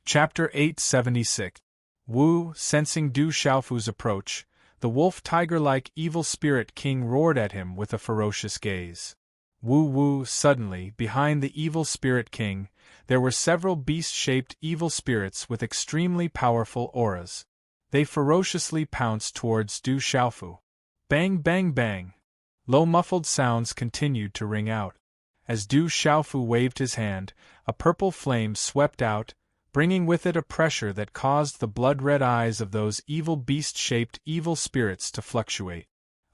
Chapter 876. Wu, sensing Du Xiaofu's approach, the wolf tiger-like evil spirit king roared at him with a ferocious gaze. Wu, suddenly, behind the evil spirit king, there were several beast-shaped evil spirits with extremely powerful auras. They ferociously pounced towards Du Xiaofu. Bang, bang, bang! Low muffled sounds continued to ring out. As Du Xiaofu waved his hand, a purple flame swept out, bringing with it a pressure that caused the blood-red eyes of those evil beast-shaped evil spirits to fluctuate.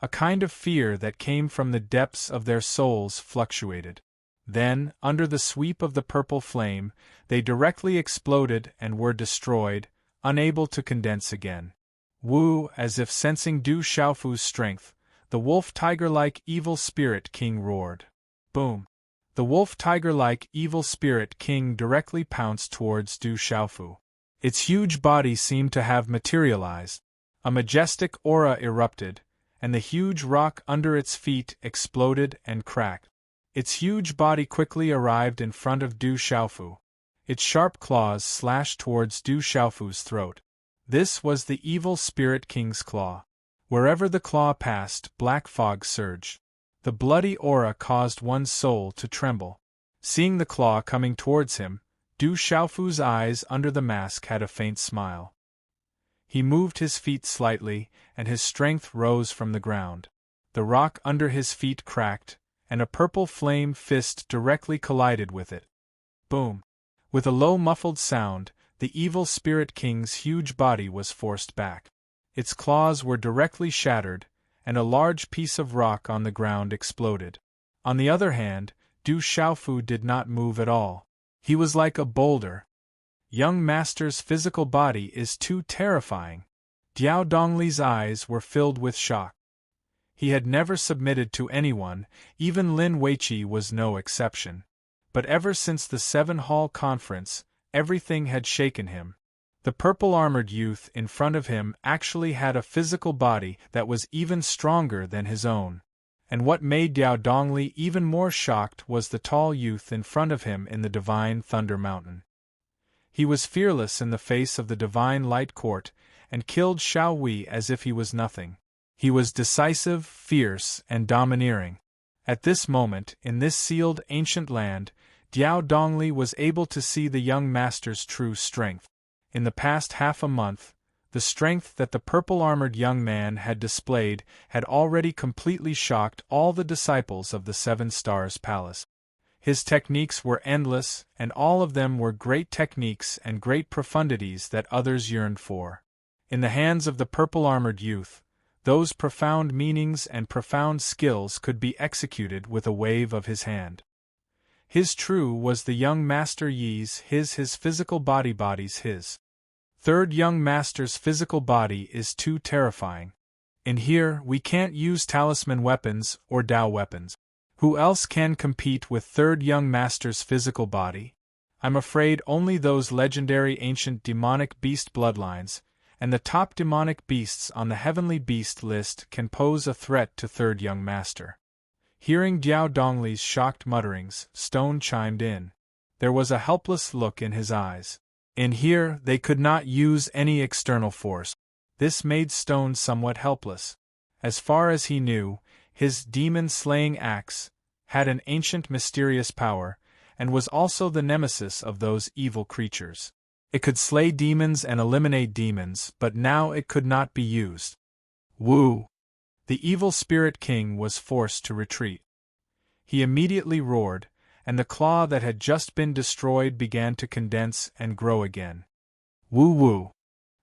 A kind of fear that came from the depths of their souls fluctuated. Then, under the sweep of the purple flame, they directly exploded and were destroyed, unable to condense again. Wu, as if sensing Du Xiaofu's strength, the wolf tiger-like evil spirit king roared. Boom! The wolf tiger-like evil spirit king directly pounced towards Du Xiaofu. Its huge body seemed to have materialized. A majestic aura erupted, and the huge rock under its feet exploded and cracked. Its huge body quickly arrived in front of Du Xiaofu. Its sharp claws slashed towards Du Xiaofu's throat. This was the evil spirit king's claw. Wherever the claw passed, black fog surged. The bloody aura caused one's soul to tremble. Seeing the claw coming towards him, Du Xiaofu's eyes under the mask had a faint smile. He moved his feet slightly, and his strength rose from the ground. The rock under his feet cracked, and a purple flame fist directly collided with it. Boom! With a low muffled sound, the evil spirit king's huge body was forced back. Its claws were directly shattered, and a large piece of rock on the ground exploded. On the other hand, Du Xiaofu did not move at all. He was like a boulder. Young master's physical body is too terrifying. Diao Dongli's eyes were filled with shock. He had never submitted to anyone, even Lin Weiqi was no exception. But ever since the 7-hall conference, everything had shaken him. The purple-armored youth in front of him actually had a physical body that was even stronger than his own. And what made Diao Dongli even more shocked was the tall youth in front of him in the Divine Thunder Mountain. He was fearless in the face of the Divine Light Court, and killed Xiao Wei as if he was nothing. He was decisive, fierce, and domineering. At this moment, in this sealed ancient land, Diao Dongli was able to see the young master's true strength. In the past half a month, the strength that the purple-armored young man had displayed had already completely shocked all the disciples of the 7 Stars Palace. His techniques were endless, and all of them were great techniques and great profundities that others yearned for. In the hands of the purple-armored youth, those profound meanings and profound skills could be executed with a wave of his hand. His true was the young master Yi's, his physical body's his. Third young master's physical body is too terrifying. In here, we can't use talisman weapons or Dao weapons. Who else can compete with third young master's physical body? I'm afraid only those legendary ancient demonic beast bloodlines, and the top demonic beasts on the heavenly beast list can pose a threat to third young master. Hearing Diao Dongli's shocked mutterings, Stone chimed in. There was a helpless look in his eyes. In here, they could not use any external force. This made Stone somewhat helpless. As far as he knew, his demon-slaying axe had an ancient mysterious power, and was also the nemesis of those evil creatures. It could slay demons and eliminate demons, but now it could not be used. Wu! The evil spirit king was forced to retreat. He immediately roared, and the claw that had just been destroyed began to condense and grow again. Wu!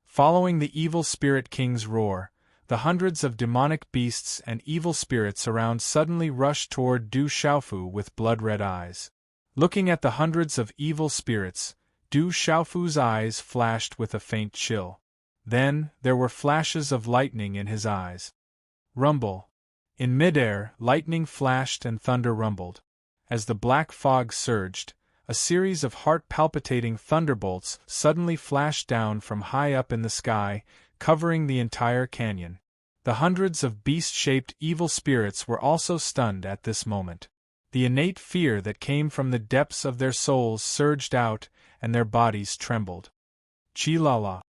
Following the evil spirit king's roar, the hundreds of demonic beasts and evil spirits around suddenly rushed toward Du Xiaofu with blood-red eyes. Looking at the hundreds of evil spirits, Du Xiaofu's eyes flashed with a faint chill. Then, there were flashes of lightning in his eyes. Rumble. In midair, lightning flashed and thunder rumbled. As the black fog surged, a series of heart-palpitating thunderbolts suddenly flashed down from high up in the sky, covering the entire canyon. The hundreds of beast-shaped evil spirits were also stunned at this moment. The innate fear that came from the depths of their souls surged out, and their bodies trembled. Chilala.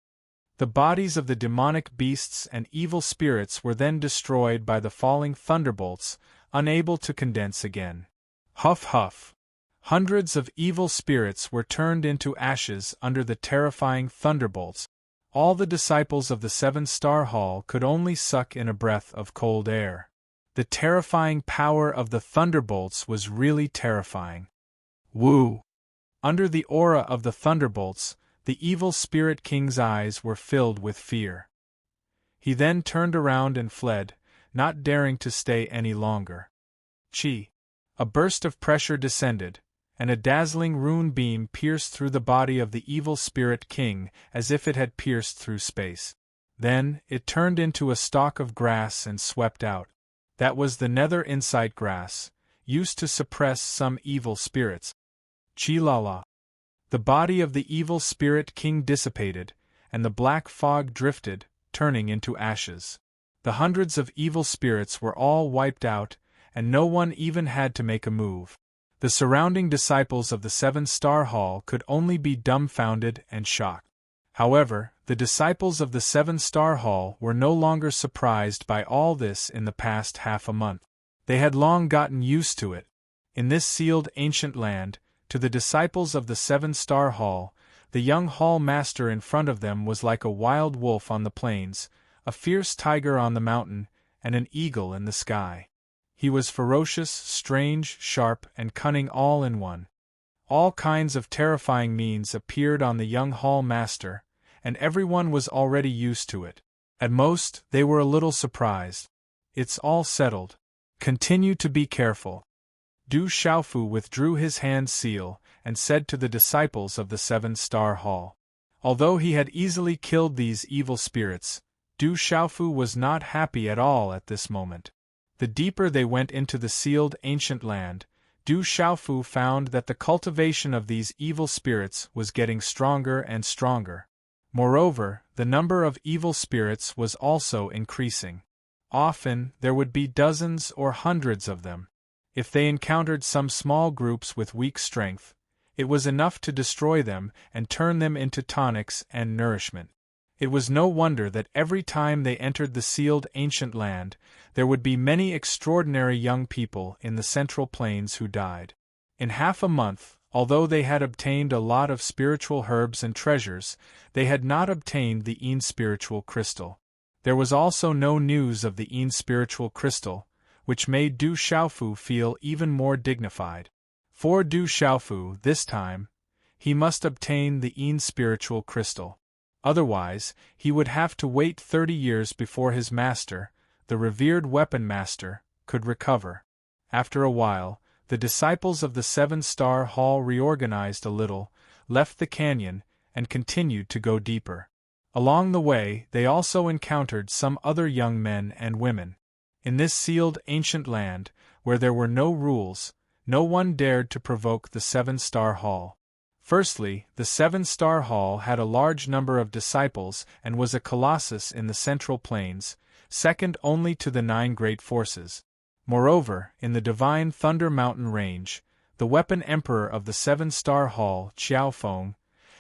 The bodies of the demonic beasts and evil spirits were then destroyed by the falling thunderbolts, unable to condense again. Huff huff. Hundreds of evil spirits were turned into ashes under the terrifying thunderbolts. All the disciples of the seven-star hall could only suck in a breath of cold air. The terrifying power of the thunderbolts was really terrifying. Woo! Under the aura of the thunderbolts, the evil spirit king's eyes were filled with fear. He then turned around and fled, not daring to stay any longer. Chi! A burst of pressure descended, and a dazzling rune beam pierced through the body of the evil spirit king as if it had pierced through space. Then, it turned into a stalk of grass and swept out. That was the nether insight grass, used to suppress some evil spirits. Chilala. The body of the evil spirit king dissipated, and the black fog drifted, turning into ashes. The hundreds of evil spirits were all wiped out, and no one even had to make a move. The surrounding disciples of the seven-star hall could only be dumbfounded and shocked. However, the disciples of the seven-star hall were no longer surprised by all this in the past half a month. They had long gotten used to it. In this sealed ancient land, to the disciples of the seven-star hall, the young hall master in front of them was like a wild wolf on the plains, a fierce tiger on the mountain, and an eagle in the sky. He was ferocious, strange, sharp, and cunning all in one. All kinds of terrifying means appeared on the young hall master, and everyone was already used to it. At most, they were a little surprised. It's all settled. Continue to be careful. Du Xiaofu withdrew his hand seal and said to the disciples of the seven-star hall. Although he had easily killed these evil spirits, Du Xiaofu was not happy at all at this moment. The deeper they went into the sealed ancient land, Du Xiaofu found that the cultivation of these evil spirits was getting stronger and stronger. Moreover, the number of evil spirits was also increasing. Often, there would be dozens or hundreds of them. If they encountered some small groups with weak strength, it was enough to destroy them and turn them into tonics and nourishment. It was no wonder that every time they entered the sealed ancient land, there would be many extraordinary young people in the Central Plains who died. In half a month, although they had obtained a lot of spiritual herbs and treasures, they had not obtained the Yin spiritual crystal. There was also no news of the Yin spiritual crystal, which made Du Xiaofu feel even more dignified. For Du Xiaofu, this time, he must obtain the Yin spiritual crystal. Otherwise, he would have to wait 30 years before his master, the revered weapon master, could recover. After a while, the disciples of the seven-star hall reorganized a little, left the canyon, and continued to go deeper. Along the way, they also encountered some other young men and women. In this sealed ancient land, where there were no rules, no one dared to provoke the seven-star hall. Firstly, the seven-star hall had a large number of disciples and was a colossus in the Central Plains, second only to the 9 great forces. Moreover, in the divine Thunder Mountain range, the weapon emperor of the seven-star hall, Xiaofeng,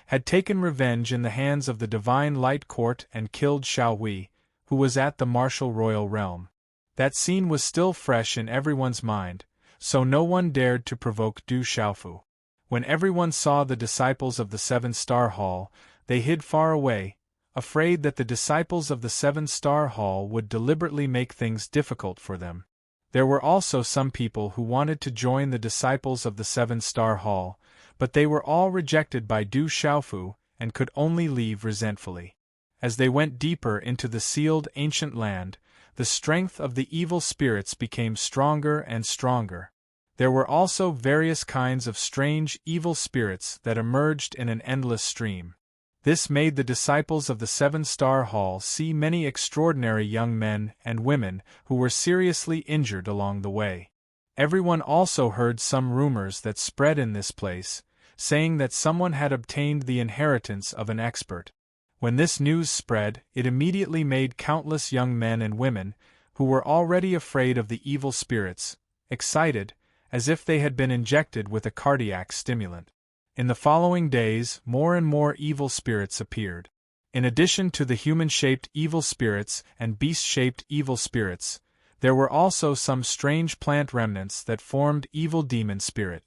had taken revenge in the hands of the divine Light Court and killed Xiaowei, who was at the martial royal realm. That scene was still fresh in everyone's mind, so no one dared to provoke Du Xiaofu. When everyone saw the disciples of the seven-star hall, they hid far away, afraid that the disciples of the seven-star hall would deliberately make things difficult for them. There were also some people who wanted to join the disciples of the seven-star hall, but they were all rejected by Du Xiaofu and could only leave resentfully. As they went deeper into the sealed ancient land, the strength of the evil spirits became stronger and stronger. There were also various kinds of strange evil spirits that emerged in an endless stream. This made the disciples of the seven-star hall see many extraordinary young men and women who were seriously injured along the way. Everyone also heard some rumors that spread in this place, saying that someone had obtained the inheritance of an expert. When this news spread, it immediately made countless young men and women, who were already afraid of the evil spirits, excited, as if they had been injected with a cardiac stimulant. In the following days, more and more evil spirits appeared. In addition to the human-shaped evil spirits and beast-shaped evil spirits, there were also some strange plant remnants that formed evil demon spirit.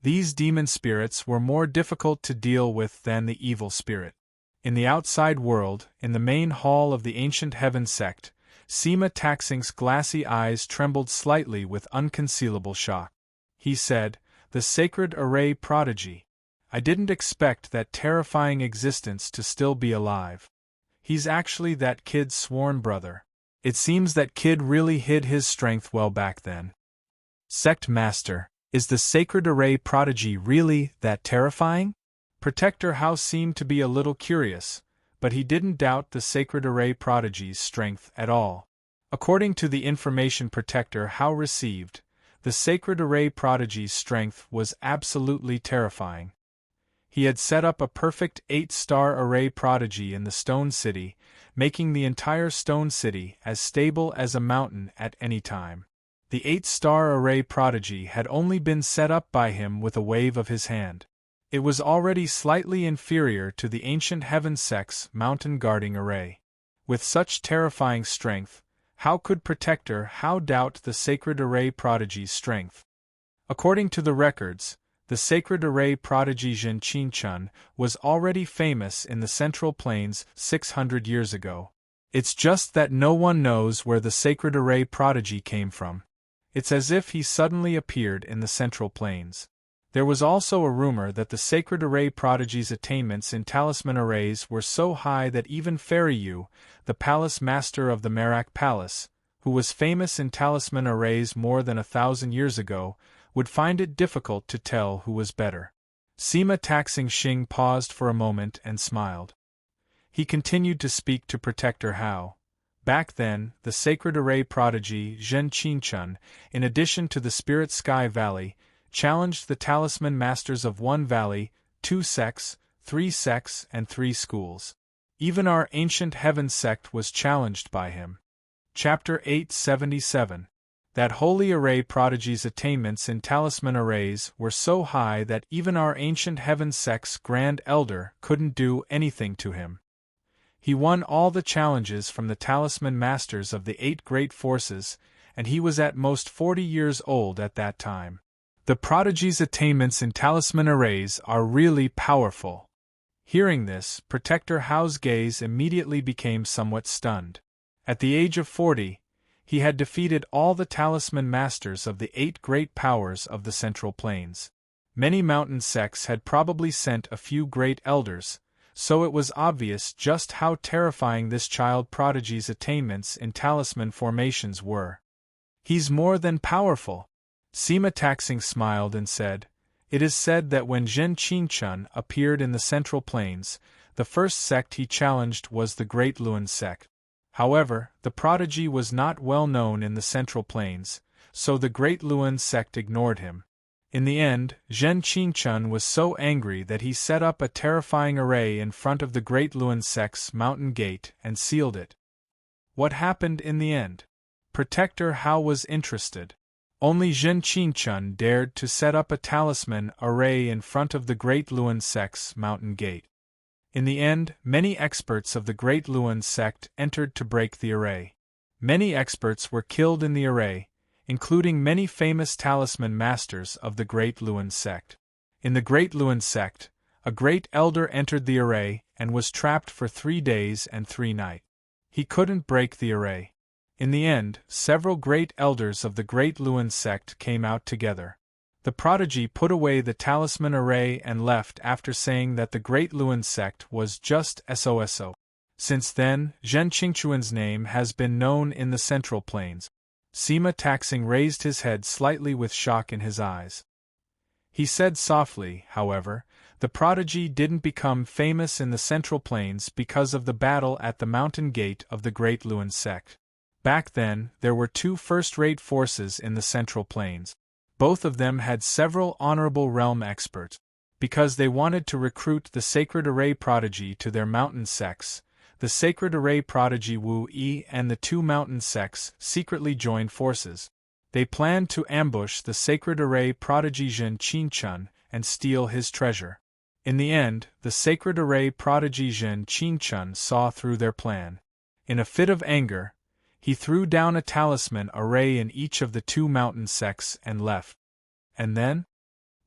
These demon spirits were more difficult to deal with than the evil spirit. In the outside world, in the main hall of the ancient heaven sect, Sima Taxing's glassy eyes trembled slightly with unconcealable shock. He said, "The sacred array prodigy. I didn't expect that terrifying existence to still be alive. He's actually that kid's sworn brother. It seems that kid really hid his strength well back then." Sect Master, is the sacred array prodigy really that terrifying? Protector Hao seemed to be a little curious, but he didn't doubt the sacred array prodigy's strength at all. According to the information Protector Hao received, the sacred array prodigy's strength was absolutely terrifying. He had set up a perfect 8-star array prodigy in the Stone City, making the entire Stone City as stable as a mountain at any time. The 8-star array prodigy had only been set up by him with a wave of his hand. It was already slightly inferior to the ancient heaven sect's mountain guarding array. With such terrifying strength, how could Protector Hao doubt the sacred array prodigy's strength? According to the records, the sacred array prodigy Zhen Qinchun was already famous in the Central Plains 600 years ago. It's just that no one knows where the sacred array prodigy came from. It's as if he suddenly appeared in the Central Plains. There was also a rumor that the sacred array prodigy's attainments in talisman arrays were so high that even Fairy Yu, the palace master of the Merak Palace, who was famous in talisman arrays more than 1,000 years ago, would find it difficult to tell who was better. Sima Taxing Xing paused for a moment and smiled. He continued to speak to Protector Hao. Back then, the sacred array prodigy Zhen Qinchun, in addition to the Spirit Sky Valley, challenged the talisman masters of 1 valley, 2 sects, 3 sects, and 3 schools. Even our ancient heaven sect was challenged by him. Chapter 877. That holy array prodigy's attainments in talisman arrays were so high that even our ancient heaven sect's grand elder couldn't do anything to him. He won all the challenges from the talisman masters of the 8 great forces, and he was at most 40 years old at that time. The prodigy's attainments in talisman arrays are really powerful. Hearing this, Protector Hao's gaze immediately became somewhat stunned. At the age of 40, he had defeated all the talisman masters of the 8 great powers of the Central Plains. Many mountain sects had probably sent a few great elders, so it was obvious just how terrifying this child prodigy's attainments in talisman formations were. "He's more than powerful," Sima Taxing smiled and said. "It is said that when Zhen Qinchun appeared in the Central Plains, the first sect he challenged was the Great Luan sect. However, the prodigy was not well known in the Central Plains, so the Great Luan sect ignored him. In the end, Zhen Qinchun was so angry that he set up a terrifying array in front of the Great Luan sect's mountain gate and sealed it." What happened in the end? Protector Hao was interested. Only Zhen Qinchun dared to set up a talisman array in front of the Great Luan sect's mountain gate. In the end, many experts of the Great Luan sect entered to break the array. Many experts were killed in the array, including many famous talisman masters of the Great Luan sect. In the Great Luan sect, a great elder entered the array and was trapped for 3 days and 3 nights. He couldn't break the array. In the end, several great elders of the Great Luan sect came out together. The prodigy put away the talisman array and left after saying that the Great Luan sect was just SOSO. Since then, Zhen Qingchuan's name has been known in the Central Plains. Sima Taxing raised his head slightly with shock in his eyes. He said softly, however, the prodigy didn't become famous in the Central Plains because of the battle at the mountain gate of the Great Luan sect. Back then, there were 2 first-rate forces in the Central Plains. Both of them had several honorable realm experts. Because they wanted to recruit the sacred array prodigy to their mountain sects, the sacred array prodigy Wu Yi and the 2 mountain sects secretly joined forces. They planned to ambush the sacred array prodigy Zhen Qinchun and steal his treasure. In the end, the sacred array prodigy Zhen Qingchun saw through their plan. In a fit of anger, he threw down a talisman array in each of the 2 mountain sects and left. And then?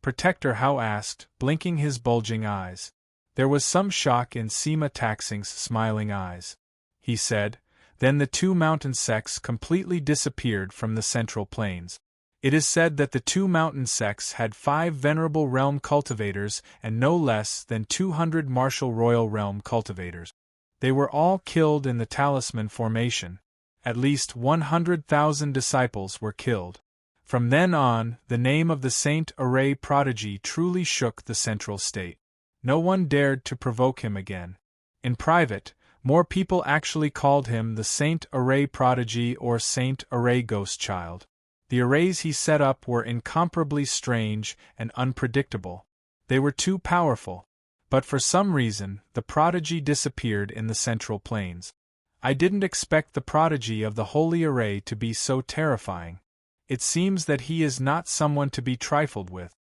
Protector Hao asked, blinking his bulging eyes. There was some shock in Sima Taxing's smiling eyes. He said, then the 2 mountain sects completely disappeared from the central plains. It is said that the 2 mountain sects had 5 venerable realm cultivators and no less than 200 martial royal realm cultivators. They were all killed in the talisman formation. At least 100,000 disciples were killed. From then on, the name of the Saint Array prodigy truly shook the central state. No one dared to provoke him again. In private, more people actually called him the Saint Array prodigy or Saint Array ghost child. The arrays he set up were incomparably strange and unpredictable. They were too powerful. But for some reason, the prodigy disappeared in the central plains. I didn't expect the prodigy of the Holy Array to be so terrifying. It seems that he is not someone to be trifled with.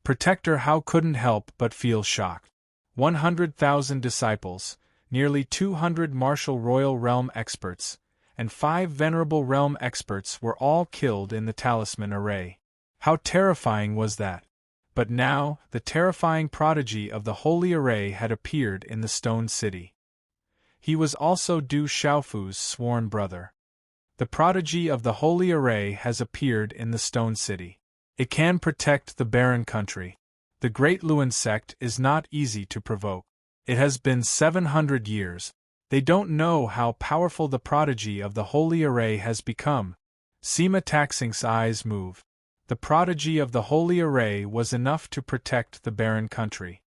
Protector Hao couldn't help but feel shocked. 100,000 disciples, nearly 200 martial royal realm experts, and 5 venerable realm experts were all killed in the talisman array. How terrifying was that? But now, the terrifying prodigy of the Holy Array had appeared in the Stone City. He was also Du Xiaofu's sworn brother. The prodigy of the Holy Array has appeared in the Stone City. It can protect the barren country. The Great Luan sect is not easy to provoke. It has been 700 years. They don't know how powerful the prodigy of the Holy Array has become. Sima Taxing's eyes moved. The prodigy of the Holy Array was enough to protect the barren country.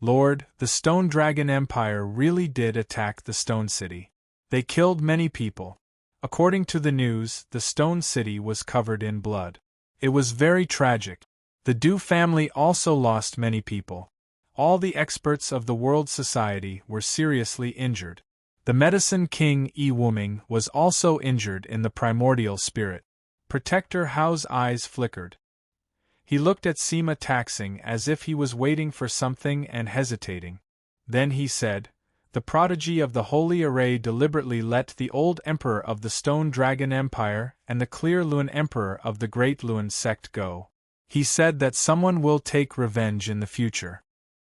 Lord, the Stone Dragon Empire really did attack the Stone City. They killed many people. According to the news, the Stone City was covered in blood. It was very tragic. The Du family also lost many people. All the experts of the World Society were seriously injured. The Medicine King Yi Wuming was also injured in the primordial spirit. Protector Hao's eyes flickered. He looked at Sima Taxing as if he was waiting for something and hesitating. Then he said, the prodigy of the Holy Array deliberately let the old emperor of the Stone Dragon Empire and the Clear Luan emperor of the Great Luan sect go. He said that someone will take revenge in the future.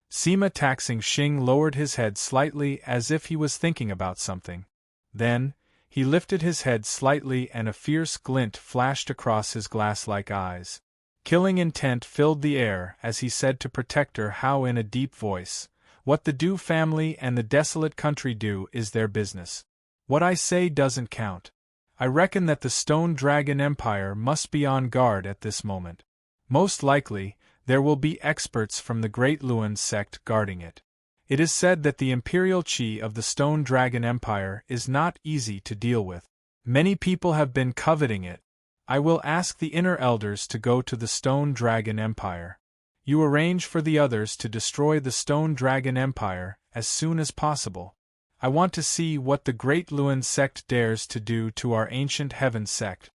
Sima Taxing Xing lowered his head slightly as if he was thinking about something. Then, he lifted his head slightly and a fierce glint flashed across his glass-like eyes. Killing intent filled the air as he said to Protector Hao in a deep voice, what the Du family and the desolate country do is their business. What I say doesn't count. I reckon that the Stone Dragon Empire must be on guard at this moment. Most likely, there will be experts from the Great Luan sect guarding it. It is said that the imperial chi of the Stone Dragon Empire is not easy to deal with. Many people have been coveting it. I will ask the inner elders to go to the Stone Dragon Empire. You arrange for the others to destroy the Stone Dragon Empire as soon as possible. I want to see what the Great Luan sect dares to do to our ancient heaven sect.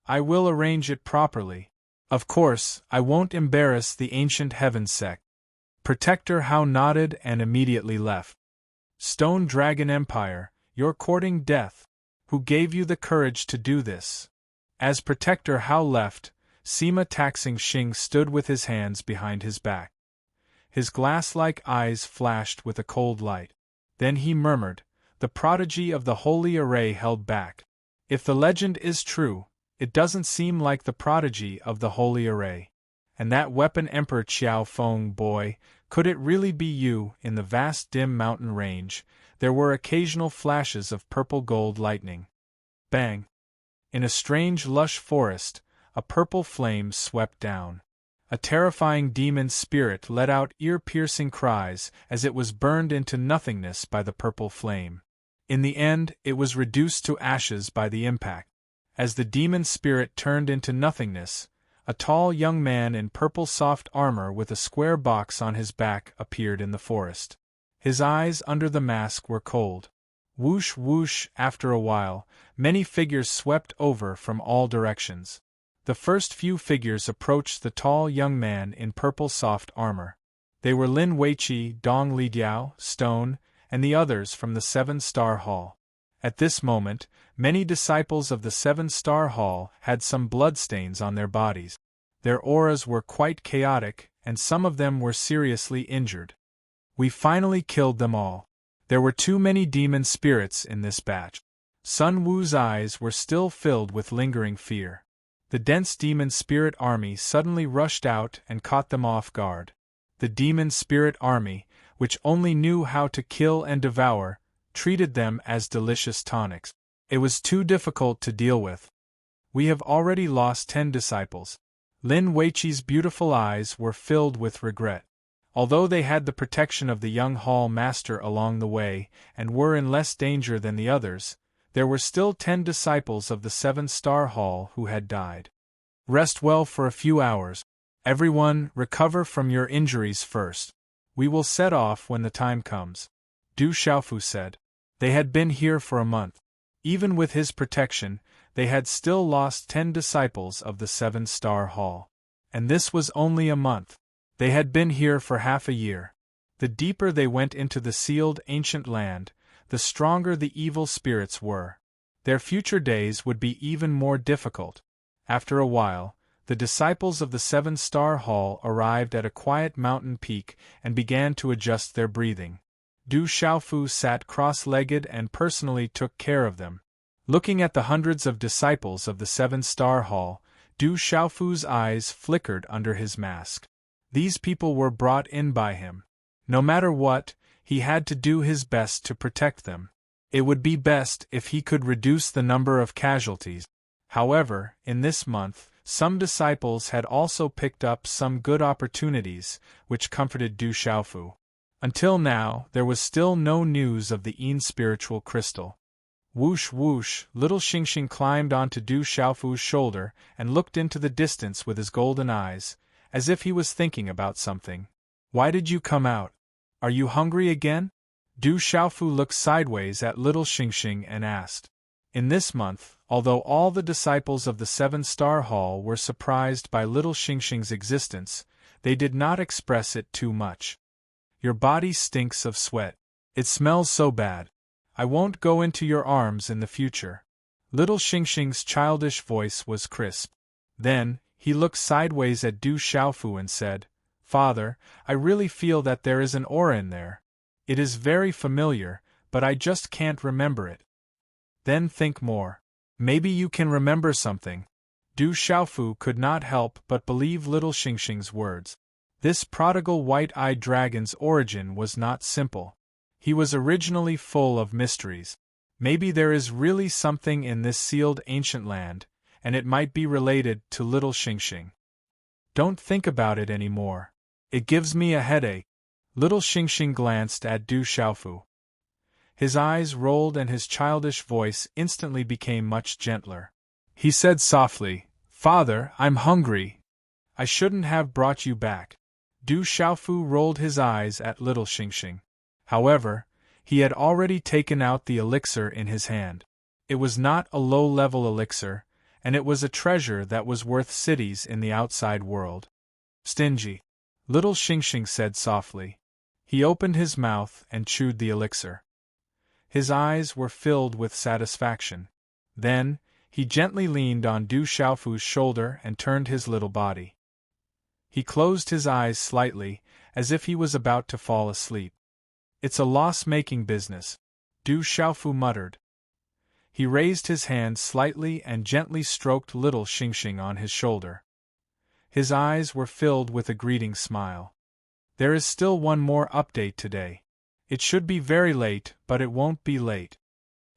I will arrange it properly. Of course, I won't embarrass the ancient heaven sect. Protector Hao nodded and immediately left. Stone Dragon Empire, you're courting death. Who gave you the courage to do this? As Protector Hao left, Sima Taxing Xing stood with his hands behind his back. His glass-like eyes flashed with a cold light. Then he murmured, the prodigy of the Holy Array held back. If the legend is true, it doesn't seem like the prodigy of the Holy Array. And that weapon Emperor Qiao Feng boy, could it really be you? In the vast dim mountain range, there were occasional flashes of purple-gold lightning. Bang! In a strange lush forest, a purple flame swept down. A terrifying demon spirit let out ear-piercing cries as it was burned into nothingness by the purple flame. In the end, it was reduced to ashes by the impact. As the demon spirit turned into nothingness, a tall young man in purple soft armor with a square box on his back appeared in the forest. His eyes under the mask were cold. Whoosh whoosh, after a while, many figures swept over from all directions. The first few figures approached the tall young man in purple soft armor. They were Lin Weiqi, Dong Lidiao, Stone, and the others from the Seven-Star Hall. At this moment, many disciples of the Seven-Star Hall had some bloodstains on their bodies. Their auras were quite chaotic, and some of them were seriously injured. We finally killed them all. There were too many demon spirits in this batch. Sun Wu's eyes were still filled with lingering fear. The dense demon spirit army suddenly rushed out and caught them off guard. The demon spirit army, which only knew how to kill and devour, treated them as delicious tonics. It was too difficult to deal with. We have already lost 10 disciples. Lin Weiqi's beautiful eyes were filled with regret. Although they had the protection of the young hall master along the way, and were in less danger than the others, there were still 10 disciples of the Seven-Star Hall who had died. Rest well for a few hours. Everyone, recover from your injuries first. We will set off when the time comes, Du Xiaofu said. They had been here for a month. Even with his protection, they had still lost 10 disciples of the Seven-Star Hall. And this was only a month. They had been here for half a year. The deeper they went into the sealed ancient land, the stronger the evil spirits were. Their future days would be even more difficult. After a while, the disciples of the Seven-Star Hall arrived at a quiet mountain peak and began to adjust their breathing. Du Xiaofu sat cross-legged and personally took care of them. Looking at the hundreds of disciples of the Seven-Star Hall, Du Xiaofu's eyes flickered under his mask. These people were brought in by him. No matter what, he had to do his best to protect them. It would be best if he could reduce the number of casualties. However, in this month, some disciples had also picked up some good opportunities, which comforted Du Xiaofu. Until now, there was still no news of the Yin spiritual crystal. Whoosh whoosh, little Xingxing climbed onto Du Xiaofu's shoulder and looked into the distance with his golden eyes, as if he was thinking about something. Why did you come out? Are you hungry again? Du Xiaofu looked sideways at little Xingxing and asked. In this month, although all the disciples of the Seven-Star Hall were surprised by little Xingxing's existence, they did not express it too much. Your body stinks of sweat. It smells so bad. I won't go into your arms in the future. Little Xingxing's childish voice was crisp. Then, he looked sideways at Du Xiaofu and said, Father, I really feel that there is an aura in there. It is very familiar, but I just can't remember it. Then think more. Maybe you can remember something. Du Xiaofu could not help but believe little Xingxing's words. This prodigal white-eyed dragon's origin was not simple. He was originally full of mysteries. Maybe there is really something in this sealed ancient land, and it might be related to little Xingxing. Don't think about it anymore. It gives me a headache. Little Xingxing glanced at Du Xiaofu. His eyes rolled and his childish voice instantly became much gentler. He said softly, Father, I'm hungry. I shouldn't have brought you back. Du Xiaofu rolled his eyes at little Xingxing. However, he had already taken out the elixir in his hand. It was not a low-level elixir, and it was a treasure that was worth cities in the outside world. Stingy. Little Xingxing said softly. He opened his mouth and chewed the elixir. His eyes were filled with satisfaction. Then, he gently leaned on Du Xiaofu's shoulder and turned his little body. He closed his eyes slightly, as if he was about to fall asleep. It's a loss-making business, Du Xiaofu muttered. He raised his hand slightly and gently stroked little Xingxing on his shoulder. His eyes were filled with a greeting smile. There is still one more update today. It should be very late, but it won't be late.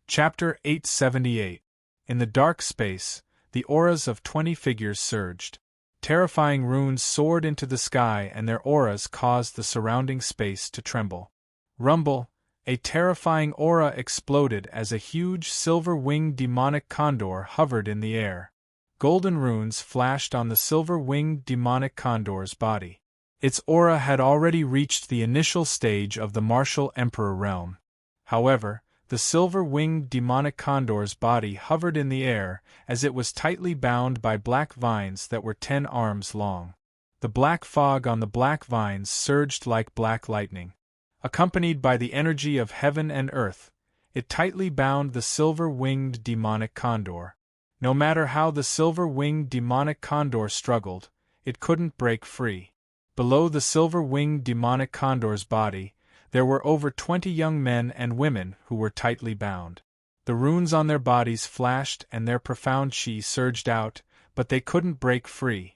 Chapter 878. In the dark space, the auras of 20 figures surged. Terrifying runes soared into the sky and their auras caused the surrounding space to tremble. Rumble, a terrifying aura exploded as a huge silver-winged demonic condor hovered in the air. Golden runes flashed on the silver-winged demonic condor's body. Its aura had already reached the initial stage of the martial emperor realm. However, the silver-winged demonic condor's body hovered in the air as it was tightly bound by black vines that were 10 arms long. The black fog on the black vines surged like black lightning. Accompanied by the energy of heaven and earth, it tightly bound the silver-winged demonic condor. No matter how the silver-winged demonic condor struggled, it couldn't break free. Below the silver-winged demonic condor's body, there were over 20 young men and women who were tightly bound. The runes on their bodies flashed and their profound chi surged out, but they couldn't break free.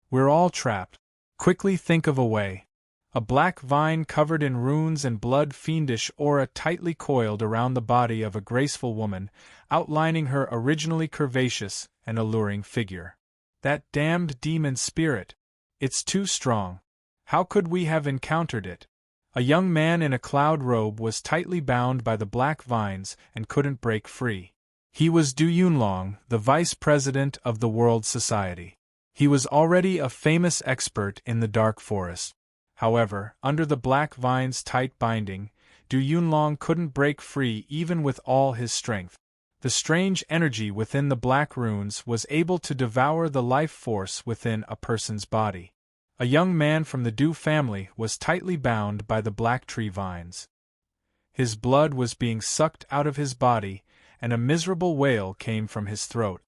"We're all trapped. Quickly think of a way." A black vine covered in runes and blood fiendish aura tightly coiled around the body of a graceful woman, outlining her originally curvaceous and alluring figure. "That damned demon spirit! It's too strong. How could we have encountered it?" A young man in a cloud robe was tightly bound by the black vines and couldn't break free. He was Du Yunlong, the vice president of the World Society. He was already a famous expert in the dark forest. However, under the black vine's tight binding, Du Yunlong couldn't break free even with all his strength. The strange energy within the black runes was able to devour the life force within a person's body. A young man from the Du family was tightly bound by the black tree vines. His blood was being sucked out of his body, and a miserable wail came from his throat.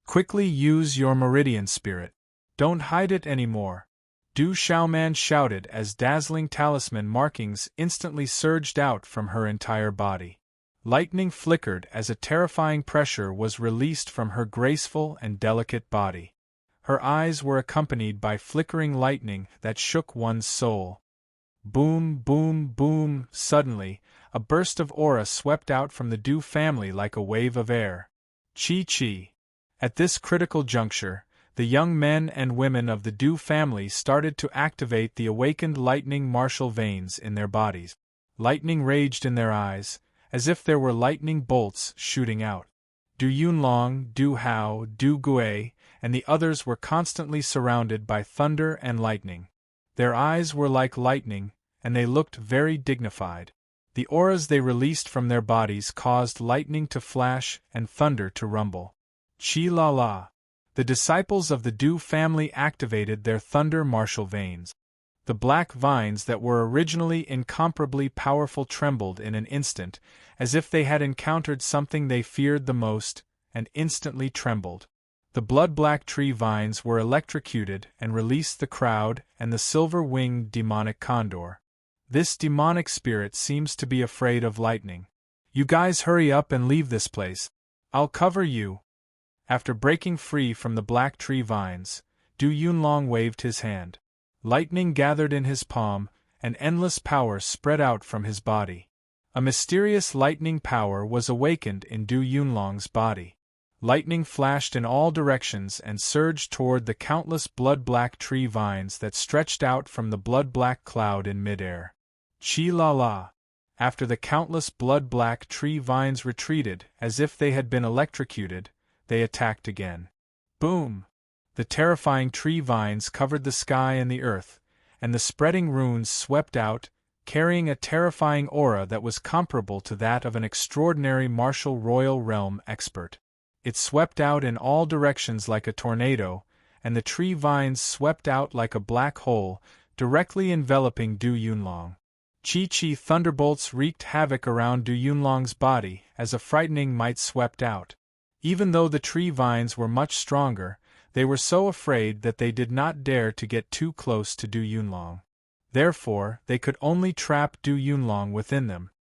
"Quickly use your meridian spirit. Don't hide it anymore," Du Xiaoman shouted as dazzling talisman markings instantly surged out from her entire body. Lightning flickered as a terrifying pressure was released from her graceful and delicate body. Her eyes were accompanied by flickering lightning that shook one's soul. Boom, boom, boom! Suddenly, a burst of aura swept out from the Du family like a wave of air. Chi. At this critical juncture, the young men and women of the Du family started to activate the awakened lightning martial veins in their bodies. Lightning raged in their eyes, as if there were lightning bolts shooting out. Du Yunlong, Du Hao, Du Gui, and the others were constantly surrounded by thunder and lightning. Their eyes were like lightning, and they looked very dignified. The auras they released from their bodies caused lightning to flash and thunder to rumble. Chi la la! The disciples of the Du family activated their thunder martial veins. The black vines that were originally incomparably powerful trembled in an instant, as if they had encountered something they feared the most, and instantly trembled. The blood-black tree vines were electrocuted and released the crowd and the silver-winged demonic condor. This demonic spirit seems to be afraid of lightning. "You guys hurry up and leave this place. I'll cover you." After breaking free from the black tree vines, Du Yunlong waved his hand. Lightning gathered in his palm, and endless power spread out from his body. A mysterious lightning power was awakened in Du Yunlong's body. Lightning flashed in all directions and surged toward the countless blood-black tree vines that stretched out from the blood-black cloud in midair. Chi la la! After the countless blood-black tree vines retreated as if they had been electrocuted, they attacked again. Boom! The terrifying tree vines covered the sky and the earth, and the spreading runes swept out, carrying a terrifying aura that was comparable to that of an extraordinary martial royal realm expert. It swept out in all directions like a tornado, and the tree vines swept out like a black hole, directly enveloping Du Yunlong. Chi thunderbolts wreaked havoc around Du Yunlong's body as a frightening might swept out. Even though the tree vines were much stronger, they were so afraid that they did not dare to get too close to Du Yunlong. Therefore, they could only trap Du Yunlong within them.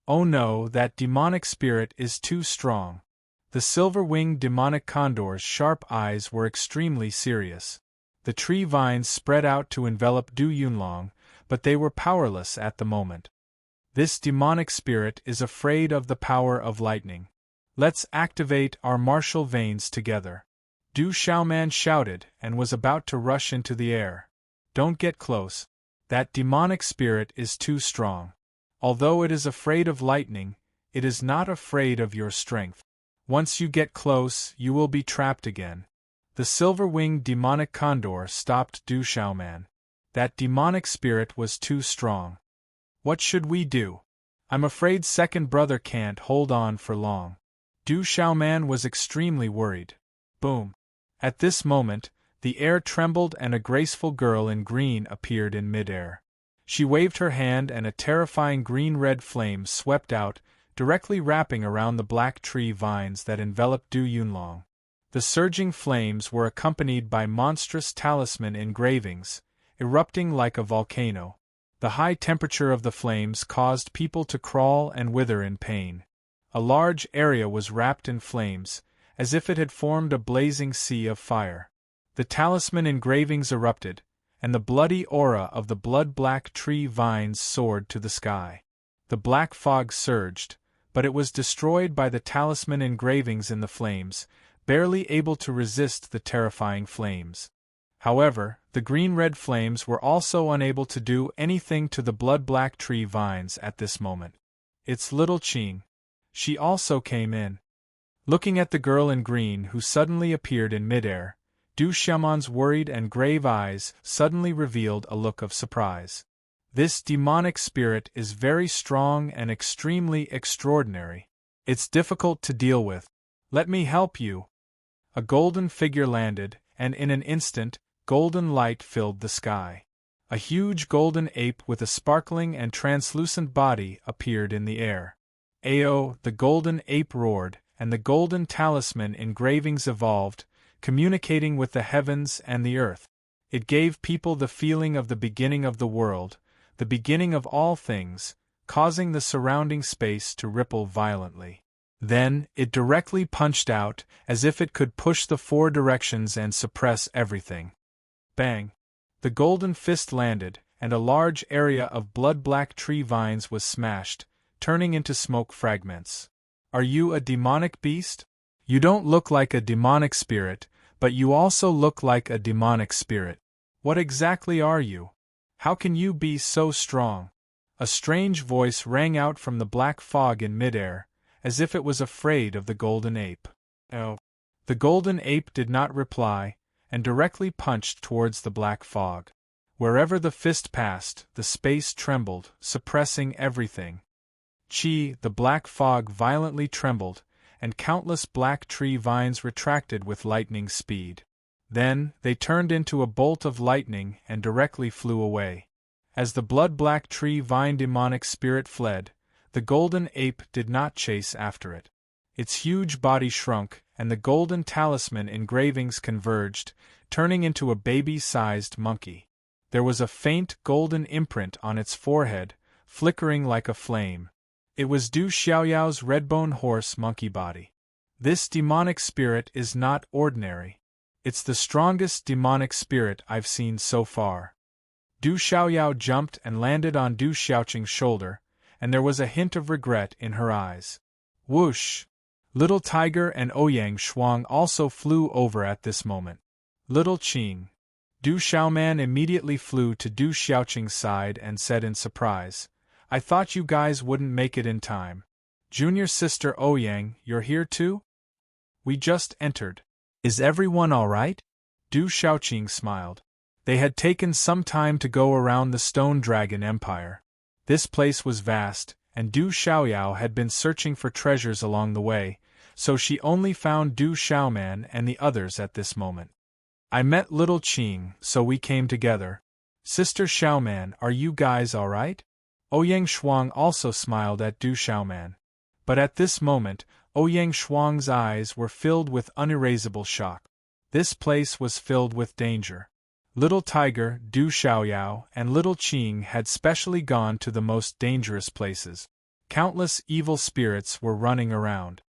Oh no, that demonic spirit is too strong. The silver-winged demonic condor's sharp eyes were extremely serious. The tree vines spread out to envelop Du Yunlong, but they were powerless at the moment. This demonic spirit is afraid of the power of lightning. Let's activate our martial veins together. Du Xiaoman shouted and was about to rush into the air. Don't get close. That demonic spirit is too strong. Although it is afraid of lightning, it is not afraid of your strength. Once you get close, you will be trapped again. The silver-winged demonic condor stopped Du Xiaoman. That demonic spirit was too strong. What should we do? I'm afraid second brother can't hold on for long. Du Xiaoman was extremely worried. Boom! At this moment, The air trembled and a graceful girl in green appeared in midair. She waved her hand and a terrifying green-red flame swept out, directly wrapping around the black tree vines that enveloped Du Yunlong. The surging flames were accompanied by monstrous talisman engravings, erupting like a volcano. The high temperature of the flames caused people to crawl and wither in pain. A large area was wrapped in flames, as if it had formed a blazing sea of fire. The talisman engravings erupted, and the bloody aura of the blood-black tree vines soared to the sky. The black fog surged, but it was destroyed by the talisman engravings in the flames, barely able to resist the terrifying flames. However, the green-red flames were also unable to do anything to the blood-black tree vines at this moment. It's little Qing. She also came in. Looking at the girl in green who suddenly appeared in midair, Du Xiaoman's worried and grave eyes suddenly revealed a look of surprise. This demonic spirit is very strong and extremely extraordinary. It's difficult to deal with. Let me help you. A golden figure landed, and in an instant, golden light filled the sky. A huge golden ape with a sparkling and translucent body appeared in the air. Ao, the golden ape roared, and the golden talisman engravings evolved, communicating with the heavens and the earth. It gave people the feeling of the beginning of the world, the beginning of all things, causing the surrounding space to ripple violently. Then, it directly punched out, as if it could push the four directions and suppress everything. Bang! The golden fist landed, and a large area of blood-black tree vines was smashed, turning into smoke fragments. Are you a demonic beast? You don't look like a demonic spirit, but you also look like a demonic spirit. What exactly are you? How can you be so strong? A strange voice rang out from the black fog in midair, as if it was afraid of the golden ape. Oh. The golden ape did not reply, and directly punched towards the black fog. Wherever the fist passed, the space trembled, suppressing everything. Qi, the black fog violently trembled, and countless black tree vines retracted with lightning speed. Then, they turned into a bolt of lightning and directly flew away. As the blood-black tree vine demonic spirit fled, the golden ape did not chase after it. Its huge body shrunk, and the golden talisman engravings converged, turning into a baby-sized monkey. There was a faint golden imprint on its forehead, flickering like a flame. It was Du Xiaoyao's redbone horse monkey body. This demonic spirit is not ordinary. It's the strongest demonic spirit I've seen so far. Du Xiaoyao jumped and landed on Du Xiaoqing's shoulder, and there was a hint of regret in her eyes. Whoosh! Little Tiger and Ouyang Shuang also flew over at this moment. Little Qing. Du Xiaoman immediately flew to Du Xiaoqing's side and said in surprise, I thought you guys wouldn't make it in time. Junior sister Ouyang, you're here too? We just entered. Is everyone all right? Du Xiaoqing smiled. They had taken some time to go around the Stone Dragon Empire. This place was vast, and Du Xiaoyao had been searching for treasures along the way, so she only found Du Xiaoman and the others at this moment. I met little Qing, so we came together. Sister Xiaoman, are you guys all right? Ouyang Shuang also smiled at Du Xiaoman. But at this moment, Ouyang Shuang's eyes were filled with unerasable shock. This place was filled with danger. Little Tiger, Du Xiaoyao, and little Qing had specially gone to the most dangerous places. Countless evil spirits were running around.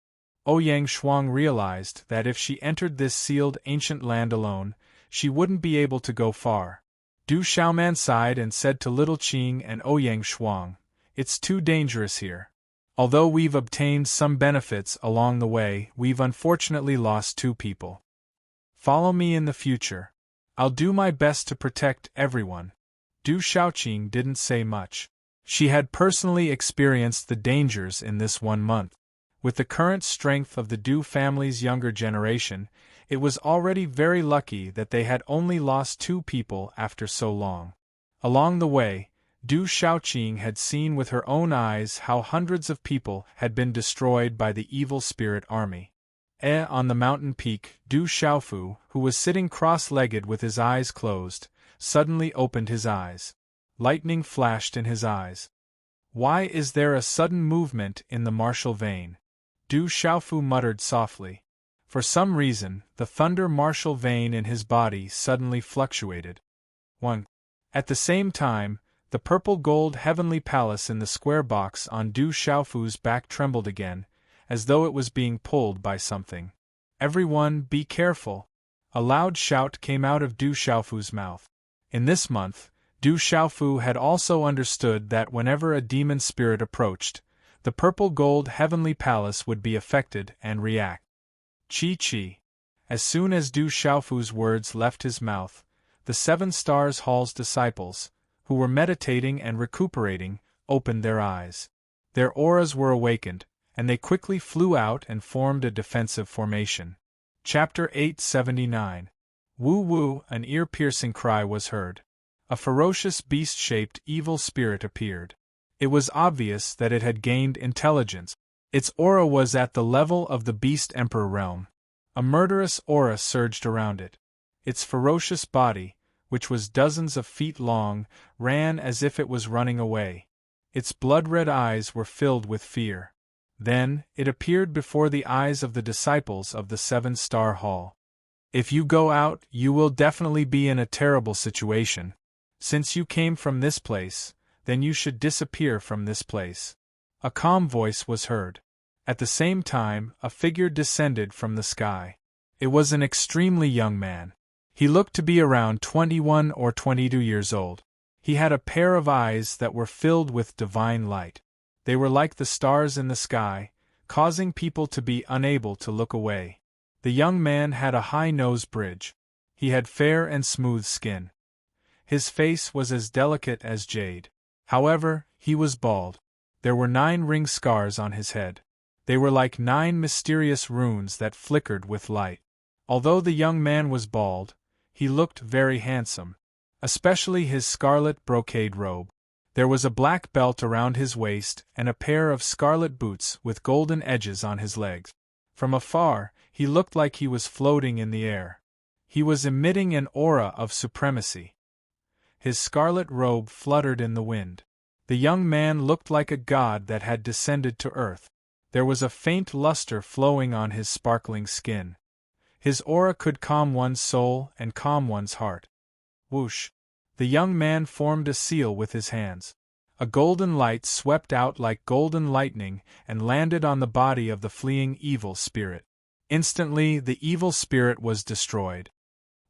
Ouyang Shuang realized that if she entered this sealed ancient land alone, she wouldn't be able to go far. Du Xiaoman sighed and said to little Qing and Ouyang Shuang, It's too dangerous here. Although we've obtained some benefits along the way, we've unfortunately lost 2 people. Follow me in the future. I'll do my best to protect everyone. Du Xiaoqing didn't say much. She had personally experienced the dangers in this 1 month. With the current strength of the Du family's younger generation, it was already very lucky that they had only lost 2 people after so long. Along the way, Du Xiaoqing had seen with her own eyes how hundreds of people had been destroyed by the evil spirit army. On the mountain peak, Du Xiaofu, who was sitting cross-legged with his eyes closed, suddenly opened his eyes. Lightning flashed in his eyes. Why is there a sudden movement in the martial vein? Du Xiaofu muttered softly. For some reason, the thunder martial vein in his body suddenly fluctuated. 1. At the same time, the purple-gold heavenly palace in the square box on Du Xiaofu's back trembled again, as though it was being pulled by something. Everyone, be careful! A loud shout came out of Du Xiaofu's mouth. In this month, Du Xiaofu had also understood that whenever a demon spirit approached, the purple-gold heavenly palace would be affected and react. Chi. As soon as Du Xiaofu's words left his mouth, the Seven Stars Hall's disciples, who were meditating and recuperating, opened their eyes. Their auras were awakened, and they quickly flew out and formed a defensive formation. Chapter 879. Woo-woo, an ear-piercing cry was heard. A ferocious beast-shaped evil spirit appeared. It was obvious that it had gained intelligence. Its aura was at the level of the Beast Emperor realm. A murderous aura surged around it. Its ferocious body, which was dozens of feet long, ran as if it was running away. Its blood-red eyes were filled with fear. Then, it appeared before the eyes of the disciples of the Seven-Star Hall. If you go out, you will definitely be in a terrible situation. Since you came from this place, then you should disappear from this place. A calm voice was heard. At the same time, a figure descended from the sky. It was an extremely young man. He looked to be around 21 or 22 years old. He had a pair of eyes that were filled with divine light. They were like the stars in the sky, causing people to be unable to look away. The young man had a high nose bridge. He had fair and smooth skin. His face was as delicate as jade. However, he was bald. There were 9 ring scars on his head. They were like 9 mysterious runes that flickered with light. Although the young man was bald, he looked very handsome, especially his scarlet brocade robe. There was a black belt around his waist and a pair of scarlet boots with golden edges on his legs. From afar, he looked like he was floating in the air. He was emitting an aura of supremacy. His scarlet robe fluttered in the wind. The young man looked like a god that had descended to earth. There was a faint luster flowing on his sparkling skin. His aura could calm one's soul and calm one's heart. Whoosh! The young man formed a seal with his hands. A golden light swept out like golden lightning and landed on the body of the fleeing evil spirit. Instantly, the evil spirit was destroyed.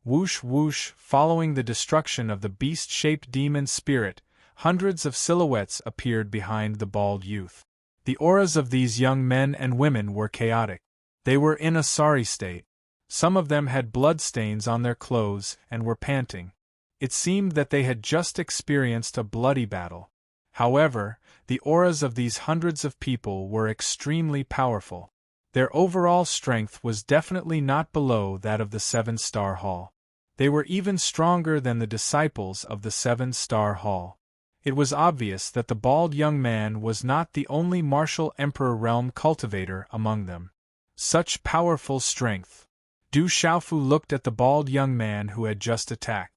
Whoosh whoosh, following the destruction of the beast-shaped demon spirit, hundreds of silhouettes appeared behind the bald youth. The auras of these young men and women were chaotic. They were in a sorry state. Some of them had bloodstains on their clothes and were panting. It seemed that they had just experienced a bloody battle. However, the auras of these hundreds of people were extremely powerful. Their overall strength was definitely not below that of the Seven-Star Hall. They were even stronger than the disciples of the Seven-Star Hall. It was obvious that the bald young man was not the only martial emperor realm cultivator among them. Such powerful strength! Du Xiaofu looked at the bald young man who had just attacked.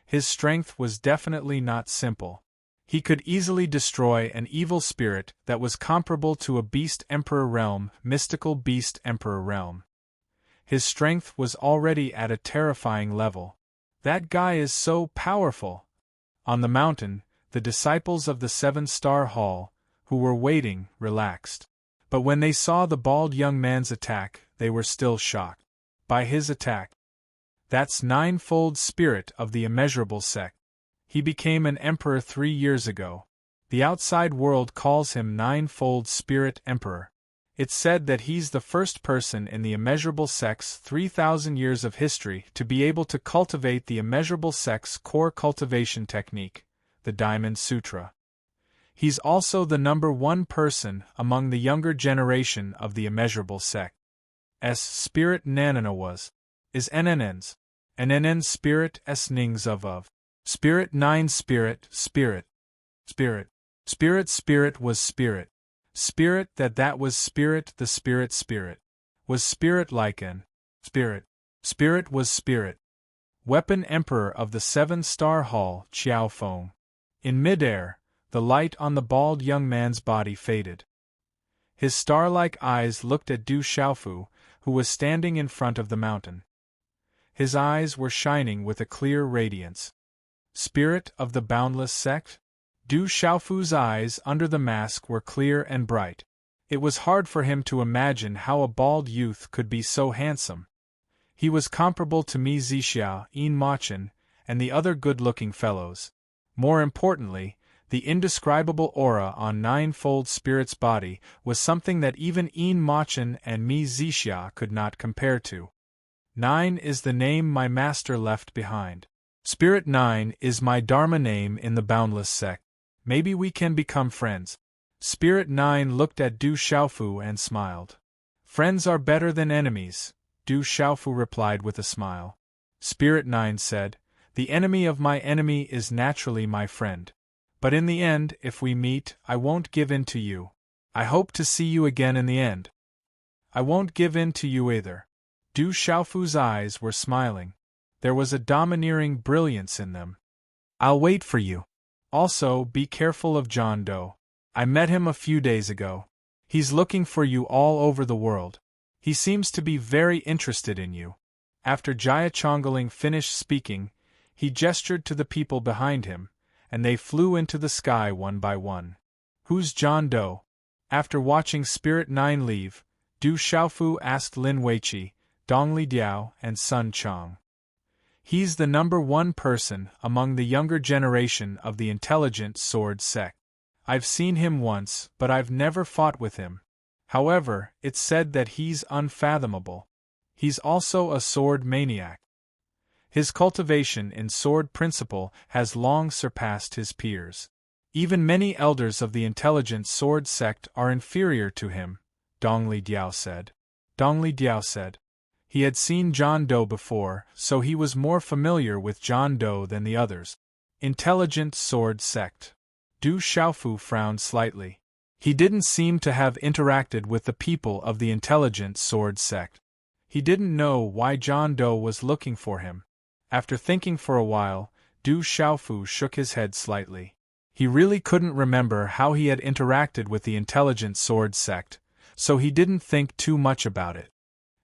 His strength was definitely not simple. He could easily destroy an evil spirit that was comparable to a beast emperor realm, mystical beast emperor realm. His strength was already at a terrifying level. That guy is so powerful! On the mountain, the disciples of the Seven-Star Hall, who were waiting, relaxed. But when they saw the bald young man's attack, they were still shocked. By his attack, that's 9-fold spirit of the immeasurable sect. He became an emperor 3 years ago. The outside world calls him 9-fold spirit emperor. It's said that he's the first person in the immeasurable sect's 3,000 years of history to be able to cultivate the immeasurable sect's core cultivation technique, the Diamond Sutra. He's also the #1 person among the younger generation of the immeasurable sect. Spirit Nanana was. Is NNN's. NNN spirit S Nings of. Spirit 9 spirit, spirit. Spirit. Spirit was spirit. Spirit that was spirit the spirit spirit. Was spirit like an spirit? Spirit was spirit. Weapon Emperor of the Seven-Star Hall, Qiao Feng. In midair, the light on the bald young man's body faded. His star-like eyes looked at Du Xiaofu, who was standing in front of the mountain. His eyes were shining with a clear radiance. Spirit of the boundless sect? Du Xiaofu's eyes under the mask were clear and bright. It was hard for him to imagine how a bald youth could be so handsome. He was comparable to Mi Zixia, Yin Machin, and the other good-looking fellows. More importantly, the indescribable aura on Ninefold Spirit's body was something that even Yin Machin and Mi Zixia could not compare to. 9 is the name my master left behind. Spirit 9 is my Dharma name in the Boundless Sect. Maybe we can become friends. Spirit 9 looked at Du Xiaofu and smiled. Friends are better than enemies, Du Xiaofu replied with a smile. Spirit 9 said, the enemy of my enemy is naturally my friend. But in the end, if we meet, I won't give in to you. I hope to see you again in the end. I won't give in to you either. Du Xiaofu's eyes were smiling. There was a domineering brilliance in them. I'll wait for you. Also, be careful of John Doe. I met him a few days ago. He's looking for you all over the world. He seems to be very interested in you. After Jia Chongling finished speaking, he gestured to the people behind him, and they flew into the sky one by one. Who's John Doe? After watching Spirit 9 leave, Du Xiaofu asked Lin Weiqi, Dongli Diao, and Sun Chong. He's the #1 person among the younger generation of the intelligent sword sect. I've seen him once, but I've never fought with him. However, it's said that he's unfathomable. He's also a sword maniac. His cultivation in sword principle has long surpassed his peers. Even many elders of the intelligent sword sect are inferior to him, Dongli Diao said. Dongli Diao said. He had seen John Doe before, so he was more familiar with John Doe than the others. Intelligent sword sect. Du Xiaofu frowned slightly. He didn't seem to have interacted with the people of the intelligent sword sect. He didn't know why John Doe was looking for him. After thinking for a while, Du Xiaofu shook his head slightly. He really couldn't remember how he had interacted with the intelligent sword sect, so he didn't think too much about it.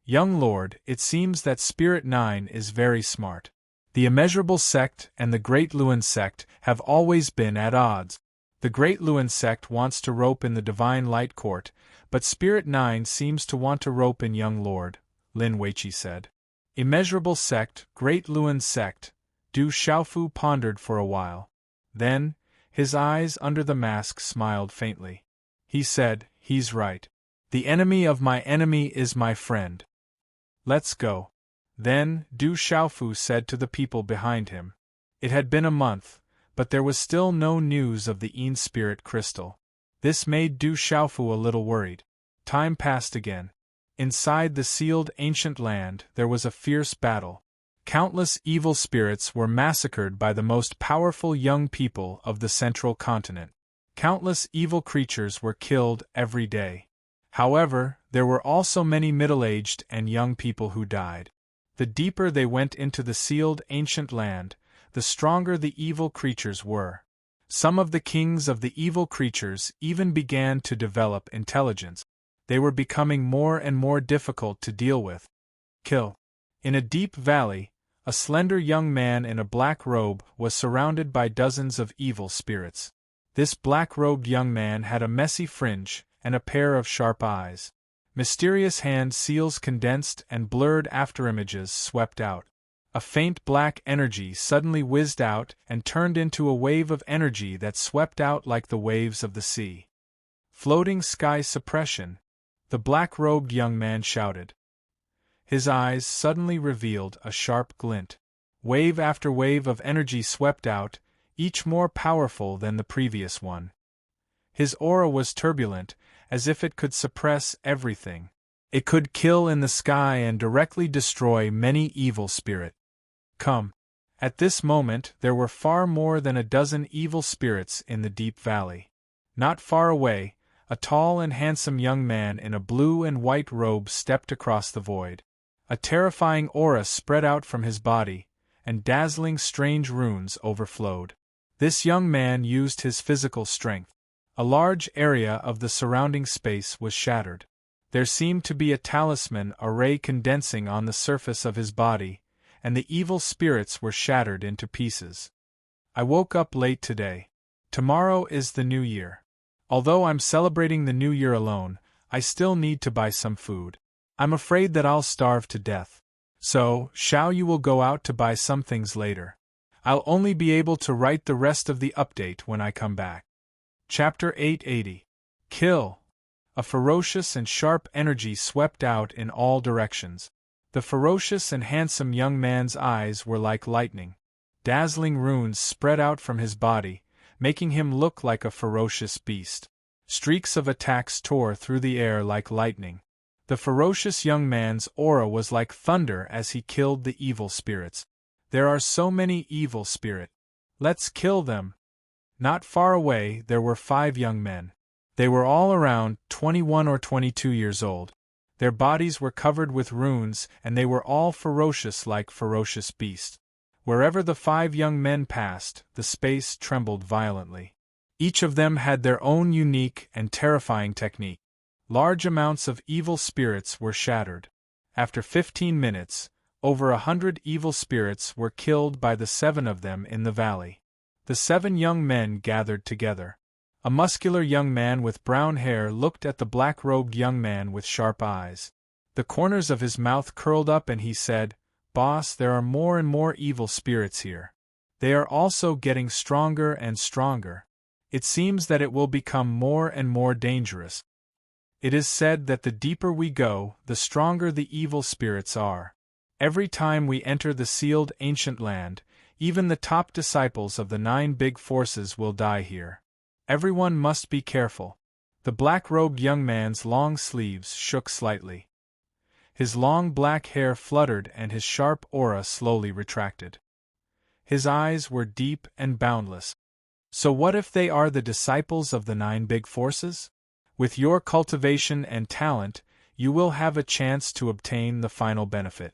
Young Lord, it seems that Spirit 9 is very smart. The Immeasurable Sect and the Great Luan Sect have always been at odds. The Great Luan Sect wants to rope in the Divine Light Court, but Spirit 9 seems to want to rope in Young Lord, Lin Weiqi said. Immeasurable Sect, Great Luan Sect, Du Xiaofu pondered for a while. Then, his eyes under the mask smiled faintly. He said, he's right. The enemy of my enemy is my friend. Let's go. Then, Du Xiaofu said to the people behind him. It had been a month, but there was still no news of the Yin Spirit Crystal. This made Du Xiaofu a little worried. Time passed again. Inside the sealed ancient land there was a fierce battle. Countless evil spirits were massacred by the most powerful young people of the central continent. Countless evil creatures were killed every day. However, there were also many middle-aged and young people who died. The deeper they went into the sealed ancient land, the stronger the evil creatures were. Some of the kings of the evil creatures even began to develop intelligence. They were becoming more and more difficult to deal with. Kill. In a deep valley, a slender young man in a black robe was surrounded by dozens of evil spirits. This black-robed young man had a messy fringe and a pair of sharp eyes. Mysterious hand seals condensed and blurred afterimages swept out. A faint black energy suddenly whizzed out and turned into a wave of energy that swept out like the waves of the sea. Floating sky suppression, the black-robed young man shouted. His eyes suddenly revealed a sharp glint. Wave after wave of energy swept out, each more powerful than the previous one. His aura was turbulent, as if it could suppress everything. It could kill in the sky and directly destroy many evil spirits. Come. At this moment there were far more than a dozen evil spirits in the deep valley. Not far away, A tall and handsome young man in a blue and white robe stepped across the void. A terrifying aura spread out from his body, and dazzling strange runes overflowed. This young man used his physical strength. A large area of the surrounding space was shattered. There seemed to be a talisman array condensing on the surface of his body, and the evil spirits were shattered into pieces. I woke up late today. Tomorrow is the new year. Although I'm celebrating the new year alone, I still need to buy some food. I'm afraid that I'll starve to death. So, Xiao, you will go out to buy some things later. I'll only be able to write the rest of the update when I come back. Chapter 880. Kill. A ferocious and sharp energy swept out in all directions. The ferocious and handsome young man's eyes were like lightning. Dazzling runes spread out from his body, making him look like a ferocious beast. Streaks of attacks tore through the air like lightning. The ferocious young man's aura was like thunder as he killed the evil spirits. There are so many evil spirits. Let's kill them. Not far away there were 5 young men. They were all around 21 or 22 years old. Their bodies were covered with runes, and they were all ferocious like ferocious beasts. Wherever the 5 young men passed, the space trembled violently. Each of them had their own unique and terrifying technique. Large amounts of evil spirits were shattered. After 15 minutes, over 100 evil spirits were killed by the 7 of them in the valley. The 7 young men gathered together. A muscular young man with brown hair looked at the black-robed young man with sharp eyes. The corners of his mouth curled up and he said, "Boss, there are more and more evil spirits here. They are also getting stronger and stronger. It seems that it will become more and more dangerous. It is said that the deeper we go, the stronger the evil spirits are. Every time we enter the sealed ancient land, even the top disciples of the 9 big forces will die here. Everyone must be careful." The black-robed young man's long sleeves shook slightly. His long black hair fluttered and his sharp aura slowly retracted. His eyes were deep and boundless. So what if they are the disciples of the 9 big forces? With your cultivation and talent, you will have a chance to obtain the final benefit.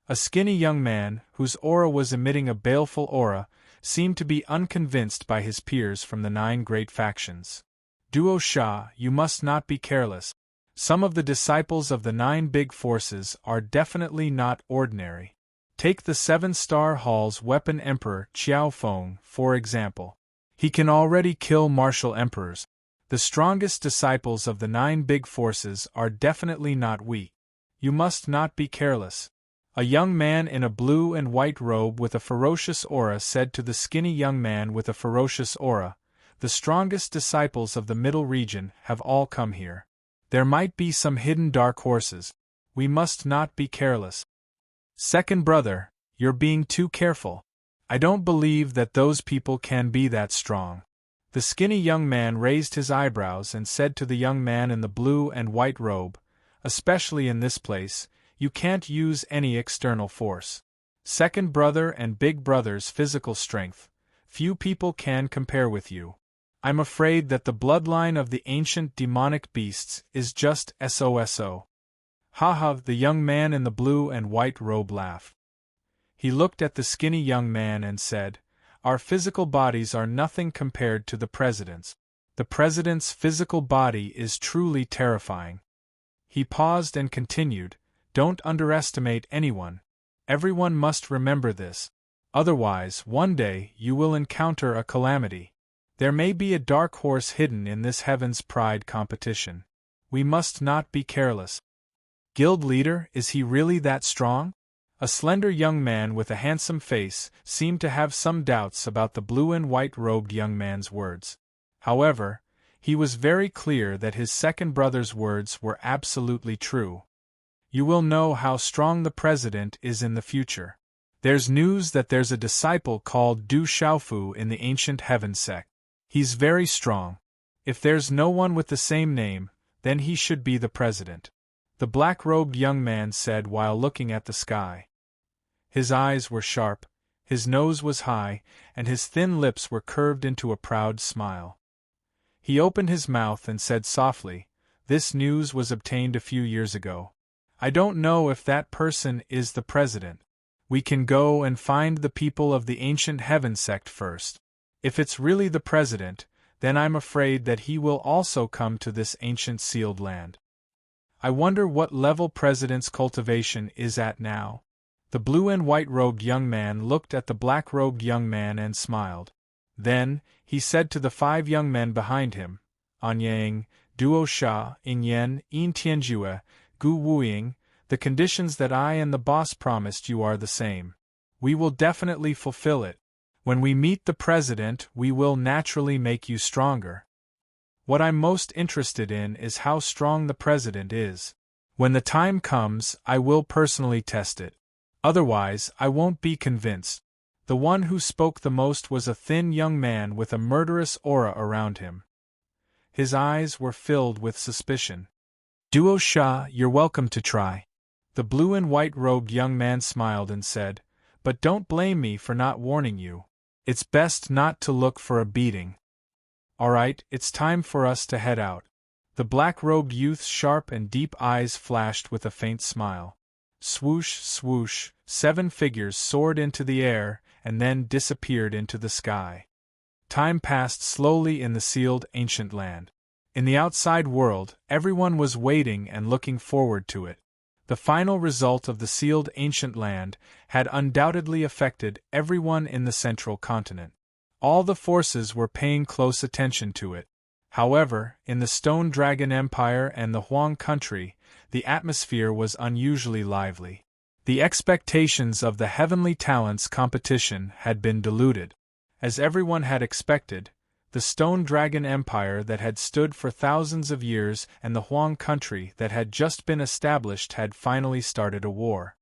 A skinny young man, whose aura was emitting a baleful aura, seemed to be unconvinced by his peers from the 9 great factions. Duo Sha, you must not be careless. Some of the disciples of the 9 big forces are definitely not ordinary. Take the 7-star Hall's weapon emperor Qiao Feng, for example. He can already kill martial emperors. The strongest disciples of the 9 big forces are definitely not weak. You must not be careless. A young man in a blue and white robe with a ferocious aura said to the skinny young man with a ferocious aura, "The strongest disciples of the middle region have all come here. There might be some hidden dark horses. We must not be careless." "Second brother, you're being too careful. I don't believe that those people can be that strong." The skinny young man raised his eyebrows and said to the young man in the blue and white robe, "Especially in this place, you can't use any external force. Second brother and big brother's physical strength, few people can compare with you. I'm afraid that the bloodline of the ancient demonic beasts is just SOSO. Haha, the young man in the blue and white robe laughed. He looked at the skinny young man and said, "Our physical bodies are nothing compared to the president's. The president's physical body is truly terrifying." He paused and continued, "Don't underestimate anyone. Everyone must remember this. Otherwise, one day, you will encounter a calamity. There may be a dark horse hidden in this Heaven's Pride competition. We must not be careless." "Guild leader, is he really that strong?" A slender young man with a handsome face seemed to have some doubts about the blue and white robed young man's words. However, he was very clear that his second brother's words were absolutely true. "You will know how strong the president is in the future. There's news that there's a disciple called Du Xiaofu in the ancient heaven sect. He's very strong. If there's no one with the same name, then he should be the president," the black-robed young man said while looking at the sky. His eyes were sharp, his nose was high, and his thin lips were curved into a proud smile. He opened his mouth and said softly, "This news was obtained a few years ago. I don't know if that person is the president. We can go and find the people of the ancient heaven sect first. If it's really the president, then I'm afraid that he will also come to this ancient sealed land. I wonder what level president's cultivation is at now." The blue and white-robed young man looked at the black-robed young man and smiled. Then, he said to the 5 young men behind him, "Anyang, duo sha, inyen, in tianjue, gu wuing, the conditions that I and the boss promised you are the same. We will definitely fulfill it. When we meet the president, we will naturally make you stronger. What I'm most interested in is how strong the president is. When the time comes, I will personally test it. Otherwise, I won't be convinced." The one who spoke the most was a thin young man with a murderous aura around him. His eyes were filled with suspicion. "Duo Sha, you're welcome to try." The blue and white-robed young man smiled and said, "But don't blame me for not warning you. It's best not to look for a beating. Alright, it's time for us to head out." The black-robed youth's sharp and deep eyes flashed with a faint smile. Swoosh, swoosh, 7 figures soared into the air and then disappeared into the sky. Time passed slowly in the sealed ancient land. In the outside world, everyone was waiting and looking forward to it. The final result of the sealed ancient land had undoubtedly affected everyone in the central continent. All the forces were paying close attention to it. However, in the Stone Dragon Empire and the Huang country, the atmosphere was unusually lively. The expectations of the Heavenly Talents competition had been diluted. As everyone had expected, the Stone Dragon Empire that had stood for thousands of years and the Huang country that had just been established had finally started a war.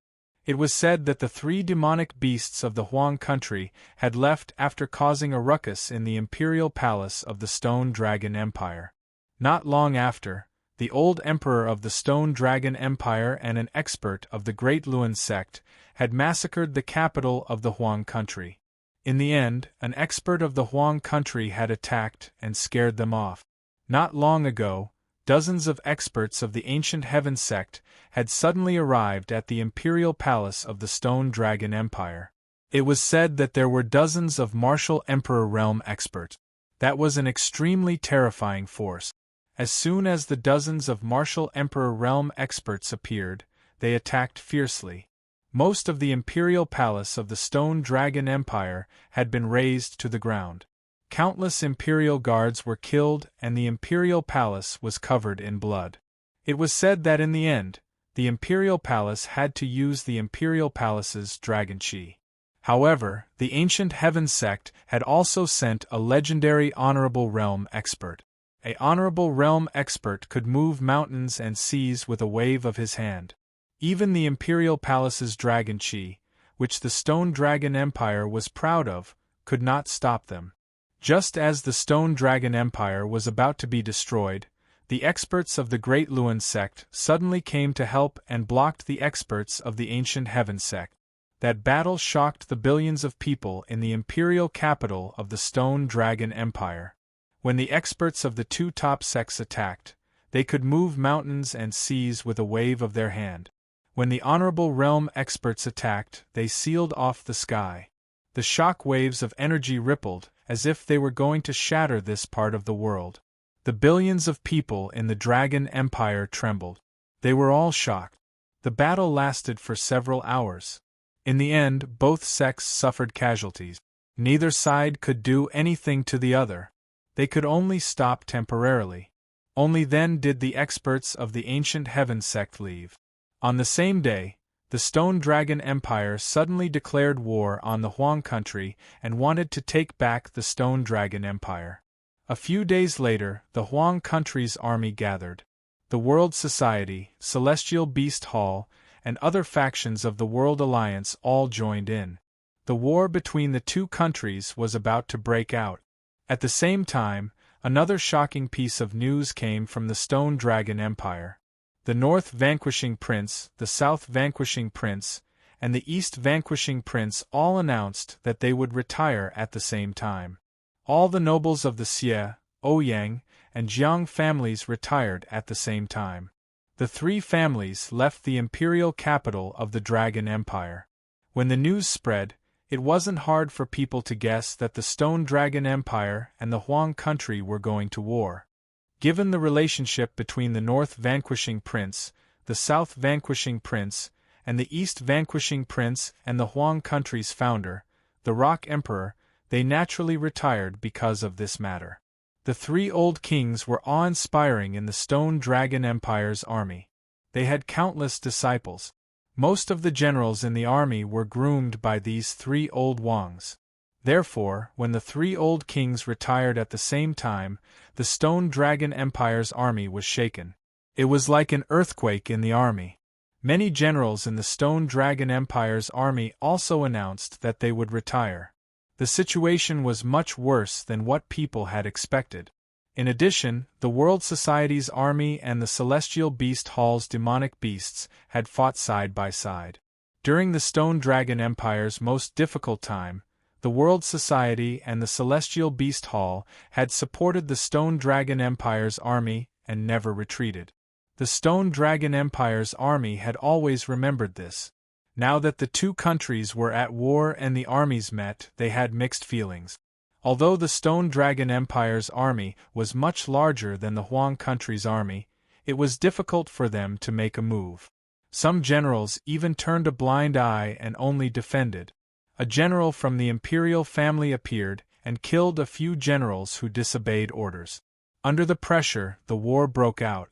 It was said that the 3 demonic beasts of the Huang country had left after causing a ruckus in the imperial palace of the Stone Dragon Empire. Not long after, the old emperor of the Stone Dragon Empire and an expert of the Great Luan sect had massacred the capital of the Huang country. In the end, an expert of the Huang country had attacked and scared them off. Not long ago, dozens of experts of the ancient heaven sect had suddenly arrived at the imperial palace of the Stone Dragon Empire. It was said that there were dozens of martial emperor realm experts. That was an extremely terrifying force. As soon as the dozens of martial emperor realm experts appeared, they attacked fiercely. Most of the imperial palace of the Stone Dragon Empire had been razed to the ground. Countless imperial guards were killed and the imperial palace was covered in blood. It was said that in the end, the imperial palace had to use the imperial palace's dragon chi. However, the ancient heaven sect had also sent a legendary honorable realm expert. A honorable realm expert could move mountains and seas with a wave of his hand. Even the imperial palace's dragon chi, which the Stone Dragon Empire was proud of, could not stop them. Just as the Stone Dragon Empire was about to be destroyed, the experts of the Great Luan sect suddenly came to help and blocked the experts of the Ancient Heaven sect. That battle shocked the billions of people in the imperial capital of the Stone Dragon Empire. When the experts of the 2 top sects attacked, they could move mountains and seas with a wave of their hand. When the Honorable Realm experts attacked, they sealed off the sky. The shock waves of energy rippled, as if they were going to shatter this part of the world. The billions of people in the Dragon Empire trembled. They were all shocked. The battle lasted for several hours. In the end, both sects suffered casualties. Neither side could do anything to the other. They could only stop temporarily. Only then did the experts of the Ancient Heaven sect leave. On the same day, the Stone Dragon Empire suddenly declared war on the Huang country and wanted to take back the Stone Dragon Empire. A few days later, the Huang country's army gathered. The World Society, Celestial Beast Hall, and other factions of the World Alliance all joined in. The war between the 2 countries was about to break out. At the same time, another shocking piece of news came from the Stone Dragon Empire. The North Vanquishing Prince, the South Vanquishing Prince, and the East Vanquishing Prince all announced that they would retire at the same time. All the nobles of the Xie, Ouyang, and Jiang families retired at the same time. The three families left the imperial capital of the Dragon Empire. When the news spread, it wasn't hard for people to guess that the Stone Dragon Empire and the Huang country were going to war. Given the relationship between the North Vanquishing Prince, the South Vanquishing Prince, and the East Vanquishing Prince and the Huang country's founder, the Rock Emperor, they naturally retired because of this matter. The three old kings were awe-inspiring in the Stone Dragon Empire's army. They had countless disciples. Most of the generals in the army were groomed by these three old Wangs. Therefore, when the three old kings retired at the same time, the Stone Dragon Empire's army was shaken. It was like an earthquake in the army. Many generals in the Stone Dragon Empire's army also announced that they would retire. The situation was much worse than what people had expected. In addition, the World Society's army and the Celestial Beast Hall's demonic beasts had fought side by side. During the Stone Dragon Empire's most difficult time, the World Society and the Celestial Beast Hall had supported the Stone Dragon Empire's army and never retreated. The Stone Dragon Empire's army had always remembered this. Now that the two countries were at war and the armies met, they had mixed feelings. Although the Stone Dragon Empire's army was much larger than the Huang country's army, it was difficult for them to make a move. Some generals even turned a blind eye and only defended. A general from the imperial family appeared and killed a few generals who disobeyed orders. Under the pressure, the war broke out.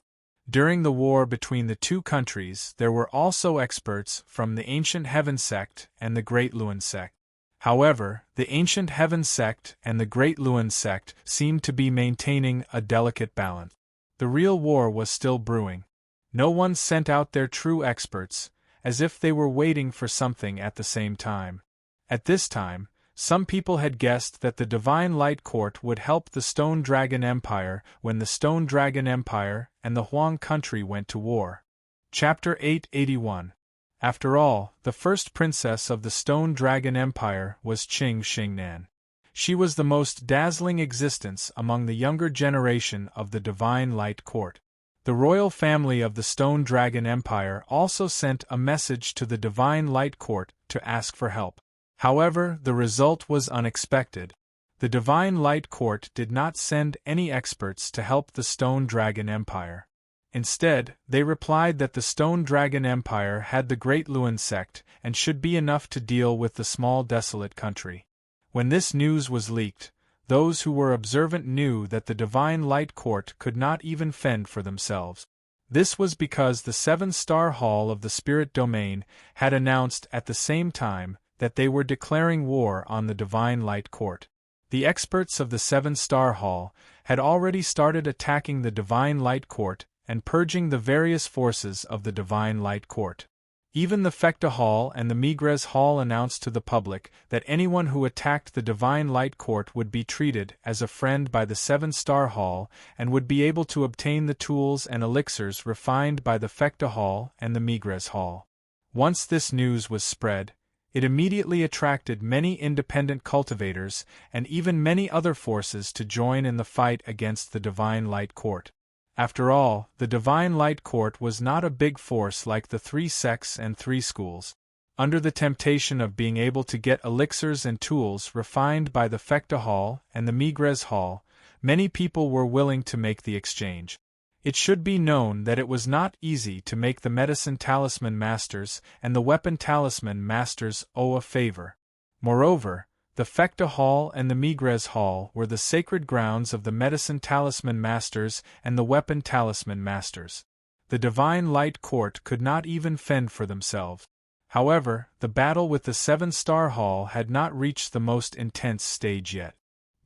During the war between the two countries, there were also experts from the Ancient Heaven sect and the Great Luan sect. However, the Ancient Heaven sect and the Great Luan sect seemed to be maintaining a delicate balance. The real war was still brewing. No one sent out their true experts, as if they were waiting for something at the same time. At this time, some people had guessed that the Divine Light Court would help the Stone Dragon Empire when the Stone Dragon Empire and the Huang country went to war. Chapter 881. After all, the first princess of the Stone Dragon Empire was Qing Xingnan. She was the most dazzling existence among the younger generation of the Divine Light Court. The royal family of the Stone Dragon Empire also sent a message to the Divine Light Court to ask for help. However, the result was unexpected. The Divine Light Court did not send any experts to help the Stone Dragon Empire. Instead, they replied that the Stone Dragon Empire had the Great Luan sect and should be enough to deal with the small desolate country. When this news was leaked, those who were observant knew that the Divine Light Court could not even fend for themselves. This was because the Seven-Star Hall of the Spirit Domain had announced at the same time that they were declaring war on the Divine Light Court. The experts of the Seven-Star Hall had already started attacking the Divine Light Court and purging the various forces of the Divine Light Court. Even the Fecta Hall and the Migres Hall announced to the public that anyone who attacked the Divine Light Court would be treated as a friend by the Seven-Star Hall and would be able to obtain the tools and elixirs refined by the Fecta Hall and the Migres Hall. Once this news was spread, it immediately attracted many independent cultivators and even many other forces to join in the fight against the Divine Light Court. After all, the Divine Light Court was not a big force like the three sects and three schools. Under the temptation of being able to get elixirs and tools refined by the Fecta Hall and the Migres Hall, many people were willing to make the exchange. It should be known that it was not easy to make the Medicine Talisman Masters and the Weapon Talisman Masters owe a favor. Moreover, the Fecta Hall and the Migres Hall were the sacred grounds of the Medicine Talisman Masters and the Weapon Talisman Masters. The Divine Light Court could not even fend for themselves. However, the battle with the Seven-Star Hall had not reached the most intense stage yet.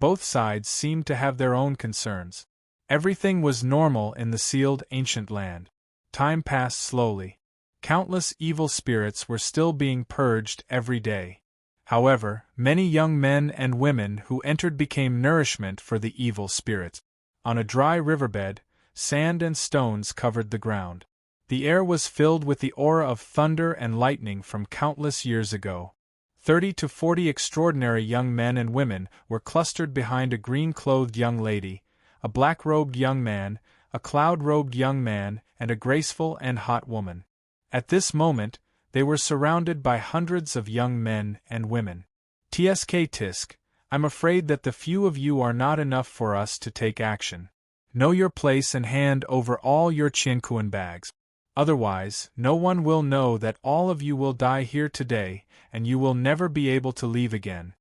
Both sides seemed to have their own concerns. Everything was normal in the sealed ancient land. Time passed slowly. Countless evil spirits were still being purged every day. However, many young men and women who entered became nourishment for the evil spirits. On a dry riverbed, sand and stones covered the ground. The air was filled with the aura of thunder and lightning from countless years ago. 30 to 40 extraordinary young men and women were clustered behind a green-clothed young lady, a black-robed young man, a cloud-robed young man, and a graceful and hot woman. At this moment, they were surrounded by hundreds of young men and women. Tsk tisk, I'm afraid that the few of you are not enough for us to take action. Know your place and hand over all your Qiankuan bags. Otherwise, no one will know that all of you will die here today, and you will never be able to leave again.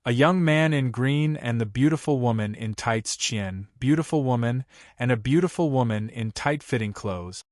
A young man in green and the beautiful woman in tights Qian, beautiful woman, and a beautiful woman in tight-fitting clothes.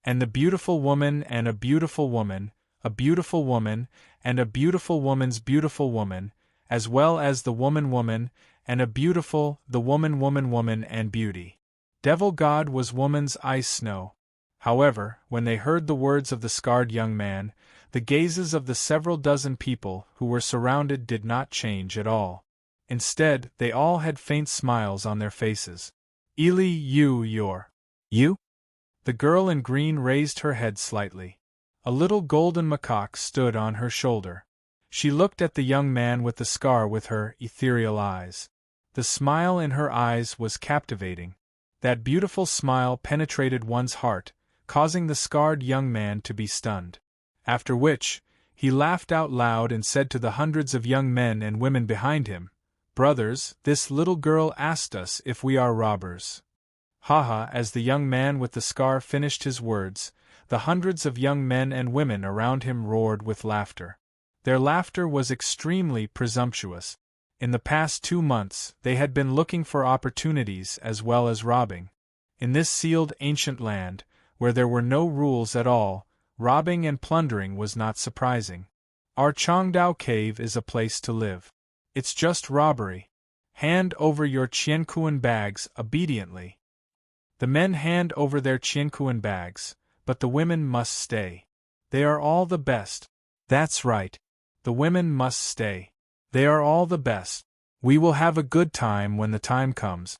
And the beautiful woman and a beautiful woman, a beautiful woman, and a beautiful woman's beautiful woman, as well as the woman, and a beautiful, the woman and beauty. Devil God was woman's ice snow. However, when they heard the words of the scarred young man, the gazes of the several dozen people who were surrounded did not change at all. Instead, they all had faint smiles on their faces. Eli, you? The girl in green raised her head slightly. A little golden macaque stood on her shoulder. She looked at the young man with the scar with her ethereal eyes. The smile in her eyes was captivating. That beautiful smile penetrated one's heart, causing the scarred young man to be stunned. After which, he laughed out loud and said to the hundreds of young men and women behind him, "Brothers, this little girl asked us if we are robbers." Haha! As the young man with the scar finished his words, the hundreds of young men and women around him roared with laughter. Their laughter was extremely presumptuous. In the past 2 months, they had been looking for opportunities as well as robbing. In this sealed ancient land, where there were no rules at all, robbing and plundering was not surprising. Our Chongdao cave is a place to live. It's just robbery. Hand over your Qiankuan bags obediently. The men hand over their Qiankuan bags, but the women must stay. They are all the best. That's right. The women must stay. They are all the best. We will have a good time when the time comes.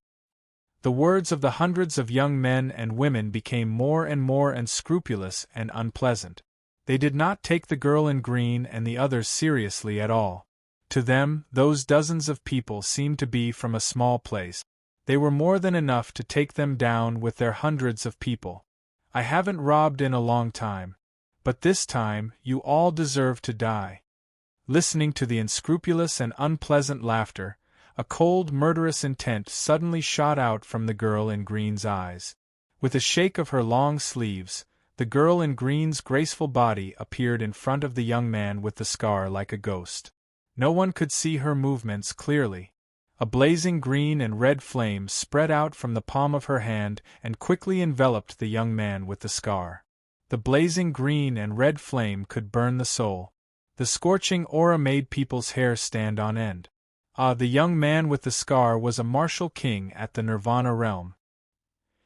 The words of the hundreds of young men and women became more and more unscrupulous and unpleasant. They did not take the girl in green and the others seriously at all. To them, those dozens of people seemed to be from a small place. They were more than enough to take them down with their hundreds of people. I haven't robbed in a long time. But this time, you all deserve to die. Listening to the unscrupulous and unpleasant laughter, a cold, murderous intent suddenly shot out from the girl in green's eyes. With a shake of her long sleeves, the girl in green's graceful body appeared in front of the young man with the scar like a ghost. No one could see her movements clearly. A blazing green and red flame spread out from the palm of her hand and quickly enveloped the young man with the scar. The blazing green and red flame could burn the soul. The scorching aura made people's hair stand on end. The young man with the scar was a martial king at the Nirvana realm.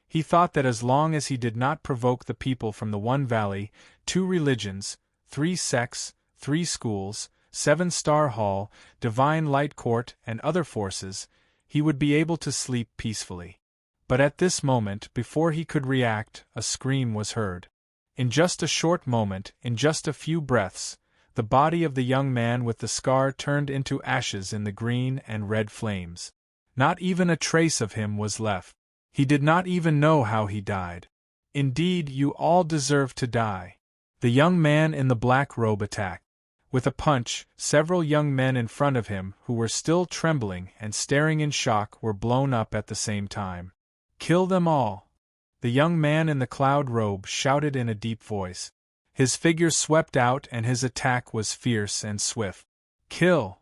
He thought that as long as he did not provoke the people from the one valley, 2 religions, 3 sects, 3 schools, 7-star hall, divine light court, and other forces, he would be able to sleep peacefully. But at this moment, before he could react, a scream was heard. In just a short moment, in just a few breaths, the body of the young man with the scar turned into ashes in the green and red flames. Not even a trace of him was left. He did not even know how he died. Indeed, you all deserve to die. The young man in the black robe attacked. With a punch, several young men in front of him who were still trembling and staring in shock were blown up at the same time. Kill them all! The young man in the cloud robe shouted in a deep voice. His figure swept out and his attack was fierce and swift. Kill!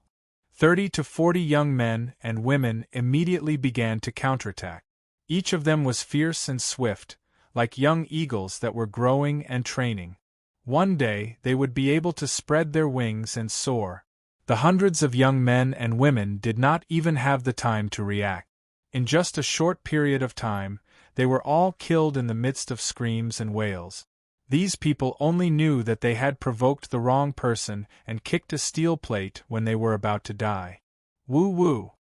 30 to 40 young men and women immediately began to counterattack. Each of them was fierce and swift, like young eagles that were growing and training. One day they would be able to spread their wings and soar. The hundreds of young men and women did not even have the time to react. In just a short period of time, they were all killed in the midst of screams and wails. These people only knew that they had provoked the wrong person and kicked a steel plate when they were about to die. Woo-woo!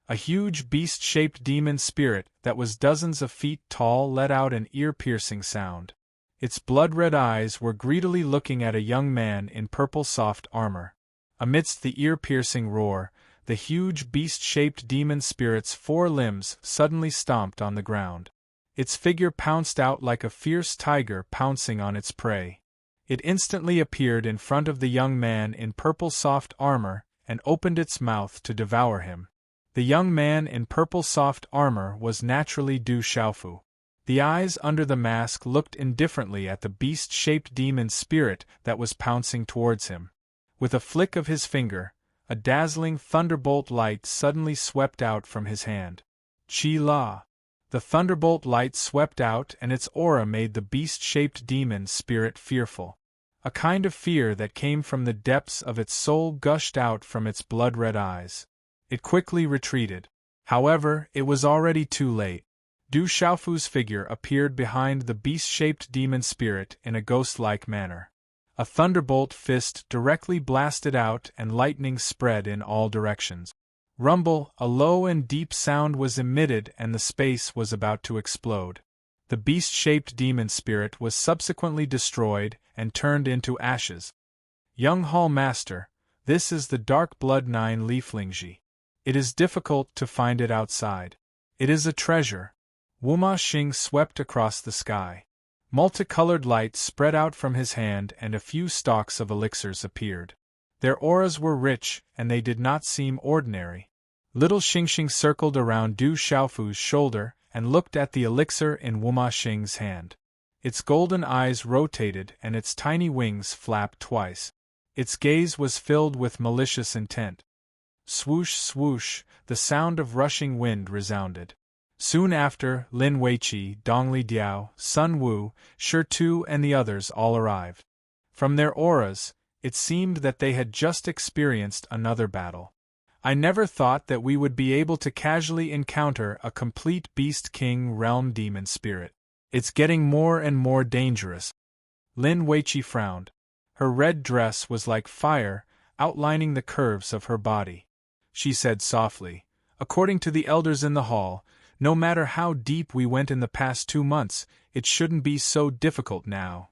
A huge beast-shaped demon spirit that was dozens of feet tall let out an ear-piercing sound. Its blood-red eyes were greedily looking at a young man in purple soft armor. Amidst the ear-piercing roar, the huge beast-shaped demon spirit's 4 limbs suddenly stomped on the ground. Its figure pounced out like a fierce tiger pouncing on its prey. It instantly appeared in front of the young man in purple soft armor and opened its mouth to devour him. The young man in purple soft armor was naturally Du Xiaofu. The eyes under the mask looked indifferently at the beast-shaped demon spirit that was pouncing towards him. With a flick of his finger, a dazzling thunderbolt light suddenly swept out from his hand. Chi La. The thunderbolt light swept out and its aura made the beast-shaped demon spirit fearful. A kind of fear that came from the depths of its soul gushed out from its blood-red eyes. It quickly retreated. However, it was already too late. Du Xiaofu's figure appeared behind the beast-shaped demon spirit in a ghost-like manner. A thunderbolt fist directly blasted out and lightning spread in all directions. Rumble, a low and deep sound was emitted and the space was about to explode. The beast-shaped demon spirit was subsequently destroyed and turned into ashes. Young Hall Master, this is the Dark Blood 9 Leaflingji. It is difficult to find it outside. It is a treasure. Wuma Xing swept across the sky. Multicolored light spread out from his hand and a few stalks of elixirs appeared. Their auras were rich and they did not seem ordinary. Little Xingxing circled around Du Xiaofu's shoulder and looked at the elixir in Wuma Xing's hand. Its golden eyes rotated and its tiny wings flapped twice. Its gaze was filled with malicious intent. Swoosh, swoosh, the sound of rushing wind resounded. Soon after, Lin Weiqi, Dongli Diao, Sun Wu, Shi Tu and the others all arrived. From their auras, it seemed that they had just experienced another battle. I never thought that we would be able to casually encounter a complete Beast King realm demon spirit. It's getting more and more dangerous. Lin Weiqi frowned. Her red dress was like fire, outlining the curves of her body. She said softly, "According to the elders in the hall, no matter how deep we went in the past 2 months, it shouldn't be so difficult now.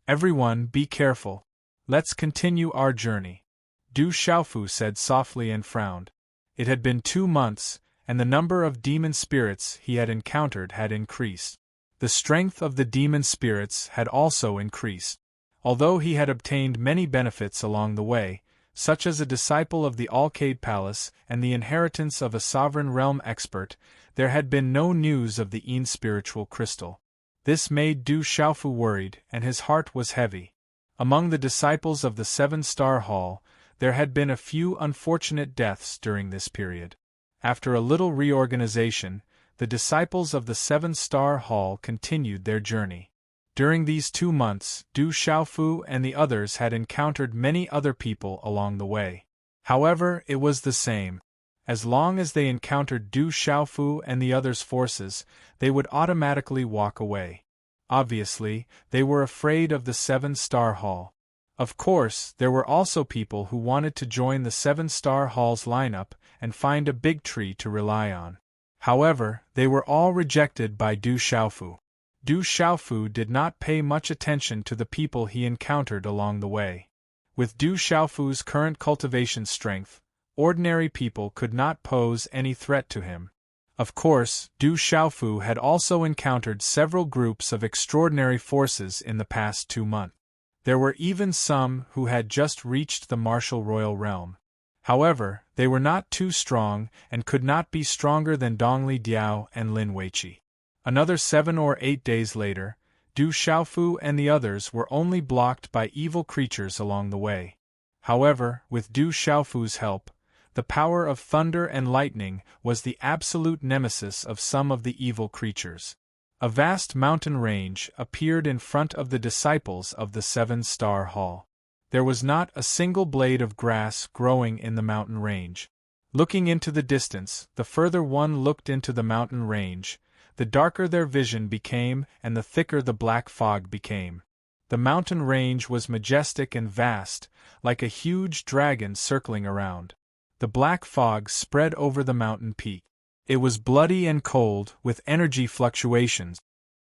Everyone, be careful. Let's continue our journey." Du Xiaofu said softly and frowned. It had been 2 months, and the number of demon spirits he had encountered had increased. The strength of the demon spirits had also increased. Although he had obtained many benefits along the way, such as a disciple of the Alcade Palace and the inheritance of a sovereign realm expert, there had been no news of the Yin spiritual crystal. This made Du Xiaofu worried, and his heart was heavy. Among the disciples of the 7-Star Hall, there had been a few unfortunate deaths during this period. After a little reorganization, the disciples of the 7-Star Hall continued their journey. During these 2 months, Du Xiaofu and the others had encountered many other people along the way. However, it was the same. As long as they encountered Du Xiaofu and the others' forces, they would automatically walk away. Obviously, they were afraid of the 7-Star Hall. Of course, there were also people who wanted to join the 7-Star Hall's lineup and find a big tree to rely on. However, they were all rejected by Du Xiaofu. Du Xiaofu did not pay much attention to the people he encountered along the way. With Du Xiaofu's current cultivation strength, ordinary people could not pose any threat to him. Of course, Du Xiaofu had also encountered several groups of extraordinary forces in the past 2 months. There were even some who had just reached the martial royal realm. However, they were not too strong and could not be stronger than Dongli Diao and Lin Weiqi. Another 7 or 8 days later, Du Xiaofu and the others were only blocked by evil creatures along the way. However, with Du Xiaofu's help, the power of thunder and lightning was the absolute nemesis of some of the evil creatures. A vast mountain range appeared in front of the disciples of the 7-Star Hall. There was not a single blade of grass growing in the mountain range. Looking into the distance, the further one looked into the mountain range, the darker their vision became and the thicker the black fog became. The mountain range was majestic and vast, like a huge dragon circling around. The black fog spread over the mountain peak. It was bloody and cold, with energy fluctuations.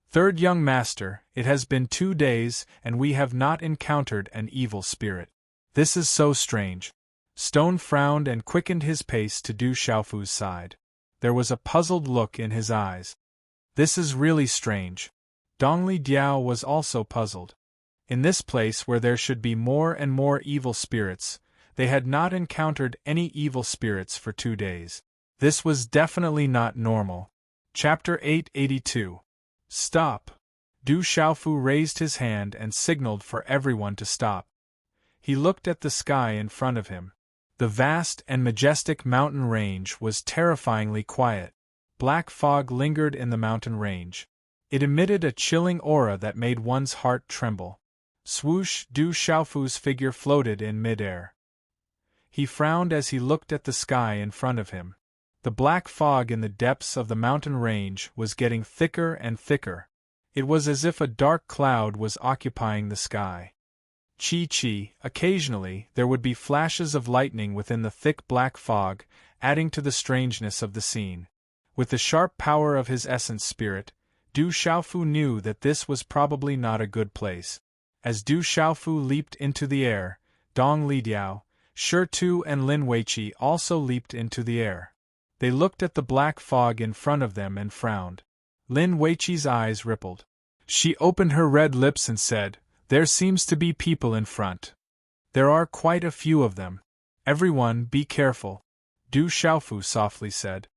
Third young master, it has been 2 days, and we have not encountered an evil spirit. This is so strange. Stone frowned and quickened his pace to Du Xiaofu's side. There was a puzzled look in his eyes. This is really strange. Dongli Diao was also puzzled. In this place where there should be more and more evil spirits, they had not encountered any evil spirits for 2 days. This was definitely not normal. Chapter 882. Stop! Du Xiaofu raised his hand and signaled for everyone to stop. He looked at the sky in front of him. The vast and majestic mountain range was terrifyingly quiet. Black fog lingered in the mountain range. It emitted a chilling aura that made one's heart tremble. Swoosh! Du Xiaofu's figure floated in midair. He frowned as he looked at the sky in front of him. The black fog in the depths of the mountain range was getting thicker and thicker. It was as if a dark cloud was occupying the sky. Chi-chi, occasionally there would be flashes of lightning within the thick black fog, adding to the strangeness of the scene. With the sharp power of his essence spirit, Du Xiaofu knew that this was probably not a good place. As Du Xiaofu leaped into the air, Dong Lidiao, Shi Tu and Lin Weiqi also leaped into the air. They looked at the black fog in front of them and frowned. Lin Weiqi's eyes rippled. She opened her red lips and said, "There seems to be people in front. There are quite a few of them. Everyone, be careful," Du Xiaofu softly said.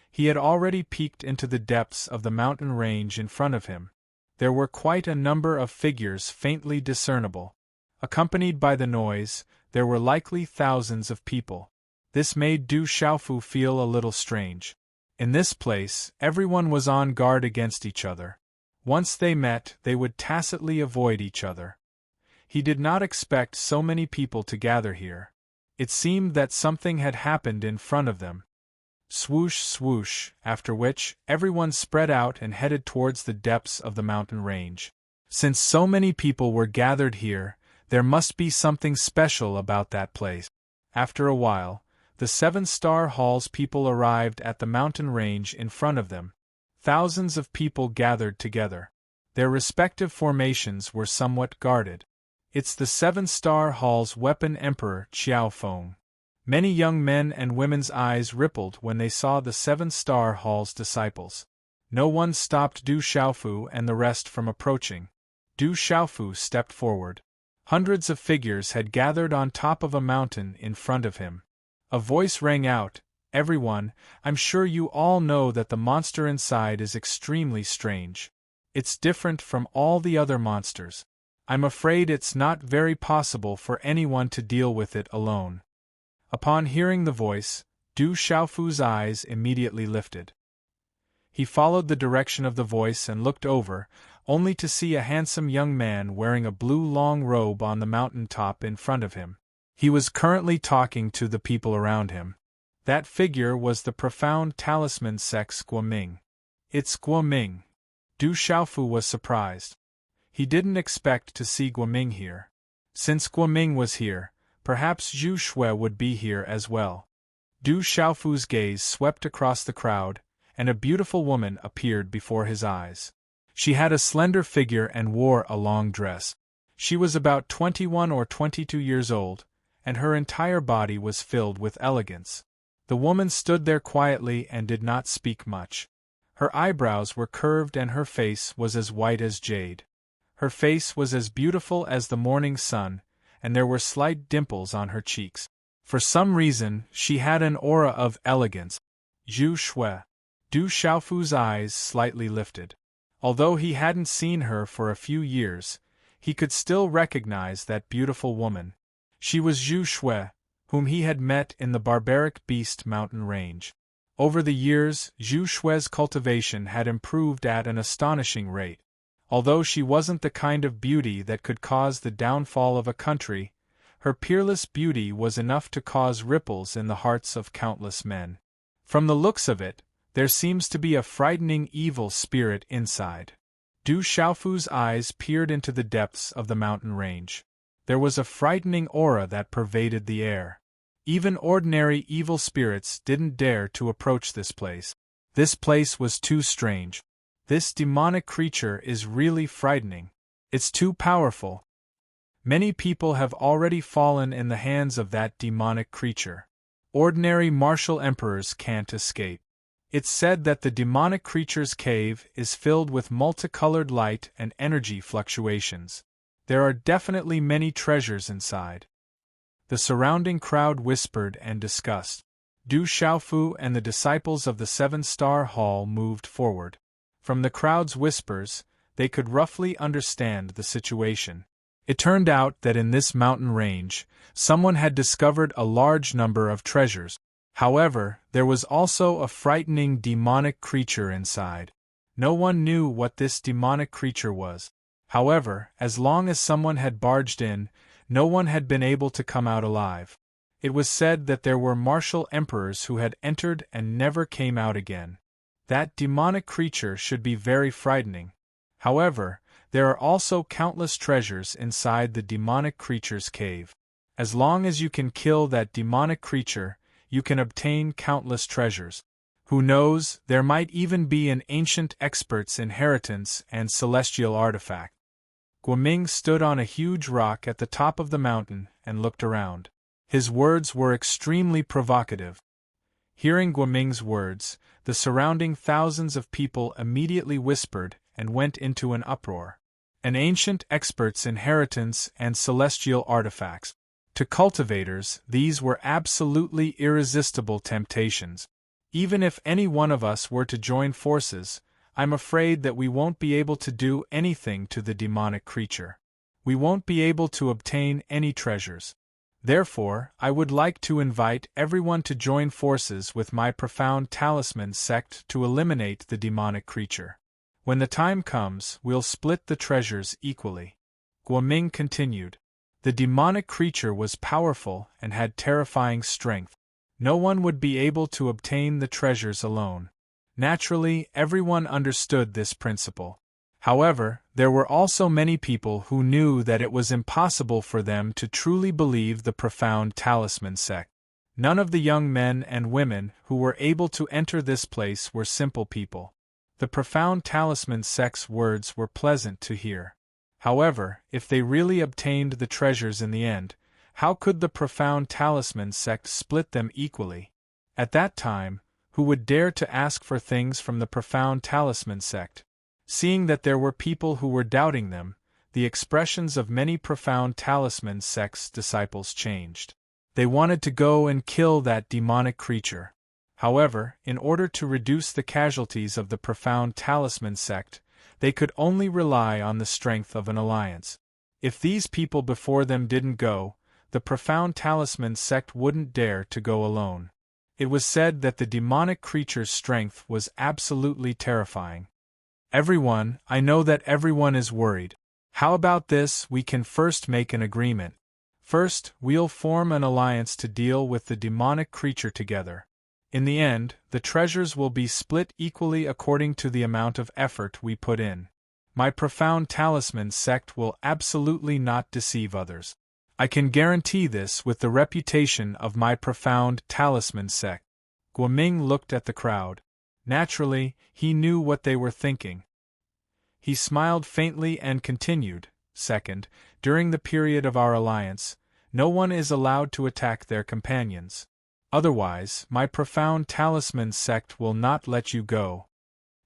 He had already peeked into the depths of the mountain range in front of him. There were quite a number of figures faintly discernible. Accompanied by the noise, there were likely thousands of people. This made Du Xiaofu feel a little strange. In this place, everyone was on guard against each other. Once they met, they would tacitly avoid each other. He did not expect so many people to gather here. It seemed that something had happened in front of them. Swoosh, swoosh, after which, everyone spread out and headed towards the depths of the mountain range. Since so many people were gathered here, there must be something special about that place. After a while, the 7-star Hall's people arrived at the mountain range in front of them. Thousands of people gathered together. Their respective formations were somewhat guarded. It's the 7-star Hall's weapon Emperor Qiao Feng. Many young men and women's eyes rippled when they saw the 7-star Hall's disciples. No one stopped Du Xiaofu and the rest from approaching. Du Xiaofu stepped forward. Hundreds of figures had gathered on top of a mountain in front of him. A voice rang out, "Everyone, I'm sure you all know that the monster inside is extremely strange. It's different from all the other monsters. I'm afraid it's not very possible for anyone to deal with it alone." Upon hearing the voice, Du Xiaofu's eyes immediately lifted. He followed the direction of the voice and looked over, only to see a handsome young man wearing a blue long robe on the mountain top in front of him. He was currently talking to the people around him. That figure was the profound talisman sex Guoming. "It's Guoming." Du Xiaofu was surprised. He didn't expect to see Guoming here. Since Guoming was here, perhaps Zhu Shui would be here as well. Du Xiaofu's gaze swept across the crowd, and a beautiful woman appeared before his eyes. She had a slender figure and wore a long dress. She was about 21 or 22 years old, and her entire body was filled with elegance. The woman stood there quietly and did not speak much. Her eyebrows were curved and her face was as white as jade. Her face was as beautiful as the morning sun, and there were slight dimples on her cheeks. For some reason, she had an aura of elegance. Zhu Shui. Du Xiaofu's eyes slightly lifted. Although he hadn't seen her for a few years, he could still recognize that beautiful woman. She was Zhu Shui, whom he had met in the barbaric beast mountain range. Over the years, Zhu Shui's cultivation had improved at an astonishing rate. Although she wasn't the kind of beauty that could cause the downfall of a country, her peerless beauty was enough to cause ripples in the hearts of countless men. From the looks of it, there seems to be a frightening evil spirit inside. Du Xiaofu's eyes peered into the depths of the mountain range. There was a frightening aura that pervaded the air. Even ordinary evil spirits didn't dare to approach this place. This place was too strange. This demonic creature is really frightening. It's too powerful. Many people have already fallen in the hands of that demonic creature. Ordinary martial emperors can't escape. It's said that the demonic creature's cave is filled with multicolored light and energy fluctuations. There are definitely many treasures inside. The surrounding crowd whispered and discussed. Du Xiaofu and the disciples of the Seven-Star Hall moved forward. From the crowd's whispers, they could roughly understand the situation. It turned out that in this mountain range, someone had discovered a large number of treasures. However, there was also a frightening demonic creature inside. No one knew what this demonic creature was. However, as long as someone had barged in, no one had been able to come out alive. It was said that there were martial emperors who had entered and never came out again. That demonic creature should be very frightening. However, there are also countless treasures inside the demonic creature's cave. As long as you can kill that demonic creature, you can obtain countless treasures. Who knows, there might even be an ancient expert's inheritance and celestial artifact. Guoming stood on a huge rock at the top of the mountain and looked around. His words were extremely provocative. Hearing Guoming's words, the surrounding thousands of people immediately whispered and went into an uproar. An ancient expert's inheritance and celestial artifacts. To cultivators, these were absolutely irresistible temptations. Even if any one of us were to join forces, I'm afraid that we won't be able to do anything to the demonic creature. We won't be able to obtain any treasures. Therefore, I would like to invite everyone to join forces with my profound talisman sect to eliminate the demonic creature. When the time comes, we'll split the treasures equally. Guoming continued. The demonic creature was powerful and had terrifying strength. No one would be able to obtain the treasures alone. Naturally, everyone understood this principle. However, there were also many people who knew that it was impossible for them to truly believe the profound talisman sect. None of the young men and women who were able to enter this place were simple people. The profound talisman sect's words were pleasant to hear. However, if they really obtained the treasures in the end, how could the profound talisman sect split them equally? At that time, who would dare to ask for things from the profound talisman sect? Seeing that there were people who were doubting them, the expressions of many profound talisman sect's disciples changed. They wanted to go and kill that demonic creature. However, in order to reduce the casualties of the profound talisman sect, they could only rely on the strength of an alliance. If these people before them didn't go, the profound talisman sect wouldn't dare to go alone. It was said that the demonic creature's strength was absolutely terrifying. Everyone, I know that everyone is worried. How about this? We can first make an agreement. First, we'll form an alliance to deal with the demonic creature together. In the end, the treasures will be split equally according to the amount of effort we put in. My profound talisman sect will absolutely not deceive others. I can guarantee this with the reputation of my profound talisman sect. Guoming looked at the crowd. Naturally, he knew what they were thinking. He smiled faintly and continued, Second, during the period of our alliance, no one is allowed to attack their companions. Otherwise, my profound talisman sect will not let you go.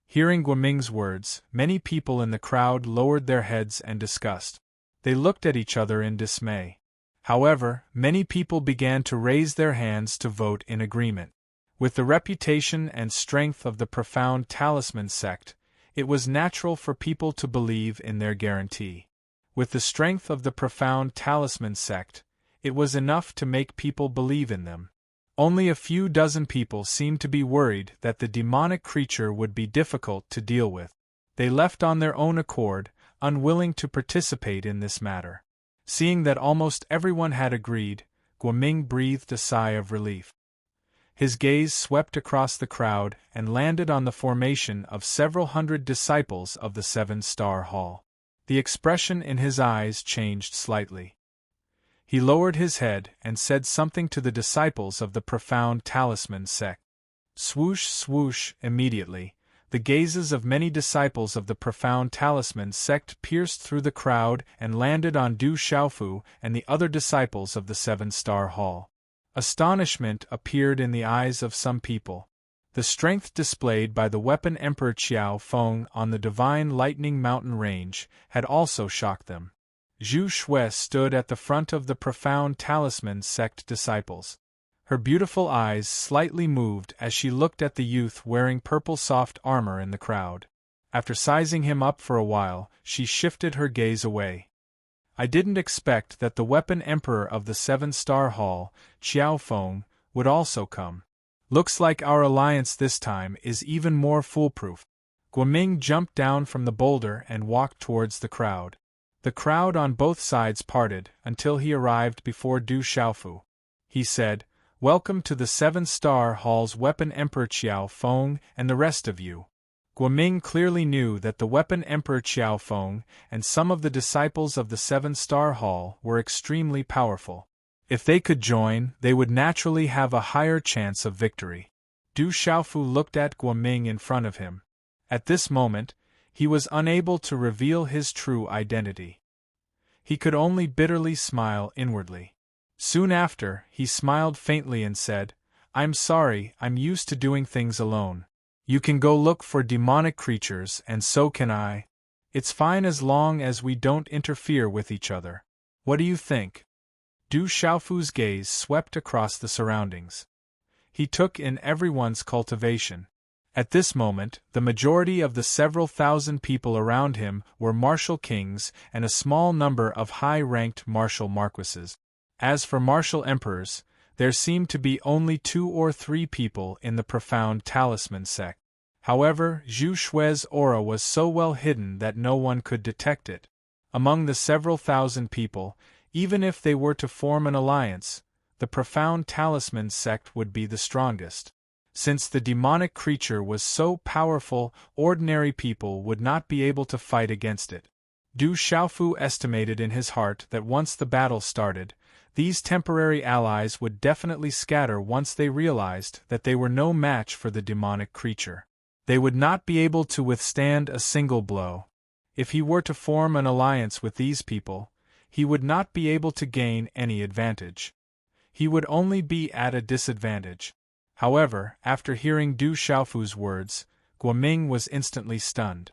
Hearing Guoming's words, many people in the crowd lowered their heads in disgust. They looked at each other in dismay. However, many people began to raise their hands to vote in agreement. With the reputation and strength of the profound talisman sect, it was natural for people to believe in their guarantee. With the strength of the profound talisman sect, it was enough to make people believe in them. Only a few dozen people seemed to be worried that the demonic creature would be difficult to deal with. They left on their own accord, unwilling to participate in this matter. Seeing that almost everyone had agreed, Guoming breathed a sigh of relief. His gaze swept across the crowd and landed on the formation of several hundred disciples of the Seven-Star Hall. The expression in his eyes changed slightly. He lowered his head and said something to the disciples of the profound talisman sect. Swoosh, swoosh, immediately, The gazes of many disciples of the profound talisman sect pierced through the crowd and landed on Du Xiaofu and the other disciples of the seven-star hall. Astonishment appeared in the eyes of some people. The strength displayed by the weapon Emperor Qiao Feng on the divine lightning mountain range had also shocked them. Zhu Shui stood at the front of the profound talisman sect disciples. Her beautiful eyes slightly moved as she looked at the youth wearing purple soft armor in the crowd. After sizing him up for a while, she shifted her gaze away. I didn't expect that the weapon emperor of the seven-star hall, Qiao Feng, would also come. Looks like our alliance this time is even more foolproof. Guoming jumped down from the boulder and walked towards the crowd. The crowd on both sides parted until he arrived before Du Xiaofu. He said, "Welcome to the seven-star hall's weapon Emperor Qiao Feng and the rest of you." Guoming clearly knew that the weapon Emperor Qiao Feng and some of the disciples of the seven-star hall were extremely powerful. If they could join, they would naturally have a higher chance of victory. Du Xiaofu looked at Guoming in front of him. At this moment, he was unable to reveal his true identity. He could only bitterly smile inwardly. Soon after, he smiled faintly and said, "I'm sorry, I'm used to doing things alone. You can go look for demonic creatures and so can I. It's fine as long as we don't interfere with each other. What do you think?" Du Xiaofu's gaze swept across the surroundings. He took in everyone's cultivation. At this moment, the majority of the several thousand people around him were martial kings and a small number of high-ranked martial marquises. As for martial emperors, there seemed to be only 2 or 3 people in the profound talisman sect. However, Zhu Shui's aura was so well hidden that no one could detect it. Among the several thousand people, even if they were to form an alliance, the profound talisman sect would be the strongest. Since the demonic creature was so powerful, ordinary people would not be able to fight against it. Du Xiaofu estimated in his heart that once the battle started, these temporary allies would definitely scatter once they realized that they were no match for the demonic creature. They would not be able to withstand a single blow. If he were to form an alliance with these people, he would not be able to gain any advantage. He would only be at a disadvantage. However, after hearing Du Xiaofu's words, Guoming was instantly stunned.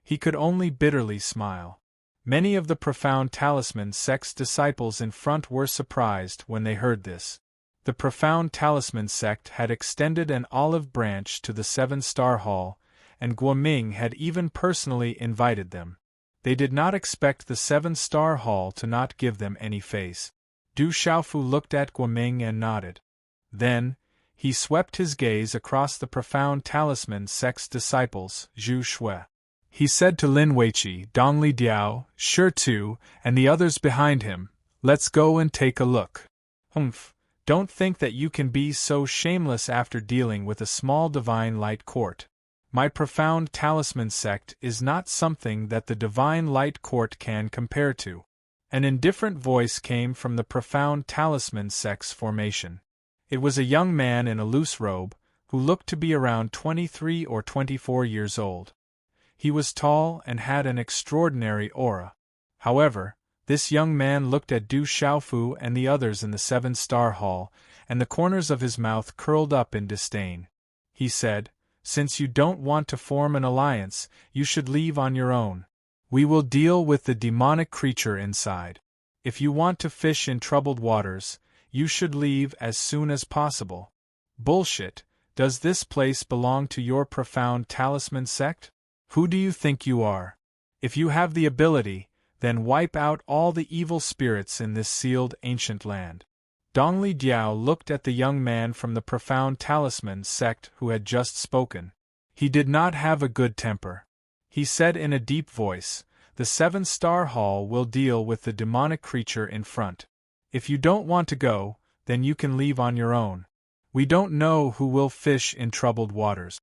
He could only bitterly smile. Many of the profound talisman sect's disciples in front were surprised when they heard this. The profound talisman sect had extended an olive branch to the seven-star hall, and Guoming had even personally invited them. They did not expect the seven-star hall to not give them any face. Du Xiaofu looked at Guoming and nodded. Then, he swept his gaze across the profound talisman sect's disciples, Zhu Shui. He said to Lin Weiqi, Dongli Diao, Shi Tu, and the others behind him, "Let's go and take a look." "Humph, don't think that you can be so shameless after dealing with a small divine light court. My profound talisman sect is not something that the divine light court can compare to." An indifferent voice came from the profound talisman sect's formation. It was a young man in a loose robe, who looked to be around 23 or 24 years old. He was tall and had an extraordinary aura. However, this young man looked at Du Xiaofu and the others in the seven-star hall, and the corners of his mouth curled up in disdain. He said, "Since you don't want to form an alliance, you should leave on your own. We will deal with the demonic creature inside. If you want to fish in troubled waters, you should leave as soon as possible." "Bullshit, does this place belong to your profound talisman sect? Who do you think you are? If you have the ability, then wipe out all the evil spirits in this sealed ancient land." Dongli Diao looked at the young man from the profound talisman sect who had just spoken. He did not have a good temper. He said in a deep voice, "The seven-star hall will deal with the demonic creature in front. If you don't want to go, then you can leave on your own. We don't know who will fish in troubled waters.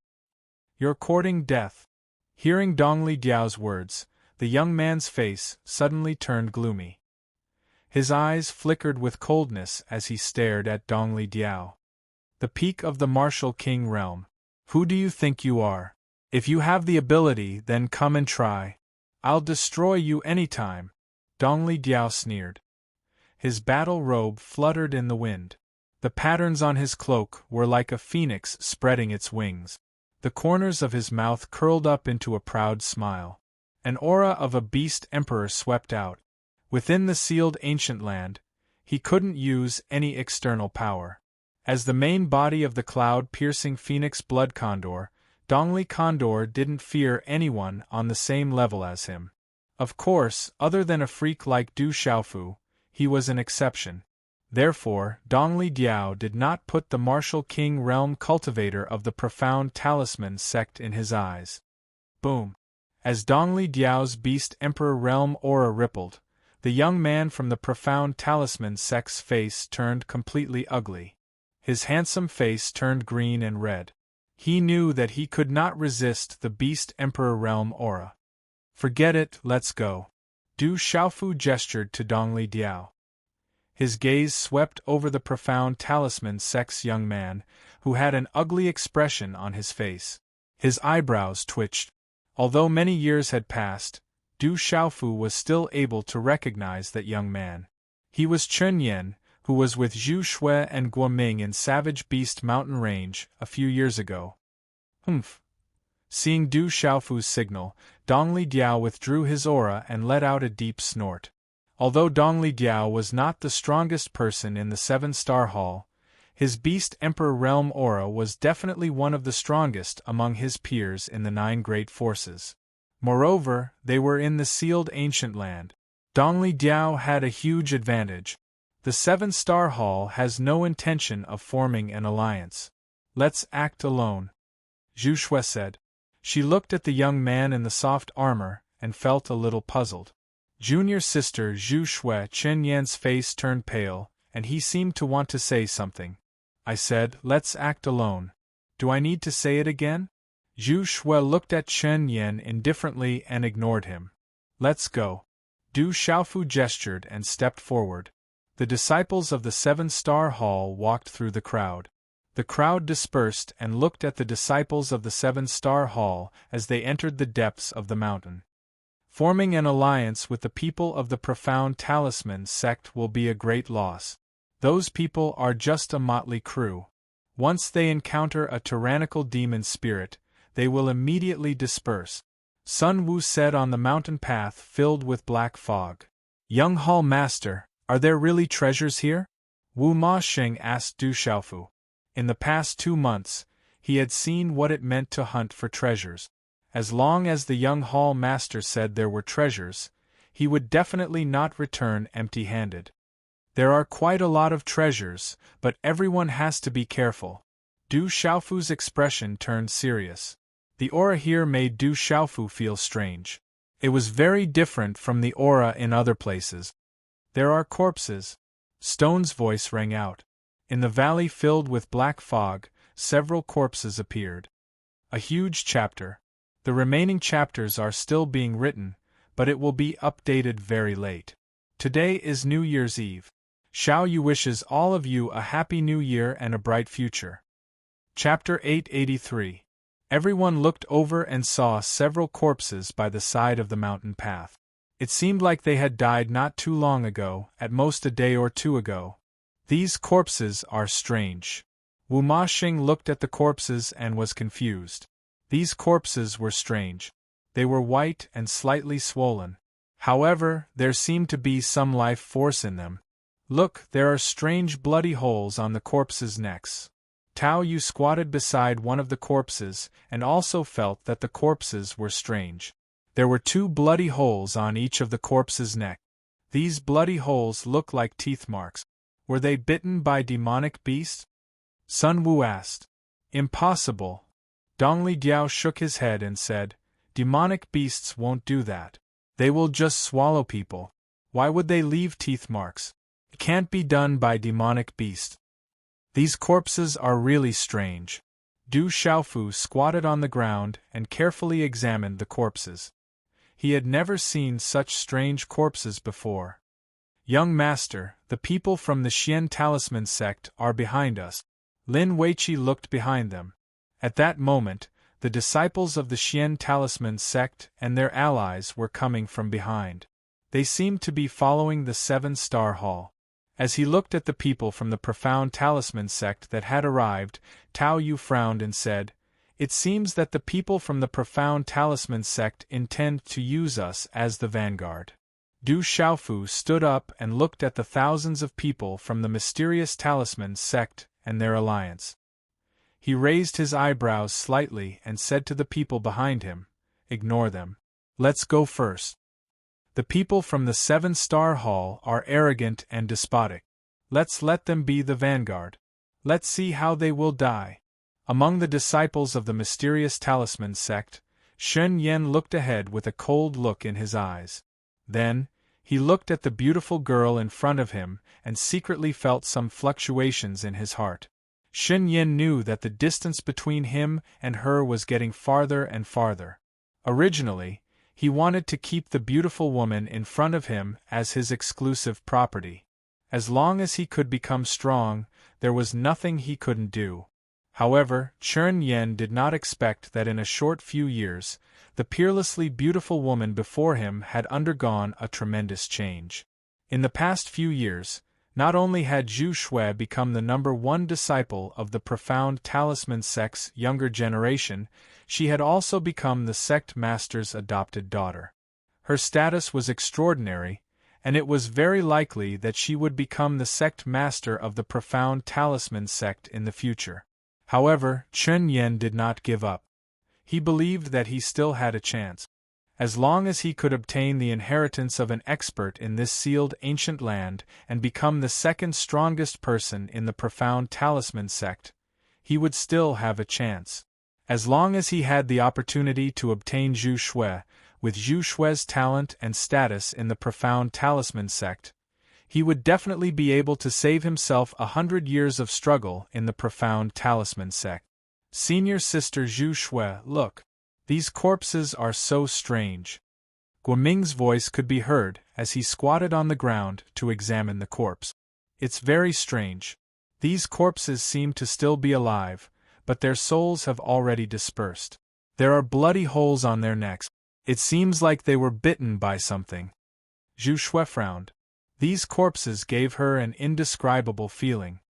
You're courting death." Hearing Dongli Diao's words, the young man's face suddenly turned gloomy. His eyes flickered with coldness as he stared at Dongli Diao. "The peak of the martial king realm. Who do you think you are? If you have the ability, then come and try. I'll destroy you anytime, Dong Li Diao sneered. His battle robe fluttered in the wind. The patterns on his cloak were like a phoenix spreading its wings. The corners of his mouth curled up into a proud smile. An aura of a beast emperor swept out. Within the sealed ancient land, he couldn't use any external power. As the main body of the cloud-piercing phoenix blood condor, Dongli Condor didn't fear anyone on the same level as him. Of course, other than a freak like Du Xiaofu, he was an exception. Therefore, Dongli Diao did not put the martial king realm cultivator of the profound talisman sect in his eyes. Boom! As Dongli Diao's beast emperor realm aura rippled, the young man from the profound talisman sect's face turned completely ugly. His handsome face turned green and red. He knew that he could not resist the beast emperor realm aura. Forget it, let's go. Du Xiaofu gestured to Dongli Diao. His gaze swept over the profound talisman sect's young man, who had an ugly expression on his face. His eyebrows twitched. Although many years had passed, Du Xiaofu was still able to recognize that young man. He was Chen Yan, who was with Zhu Shui and Guoming in Savage Beast Mountain Range a few years ago. Humph! Seeing Du Xiaofu's signal, Dongli Diao withdrew his aura and let out a deep snort. Although Dongli Diao was not the strongest person in the 7-star hall, his Beast Emperor Realm aura was definitely one of the strongest among his peers in the 9 great forces. Moreover, they were in the sealed ancient land. Dongli Diao had a huge advantage. The 7-star hall has no intention of forming an alliance. Let's act alone, Zhu Shui said. She looked at the young man in the soft armor and felt a little puzzled. Junior sister Zhu Shui Chen Yan's face turned pale, and he seemed to want to say something. I said, let's act alone. Do I need to say it again? Zhu Shui looked at Chen Yan indifferently and ignored him. Let's go. Du Xiaofu gestured and stepped forward. The disciples of the 7-star hall walked through the crowd. The crowd dispersed and looked at the disciples of the 7-star hall as they entered the depths of the mountain. Forming an alliance with the people of the profound talisman sect will be a great loss. Those people are just a motley crew. Once they encounter a tyrannical demon spirit, they will immediately disperse. Sun Wu said on the mountain path filled with black fog. Young Hall Master, are there really treasures here? Wu Ma Sheng asked Du Xiaofu. In the past 2 months, he had seen what it meant to hunt for treasures. As long as the young hall master said there were treasures, he would definitely not return empty-handed. There are quite a lot of treasures, but everyone has to be careful. Du Xiaofu's expression turned serious. The aura here made Du Xiaofu feel strange. It was very different from the aura in other places. There are corpses. Stone's voice rang out. In the valley filled with black fog, several corpses appeared. A huge chapter. The remaining chapters are still being written, but it will be updated very late. Today is New Year's Eve. Xiao Yu wishes all of you a happy new year and a bright future. Chapter 883. Everyone looked over and saw several corpses by the side of the mountain path. It seemed like they had died not too long ago, at most a day or 2 ago. These corpses are strange. Wu Ma Xing looked at the corpses and was confused. These corpses were strange. They were white and slightly swollen. However, there seemed to be some life force in them. Look, there are strange bloody holes on the corpses' necks. Tao Yu squatted beside one of the corpses and also felt that the corpses were strange. There were 2 bloody holes on each of the corpses' neck. These bloody holes look like teeth marks. Were they bitten by demonic beasts? Sun Wu asked. Impossible. Dongli Diao shook his head and said, demonic beasts won't do that. They will just swallow people. Why would they leave teeth marks? It can't be done by demonic beasts. These corpses are really strange. Du Xiaofu squatted on the ground and carefully examined the corpses. He had never seen such strange corpses before. Young Master, the people from the Xian Talisman sect are behind us. Lin Weiqi looked behind them. At that moment, the disciples of the Xian Talisman sect and their allies were coming from behind. They seemed to be following the 7-star hall. As he looked at the people from the profound Talisman sect that had arrived, Tao Yu frowned and said, "It seems that the people from the profound Talisman sect intend to use us as the vanguard." Du Xiaofu stood up and looked at the thousands of people from the mysterious Talisman sect and their alliance. He raised his eyebrows slightly and said to the people behind him, "Ignore them. Let's go first. The people from the 7-star hall are arrogant and despotic. Let's let them be the vanguard. Let's see how they will die." Among the disciples of the mysterious Talisman sect, Shen Yan looked ahead with a cold look in his eyes. Then, he looked at the beautiful girl in front of him and secretly felt some fluctuations in his heart. Shen Yan knew that the distance between him and her was getting farther and farther. Originally, he wanted to keep the beautiful woman in front of him as his exclusive property. As long as he could become strong, there was nothing he couldn't do. However, Chen Yan did not expect that in a short few years, the peerlessly beautiful woman before him had undergone a tremendous change. In the past few years, not only had Zhu Shui become the #1 disciple of the profound Talisman sect's younger generation, she had also become the sect master's adopted daughter. Her status was extraordinary, and it was very likely that she would become the sect master of the profound Talisman sect in the future. However, Chen Yan did not give up. He believed that he still had a chance. As long as he could obtain the inheritance of an expert in this sealed ancient land and become the second strongest person in the profound Talisman sect, he would still have a chance. As long as he had the opportunity to obtain Zhu Shui, with Zhu Shui's talent and status in the profound Talisman sect, he would definitely be able to save himself 100 years of struggle in the profound Talisman sect. "Senior Sister Zhu Shui, look. These corpses are so strange." Guoming's voice could be heard as he squatted on the ground to examine the corpse. "It's very strange. These corpses seem to still be alive, but their souls have already dispersed. There are bloody holes on their necks. It seems like they were bitten by something." Zhu Shui frowned. These corpses gave her an indescribable feeling.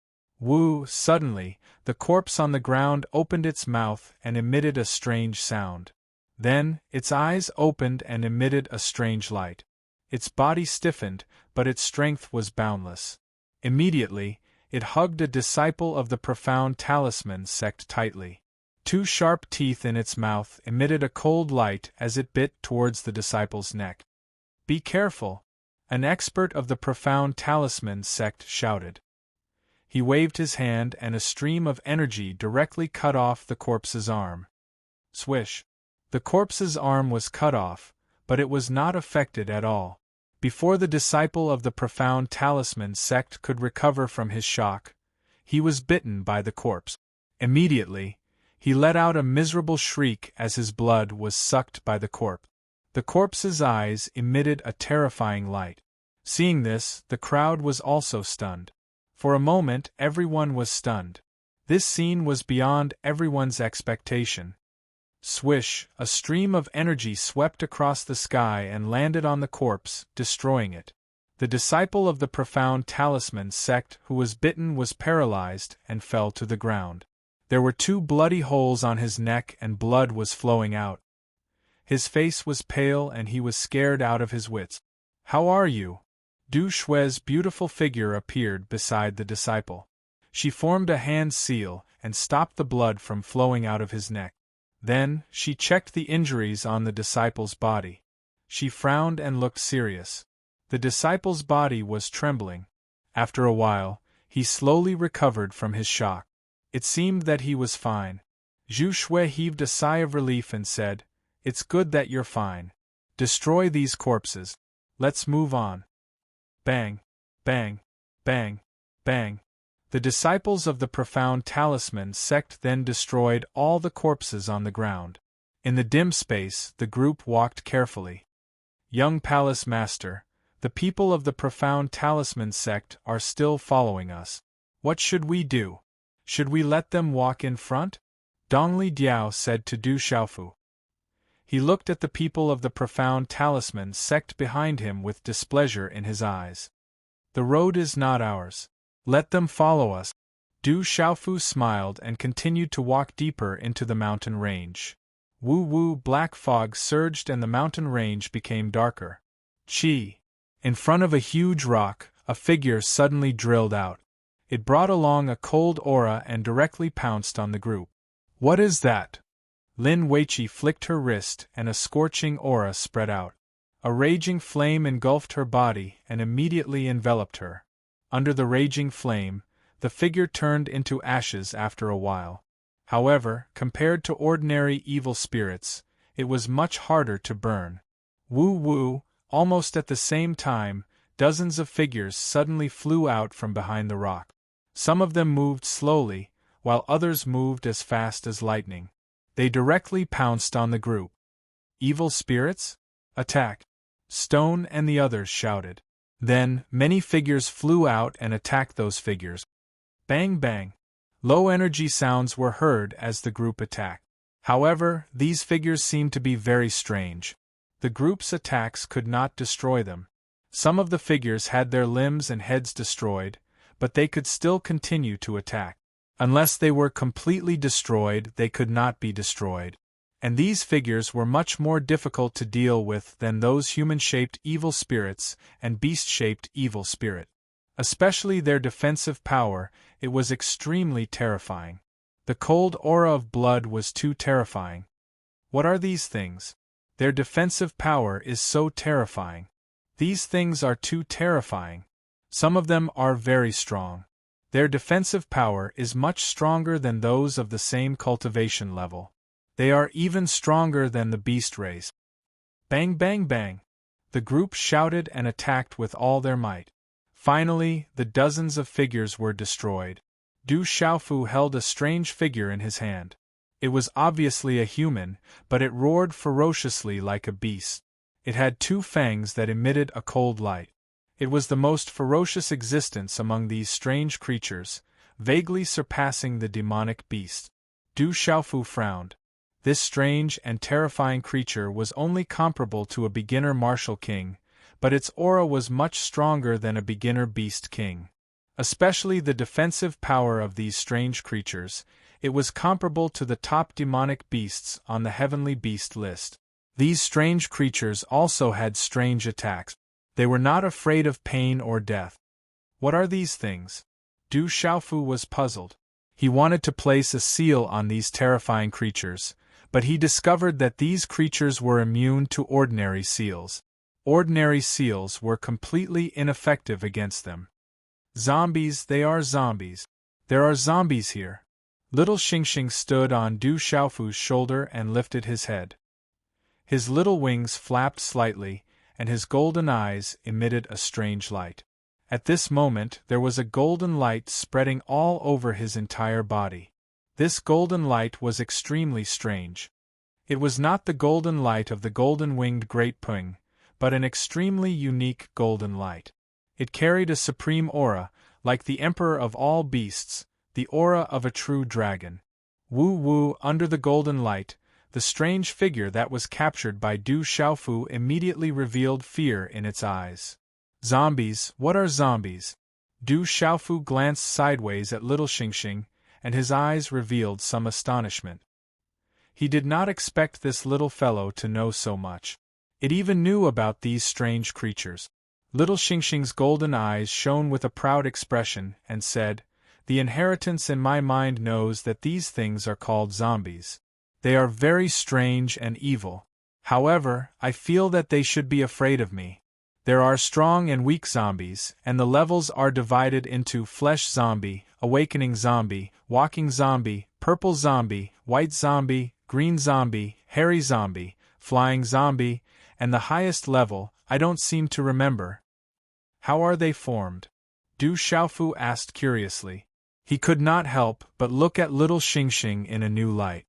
Suddenly, the corpse on the ground opened its mouth and emitted a strange sound. Then, its eyes opened and emitted a strange light. Its body stiffened, but its strength was boundless. Immediately, it hugged a disciple of the profound Talisman sect tightly. 2 sharp teeth in its mouth emitted a cold light as it bit towards the disciple's neck. "Be careful!" an expert of the profound Talisman sect shouted. He waved his hand and a stream of energy directly cut off the corpse's arm. Swish! The corpse's arm was cut off, but it was not affected at all. Before the disciple of the profound Talisman sect could recover from his shock, he was bitten by the corpse. Immediately, he let out a miserable shriek as his blood was sucked by the corpse. The corpse's eyes emitted a terrifying light. Seeing this, the crowd was also stunned. For a moment, everyone was stunned. This scene was beyond everyone's expectation. Swish! A stream of energy swept across the sky and landed on the corpse, destroying it. The disciple of the profound Talisman sect who was bitten was paralyzed and fell to the ground. There were 2 bloody holes on his neck and blood was flowing out. His face was pale and he was scared out of his wits. "How are you?" Du Shui's beautiful figure appeared beside the disciple. She formed a hand seal and stopped the blood from flowing out of his neck. Then, she checked the injuries on the disciple's body. She frowned and looked serious. The disciple's body was trembling. After a while, he slowly recovered from his shock. It seemed that he was fine. Zhu Shui heaved a sigh of relief and said, "It's good that you're fine. Destroy these corpses. Let's move on." Bang! Bang! Bang! Bang! The disciples of the profound Talisman sect then destroyed all the corpses on the ground. In the dim space, the group walked carefully. "Young Palace Master, the people of the profound Talisman sect are still following us. What should we do? Should we let them walk in front? Dongli Diao said to Du Xiaofu. He looked at the people of the profound talisman sect behind him with displeasure in his eyes. The road is not ours. Let them follow us. Du Xiaofu smiled and continued to walk deeper into the mountain range. Woo-woo, black fog surged and the mountain range became darker. Chi! In front of a huge rock, a figure suddenly drilled out. It brought along a cold aura and directly pounced on the group. What is that? Lin Weiqi flicked her wrist and a scorching aura spread out. A raging flame engulfed her body and immediately enveloped her. Under the raging flame, the figure turned into ashes after a while. However, compared to ordinary evil spirits, it was much harder to burn. Woo-woo, almost at the same time, dozens of figures suddenly flew out from behind the rock. Some of them moved slowly, while others moved as fast as lightning. They directly pounced on the group. Evil spirits? Attack! Stone and the others shouted. Then, many figures flew out and attacked those figures. Bang bang! Low-energy sounds were heard as the group attacked. However, these figures seemed to be very strange. The group's attacks could not destroy them. Some of the figures had their limbs and heads destroyed, but they could still continue to attack. Unless they were completely destroyed, they could not be destroyed. And these figures were much more difficult to deal with than those human-shaped evil spirits and beast-shaped evil spirit. Especially their defensive power, it was extremely terrifying. The cold aura of blood was too terrifying. What are these things? Their defensive power is so terrifying. These things are too terrifying. Some of them are very strong. Their defensive power is much stronger than those of the same cultivation level. They are even stronger than the beast race. Bang bang bang! The group shouted and attacked with all their might. Finally, the dozens of figures were destroyed. Du Xiaofu held a strange figure in his hand. It was obviously a human, but it roared ferociously like a beast. It had 2 fangs that emitted a cold light. It was the most ferocious existence among these strange creatures, vaguely surpassing the demonic beast. Du Xiaofu frowned. This strange and terrifying creature was only comparable to a beginner martial king, but its aura was much stronger than a beginner beast king. Especially the defensive power of these strange creatures, it was comparable to the top demonic beasts on the heavenly beast list. These strange creatures also had strange attacks. They were not afraid of pain or death. What are these things? Du Xiaofu was puzzled. He wanted to place a seal on these terrifying creatures, but he discovered that these creatures were immune to ordinary seals. Ordinary seals were completely ineffective against them. Zombies, they are zombies. There are zombies here. Little Xingxing stood on Du Xiaofu's shoulder and lifted his head. His little wings flapped slightly, and his golden eyes emitted a strange light. At this moment there was a golden light spreading all over his entire body. This golden light was extremely strange. It was not the golden light of the golden-winged Great Pung, but an extremely unique golden light. It carried a supreme aura, like the emperor of all beasts, the aura of a true dragon. Woo-woo, under the golden light, the strange figure that was captured by Du Xiaofu immediately revealed fear in its eyes. Zombies, what are zombies? Du Xiaofu glanced sideways at little Xingxing, and his eyes revealed some astonishment. He did not expect this little fellow to know so much. It even knew about these strange creatures. Little Xingxing's golden eyes shone with a proud expression and said, "The inheritance in my mind knows that these things are called zombies. They are very strange and evil. However, I feel that they should be afraid of me. There are strong and weak zombies, and the levels are divided into flesh zombie, awakening zombie, walking zombie, purple zombie, white zombie, green zombie, hairy zombie, flying zombie, and the highest level, I don't seem to remember. How are they formed?" Du Xiaofu asked curiously. He could not help but look at little Xingxing in a new light.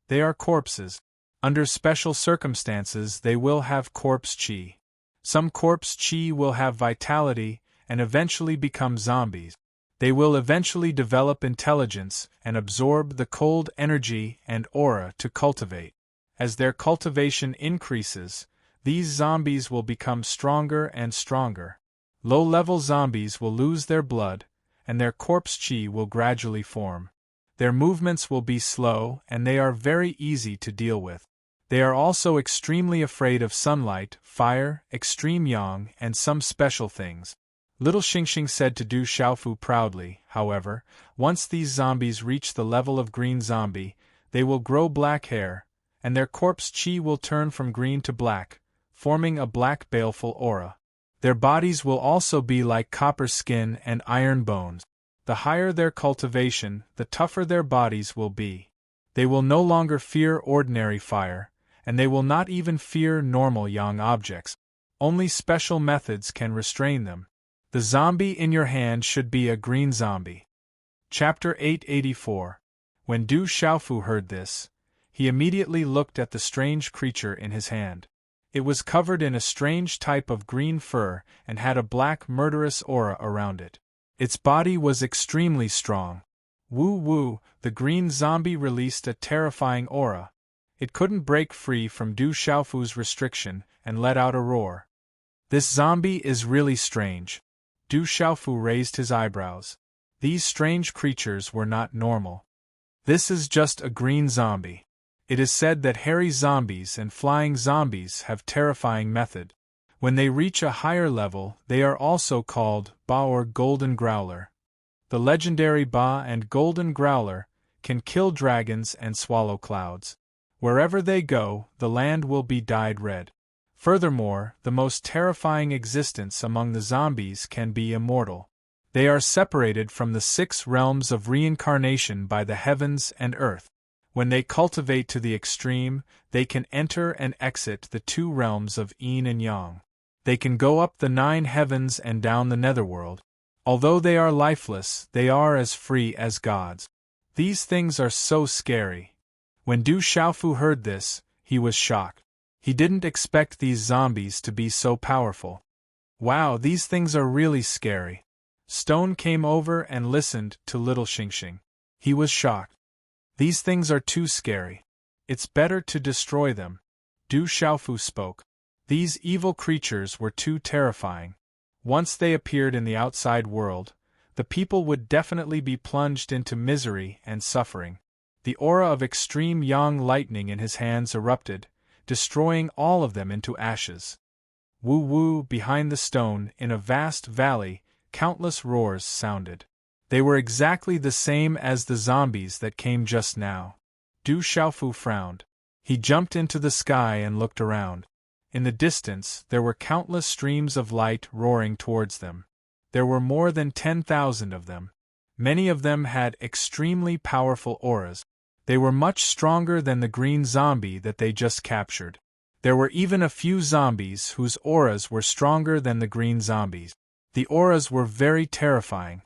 They are corpses. Under special circumstances they will have corpse chi. Some corpse chi will have vitality and eventually become zombies. They will eventually develop intelligence and absorb the cold energy and aura to cultivate. As their cultivation increases, these zombies will become stronger and stronger. Low-level zombies will lose their blood, and their corpse chi will gradually form. Their movements will be slow and they are very easy to deal with. They are also extremely afraid of sunlight, fire, extreme yang, and some special things. Little Xingxing said to Du Xiaofu proudly. However, once these zombies reach the level of green zombie, they will grow black hair, and their corpse chi will turn from green to black, forming a black baleful aura. Their bodies will also be like copper skin and iron bones. The higher their cultivation, the tougher their bodies will be. They will no longer fear ordinary fire, and they will not even fear normal yang objects. Only special methods can restrain them. The zombie in your hand should be a green zombie. Chapter 884. When Du Xiaofu heard this, he immediately looked at the strange creature in his hand. It was covered in a strange type of green fur and had a black murderous aura around it. Its body was extremely strong. Woo woo, the green zombie released a terrifying aura. It couldn't break free from Du Xiaofu's restriction and let out a roar. This zombie is really strange. Du Xiaofu raised his eyebrows. These strange creatures were not normal. This is just a green zombie. It is said that hairy zombies and flying zombies have terrifying method. When they reach a higher level, they are also called Ba or Golden Growler. The legendary Ba and Golden Growler can kill dragons and swallow clouds. Wherever they go, the land will be dyed red. Furthermore, the most terrifying existence among the zombies can be immortal. They are separated from the 6 realms of reincarnation by the heavens and earth. When they cultivate to the extreme, they can enter and exit the 2 realms of yin and yang. They can go up the 9 heavens and down the netherworld. Although they are lifeless, they are as free as gods. These things are so scary. When Du Xiaofu heard this, he was shocked. He didn't expect these zombies to be so powerful. Wow, these things are really scary. Stone came over and listened to Little Xingxing. He was shocked. These things are too scary. It's better to destroy them. Du Xiaofu spoke. These evil creatures were too terrifying. Once they appeared in the outside world, the people would definitely be plunged into misery and suffering. The aura of extreme yang lightning in his hands erupted, destroying all of them into ashes. Woo woo, behind the stone, in a vast valley, countless roars sounded. They were exactly the same as the zombies that came just now. Du Xiaofu frowned. He jumped into the sky and looked around. In the distance, there were countless streams of light roaring towards them. There were more than 10,000 of them. Many of them had extremely powerful auras. They were much stronger than the green zombie that they just captured. There were even a few zombies whose auras were stronger than the green zombies. The auras were very terrifying.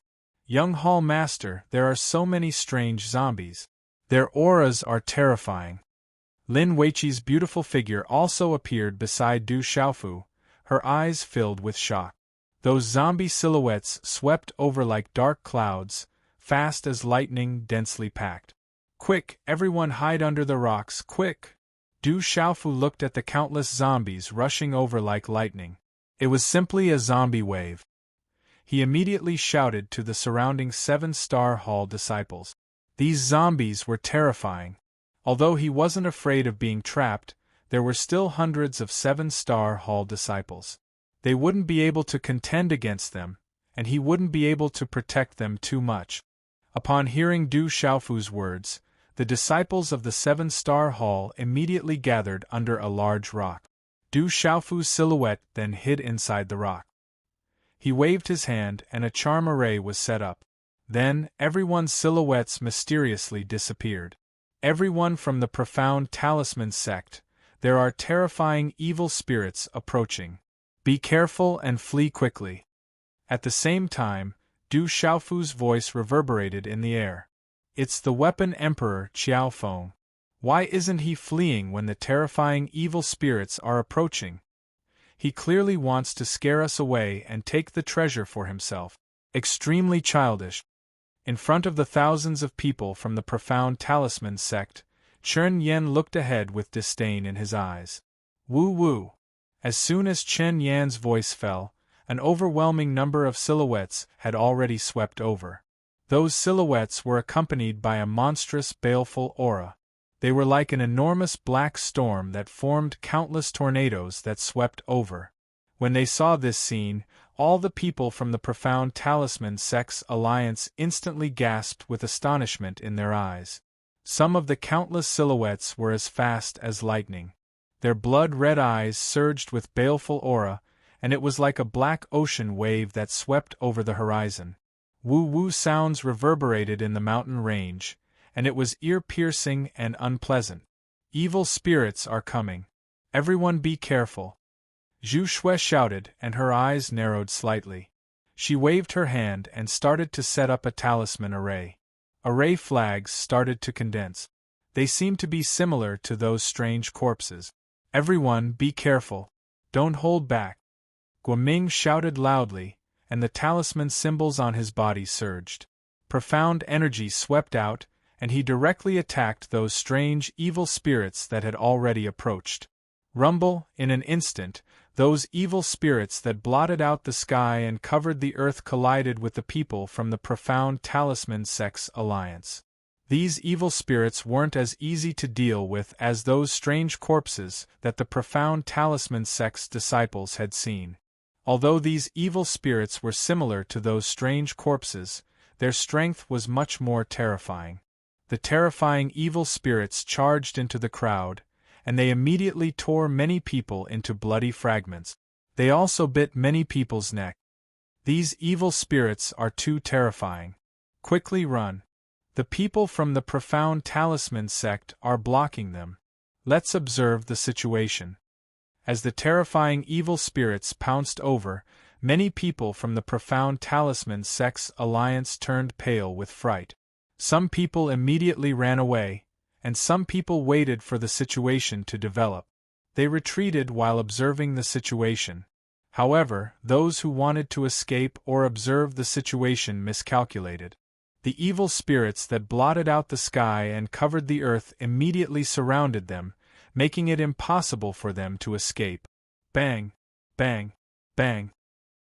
Young Hall Master, there are so many strange zombies. Their auras are terrifying. Lin Weiqi's beautiful figure also appeared beside Du Xiaofu, her eyes filled with shock. Those zombie silhouettes swept over like dark clouds, fast as lightning, densely packed. Quick, everyone hide under the rocks, quick! Du Xiaofu looked at the countless zombies rushing over like lightning. It was simply a zombie wave. He immediately shouted to the surrounding 7-star Hall disciples. These zombies were terrifying. Although he wasn't afraid of being trapped, there were still hundreds of 7-star Hall disciples. They wouldn't be able to contend against them, and he wouldn't be able to protect them too much. Upon hearing Du Xiaofu's words, the disciples of the 7-star Hall immediately gathered under a large rock. Du Xiaofu's silhouette then hid inside the rock. He waved his hand and a charm array was set up. Then, everyone's silhouettes mysteriously disappeared. Everyone from the profound talisman sect, there are terrifying evil spirits approaching. Be careful and flee quickly. At the same time, Du Xiaofu's voice reverberated in the air. It's the weapon Emperor Qiao Feng. Why isn't he fleeing when the terrifying evil spirits are approaching? He clearly wants to scare us away and take the treasure for himself. Extremely childish. In front of the thousands of people from the profound talisman sect, Chen Yan looked ahead with disdain in his eyes. Woo woo. As soon as Chen Yan's voice fell, an overwhelming number of silhouettes had already swept over. Those silhouettes were accompanied by a monstrous, baleful aura. They were like an enormous black storm that formed countless tornadoes that swept over. When they saw this scene, all the people from the profound talisman sect's alliance instantly gasped with astonishment in their eyes. Some of the countless silhouettes were as fast as lightning. Their blood-red eyes surged with baleful aura, and it was like a black ocean wave that swept over the horizon. Woo-woo sounds reverberated in the mountain range, and it was ear-piercing and unpleasant. Evil spirits are coming. Everyone be careful. Zhu Shui shouted, and her eyes narrowed slightly. She waved her hand and started to set up a talisman array. Array flags started to condense. They seemed to be similar to those strange corpses. Everyone be careful. Don't hold back. Guoming shouted loudly, and the talisman symbols on his body surged. Profound energy swept out, and he directly attacked those strange evil spirits that had already approached. Rumble, in an instant, those evil spirits that blotted out the sky and covered the earth collided with the people from the profound talisman sect's alliance. These evil spirits weren't as easy to deal with as those strange corpses that the profound talisman sect's disciples had seen. Although these evil spirits were similar to those strange corpses, their strength was much more terrifying. The terrifying evil spirits charged into the crowd, and they immediately tore many people into bloody fragments. They also bit many people's neck. These evil spirits are too terrifying. Quickly run. The people from the profound talisman sect are blocking them. Let's observe the situation. As the terrifying evil spirits pounced over, many people from the profound talisman sect's alliance turned pale with fright. Some people immediately ran away, and some people waited for the situation to develop. They retreated while observing the situation. However, those who wanted to escape or observe the situation miscalculated. The evil spirits that blotted out the sky and covered the earth immediately surrounded them, making it impossible for them to escape. Bang! Bang! Bang!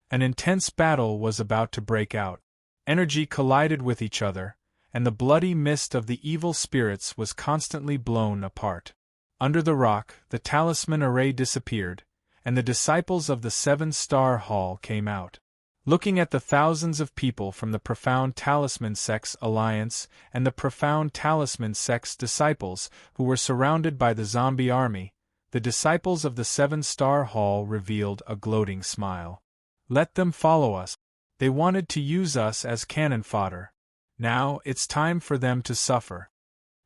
An intense battle was about to break out. Energy collided with each other, and the bloody mist of the evil spirits was constantly blown apart. Under the rock, the talisman array disappeared, and the disciples of the seven-star hall came out. Looking at the thousands of people from the profound talisman sect's alliance and the profound talisman sect's disciples who were surrounded by the zombie army, the disciples of the seven-star hall revealed a gloating smile. Let them follow us. They wanted to use us as cannon fodder. Now it's time for them to suffer.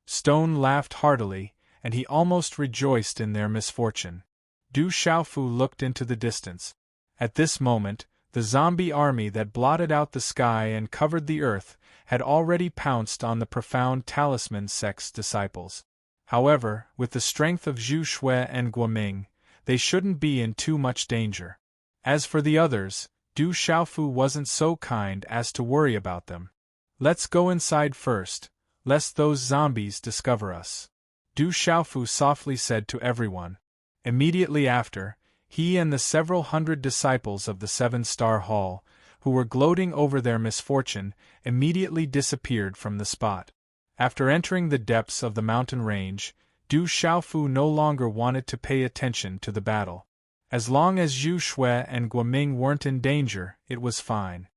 Stone laughed heartily, and he almost rejoiced in their misfortune. Du Xiaofu looked into the distance. At this moment, the zombie army that blotted out the sky and covered the earth had already pounced on the profound talisman sect's disciples. However, with the strength of Zhu Shui and Guoming, they shouldn't be in too much danger. As for the others, Du Xiaofu wasn't so kind as to worry about them. Let's go inside first, lest those zombies discover us, Du Xiaofu softly said to everyone. Immediately after, he and the several hundred disciples of the seven-star hall, who were gloating over their misfortune, immediately disappeared from the spot. After entering the depths of the mountain range, Du Xiaofu no longer wanted to pay attention to the battle. As long as Zhu Shui and Guoming weren't in danger, it was fine.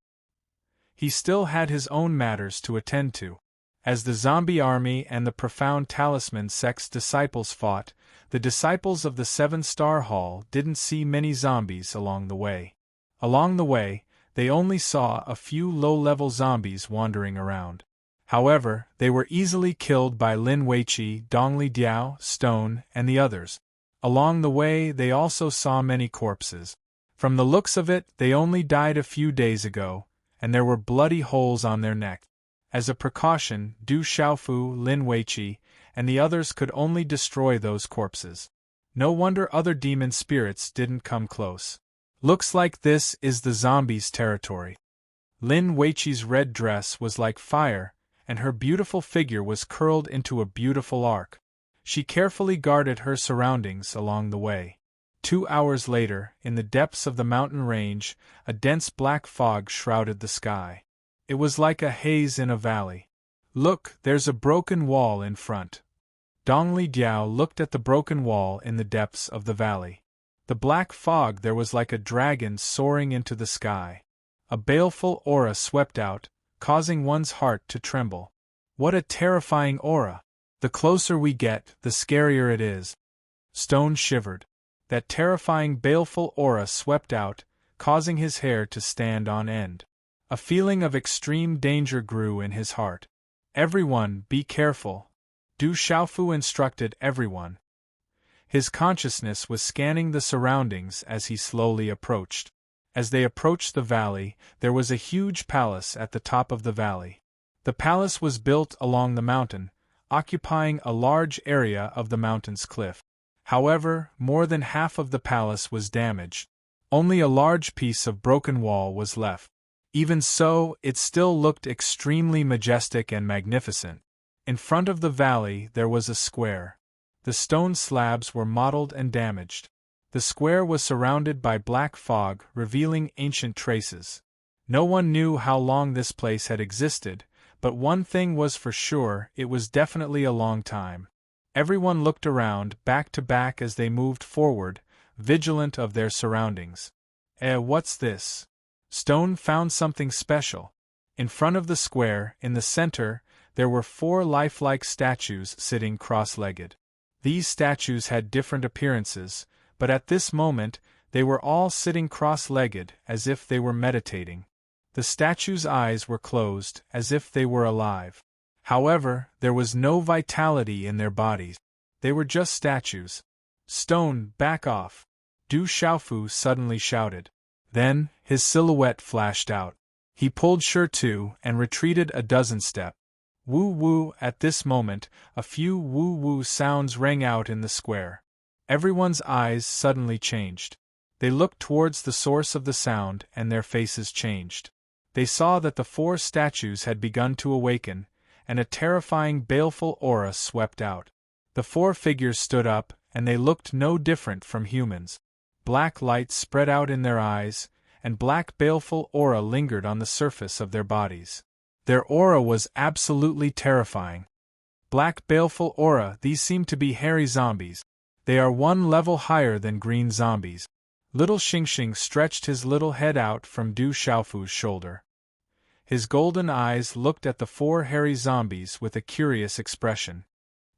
He still had his own matters to attend to. As the zombie army and the profound talisman sect's disciples fought, the disciples of the seven-star hall didn't see many zombies along the way. Along the way, they only saw a few low-level zombies wandering around. However, they were easily killed by Lin Weiqi, Dongli Diao, Stone, and the others. Along the way, they also saw many corpses. From the looks of it, they only died a few days ago, and there were bloody holes on their neck. As a precaution, Du Xiaofu, Lin Weiqi, and the others could only destroy those corpses. No wonder other demon spirits didn't come close. Looks like this is the zombies' territory. Lin Weiqi's red dress was like fire, and her beautiful figure was curled into a beautiful arc. She carefully guarded her surroundings along the way. 2 hours later, in the depths of the mountain range, a dense black fog shrouded the sky. It was like a haze in a valley. "Look, there's a broken wall in front." Dongli Diao looked at the broken wall in the depths of the valley. The black fog there was like a dragon soaring into the sky. A baleful aura swept out, causing one's heart to tremble. What a terrifying aura! The closer we get, the scarier it is. Stone shivered. That terrifying baleful aura swept out, causing his hair to stand on end. A feeling of extreme danger grew in his heart. "Everyone, be careful," Du Xiaofu instructed everyone. His consciousness was scanning the surroundings as he slowly approached. As they approached the valley, there was a huge palace at the top of the valley. The palace was built along the mountain, occupying a large area of the mountain's cliff. However, more than half of the palace was damaged. Only a large piece of broken wall was left. Even so, it still looked extremely majestic and magnificent. In front of the valley there was a square. The stone slabs were mottled and damaged. The square was surrounded by black fog, revealing ancient traces. No one knew how long this place had existed, but one thing was for sure, it was definitely a long time. Everyone looked around, back to back as they moved forward, vigilant of their surroundings. What's this?" Stone found something special. In front of the square, in the center, there were 4 lifelike statues sitting cross-legged. These statues had different appearances, but at this moment, they were all sitting cross-legged, as if they were meditating. The statues' eyes were closed, as if they were alive. However, there was no vitality in their bodies. They were just statues. "Stone, back off!" Du Xiaofu suddenly shouted. Then, his silhouette flashed out. He pulled Shi and retreated a dozen steps. Woo-woo! At this moment, a few woo-woo sounds rang out in the square. Everyone's eyes suddenly changed. They looked towards the source of the sound and their faces changed. They saw that the 4 statues had begun to awaken, and a terrifying baleful aura swept out. The 4 figures stood up, and they looked no different from humans. Black light spread out in their eyes, and black baleful aura lingered on the surface of their bodies. Their aura was absolutely terrifying. Black baleful aura, these seem to be hairy zombies. They are 1 level higher than green zombies. Little Xingxing stretched his little head out from Du Xiaofu's shoulder. His golden eyes looked at the 4 hairy zombies with a curious expression.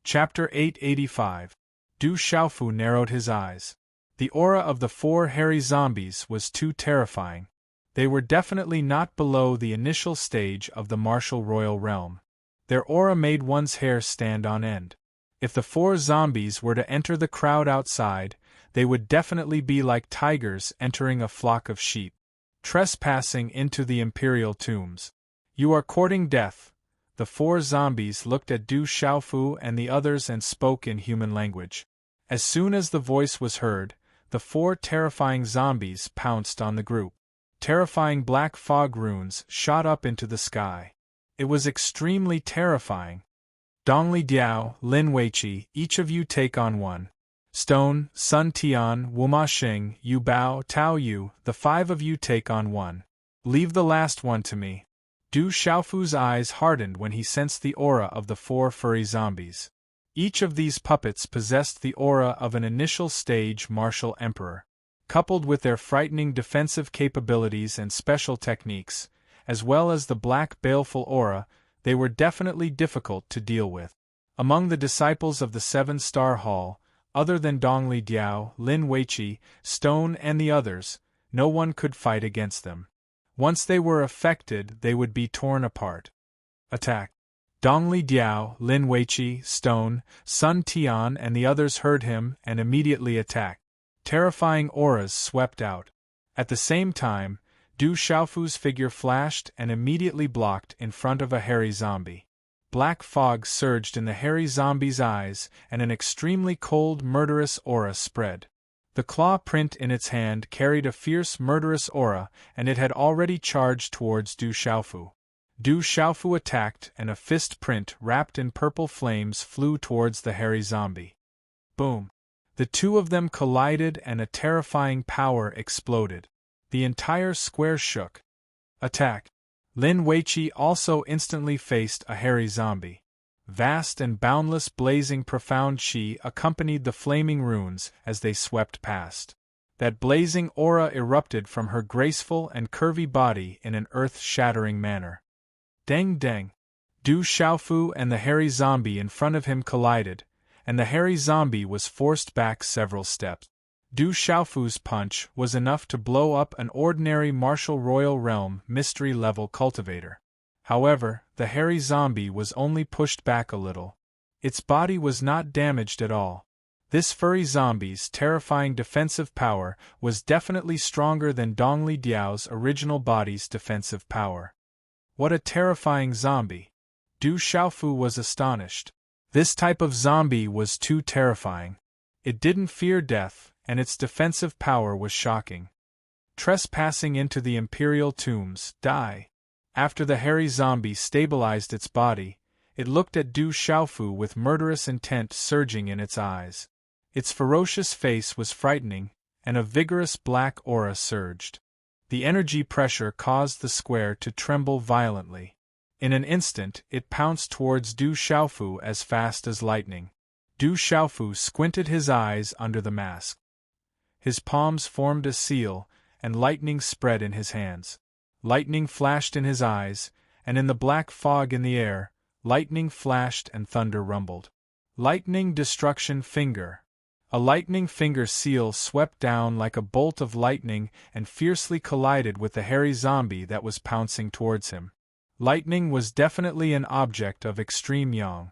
Chapter 885. Du Xiaofu narrowed his eyes. The aura of the 4 hairy zombies was too terrifying. They were definitely not below the initial stage of the martial royal realm. Their aura made one's hair stand on end. If the 4 zombies were to enter the crowd outside, they would definitely be like tigers entering a flock of sheep. Trespassing into the imperial tombs. "You are courting death." The 4 zombies looked at Du Xiaofu and the others and spoke in human language. As soon as the voice was heard, the 4 terrifying zombies pounced on the group. Terrifying black fog runes shot up into the sky. It was extremely terrifying. "Dongli Diao, Lin Weiqi, each of you take on 1. Stone, Sun Tian, Wuma Xing, Yu Bao, Tao Yu, the 5 of you take on 1. Leave the last one to me." Du Xiaofu's eyes hardened when he sensed the aura of the 4 furry zombies. Each of these puppets possessed the aura of an initial stage martial emperor. Coupled with their frightening defensive capabilities and special techniques, as well as the black baleful aura, they were definitely difficult to deal with. Among the disciples of the 7-star hall, other than Dongli Diao, Lin Weiqi, Stone and the others, no one could fight against them. Once they were affected, they would be torn apart. Attack! Dongli Diao, Lin Weiqi, Stone, Sun Tian and the others heard him and immediately attacked. Terrifying auras swept out. At the same time, Du Xiaofu's figure flashed and immediately blocked in front of a hairy zombie. Black fog surged in the hairy zombie's eyes and an extremely cold, murderous aura spread. The claw print in its hand carried a fierce, murderous aura, and it had already charged towards Du Xiaofu. Du Xiaofu attacked, and a fist print wrapped in purple flames flew towards the hairy zombie. Boom! The two of them collided and a terrifying power exploded. The entire square shook. Attack! Lin Weiqi also instantly faced a hairy zombie. Vast and boundless blazing profound chi accompanied the flaming runes as they swept past. That blazing aura erupted from her graceful and curvy body in an earth-shattering manner. Deng deng! Du Xiaofu and the hairy zombie in front of him collided, and the hairy zombie was forced back several steps. Du Xiaofu's punch was enough to blow up an ordinary martial royal realm mystery-level cultivator. However, the hairy zombie was only pushed back a little. Its body was not damaged at all. This furry zombie's terrifying defensive power was definitely stronger than Dongli Diao's original body's defensive power. What a terrifying zombie! Du Xiaofu was astonished. This type of zombie was too terrifying. It didn't fear death, and its defensive power was shocking. Trespassing into the imperial tombs, die. After the hairy zombie stabilized its body, it looked at Du Xiaofu with murderous intent surging in its eyes. Its ferocious face was frightening, and a vigorous black aura surged. The energy pressure caused the square to tremble violently. In an instant, it pounced towards Du Xiaofu as fast as lightning. Du Xiaofu squinted his eyes under the mask. His palms formed a seal, and lightning spread in his hands. Lightning flashed in his eyes, and in the black fog in the air, lightning flashed and thunder rumbled. Lightning Destruction Finger. A lightning finger seal swept down like a bolt of lightning and fiercely collided with the hairy zombie that was pouncing towards him. Lightning was definitely an object of extreme yang.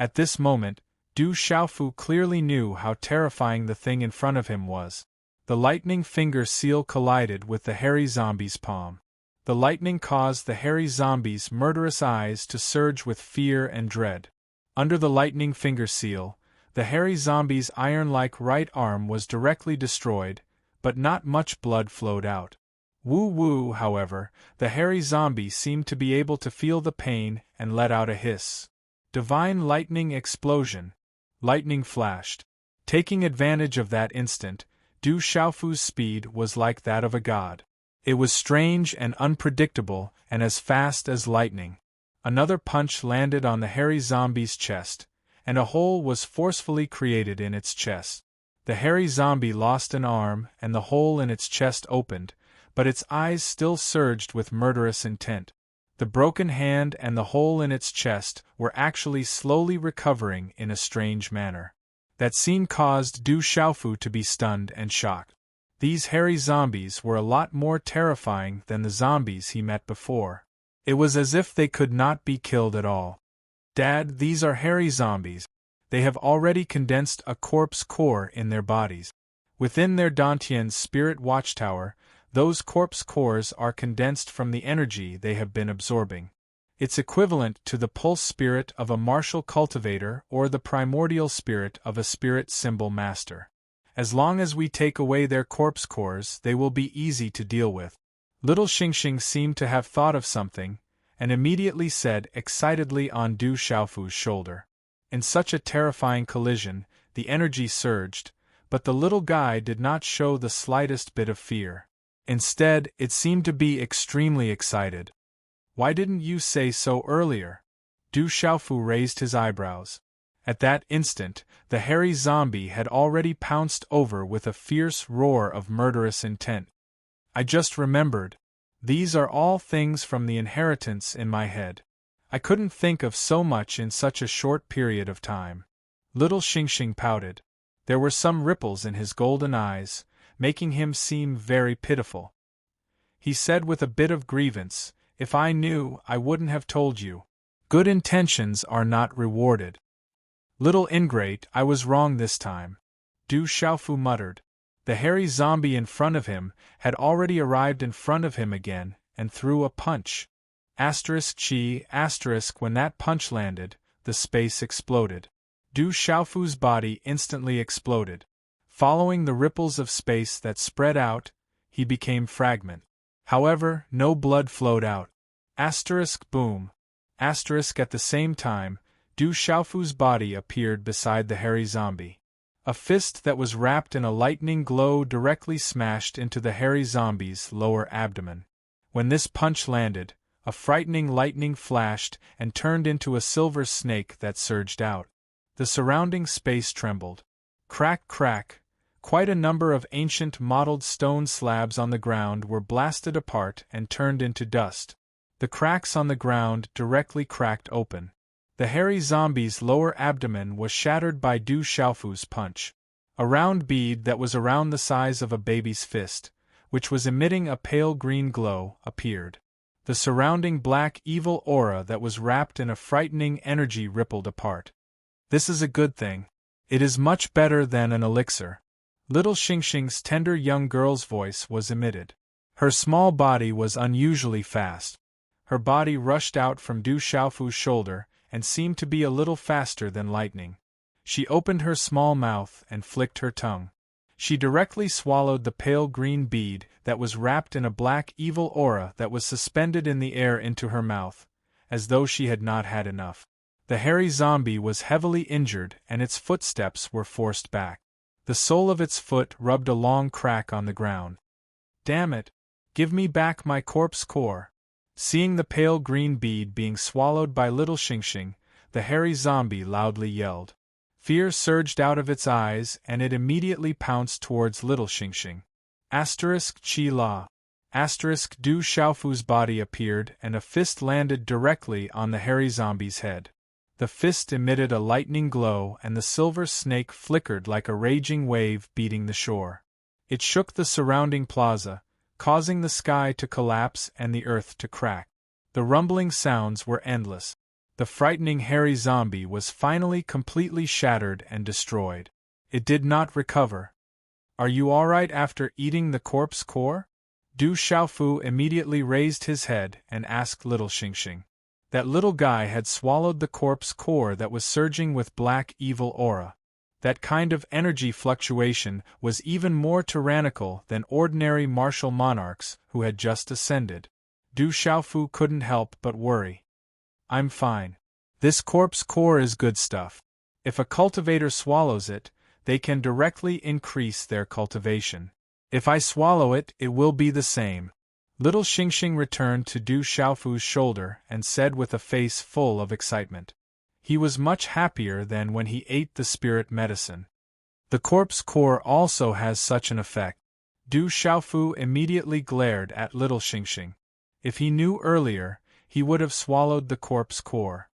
At this moment, Du Xiaofu clearly knew how terrifying the thing in front of him was. The lightning finger seal collided with the hairy zombie's palm. The lightning caused the hairy zombie's murderous eyes to surge with fear and dread. Under the lightning finger seal, the hairy zombie's iron-like right arm was directly destroyed, but not much blood flowed out. Woo-woo, however, the hairy zombie seemed to be able to feel the pain and let out a hiss. Divine lightning explosion. Lightning flashed. Taking advantage of that instant, Du Xiaofu's speed was like that of a god. It was strange and unpredictable, and as fast as lightning. Another punch landed on the hairy zombie's chest, and a hole was forcefully created in its chest. The hairy zombie lost an arm, and the hole in its chest opened, but its eyes still surged with murderous intent. The broken hand and the hole in its chest were actually slowly recovering in a strange manner. That scene caused Du Xiaofu to be stunned and shocked. These hairy zombies were a lot more terrifying than the zombies he met before. It was as if they could not be killed at all. Dad, these are hairy zombies. They have already condensed a corpse core in their bodies. Within their Dantian's spirit watchtower, those corpse cores are condensed from the energy they have been absorbing. It's equivalent to the pulse spirit of a martial cultivator or the primordial spirit of a spirit symbol master. As long as we take away their corpse cores, they will be easy to deal with. Little Xingxing seemed to have thought of something, and immediately said excitedly on Du Xiaofu's shoulder. In such a terrifying collision, the energy surged, but the little guy did not show the slightest bit of fear. Instead, it seemed to be extremely excited. Why didn't you say so earlier? Du Xiaofu raised his eyebrows. At that instant, the hairy zombie had already pounced over with a fierce roar of murderous intent. I just remembered. These are all things from the inheritance in my head. I couldn't think of so much in such a short period of time. Little Xingxing pouted. There were some ripples in his golden eyes, making him seem very pitiful. He said with a bit of grievance, "If I knew, I wouldn't have told you. Good intentions are not rewarded." Little ingrate, I was wrong this time. Du Xiaofu muttered. The hairy zombie in front of him had already arrived in front of him again, and threw a punch. Chi, when that punch landed, the space exploded. Du Xiaofu's body instantly exploded. Following the ripples of space that spread out, he became fragment. However, no blood flowed out. Boom. At the same time, Du Xiaofu's body appeared beside the hairy zombie. A fist that was wrapped in a lightning glow directly smashed into the hairy zombie's lower abdomen. When this punch landed, a frightening lightning flashed and turned into a silver snake that surged out. The surrounding space trembled. Crack, crack. Quite a number of ancient mottled stone slabs on the ground were blasted apart and turned into dust. The cracks on the ground directly cracked open. The hairy zombie's lower abdomen was shattered by Du Xiaofu's punch. A round bead that was around the size of a baby's fist, which was emitting a pale green glow, appeared. The surrounding black evil aura that was wrapped in a frightening energy rippled apart. This is a good thing. It is much better than an elixir. Little Xingxing's tender young girl's voice was emitted. Her small body was unusually fast. Her body rushed out from Du Xiaofu's shoulder and seemed to be a little faster than lightning. She opened her small mouth and flicked her tongue. She directly swallowed the pale green bead that was wrapped in a black evil aura that was suspended in the air into her mouth, as though she had not had enough. The hairy zombie was heavily injured and its footsteps were forced back. The sole of its foot rubbed a long crack on the ground. Damn it! Give me back my corpse core! Seeing the pale green bead being swallowed by little Xingxing, the hairy zombie loudly yelled. Fear surged out of its eyes and it immediately pounced towards little Xingxing. Chi La. Du Xiaofu's body appeared and a fist landed directly on the hairy zombie's head. The fist emitted a lightning glow and the silver snake flickered like a raging wave beating the shore. It shook the surrounding plaza, causing the sky to collapse and the earth to crack. The rumbling sounds were endless. The frightening hairy zombie was finally completely shattered and destroyed. It did not recover. Are you alright after eating the corpse core? Du Xiaofu immediately raised his head and asked little Xingxing. That little guy had swallowed the corpse core that was surging with black evil aura. That kind of energy fluctuation was even more tyrannical than ordinary martial monarchs who had just ascended. Du Xiaofu couldn't help but worry. I'm fine. This corpse core is good stuff. If a cultivator swallows it, they can directly increase their cultivation. If I swallow it, it will be the same. Little Xingxing returned to Du Xiaofu's shoulder and said with a face full of excitement. He was much happier than when he ate the spirit medicine. The corpse core also has such an effect. Du Xiaofu immediately glared at little Xingxing. If he knew earlier, he would have swallowed the corpse core.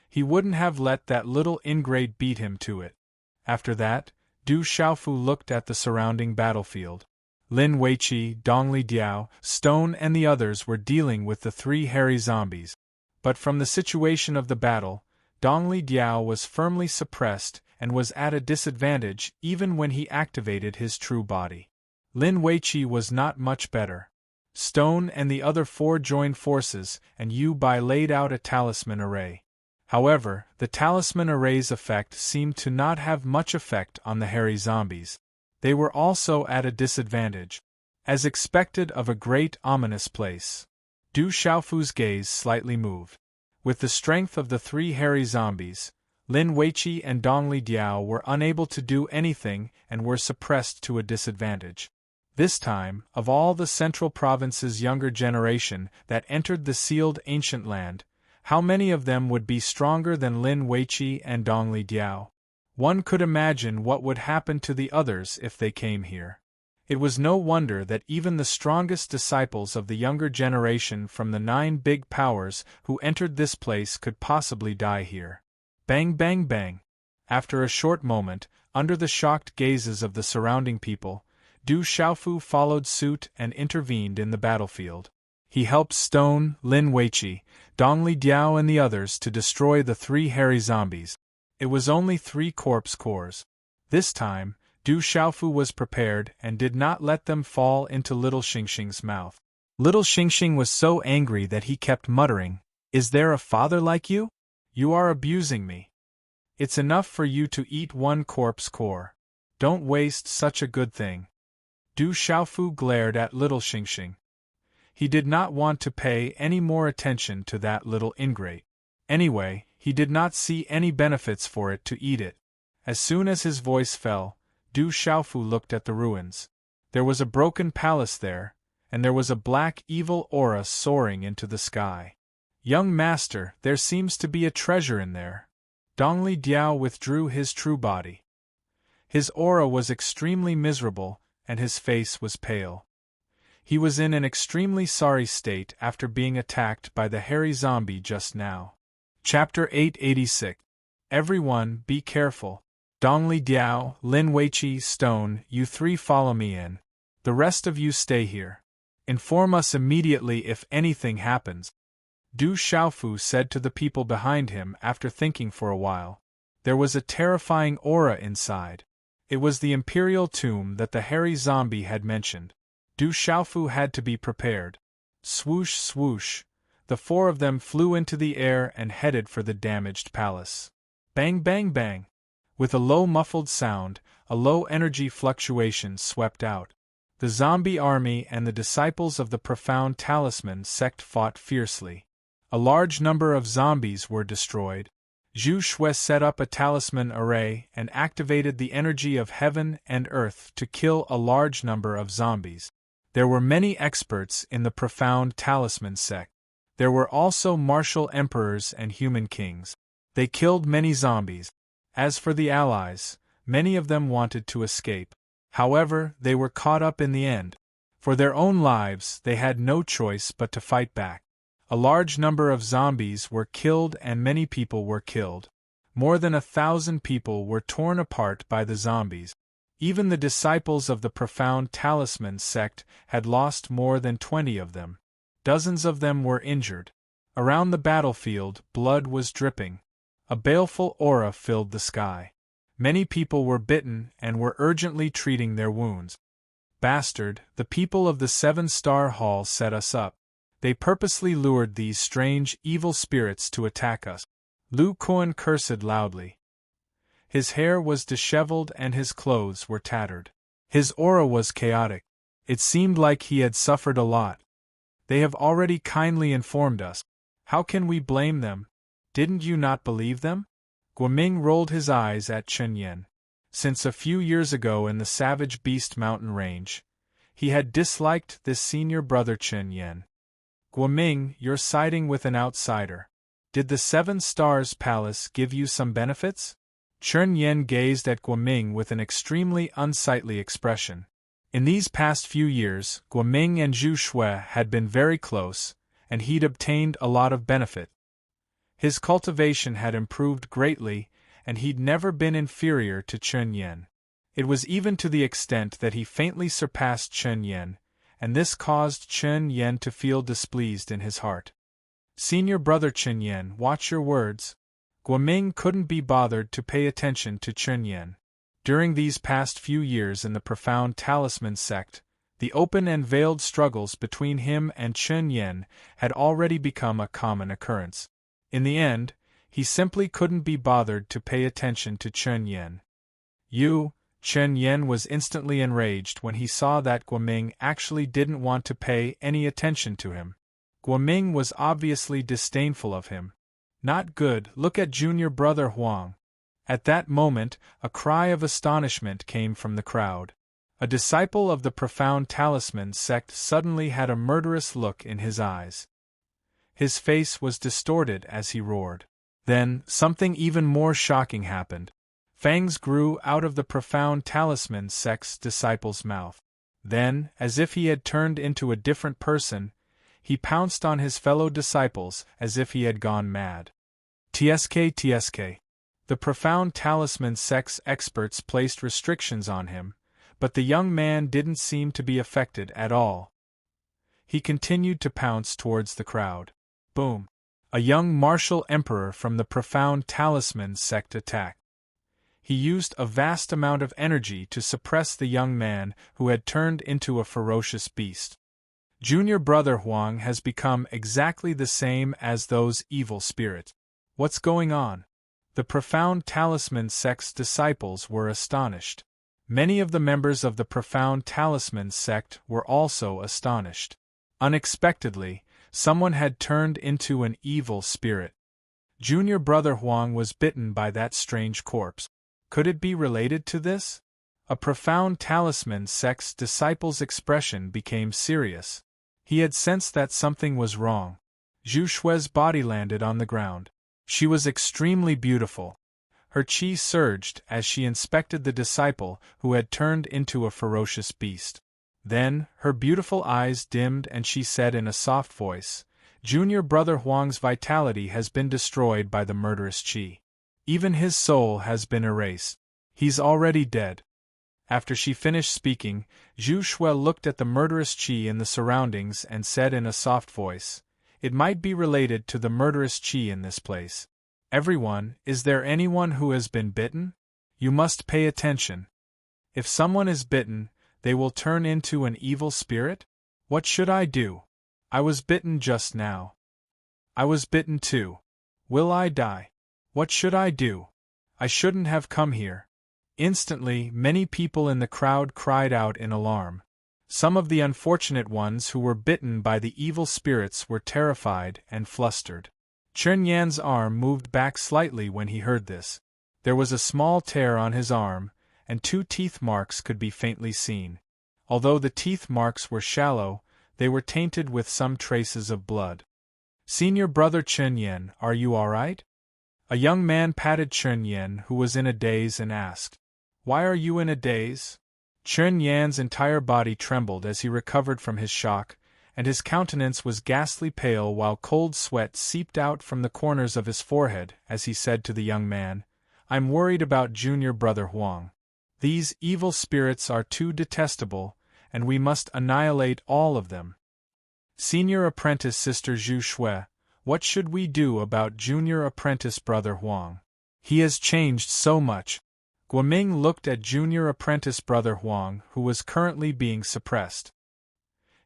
He wouldn't have let that little ingrate beat him to it. After that, Du Xiaofu looked at the surrounding battlefield. Lin Weiqi, Dongli Diao, Stone and the others were dealing with the three hairy zombies. But from the situation of the battle, Dongli Diao was firmly suppressed and was at a disadvantage even when he activated his true body. Lin Weiqi was not much better. Stone and the other four joined forces and Yu Bai laid out a talisman array. However, the talisman array's effect seemed to not have much effect on the hairy zombies. They were also at a disadvantage. As expected of a great ominous place. Du Xiaofu's gaze slightly moved. With the strength of the three hairy zombies, Lin Weiqi and Dongli Diao were unable to do anything and were suppressed to a disadvantage. This time, of all the Central Province's younger generation that entered the sealed ancient land, how many of them would be stronger than Lin Weiqi and Dongli Diao? One could imagine what would happen to the others if they came here. It was no wonder that even the strongest disciples of the younger generation from the 9 big powers who entered this place could possibly die here. Bang bang bang. After a short moment, under the shocked gazes of the surrounding people, Du Xiaofu followed suit and intervened in the battlefield. He helped Stone, Lin Weiqi, Dongli Diao and the others to destroy the 3 hairy zombies. It was only 3 corpse cores. This time, Du Xiaofu was prepared and did not let them fall into little Xingxing's mouth. Little Xingxing was so angry that he kept muttering, "Is there a father like you? You are abusing me. It's enough for you to eat 1 corpse core. Don't waste such a good thing. Du Xiaofu glared at little Xingxing. He did not want to pay any more attention to that little ingrate. Anyway, he did not see any benefits for it to eat it. As soon as his voice fell, Du Xiaofu looked at the ruins. There was a broken palace there, and there was a black evil aura soaring into the sky. Young master, there seems to be a treasure in there. Dongli Diao withdrew his true body. His aura was extremely miserable, and his face was pale. He was in an extremely sorry state after being attacked by the hairy zombie just now. Chapter 886. Everyone, be careful. Dongli Diao, Lin Weiqi, Stone, you three follow me in. The rest of you stay here. Inform us immediately if anything happens. Du Xiaofu said to the people behind him after thinking for a while. There was a terrifying aura inside. It was the imperial tomb that the hairy zombie had mentioned. Du Xiaofu had to be prepared. Swoosh, swoosh. The four of them flew into the air and headed for the damaged palace. Bang, bang, bang. With a low muffled sound, a low energy fluctuation swept out. The zombie army and the disciples of the profound talisman sect fought fiercely. A large number of zombies were destroyed. Zhu Shui set up a talisman array and activated the energy of heaven and earth to kill a large number of zombies. There were many experts in the profound talisman sect. There were also martial emperors and human kings. They killed many zombies. As for the allies, many of them wanted to escape. However, they were caught up in the end. For their own lives, they had no choice but to fight back. A large number of zombies were killed and many people were killed. More than 1,000 people were torn apart by the zombies. Even the disciples of the profound talisman sect had lost more than 20 of them. Dozens of them were injured. Around the battlefield, blood was dripping. A baleful aura filled the sky. Many people were bitten and were urgently treating their wounds. Bastard, the people of the 7-star hall set us up. They purposely lured these strange, evil spirits to attack us. Lu Kuan cursed loudly. His hair was disheveled and his clothes were tattered. His aura was chaotic. It seemed like he had suffered a lot. They have already kindly informed us. How can we blame them? Didn't you not believe them? Guoming rolled his eyes at Chen Yan. Since a few years ago in the Savage Beast Mountain Range, he had disliked this senior brother Chen Yan. Guoming, you're siding with an outsider. Did the 7 Stars Palace give you some benefits? Chen Yan gazed at Guoming with an extremely unsightly expression. In these past few years, Guoming and Zhu Shui had been very close, and he'd obtained a lot of benefit. His cultivation had improved greatly, and he'd never been inferior to Chen Yan. It was even to the extent that he faintly surpassed Chen Yan, and this caused Chen Yan to feel displeased in his heart. Senior brother Chen Yan, watch your words. Guoming couldn't be bothered to pay attention to Chen Yan. During these past few years in the profound talisman sect, the open and veiled struggles between him and Chen Yan had already become a common occurrence. In the end, he simply couldn't be bothered to pay attention to Chen Yan. Chen Yan was instantly enraged when he saw that Guoming actually didn't want to pay any attention to him. Guoming was obviously disdainful of him. Not good, look at junior brother Huang. At that moment, a cry of astonishment came from the crowd. A disciple of the profound talisman sect suddenly had a murderous look in his eyes. His face was distorted as he roared. Then, something even more shocking happened. Fangs grew out of the profound talisman sect's disciple's mouth. Then, as if he had turned into a different person, he pounced on his fellow disciples as if he had gone mad. TSK. The profound talisman sect's experts placed restrictions on him, but the young man didn't seem to be affected at all. He continued to pounce towards the crowd. Boom! A young martial emperor from the profound talisman sect attacked. He used a vast amount of energy to suppress the young man who had turned into a ferocious beast. Junior brother Huang has become exactly the same as those evil spirits. What's going on? The profound talisman sect's disciples were astonished. Many of the members of the Profound Talisman sect were also astonished. Unexpectedly, someone had turned into an evil spirit. Junior brother Huang was bitten by that strange corpse. Could it be related to this? A Profound Talisman sect's disciple's expression became serious. He had sensed that something was wrong. Zhu Shui's body landed on the ground. She was extremely beautiful. Her qi surged as she inspected the disciple who had turned into a ferocious beast. Then, her beautiful eyes dimmed and she said in a soft voice, "Junior brother Huang's vitality has been destroyed by the murderous qi. Even his soul has been erased. He's already dead." After she finished speaking, Zhu Shui looked at the murderous qi in the surroundings and said in a soft voice, "It might be related to the murderous qi in this place. Everyone, is there anyone who has been bitten? You must pay attention. If someone is bitten, they will turn into an evil spirit? What should I do? I was bitten just now. I was bitten too. Will I die? What should I do? I shouldn't have come here." Instantly, many people in the crowd cried out in alarm. Some of the unfortunate ones who were bitten by the evil spirits were terrified and flustered. Chen Yan's arm moved back slightly when he heard this. There was a small tear on his arm, and 2 teeth marks could be faintly seen. Although the teeth marks were shallow, they were tainted with some traces of blood. "Senior brother Chen Yan, are you all right?" A young man patted Chen Yan, who was in a daze, and asked, "Why are you in a daze?" Chen Yan's entire body trembled as he recovered from his shock, and his countenance was ghastly pale while cold sweat seeped out from the corners of his forehead as he said to the young man, "I'm worried about junior brother Huang. These evil spirits are too detestable, and we must annihilate all of them. Senior apprentice sister Zhu Shui, what should we do about junior apprentice brother Huang? He has changed so much." Guoming looked at junior apprentice brother Huang, who was currently being suppressed.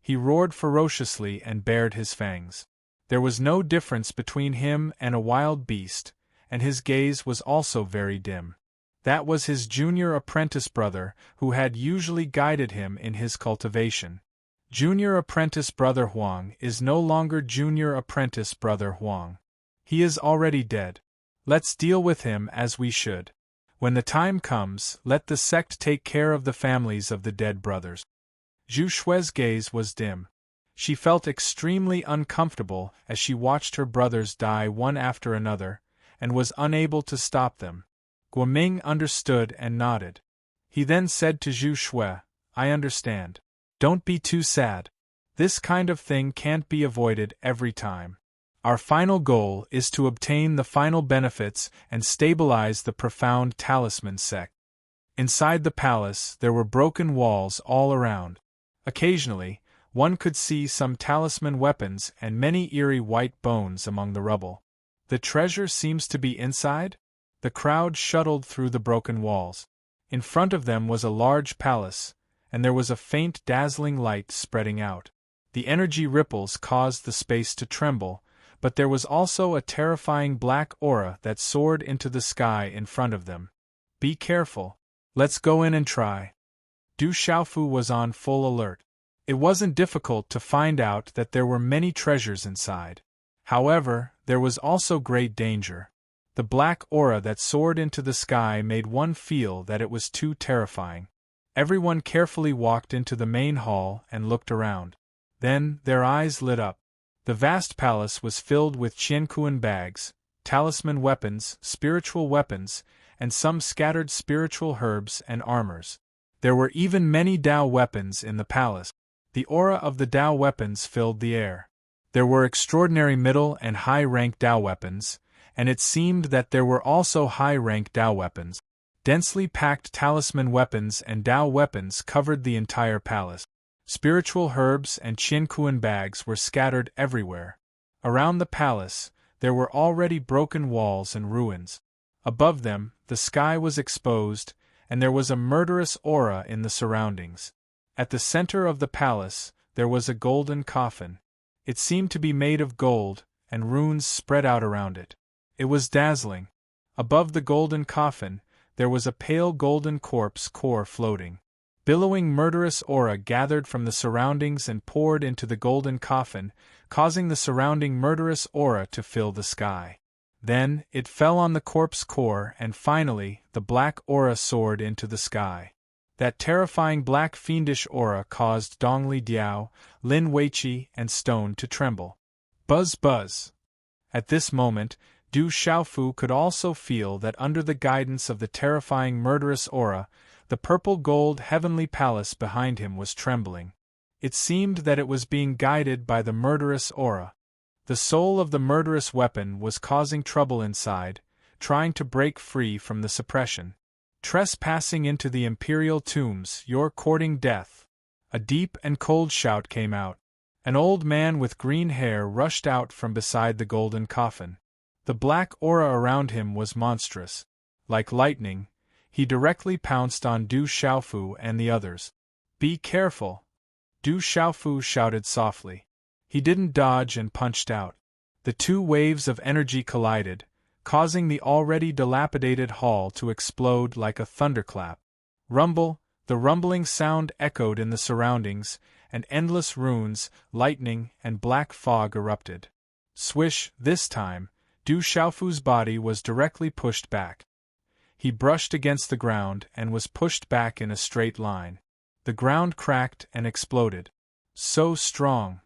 He roared ferociously and bared his fangs. There was no difference between him and a wild beast, and his gaze was also very dim. That was his junior apprentice brother, who had usually guided him in his cultivation. Junior apprentice brother Huang is no longer junior apprentice brother Huang. He is already dead. Let's deal with him as we should. When the time comes, let the sect take care of the families of the dead brothers. Zhu Shui's gaze was dim. She felt extremely uncomfortable as she watched her brothers die one after another, and was unable to stop them. Guoming understood and nodded. He then said to Zhu Shui, "I understand. Don't be too sad. This kind of thing can't be avoided every time. Our final goal is to obtain the final benefits and stabilize the Profound Talisman sect." Inside the palace, there were broken walls all around. Occasionally, one could see some talisman weapons and many eerie white bones among the rubble. The treasure seems to be inside? The crowd shuttled through the broken walls. In front of them was a large palace, and there was a faint dazzling light spreading out. The energy ripples caused the space to tremble, but there was also a terrifying black aura that soared into the sky in front of them. "Be careful. Let's go in and try." Du Xiaofu was on full alert. It wasn't difficult to find out that there were many treasures inside. However, there was also great danger. The black aura that soared into the sky made one feel that it was too terrifying. Everyone carefully walked into the main hall and looked around. Then, their eyes lit up. The vast palace was filled with qiankuan bags, talisman weapons, spiritual weapons, and some scattered spiritual herbs and armors. There were even many Dao weapons in the palace. The aura of the Dao weapons filled the air. There were extraordinary middle and high-rank Dao weapons, and it seemed that there were also high-rank Dao weapons. Densely packed talisman weapons and Dao weapons covered the entire palace. Spiritual herbs and qiankuan bags were scattered everywhere. Around the palace, there were already broken walls and ruins. Above them, the sky was exposed, and there was a murderous aura in the surroundings. At the center of the palace, there was a golden coffin. It seemed to be made of gold, and runes spread out around it. It was dazzling. Above the golden coffin, there was a pale golden corpse core floating. Billowing murderous aura gathered from the surroundings and poured into the golden coffin, causing the surrounding murderous aura to fill the sky. Then, it fell on the corpse core and finally, the black aura soared into the sky. That terrifying black fiendish aura caused Dongli Diao, Lin Weiqi, and Stone to tremble. Buzz buzz! At this moment, Du Xiaofu could also feel that under the guidance of the terrifying murderous aura, the purple-gold heavenly palace behind him was trembling. It seemed that it was being guided by the murderous aura. The soul of the murderous weapon was causing trouble inside, trying to break free from the suppression. Trespassing into the imperial tombs, you're courting death. A deep and cold shout came out. An old man with green hair rushed out from beside the golden coffin. The black aura around him was monstrous. Like lightning, he directly pounced on Du Xiaofu and the others. Be careful! Du Xiaofu shouted softly. He didn't dodge and punched out. The two waves of energy collided, causing the already dilapidated hall to explode like a thunderclap. Rumble, the rumbling sound echoed in the surroundings, and endless runes, lightning, and black fog erupted. Swish, this time, Du Xiaofu's body was directly pushed back. He brushed against the ground and was pushed back in a straight line. The ground cracked and exploded. So strong!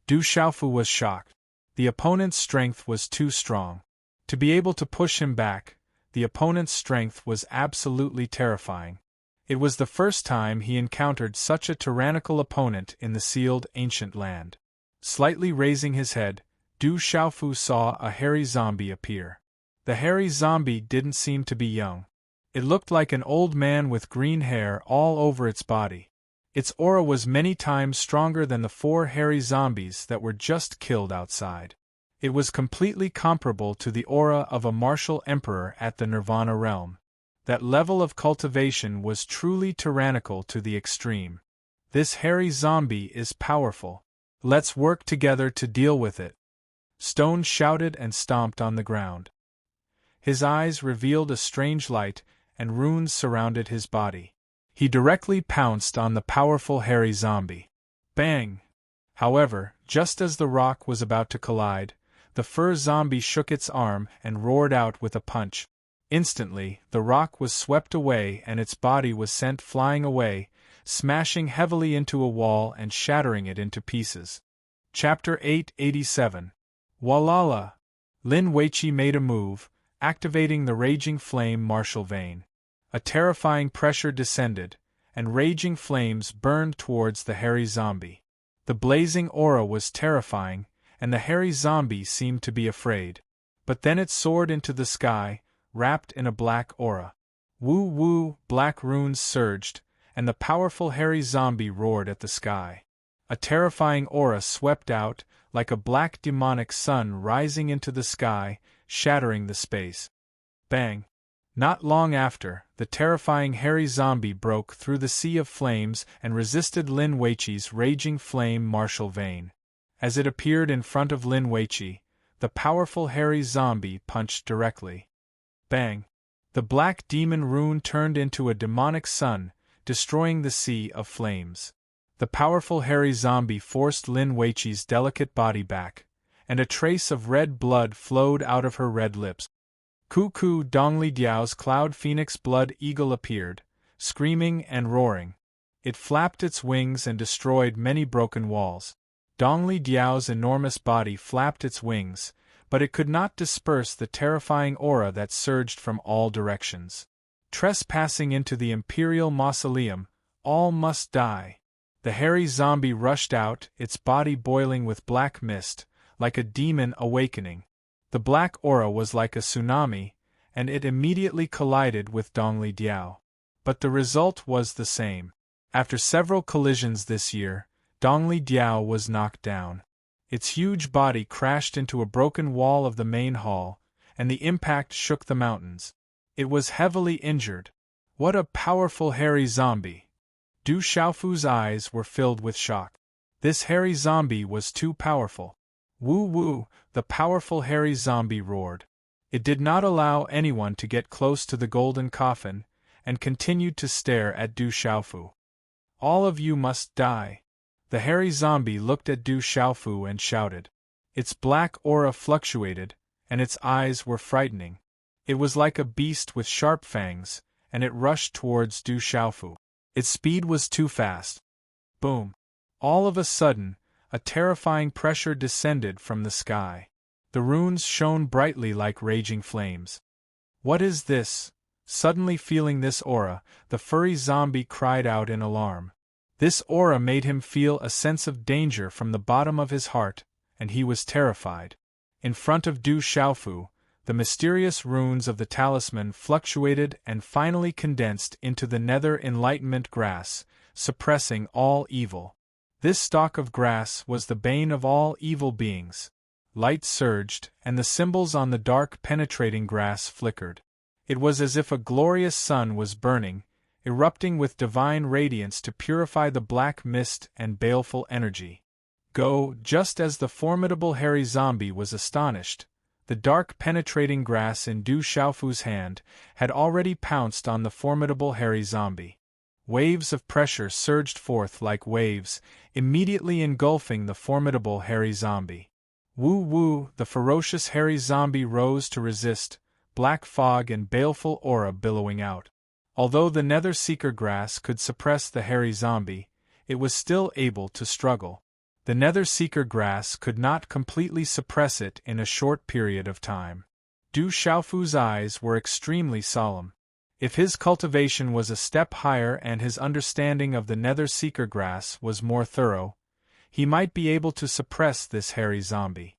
Du Xiaofu was shocked. The opponent's strength was too strong. To be able to push him back, the opponent's strength was absolutely terrifying. It was the first time he encountered such a tyrannical opponent in the sealed ancient land. Slightly raising his head, Du Xiaofu saw a hairy zombie appear. The hairy zombie didn't seem to be young. It looked like an old man with green hair all over its body. Its aura was many times stronger than the 4 hairy zombies that were just killed outside. It was completely comparable to the aura of a martial emperor at the Nirvana realm. That level of cultivation was truly tyrannical to the extreme. This hairy zombie is powerful. Let's work together to deal with it. Stone shouted and stomped on the ground. His eyes revealed a strange light, and runes surrounded his body. He directly pounced on the powerful hairy zombie. Bang! However, just as the rock was about to collide, the fur zombie shook its arm and roared out with a punch. Instantly, the rock was swept away and its body was sent flying away, smashing heavily into a wall and shattering it into pieces. Chapter 887. Walala! Lin Weiqi made a move, activating the raging flame martial vein. A terrifying pressure descended, and raging flames burned towards the hairy zombie. The blazing aura was terrifying, and the hairy zombie seemed to be afraid. But then it soared into the sky, wrapped in a black aura. Woo woo! Black runes surged, and the powerful hairy zombie roared at the sky. A terrifying aura swept out, like a black demonic sun rising into the sky, shattering the space. Bang! Not long after, the terrifying hairy zombie broke through the sea of flames and resisted Lin Weiqi's raging flame martial vein. As it appeared in front of Lin Weiqi, the powerful hairy zombie punched directly. Bang! The black demon rune turned into a demonic sun, destroying the sea of flames. The powerful hairy zombie forced Lin Weiqi's delicate body back, and a trace of red blood flowed out of her red lips. Cuckoo! Dongli Diao's cloud phoenix blood eagle appeared, screaming and roaring. It flapped its wings and destroyed many broken walls. Dongli Diao's enormous body flapped its wings, but it could not disperse the terrifying aura that surged from all directions. Trespassing into the imperial mausoleum, all must die. The hairy zombie rushed out, its body boiling with black mist, like a demon awakening. The black aura was like a tsunami, and it immediately collided with Dongli Diao. But the result was the same. After several collisions this year, Dongli Diao was knocked down. Its huge body crashed into a broken wall of the main hall, and the impact shook the mountains. It was heavily injured. What a powerful hairy zombie! Du Xiaofu's eyes were filled with shock. This hairy zombie was too powerful. Woo woo! The powerful hairy zombie roared. It did not allow anyone to get close to the golden coffin, and continued to stare at Du Xiaofu. "All of you must die." The hairy zombie looked at Du Xiaofu and shouted. Its black aura fluctuated, and its eyes were frightening. It was like a beast with sharp fangs, and it rushed towards Du Xiaofu. Its speed was too fast. Boom! All of a sudden, a terrifying pressure descended from the sky. The runes shone brightly like raging flames. "What is this?" Suddenly feeling this aura, the furry zombie cried out in alarm. This aura made him feel a sense of danger from the bottom of his heart, and he was terrified. In front of Du Xiaofu, the mysterious runes of the talisman fluctuated and finally condensed into the nether enlightenment grass, suppressing all evil. This stalk of grass was the bane of all evil beings. Light surged, and the symbols on the dark penetrating grass flickered. It was as if a glorious sun was burning, erupting with divine radiance to purify the black mist and baleful energy. Go, just as the formidable hairy zombie was astonished, the dark penetrating grass in Du Xiaofu's hand had already pounced on the formidable hairy zombie. Waves of pressure surged forth like waves, immediately engulfing the formidable hairy zombie. Woo woo, the ferocious hairy zombie rose to resist, black fog and baleful aura billowing out. Although the nether seeker grass could suppress the hairy zombie, it was still able to struggle. The nether seeker grass could not completely suppress it in a short period of time. Du Xiaofu's eyes were extremely solemn. If his cultivation was a step higher and his understanding of the nether seeker grass was more thorough, he might be able to suppress this hairy zombie.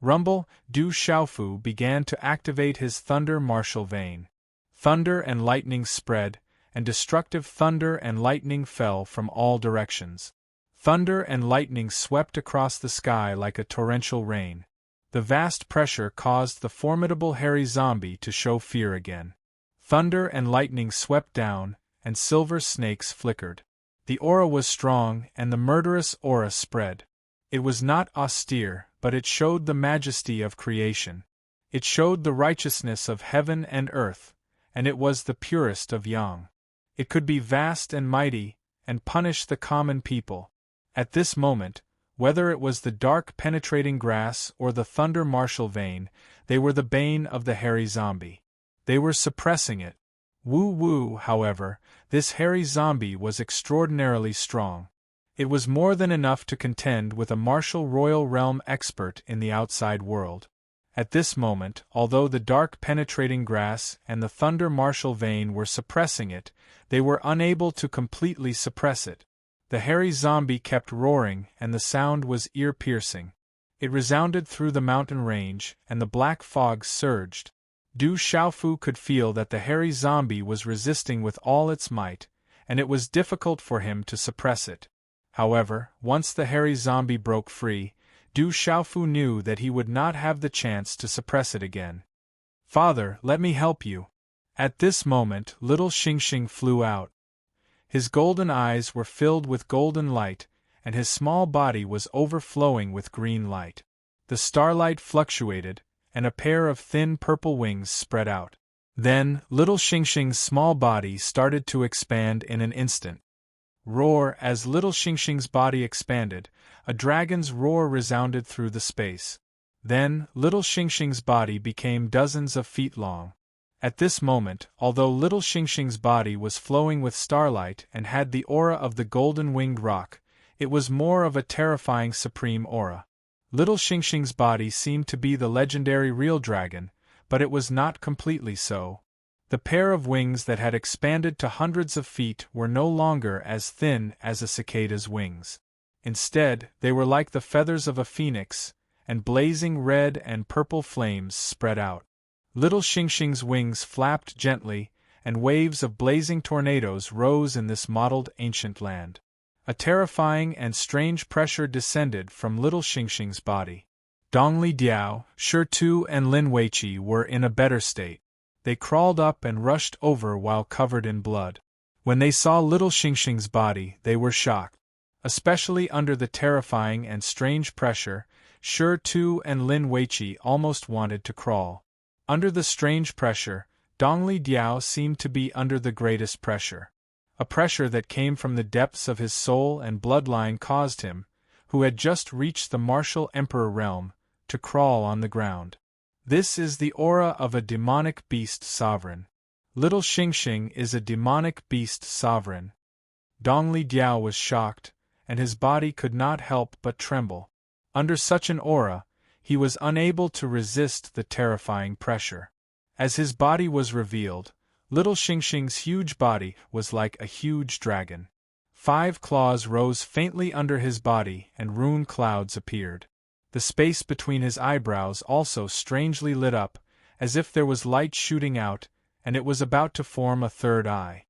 Rumble, Du Xiaofu began to activate his thunder martial vein. Thunder and lightning spread, and destructive thunder and lightning fell from all directions. Thunder and lightning swept across the sky like a torrential rain. The vast pressure caused the formidable hairy zombie to show fear again. Thunder and lightning swept down, and silver snakes flickered. The aura was strong, and the murderous aura spread. It was not austere, but it showed the majesty of creation. It showed the righteousness of heaven and earth, and it was the purest of yang. It could be vast and mighty, and punish the common people. At this moment, whether it was the dark penetrating grass or the thunder martial vein, they were the bane of the hairy zombie. They were suppressing it. Woo woo, however, this hairy zombie was extraordinarily strong. It was more than enough to contend with a martial royal realm expert in the outside world. At this moment, although the dark penetrating grass and the thunder martial vein were suppressing it, they were unable to completely suppress it. The hairy zombie kept roaring, and the sound was ear-piercing. It resounded through the mountain range, and the black fog surged. Du Xiaofu could feel that the hairy zombie was resisting with all its might, and it was difficult for him to suppress it. However, once the hairy zombie broke free, Du Xiaofu knew that he would not have the chance to suppress it again. "Father, let me help you." At this moment, little Xingxing flew out. His golden eyes were filled with golden light, and his small body was overflowing with green light. The starlight fluctuated, and a pair of thin purple wings spread out. Then, little Xingxing's small body started to expand in an instant. Roar! As little Xingxing's body expanded, a dragon's roar resounded through the space. Then, little Xingxing's body became dozens of feet long. At this moment, although little Xingxing's body was flowing with starlight and had the aura of the golden-winged rock, it was more of a terrifying supreme aura. Little Xingxing's body seemed to be the legendary real dragon, but it was not completely so. The pair of wings that had expanded to hundreds of feet were no longer as thin as a cicada's wings. Instead, they were like the feathers of a phoenix, and blazing red and purple flames spread out. Little Xingxing's wings flapped gently, and waves of blazing tornadoes rose in this mottled ancient land. A terrifying and strange pressure descended from little Xingxing's body. Dongli Diao, Shi Tu and Lin Weiqi were in a better state. They crawled up and rushed over while covered in blood. When they saw little Xingxing's body, they were shocked. Especially under the terrifying and strange pressure, Shi Tu and Lin Weiqi almost wanted to crawl. Under the strange pressure, Dongli Diao seemed to be under the greatest pressure. A pressure that came from the depths of his soul and bloodline caused him, who had just reached the martial emperor realm, to crawl on the ground. This is the aura of a demonic beast sovereign. Little Xingxing is a demonic beast sovereign. Dongli Diao was shocked, and his body could not help but tremble. Under such an aura, he was unable to resist the terrifying pressure. As his body was revealed, Little Xingxing's huge body was like a huge dragon. 5 claws rose faintly under his body and rune clouds appeared. The space between his eyebrows also strangely lit up, as if there was light shooting out, and it was about to form a third eye.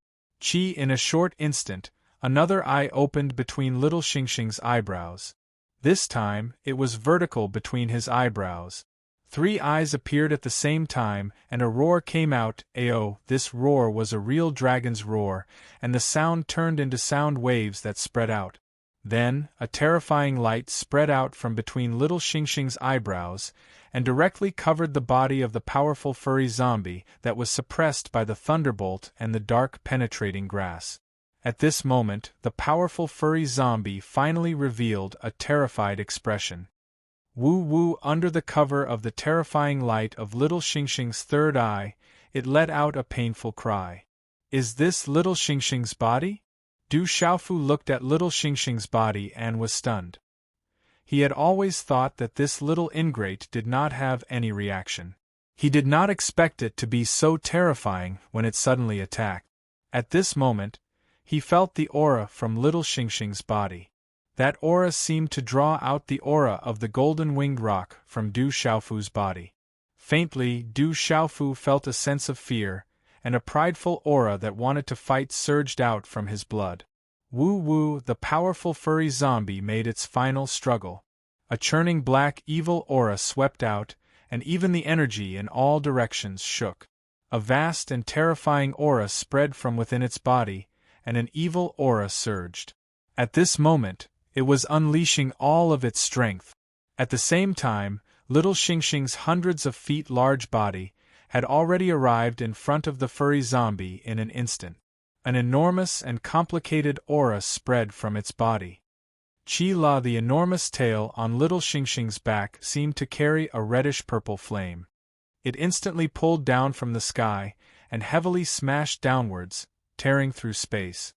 In a short instant, another eye opened between Little Xingxing's eyebrows. This time, it was vertical between his eyebrows. 3 eyes appeared at the same time, and a roar came out. Ayo, this roar was a real dragon's roar, and the sound turned into sound waves that spread out. Then, a terrifying light spread out from between Little Xingxing's eyebrows, and directly covered the body of the powerful furry zombie that was suppressed by the thunderbolt and the dark penetrating grass. At this moment, the powerful furry zombie finally revealed a terrified expression. Woo-woo! Under the cover of the terrifying light of Little Xingxing's third eye, it let out a painful cry. Is this Little Xingxing's body? Du Xiaofu looked at Little Xingxing's body and was stunned. He had always thought that this little ingrate did not have any reaction. He did not expect it to be so terrifying when it suddenly attacked. At this moment, he felt the aura from Little Xingxing's body. That aura seemed to draw out the aura of the golden-winged rock from Du Xiaofu's body. Faintly, Du Xiaofu felt a sense of fear, and a prideful aura that wanted to fight surged out from his blood. Woo-woo! The powerful furry zombie made its final struggle. A churning black evil aura swept out, and even the energy in all directions shook. A vast and terrifying aura spread from within its body, and an evil aura surged. At this moment, it was unleashing all of its strength. At the same time, Little Xingxing's hundreds of feet large body had already arrived in front of the furry zombie in an instant. An enormous and complicated aura spread from its body. The enormous tail on Little Xingxing's back seemed to carry a reddish-purple flame. It instantly pulled down from the sky and heavily smashed downwards, tearing through space.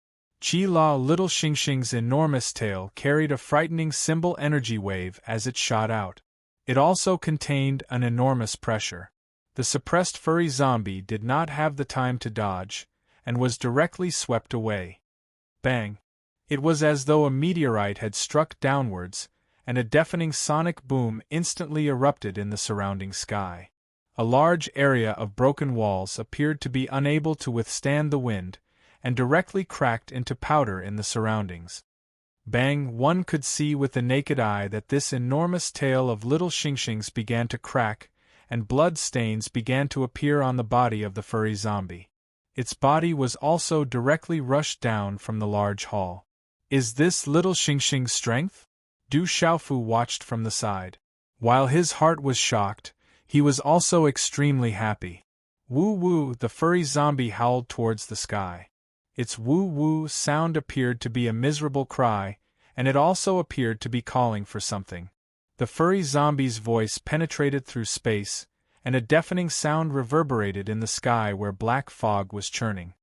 Little Xingxing's enormous tail carried a frightening symbol energy wave as it shot out. It also contained an enormous pressure. The suppressed furry zombie did not have the time to dodge, and was directly swept away. Bang! It was as though a meteorite had struck downwards, and a deafening sonic boom instantly erupted in the surrounding sky. A large area of broken walls appeared to be unable to withstand the wind, and directly cracked into powder in the surroundings. Bang! One could see with the naked eye that this enormous tail of Little Xingxing's began to crack, and blood stains began to appear on the body of the furry zombie. Its body was also directly rushed down from the large hall. Is this Little Xingxing's strength? Du Xiaofu watched from the side. While his heart was shocked, he was also extremely happy. Woo-woo! The furry zombie howled towards the sky. Its woo-woo sound appeared to be a miserable cry, and it also appeared to be calling for something. The furry zombie's voice penetrated through space, and a deafening sound reverberated in the sky where black fog was churning.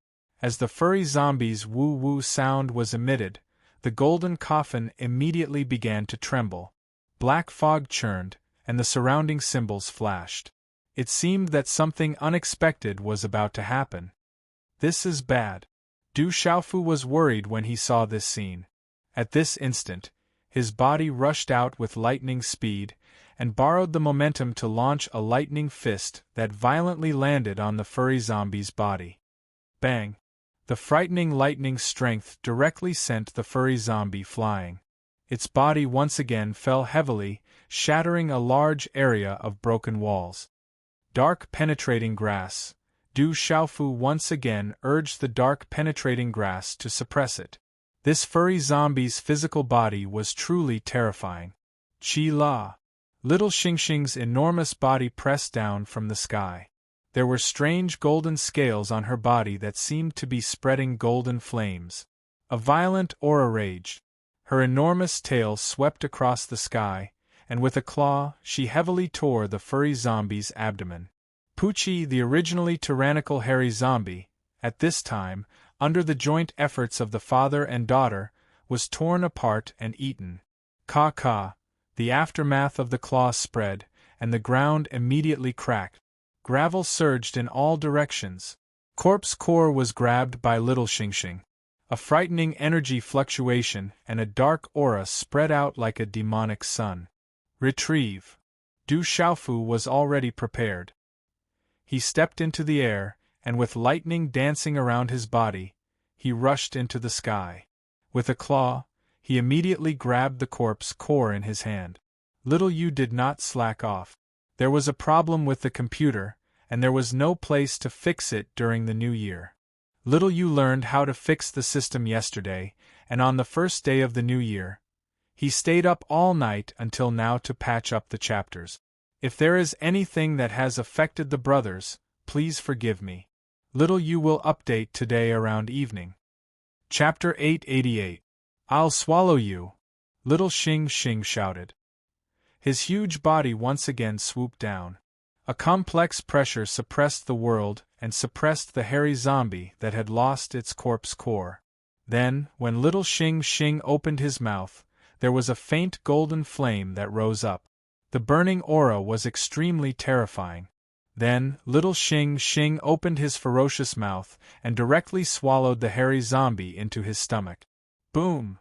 As the furry zombie's woo-woo sound was emitted, the golden coffin immediately began to tremble. Black fog churned, and the surrounding symbols flashed. It seemed that something unexpected was about to happen. This is bad. Du Xiaofu was worried when he saw this scene. At this instant, his body rushed out with lightning speed, and borrowed the momentum to launch a lightning fist that violently landed on the furry zombie's body. Bang! The frightening lightning strength directly sent the furry zombie flying. Its body once again fell heavily, shattering a large area of broken walls. Dark penetrating grass. Du Xiaofu once again urged the dark penetrating grass to suppress it. This furry zombie's physical body was truly terrifying. La! Little Xingxing's enormous body pressed down from the sky. There were strange golden scales on her body that seemed to be spreading golden flames. A violent aura raged. Her enormous tail swept across the sky, and with a claw, she heavily tore the furry zombie's abdomen. Poochie, the originally tyrannical hairy zombie, at this time, under the joint efforts of the father and daughter, was torn apart and eaten. Caw-caw, the aftermath of the claw spread, and the ground immediately cracked. Gravel surged in all directions. Corpse core was grabbed by Little Xingxing. A frightening energy fluctuation and a dark aura spread out like a demonic sun. Retrieve. Du Xiaofu was already prepared. He stepped into the air, and with lightning dancing around his body, he rushed into the sky. With a claw, he immediately grabbed the corpse core in his hand. Little Yu did not slack off. There was a problem with the computer, and there was no place to fix it during the new year. Little Yu learned how to fix the system yesterday, and on the first day of the new year, he stayed up all night until now to patch up the chapters. If there is anything that has affected the brothers, please forgive me. Little Yu will update today around evening. Chapter 888. I'll swallow you! Little Xingxing shouted. His huge body once again swooped down. A complex pressure suppressed the world and suppressed the hairy zombie that had lost its corpse core. Then, when Little Xingxing opened his mouth, there was a faint golden flame that rose up. The burning aura was extremely terrifying. Then, Little Xingxing opened his ferocious mouth and directly swallowed the hairy zombie into his stomach. Boom!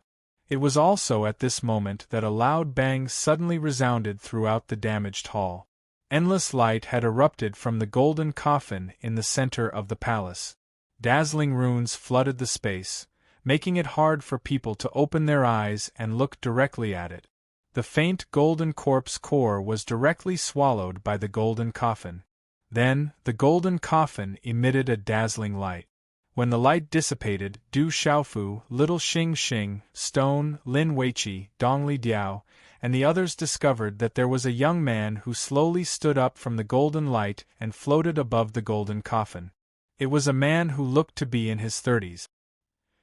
It was also at this moment that a loud bang suddenly resounded throughout the damaged hall. Endless light had erupted from the golden coffin in the center of the palace. Dazzling runes flooded the space, making it hard for people to open their eyes and look directly at it. The faint golden corpse core was directly swallowed by the golden coffin. Then, the golden coffin emitted a dazzling light. When the light dissipated, Du Xiaofu, Little Xingxing, Stone, Lin Weiqi, Dongli Diao, and the others discovered that there was a young man who slowly stood up from the golden light and floated above the golden coffin. It was a man who looked to be in his 30s.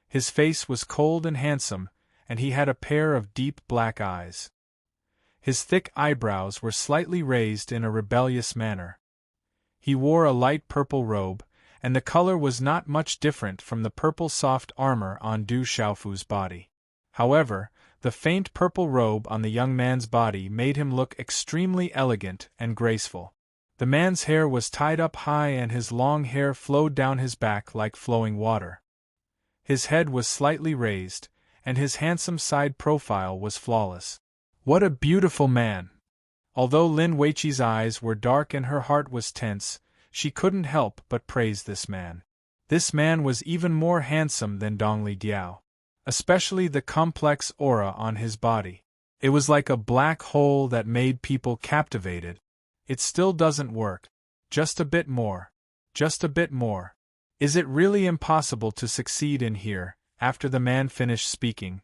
His face was cold and handsome, and he had a pair of deep black eyes. His thick eyebrows were slightly raised in a rebellious manner. He wore a light purple robe, and the color was not much different from the purple soft armor on Du Xiaofu's body. However, the faint purple robe on the young man's body made him look extremely elegant and graceful. The man's hair was tied up high and his long hair flowed down his back like flowing water. His head was slightly raised, and his handsome side profile was flawless. What a beautiful man! Although Lin Weiqi's eyes were dark and her heart was tense, she couldn't help but praise this man. This man was even more handsome than Dongli Diao. Especially the complex aura on his body. It was like a black hole that made people captivated. It still doesn't work. Just a bit more. Just a bit more. Is it really impossible to succeed in here? After the man finished speaking,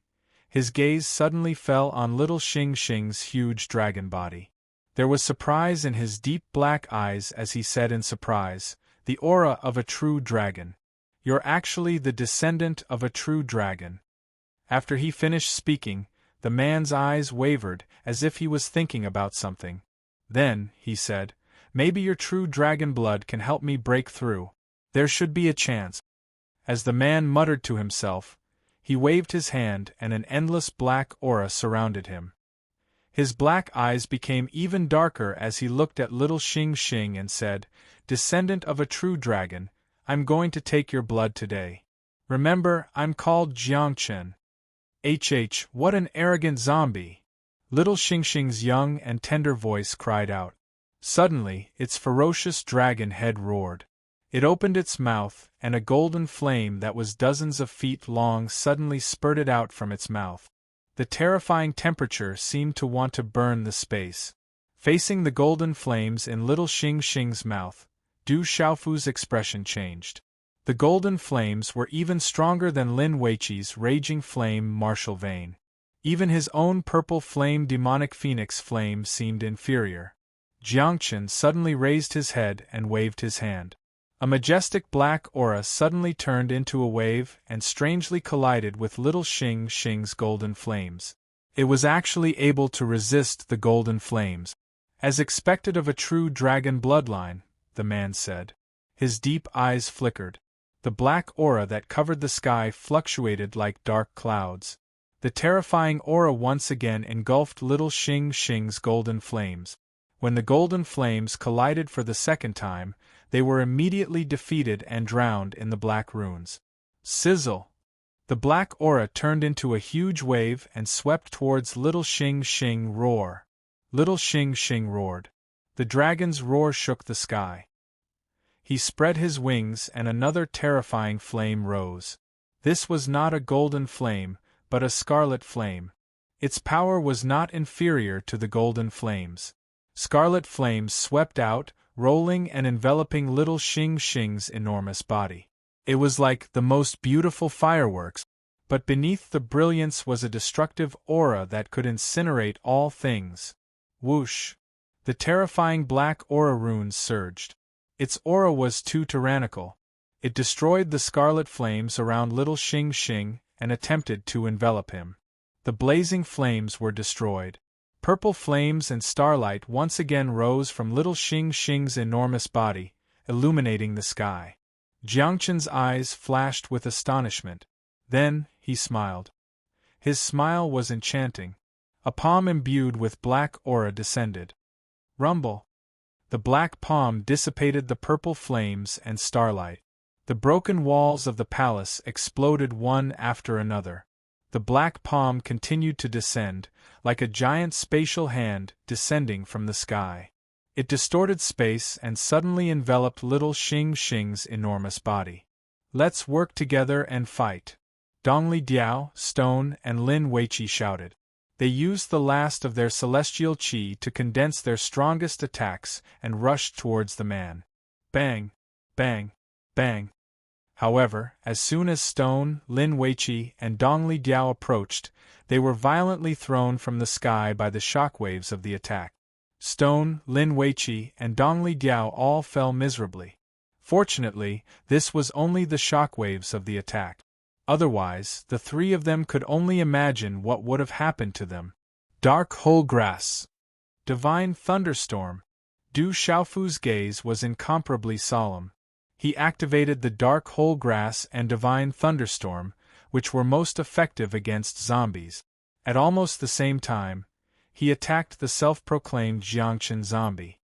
his gaze suddenly fell on Little Xingxing's huge dragon body. There was surprise in his deep black eyes as he said in surprise, "The aura of a true dragon. You're actually the descendant of a true dragon." After he finished speaking, the man's eyes wavered as if he was thinking about something. Then, he said, "Maybe your true dragon blood can help me break through. There should be a chance." As the man muttered to himself, he waved his hand and an endless black aura surrounded him. His black eyes became even darker as he looked at Little Xingxing and said, "Descendant of a true dragon, I'm going to take your blood today. Remember, I'm called Jiangchen." What an arrogant zombie! Little Xingxing's young and tender voice cried out. Suddenly, its ferocious dragon head roared. It opened its mouth, and a golden flame that was dozens of feet long suddenly spurted out from its mouth. The terrifying temperature seemed to want to burn the space. Facing the golden flames in Little Xingxing's mouth, Du Xiaofu's expression changed. The golden flames were even stronger than Lin Weiqi's raging flame martial vein. Even his own purple flame demonic phoenix flame seemed inferior. Jiangchen suddenly raised his head and waved his hand. A majestic black aura suddenly turned into a wave and strangely collided with little Xing Xing's golden flames. It was actually able to resist the golden flames. As expected of a true dragon bloodline, the man said. His deep eyes flickered. The black aura that covered the sky fluctuated like dark clouds. The terrifying aura once again engulfed little Xing Xing's golden flames. When the golden flames collided for the second time, they were immediately defeated and drowned in the black runes. Sizzle! The black aura turned into a huge wave and swept towards little Xing Xing. Roar! Little Xing Xing roared. The dragon's roar shook the sky. He spread his wings and another terrifying flame rose. This was not a golden flame, but a scarlet flame. Its power was not inferior to the golden flames. Scarlet flames swept out, rolling and enveloping little Xing Xing's enormous body. It was like the most beautiful fireworks, but beneath the brilliance was a destructive aura that could incinerate all things. Whoosh! The terrifying black aura runes surged. Its aura was too tyrannical. It destroyed the scarlet flames around little Xing Xing and attempted to envelop him. The blazing flames were destroyed. Purple flames and starlight once again rose from little Xing Xing's enormous body, illuminating the sky. Jiangchen's eyes flashed with astonishment. Then, he smiled. His smile was enchanting. A palm imbued with black aura descended. Rumble! The black palm dissipated the purple flames and starlight. The broken walls of the palace exploded one after another. The black palm continued to descend, like a giant spatial hand descending from the sky. It distorted space and suddenly enveloped little Xing Xing's enormous body. Let's work together and fight. Dongli Diao, Stone, and Lin Weiqi shouted. They used the last of their celestial qi to condense their strongest attacks and rushed towards the man. Bang! Bang! Bang! However, as soon as Stone, Lin Weiqi, and Dongli Diao approached, they were violently thrown from the sky by the shockwaves of the attack. Stone, Lin Weiqi, and Dongli Diao all fell miserably. Fortunately, this was only the shockwaves of the attack. Otherwise, the three of them could only imagine what would have happened to them. Dark Hole Grass. Divine Thunderstorm. Du Xiaofu's gaze was incomparably solemn. He activated the Dark Hole Grass and Divine Thunderstorm, which were most effective against zombies. At almost the same time, he attacked the self-proclaimed Jiangchen zombie.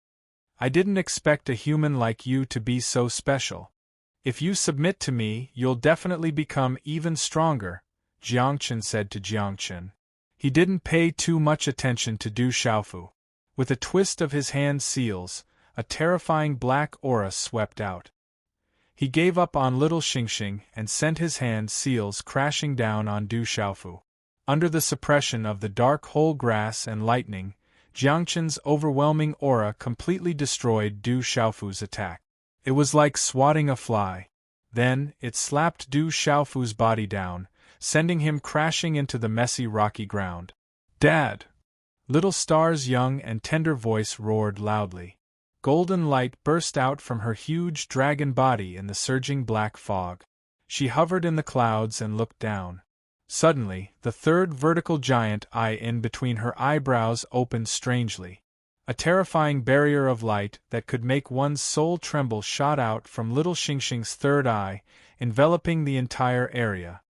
I didn't expect a human like you to be so special. If you submit to me, you'll definitely become even stronger, Jiangchen said to Jiangchen. He didn't pay too much attention to Du Xiaofu. With a twist of his hand seals, a terrifying black aura swept out. He gave up on little Xingxing and sent his hand seals crashing down on Du Xiaofu. Under the suppression of the dark hole grass and lightning, Jiangchen's overwhelming aura completely destroyed Du Xiaofu's attack. It was like swatting a fly. Then, it slapped Du Xiaofu's body down, sending him crashing into the messy rocky ground. Dad! Little Star's young and tender voice roared loudly. Golden light burst out from her huge dragon body in the surging black fog. She hovered in the clouds and looked down. Suddenly, the third vertical giant eye in between her eyebrows opened strangely. A terrifying barrier of light that could make one's soul tremble shot out from little Xingxing's third eye, enveloping the entire area.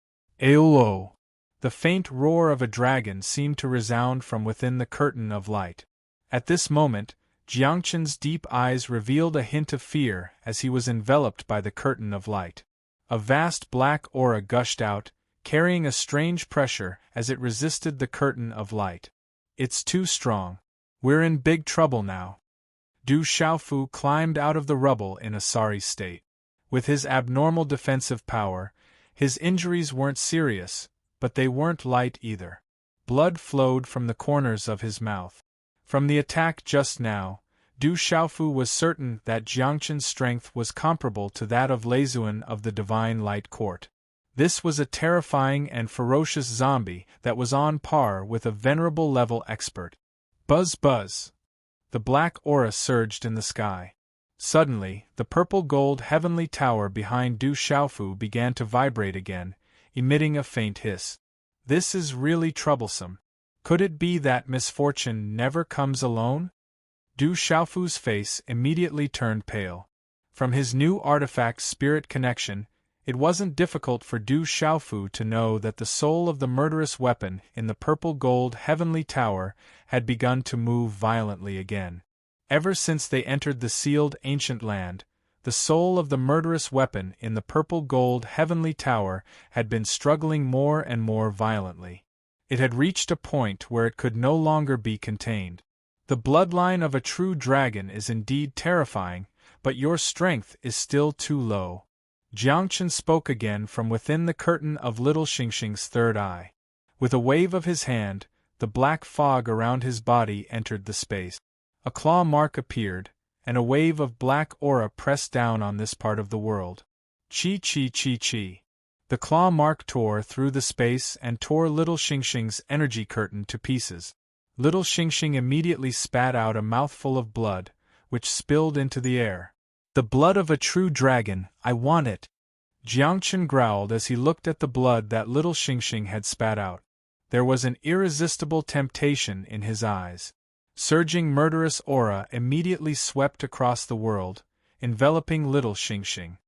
Aolo! The faint roar of a dragon seemed to resound from within the curtain of light. At this moment, Jiangchen's deep eyes revealed a hint of fear as he was enveloped by the curtain of light. A vast black aura gushed out, carrying a strange pressure as it resisted the curtain of light. It's too strong. We're in big trouble now. Du Xiaofu climbed out of the rubble in a sorry state. With his abnormal defensive power, his injuries weren't serious, but they weren't light either. Blood flowed from the corners of his mouth. From the attack just now, Du Xiaofu was certain that Jiangchen's strength was comparable to that of Leizuan of the Divine Light Court. This was a terrifying and ferocious zombie that was on par with a venerable level expert. Buzz buzz. The black aura surged in the sky. Suddenly, the purple-gold heavenly tower behind Du Xiaofu began to vibrate again, emitting a faint hiss. This is really troublesome. Could it be that misfortune never comes alone? Du Xiaofu's face immediately turned pale. From his new artifact spirit connection, it wasn't difficult for Du Xiaofu to know that the soul of the murderous weapon in the purple-gold heavenly tower had begun to move violently again. Ever since they entered the sealed ancient land, the soul of the murderous weapon in the purple-gold heavenly tower had been struggling more and more violently. It had reached a point where it could no longer be contained. The bloodline of a true dragon is indeed terrifying, but your strength is still too low. Jiangchen spoke again from within the curtain of little Xingxing's third eye. With a wave of his hand, the black fog around his body entered the space. A claw mark appeared, and a wave of black aura pressed down on this part of the world. Chi chi chi chi. The claw mark tore through the space and tore little Xingxing's energy curtain to pieces. Little Xingxing immediately spat out a mouthful of blood, which spilled into the air. The blood of a true dragon, I want it! Jiangchen growled as he looked at the blood that little Xingxing had spat out. There was an irresistible temptation in his eyes. Surging murderous aura immediately swept across the world, enveloping little Xingxing.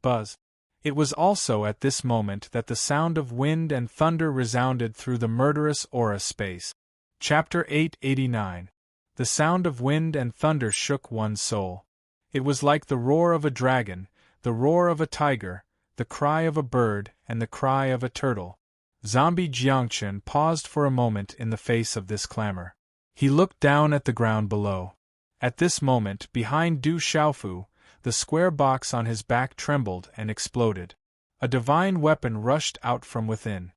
Buzz. It was also at this moment that the sound of wind and thunder resounded through the murderous aura space. Chapter 889. The sound of wind and thunder shook one's soul. It was like the roar of a dragon, the roar of a tiger, the cry of a bird, and the cry of a turtle. Zombie Jiangchen paused for a moment in the face of this clamor. He looked down at the ground below. At this moment, behind Du Xiaofu, the square box on his back trembled and exploded. A divine weapon rushed out from within.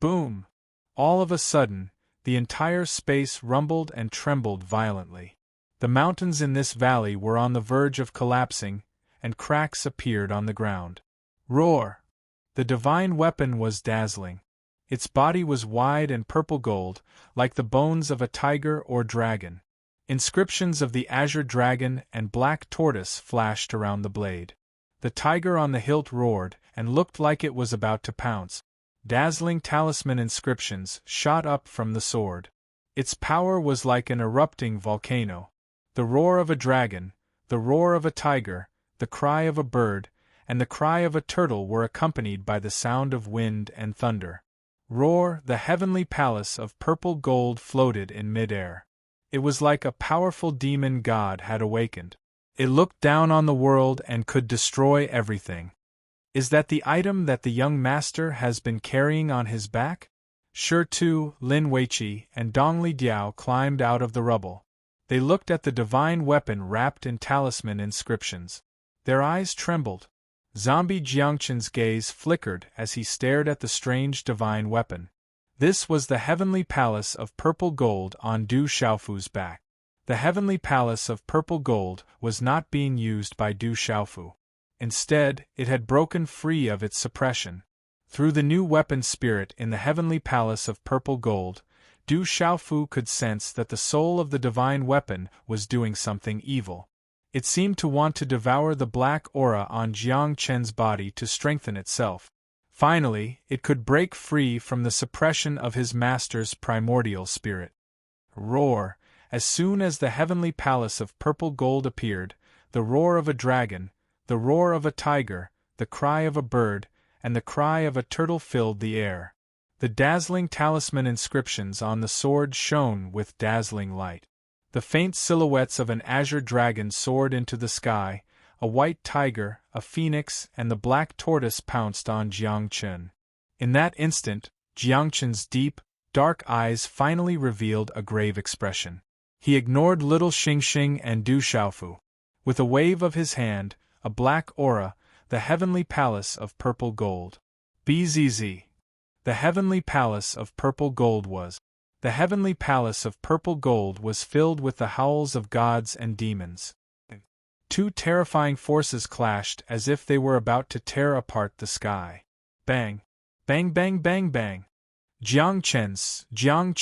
Boom! All of a sudden, the entire space rumbled and trembled violently. The mountains in this valley were on the verge of collapsing, and cracks appeared on the ground. Roar! The divine weapon was dazzling. Its body was wide and purple-gold, like the bones of a tiger or dragon. Inscriptions of the azure dragon and black tortoise flashed around the blade. The tiger on the hilt roared and looked like it was about to pounce. Dazzling talisman inscriptions shot up from the sword. Its power was like an erupting volcano. The roar of a dragon, the roar of a tiger, the cry of a bird, and the cry of a turtle were accompanied by the sound of wind and thunder. Roar, the heavenly palace of purple gold floated in mid-air. It was like a powerful demon god had awakened. It looked down on the world and could destroy everything. Is that the item that the young master has been carrying on his back? Shi Tu, Lin Weiqi, and Dongli Diao climbed out of the rubble. They looked at the divine weapon wrapped in talisman inscriptions. Their eyes trembled. Zombie Jiangchen's gaze flickered as he stared at the strange divine weapon. This was the heavenly palace of purple gold on Du Xiaofu's back. The heavenly palace of purple gold was not being used by Du Xiaofu. Instead, it had broken free of its suppression. Through the new weapon spirit in the heavenly palace of purple gold, Du Xiaofu could sense that the soul of the divine weapon was doing something evil. It seemed to want to devour the black aura on Jiang Chen's body to strengthen itself. Finally, it could break free from the suppression of his master's primordial spirit. Roar! As soon as the heavenly palace of purple gold appeared, the roar of a dragon, the roar of a tiger, the cry of a bird, and the cry of a turtle filled the air. The dazzling talisman inscriptions on the sword shone with dazzling light. The faint silhouettes of an azure dragon soared into the sky, a white tiger, a phoenix, and the black tortoise pounced on Jiang Chen. In that instant, Jiang Chen's deep, dark eyes finally revealed a grave expression. He ignored little Xingxing and Du Xiaofu. With a wave of his hand, a black aura, the heavenly palace of purple gold. Bzz. The heavenly palace of purple gold was. The heavenly palace of purple gold was filled with the howls of gods and demons. Two terrifying forces clashed as if they were about to tear apart the sky. Bang. Bang bang bang bang. Jiang Chen's, God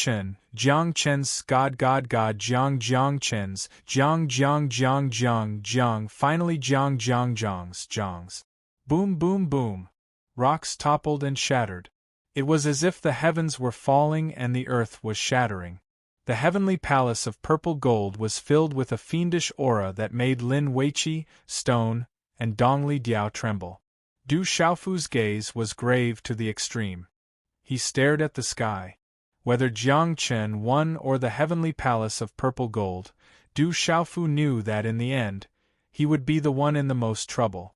Jiang Chen's, finally Jiang's. Boom boom boom. Rocks toppled and shattered. It was as if the heavens were falling and the earth was shattering. The heavenly palace of purple gold was filled with a fiendish aura that made Lin Weiqi, Stone, and Dongli Diao tremble. Du Xiaofu's gaze was grave to the extreme. He stared at the sky. Whether Jiang Chen won or the heavenly palace of purple gold, Du Xiaofu knew that in the end, he would be the one in the most trouble.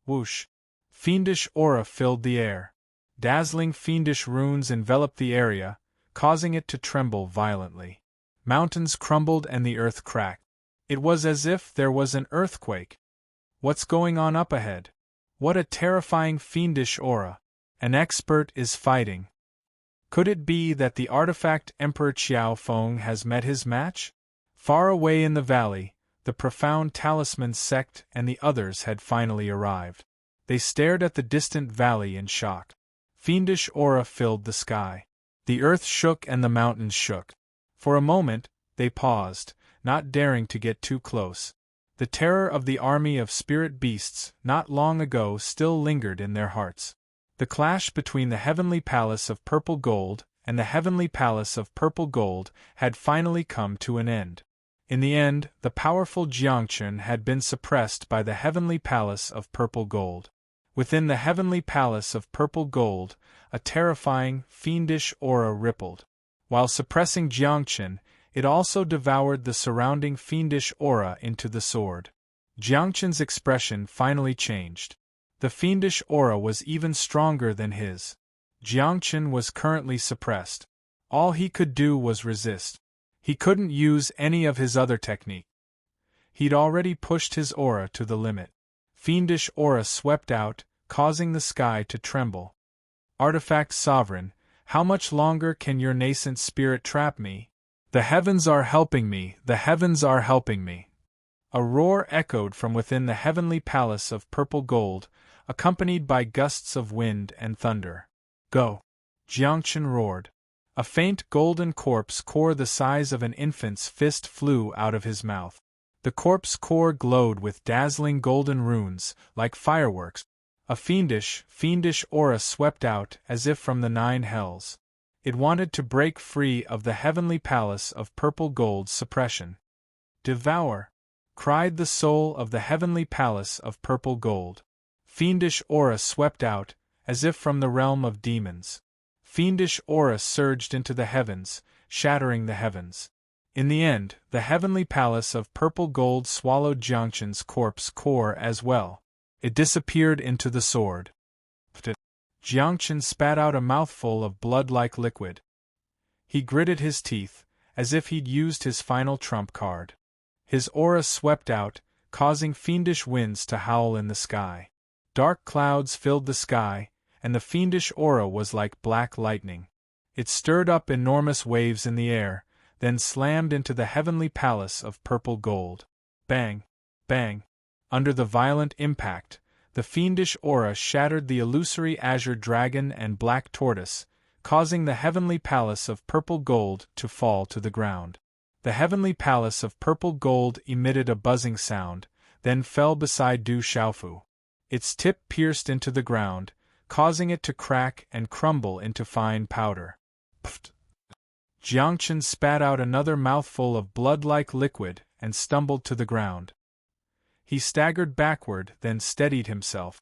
Whoosh! Fiendish aura filled the air. Dazzling fiendish runes enveloped the area, causing it to tremble violently. Mountains crumbled and the earth cracked. It was as if there was an earthquake. What's going on up ahead? What a terrifying fiendish aura! An expert is fighting. Could it be that the artifact Emperor Qiao Feng has met his match? Far away in the valley, the profound talisman sect and the others had finally arrived. They stared at the distant valley in shock. Fiendish aura filled the sky. The earth shook and the mountains shook. For a moment, they paused, not daring to get too close. The terror of the army of spirit beasts, not long ago, still lingered in their hearts. The clash between the heavenly palace of purple gold and the heavenly palace of purple gold had finally come to an end. In the end, the powerful Jiangchen had been suppressed by the heavenly palace of purple gold. Within the heavenly palace of purple gold, a terrifying, fiendish aura rippled. While suppressing Jiangchen, it also devoured the surrounding fiendish aura into the sword. Jiangchen's expression finally changed. The fiendish aura was even stronger than his. Jiangchen was currently suppressed. All he could do was resist. He couldn't use any of his other technique. He'd already pushed his aura to the limit. Fiendish aura swept out, causing the sky to tremble. Artifact Sovereign, how much longer can your nascent spirit trap me? The heavens are helping me, the heavens are helping me. A roar echoed from within the heavenly palace of purple gold, accompanied by gusts of wind and thunder. Go! Jiangchen roared. A faint golden corpse core the size of an infant's fist flew out of his mouth. The corpse core glowed with dazzling golden runes, like fireworks. A fiendish aura swept out as if from the 9 hells. It wanted to break free of the heavenly palace of purple gold's suppression. Devour! Cried the soul of the heavenly palace of purple gold. Fiendish aura swept out, as if from the realm of demons. Fiendish aura surged into the heavens, shattering the heavens. In the end, the heavenly palace of purple gold swallowed Jiangchen's corpse core as well. It disappeared into the sword. Jiangchen spat out a mouthful of blood-like liquid. He gritted his teeth, as if he'd used his final trump card. His aura swept out, causing fiendish winds to howl in the sky. Dark clouds filled the sky, and the fiendish aura was like black lightning. It stirred up enormous waves in the air, then slammed into the heavenly palace of purple gold. Bang! Bang! Under the violent impact, the fiendish aura shattered the illusory azure dragon and black tortoise, causing the heavenly palace of purple gold to fall to the ground. The heavenly palace of purple gold emitted a buzzing sound, then fell beside Du Xiaofu. Its tip pierced into the ground, causing it to crack and crumble into fine powder. Pfft! Jiangchen spat out another mouthful of blood-like liquid and stumbled to the ground. He staggered backward, then steadied himself.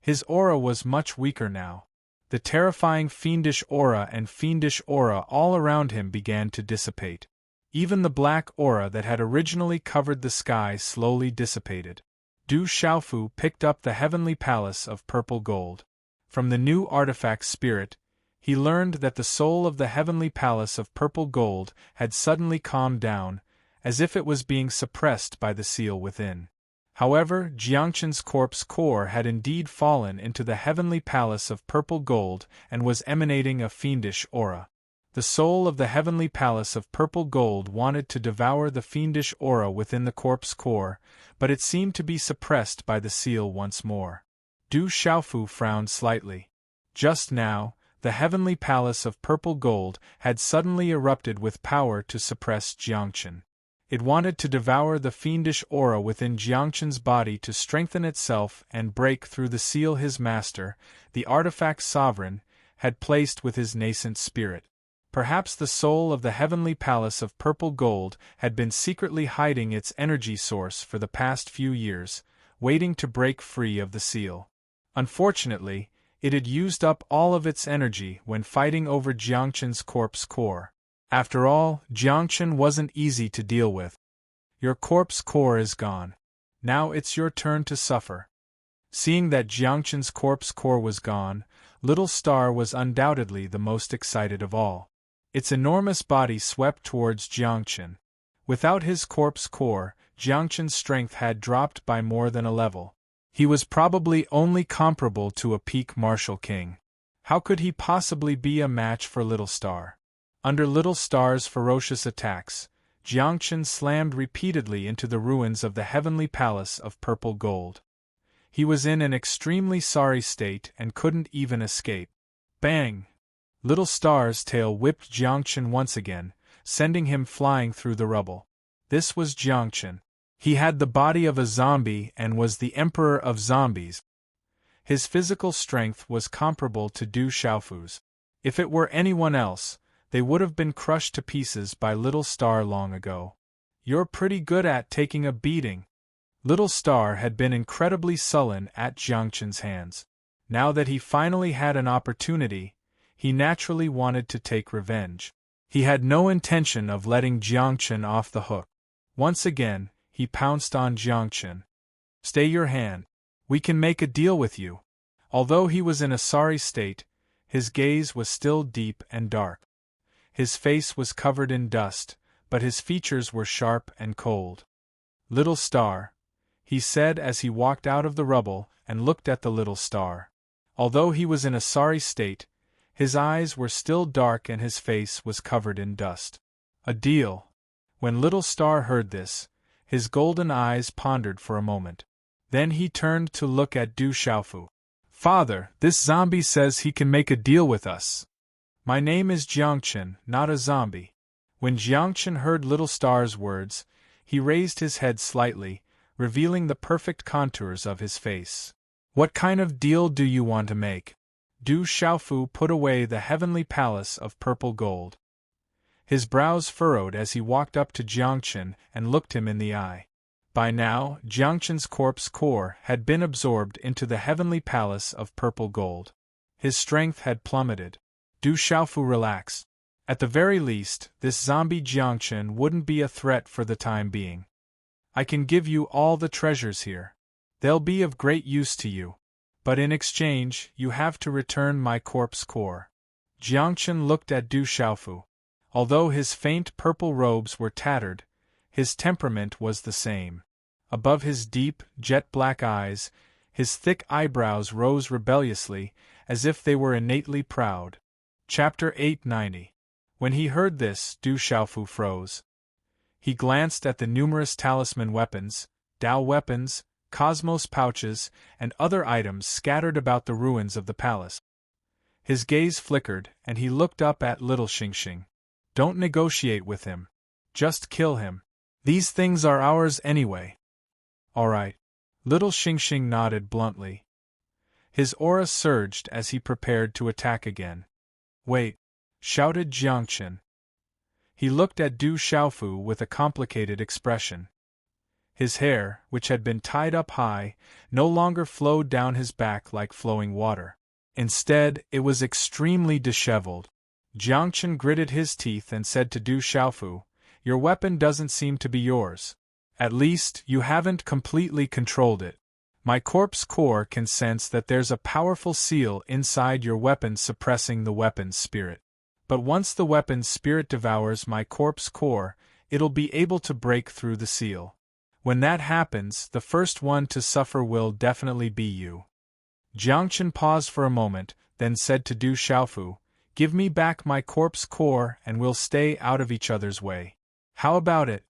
His aura was much weaker now. The terrifying fiendish aura and fiendish aura all around him began to dissipate. Even the black aura that had originally covered the sky slowly dissipated. Du Xiaofu picked up the heavenly palace of purple gold. From the new artifact spirit, he learned that the soul of the heavenly palace of purple gold had suddenly calmed down, as if it was being suppressed by the seal within. However, Jiangchen's corpse core had indeed fallen into the heavenly palace of purple gold and was emanating a fiendish aura. The soul of the heavenly palace of purple gold wanted to devour the fiendish aura within the corpse core, but it seemed to be suppressed by the seal once more. Du Xiaofu frowned slightly. Just now, the heavenly palace of purple gold had suddenly erupted with power to suppress Jiangchen. It wanted to devour the fiendish aura within Jiangchen's body to strengthen itself and break through the seal his master, the artifact sovereign, had placed with his nascent spirit. Perhaps the soul of the heavenly palace of purple gold had been secretly hiding its energy source for the past few years, waiting to break free of the seal. Unfortunately, it had used up all of its energy when fighting over Jiangchen's corpse core. After all, Jiangchen wasn't easy to deal with. Your corpse core is gone. Now it's your turn to suffer. Seeing that Jiangchen's corpse core was gone, Little Star was undoubtedly the most excited of all. Its enormous body swept towards Jiangchen. Without his corpse core, Jiangchen's strength had dropped by more than a level. He was probably only comparable to a peak martial king. How could he possibly be a match for Little Star? Under Little Star's ferocious attacks, Jiangchen slammed repeatedly into the ruins of the heavenly palace of purple gold. He was in an extremely sorry state and couldn't even escape. Bang! Little Star's tail whipped Jiangchen once again, sending him flying through the rubble. This was Jiangchen. He had the body of a zombie and was the emperor of zombies. His physical strength was comparable to Du Xiaofu's. If it were anyone else, they would have been crushed to pieces by Little Star long ago. You're pretty good at taking a beating. Little Star had been incredibly sullen at Jiangchen's hands. Now that he finally had an opportunity, he naturally wanted to take revenge. He had no intention of letting Jiangchen off the hook. Once again, he pounced on Jiangchen. Stay your hand. We can make a deal with you. Although he was in a sorry state, his gaze was still deep and dark. His face was covered in dust, but his features were sharp and cold. Little Star, he said as he walked out of the rubble and looked at the Little Star. Although he was in a sorry state, his eyes were still dark and his face was covered in dust. A deal. When Little Star heard this, his golden eyes pondered for a moment. Then he turned to look at Du Xiaofu. Father, this zombie says he can make a deal with us. My name is Jiangchen, not a zombie. When Jiangchen heard Little Star's words, he raised his head slightly, revealing the perfect contours of his face. What kind of deal do you want to make? Du Xiaofu put away the heavenly palace of purple gold. His brows furrowed as he walked up to Jiangchen and looked him in the eye. By now, Jiangchen's corpse core had been absorbed into the heavenly palace of purple gold. His strength had plummeted. Du Xiaofu relaxed. At the very least, this zombie Jiangchen wouldn't be a threat for the time being. I can give you all the treasures here. They'll be of great use to you. But in exchange, you have to return my corpse core. Jiangchen looked at Du Xiaofu. Although his faint purple robes were tattered, his temperament was the same. Above his deep, jet-black eyes, his thick eyebrows rose rebelliously, as if they were innately proud. Chapter 890. When he heard this, Du Xiaofu froze. He glanced at the numerous talisman weapons, Dao weapons, cosmos pouches, and other items scattered about the ruins of the palace. His gaze flickered, and he looked up at Little Xingxing. Don't negotiate with him. Just kill him. These things are ours anyway. All right. Little Xingxing nodded bluntly. His aura surged as he prepared to attack again. Wait! Shouted Jiangchen. He looked at Du Xiaofu with a complicated expression. His hair, which had been tied up high, no longer flowed down his back like flowing water. Instead, it was extremely disheveled. Jiangchen gritted his teeth and said to Du Xiaofu, Your weapon doesn't seem to be yours. At least, you haven't completely controlled it. My corpse core can sense that there's a powerful seal inside your weapon suppressing the weapon's spirit. But once the weapon's spirit devours my corpse core, it'll be able to break through the seal. When that happens, the first one to suffer will definitely be you. Jiangchen paused for a moment, then said to Du Xiaofu, Give me back my corpse core and we'll stay out of each other's way. How about it?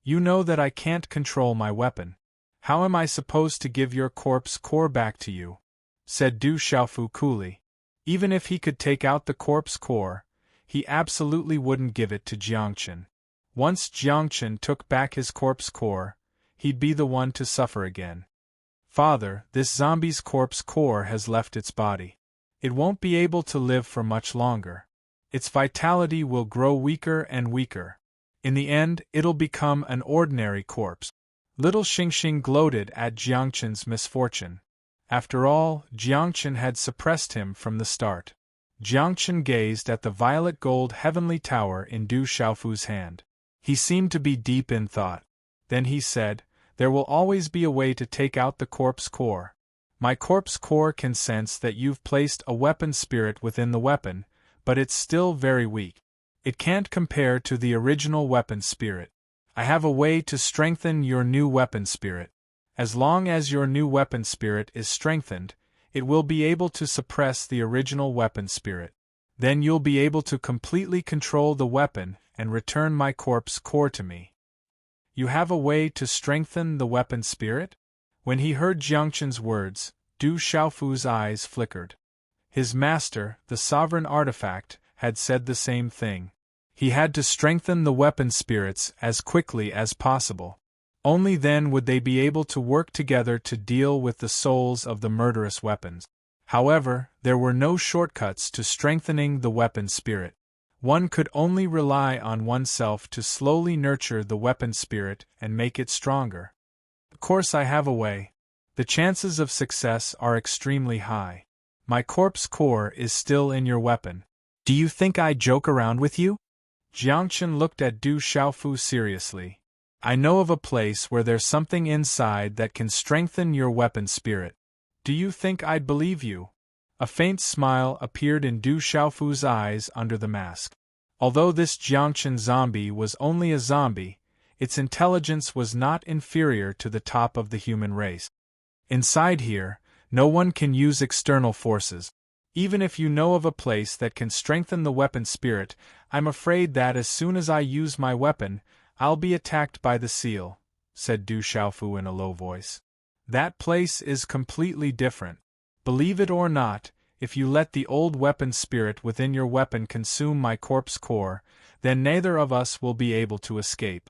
You know that I can't control my weapon. How am I supposed to give your corpse core back to you? Said Du Xiaofu coolly. Even if he could take out the corpse core, he absolutely wouldn't give it to Jiangchen. Once Jiangchen took back his corpse core, he'd be the one to suffer again. Father, this zombie's corpse core has left its body. It won't be able to live for much longer. Its vitality will grow weaker and weaker. In the end, it'll become an ordinary corpse. Little Xingxing gloated at Jiangchen's misfortune. After all, Jiangchen had suppressed him from the start. Jiangchen gazed at the violet gold heavenly tower in Du Xiaofu's hand. He seemed to be deep in thought. Then he said, "There will always be a way to take out the corpse core. My corpse core can sense that you've placed a weapon spirit within the weapon, but it's still very weak. It can't compare to the original weapon spirit. I have a way to strengthen your new weapon spirit. As long as your new weapon spirit is strengthened, it will be able to suppress the original weapon spirit. Then you'll be able to completely control the weapon and return my corpse core to me." "You have a way to strengthen the weapon spirit?" When he heard Jiangchen's words, Du Xiaofu's eyes flickered. His master, the sovereign artifact, had said the same thing. He had to strengthen the weapon spirits as quickly as possible. Only then would they be able to work together to deal with the souls of the murderous weapons. However, there were no shortcuts to strengthening the weapon spirit. One could only rely on oneself to slowly nurture the weapon spirit and make it stronger. "Of course I have a way. The chances of success are extremely high. My corpse core is still in your weapon. Do you think I joke around with you?" Jiangchen looked at Du Xiaofu seriously. "I know of a place where there's something inside that can strengthen your weapon spirit. Do you think I'd believe you?" A faint smile appeared in Du Xiaofu's eyes under the mask. Although this Jiangchen zombie was only a zombie, its intelligence was not inferior to the top of the human race. "Inside here, no one can use external forces. Even if you know of a place that can strengthen the weapon spirit, I'm afraid that as soon as I use my weapon, I'll be attacked by the seal," said Du Xiaofu in a low voice. "That place is completely different. Believe it or not, if you let the old weapon spirit within your weapon consume my corpse core, then neither of us will be able to escape."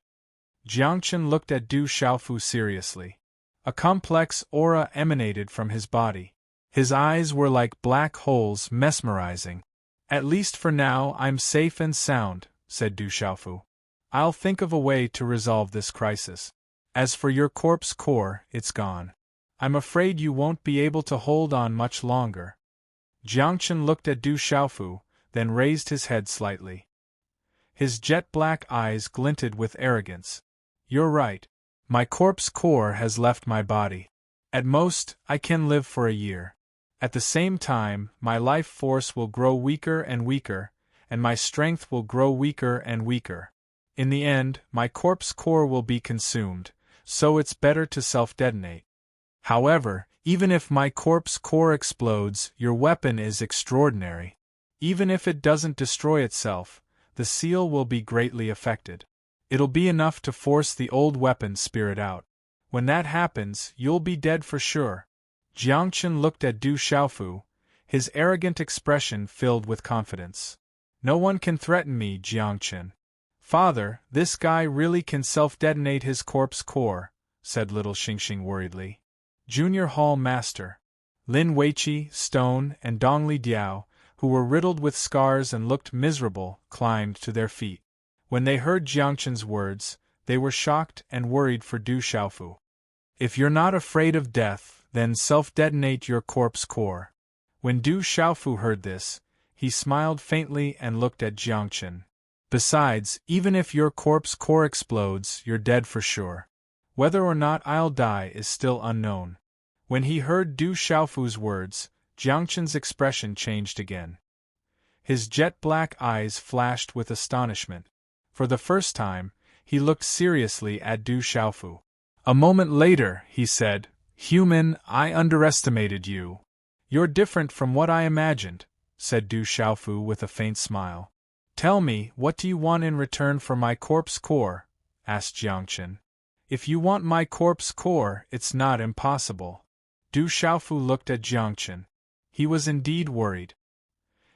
Jiangchen looked at Du Xiaofu seriously. A complex aura emanated from his body. His eyes were like black holes, mesmerizing. "At least for now I'm safe and sound," said Du Xiaofu. "I'll think of a way to resolve this crisis. As for your corpse core, it's gone. I'm afraid you won't be able to hold on much longer." Jiangchen looked at Du Xiaofu, then raised his head slightly. His jet-black eyes glinted with arrogance. "You're right. My corpse core has left my body. At most, I can live for a year. At the same time, my life force will grow weaker and weaker, and my strength will grow weaker and weaker. In the end, my corpse core will be consumed, so it's better to self-detonate. However, even if my corpse core explodes, your weapon is extraordinary. Even if it doesn't destroy itself, the seal will be greatly affected. It'll be enough to force the old weapon spirit out. When that happens, you'll be dead for sure." Jiangchen looked at Du Xiaofu, his arrogant expression filled with confidence. "No one can threaten me, Jiangchen." "Father, this guy really can self-detonate his corpse core," said little Xingxing worriedly. Junior Hall Master Lin Weiqi, Stone, and Dongli Diao, who were riddled with scars and looked miserable, climbed to their feet. When they heard Jiangchen's words, they were shocked and worried for Du Xiaofu. "If you're not afraid of death, then self-detonate your corpse core." When Du Xiaofu heard this, he smiled faintly and looked at Jiangchen. "Besides, even if your corpse core explodes, you're dead for sure. Whether or not I'll die is still unknown." When he heard Du Xiaofu's words, Jiangchen's expression changed again. His jet-black eyes flashed with astonishment. For the first time, he looked seriously at Du Xiaofu. A moment later, he said, "Human, I underestimated you." "You're different from what I imagined," said Du Xiaofu with a faint smile. "Tell me, what do you want in return for my corpse core?" asked Jiangchen. "If you want my corpse core, it's not impossible." Du Xiaofu looked at Jiangchen. He was indeed worried.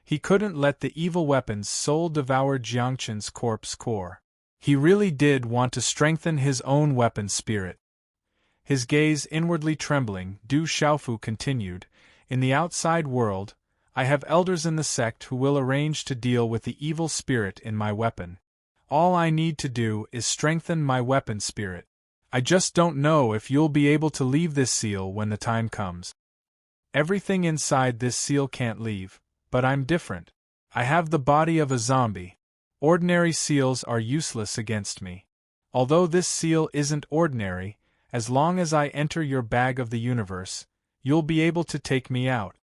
He couldn't let the evil weapon's soul devour Jiangchen's corpse core. He really did want to strengthen his own weapon spirit. His gaze inwardly trembling, Du Xiaofu continued, "In the outside world, I have elders in the sect who will arrange to deal with the evil spirit in my weapon. All I need to do is strengthen my weapon spirit. I just don't know if you'll be able to leave this seal when the time comes. Everything inside this seal can't leave, but I'm different. I have the body of a zombie. Ordinary seals are useless against me. Although this seal isn't ordinary, as long as I enter your bag of the universe, you'll be able to take me out."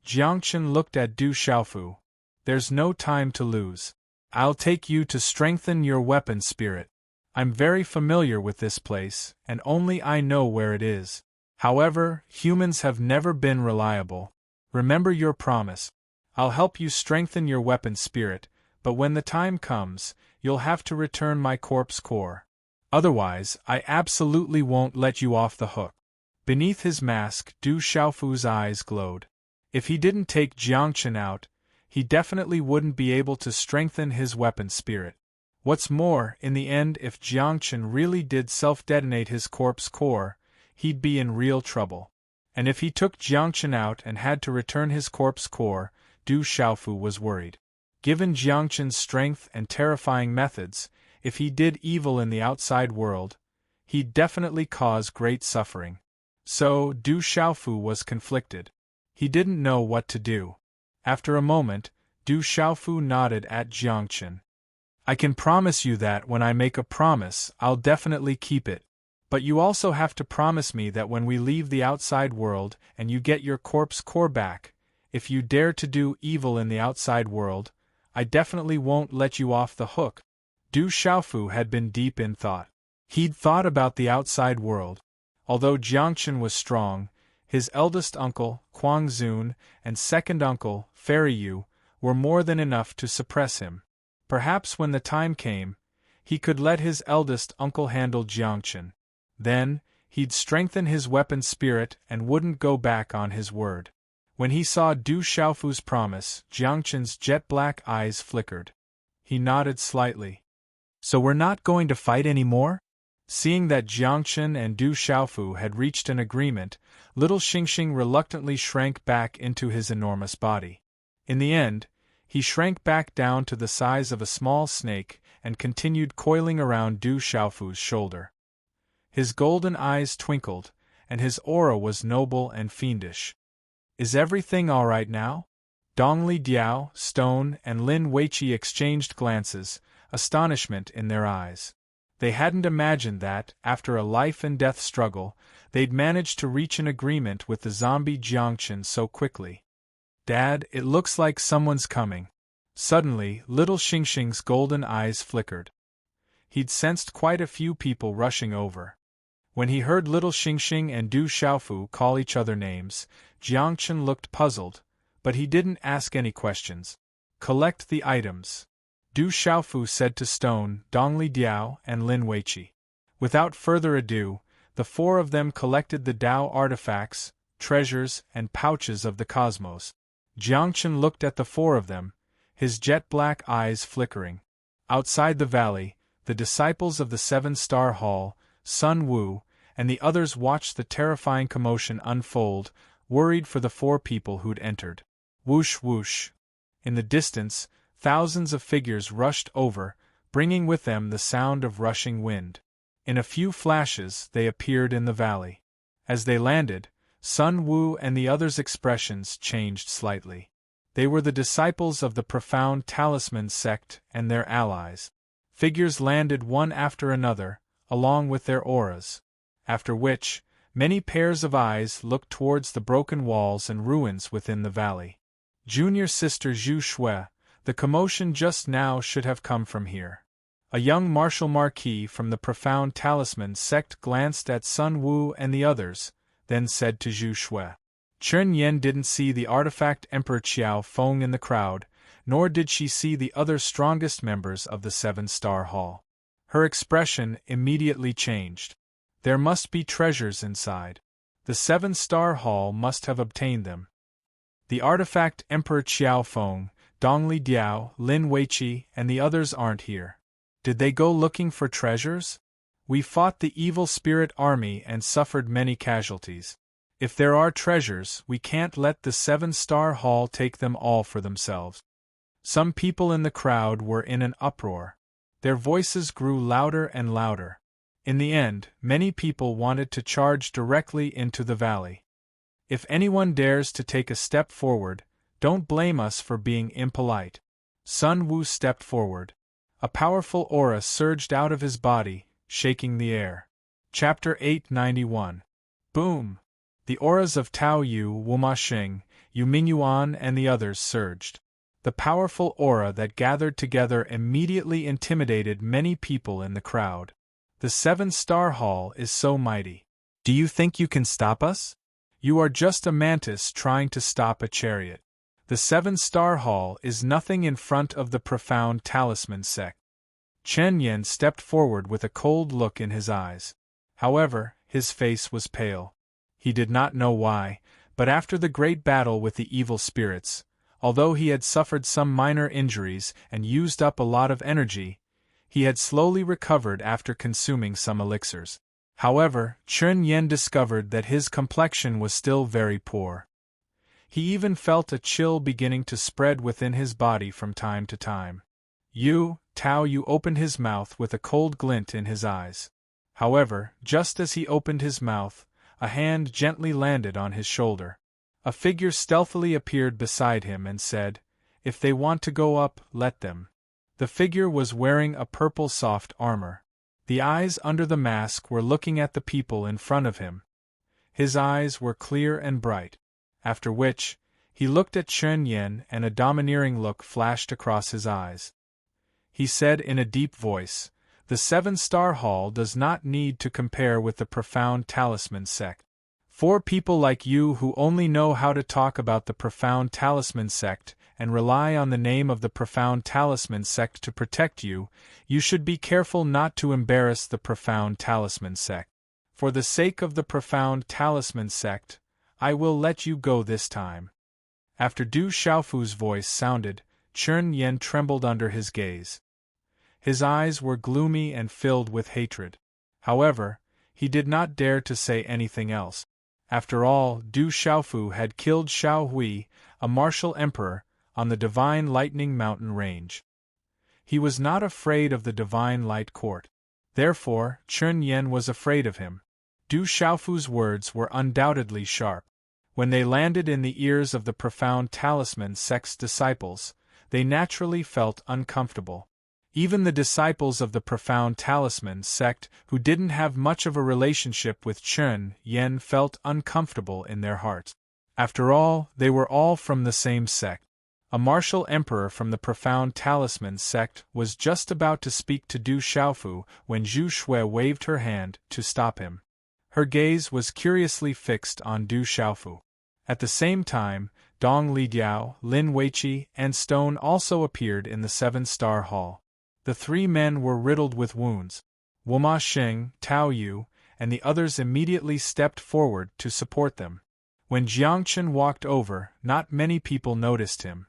Jiangchen looked at Du Xiaofu. "There's no time to lose. I'll take you to strengthen your weapon spirit. I'm very familiar with this place, and only I know where it is. However, humans have never been reliable. Remember your promise. I'll help you strengthen your weapon spirit, but when the time comes, you'll have to return my corpse core. Otherwise, I absolutely won't let you off the hook." Beneath his mask, Du Xiaofu's eyes glowed. If he didn't take Jiangchen out, he definitely wouldn't be able to strengthen his weapon spirit. What's more, in the end, if Jiangchen really did self-detonate his corpse core, he'd be in real trouble. And if he took Jiangchen out and had to return his corpse core, Du Xiaofu was worried. Given Jiangchen's strength and terrifying methods, if he did evil in the outside world, he'd definitely cause great suffering. So, Du Xiaofu was conflicted. He didn't know what to do. After a moment, Du Xiaofu nodded at Jiangchen. "I can promise you that when I make a promise, I'll definitely keep it. But you also have to promise me that when we leave the outside world and you get your corpse core back, if you dare to do evil in the outside world, I definitely won't let you off the hook." Du Xiaofu had been deep in thought. He'd thought about the outside world. Although Jiangchen was strong, his eldest uncle, Huang Zun, and second uncle, Fairy Yu, were more than enough to suppress him. Perhaps when the time came, he could let his eldest uncle handle Jiangchen. Then, he'd strengthen his weapon spirit and wouldn't go back on his word. When he saw Du Xiaofu's promise, Jiangchen's jet-black eyes flickered. He nodded slightly. "So we're not going to fight anymore?" Seeing that Jiangchen and Du Xiaofu had reached an agreement, little Xingxing reluctantly shrank back into his enormous body. In the end, he shrank back down to the size of a small snake and continued coiling around Du Xiaofu's shoulder. His golden eyes twinkled, and his aura was noble and fiendish. "Is everything all right now?" Dongli Diao, Stone, and Lin Weiqi exchanged glances, astonishment in their eyes. They hadn't imagined that, after a life-and-death struggle, they'd managed to reach an agreement with the zombie Jiangchen so quickly. "Dad, it looks like someone's coming." Suddenly, little Xingxing's golden eyes flickered. He'd sensed quite a few people rushing over. When he heard little Xingxing and Du Xiaofu call each other names, Jiangchen looked puzzled, but he didn't ask any questions. "Collect the items," Du Xiaofu said to Stone, Dongli Diao, and Lin Weiqi. Without further ado, the four of them collected the Dao artifacts, treasures, and pouches of the cosmos. Jiangchen looked at the four of them, his jet-black eyes flickering. Outside the valley, the disciples of the Seven-Star Hall, Sun Wu, and the others watched the terrifying commotion unfold, worried for the four people who'd entered. Whoosh whoosh. In the distance, thousands of figures rushed over, bringing with them the sound of rushing wind. In a few flashes, they appeared in the valley. As they landed, Sun Wu and the others' expressions changed slightly. They were the disciples of the profound Talisman sect and their allies. Figures landed one after another, along with their auras. After which, many pairs of eyes looked towards the broken walls and ruins within the valley. Junior sister Zhu Shui, the commotion just now should have come from here. A young martial marquis from the profound Talisman sect glanced at Sun Wu and the others, then said to Zhu Shui. Chen Yen didn't see the artifact Emperor Qiao Feng in the crowd, nor did she see the other strongest members of the Seven-Star Hall. Her expression immediately changed. There must be treasures inside. The Seven-Star Hall must have obtained them. The artifact Emperor Qiao Feng, Dongli Diao, Lin Weiqi, and the others aren't here. Did they go looking for treasures? We fought the evil spirit army and suffered many casualties. If there are treasures, we can't let the 7-star hall take them all for themselves. Some people in the crowd were in an uproar. Their voices grew louder and louder. In the end, many people wanted to charge directly into the valley. If anyone dares to take a step forward, don't blame us for being impolite. Sun Wu stepped forward. A powerful aura surged out of his body, shaking the air. Chapter 891. Boom! The auras of Tao Yu, Wuma Xing, Yu Mingyuan and the others surged. The powerful aura that gathered together immediately intimidated many people in the crowd. The 7-star hall is so mighty. Do you think you can stop us? You are just a mantis trying to stop a chariot. The 7-star hall is nothing in front of the profound talisman sect. Chen Yen stepped forward with a cold look in his eyes. However, his face was pale. He did not know why, but after the great battle with the evil spirits, although he had suffered some minor injuries and used up a lot of energy, he had slowly recovered after consuming some elixirs. However, Chen Yen discovered that his complexion was still very poor. He even felt a chill beginning to spread within his body from time to time. Tao Yu opened his mouth with a cold glint in his eyes. However, just as he opened his mouth, a hand gently landed on his shoulder. A figure stealthily appeared beside him and said, "If they want to go up, let them." The figure was wearing a purple soft armor. The eyes under the mask were looking at the people in front of him. His eyes were clear and bright. After which, he looked at Chen Yen and a domineering look flashed across his eyes. He said in a deep voice, "The 7-star hall does not need to compare with the profound talisman sect. 4 people like you who only know how to talk about the profound talisman sect and rely on the name of the profound talisman sect to protect you, you should be careful not to embarrass the profound talisman sect. For the sake of the profound talisman sect, I will let you go this time." After Du Xiaofu's voice sounded, Chen Yen trembled under his gaze. His eyes were gloomy and filled with hatred. However, he did not dare to say anything else. After all, Du Xiaofu had killed Xiao Hui, a martial emperor, on the Divine Lightning Mountain range. He was not afraid of the Divine Light Court. Therefore, Chen Yen was afraid of him. Du Xiaofu's words were undoubtedly sharp. When they landed in the ears of the profound talisman sect's disciples, they naturally felt uncomfortable. Even the disciples of the profound talisman sect who didn't have much of a relationship with Chen Yen felt uncomfortable in their hearts. After all, they were all from the same sect. A martial emperor from the profound talisman sect was just about to speak to Du Xiaofu when Zhu Shui waved her hand to stop him. Her gaze was curiously fixed on Du Xiaofu. At the same time, Dong Lidiao, Lin Weiqi, and Stone also appeared in the 7-star hall. The 3 men were riddled with wounds. Wuma Xing, Tao Yu, and the others immediately stepped forward to support them. When Jiangchen walked over, not many people noticed him.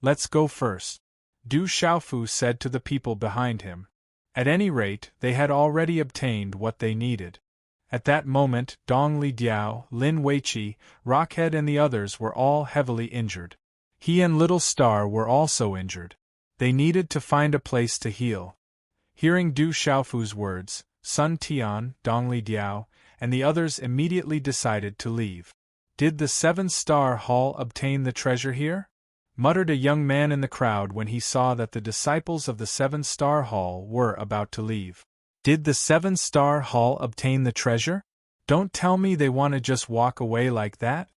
"Let's go first," Du Xiaofu said to the people behind him. At any rate, they had already obtained what they needed. At that moment, Dong Lidiao, Lin Weiqi, Rockhead and the others were all heavily injured. He and Little Star were also injured. They needed to find a place to heal. Hearing Du Xiaofu's words, Sun Tian, Dong Lidiao, and the others immediately decided to leave. "Did the 7-star hall obtain the treasure here?" muttered a young man in the crowd when he saw that the disciples of the 7-star hall were about to leave. "Did the 7-star hall obtain the treasure? Don't tell me they want to just walk away like that."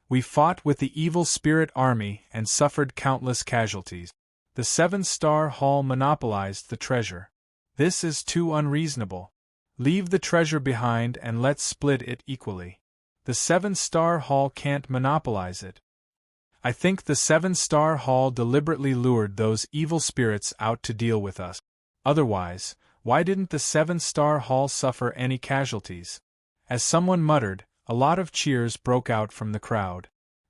"We fought with the evil spirit army and suffered countless casualties. The 7-star hall monopolized the treasure. This is too unreasonable. Leave the treasure behind and let's split it equally. The 7-star hall can't monopolize it. I think the 7-star hall deliberately lured those evil spirits out to deal with us. Otherwise, why didn't the 7-star hall suffer any casualties?" As someone muttered, a lot of cheers broke out from the crowd.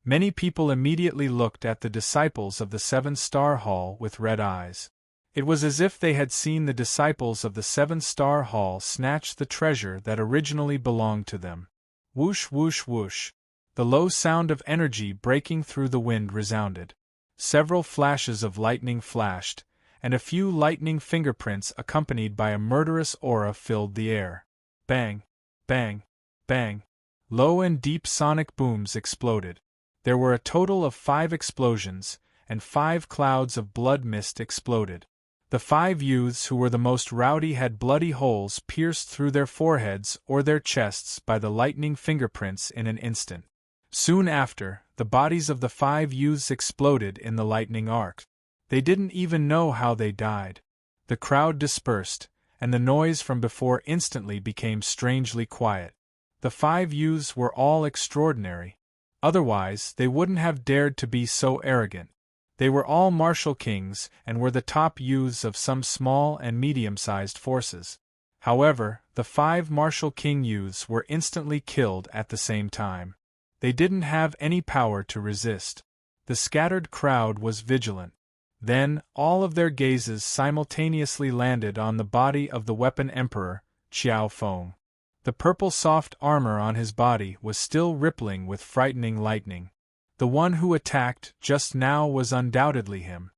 Many people immediately looked at the disciples of the Seven-Star Hall with red eyes. It was as if they had seen the disciples of the Seven-Star Hall snatch the treasure that originally belonged to them. Whoosh, whoosh, whoosh. The low sound of energy breaking through the wind resounded. Several flashes of lightning flashed, and a few lightning fingerprints accompanied by a murderous aura filled the air. Bang, bang, bang. Low and deep sonic booms exploded. There were a total of 5 explosions, and 5 clouds of blood mist exploded. The 5 youths who were the most rowdy had bloody holes pierced through their foreheads or their chests by the lightning fingerprints in an instant. Soon after, the bodies of the 5 youths exploded in the lightning arc. They didn't even know how they died. The crowd dispersed, and the noise from before instantly became strangely quiet. The 5 youths were all extraordinary. Otherwise, they wouldn't have dared to be so arrogant. They were all martial kings and were the top youths of some small and medium-sized forces. However, the 5 martial king youths were instantly killed at the same time. They didn't have any power to resist. The scattered crowd was vigilant. Then, all of their gazes simultaneously landed on the body of the weapon emperor, Qiao Feng. The purple soft armor on his body was still rippling with frightening lightning. The one who attacked just now was undoubtedly him.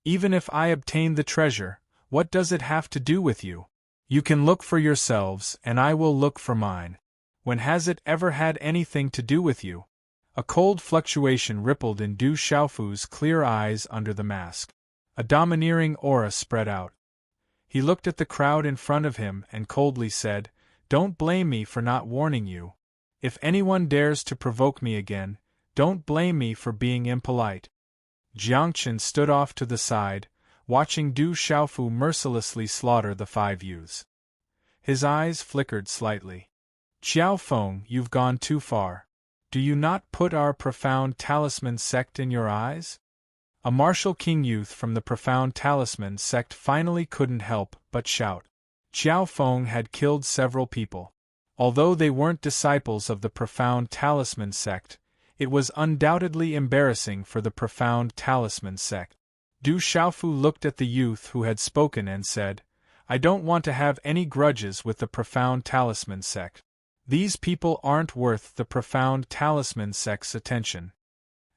Even if I obtain the treasure, what does it have to do with you? You can look for yourselves, and I will look for mine. When has it ever had anything to do with you? A cold fluctuation rippled in Du Xiaofu's clear eyes under the mask. A domineering aura spread out. He looked at the crowd in front of him and coldly said, "Don't blame me for not warning you. If anyone dares to provoke me again, don't blame me for being impolite." Jiangchen stood off to the side, watching Du Xiaofu mercilessly slaughter the 5 youths. His eyes flickered slightly. "Qiao Feng, you've gone too far. Do you not put our Profound Talisman sect in your eyes?" A martial king youth from the Profound Talisman sect finally couldn't help but shout. Qiao Feng had killed several people. Although they weren't disciples of the Profound Talisman sect, it was undoubtedly embarrassing for the Profound Talisman sect. Du Xiaofu looked at the youth who had spoken and said, "I don't want to have any grudges with the Profound Talisman sect. These people aren't worth the Profound Talisman sect's attention."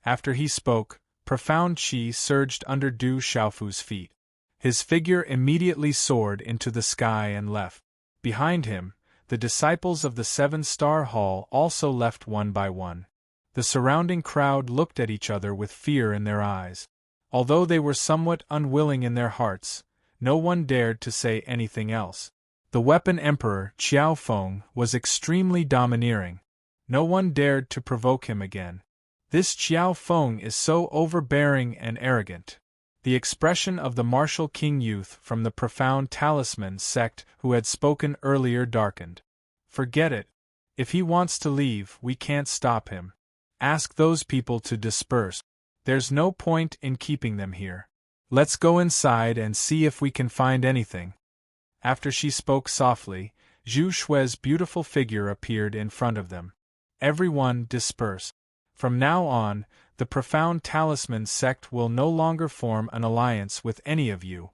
After he spoke, profound qi surged under Du Xiaofu's feet. His figure immediately soared into the sky and left. Behind him, the disciples of the Seven-Star Hall also left one by one. The surrounding crowd looked at each other with fear in their eyes. Although they were somewhat unwilling in their hearts, no one dared to say anything else. The weapon emperor, Qiao Feng, was extremely domineering. No one dared to provoke him again. This Qiao Feng is so overbearing and arrogant. The expression of the martial king youth from the Profound Talisman sect who had spoken earlier darkened. "Forget it. If he wants to leave, we can't stop him. Ask those people to disperse. There's no point in keeping them here. Let's go inside and see if we can find anything." After she spoke softly, Zhu Xue's beautiful figure appeared in front of them. "Everyone disperse. From now on, the Profound Talisman sect will no longer form an alliance with any of you,"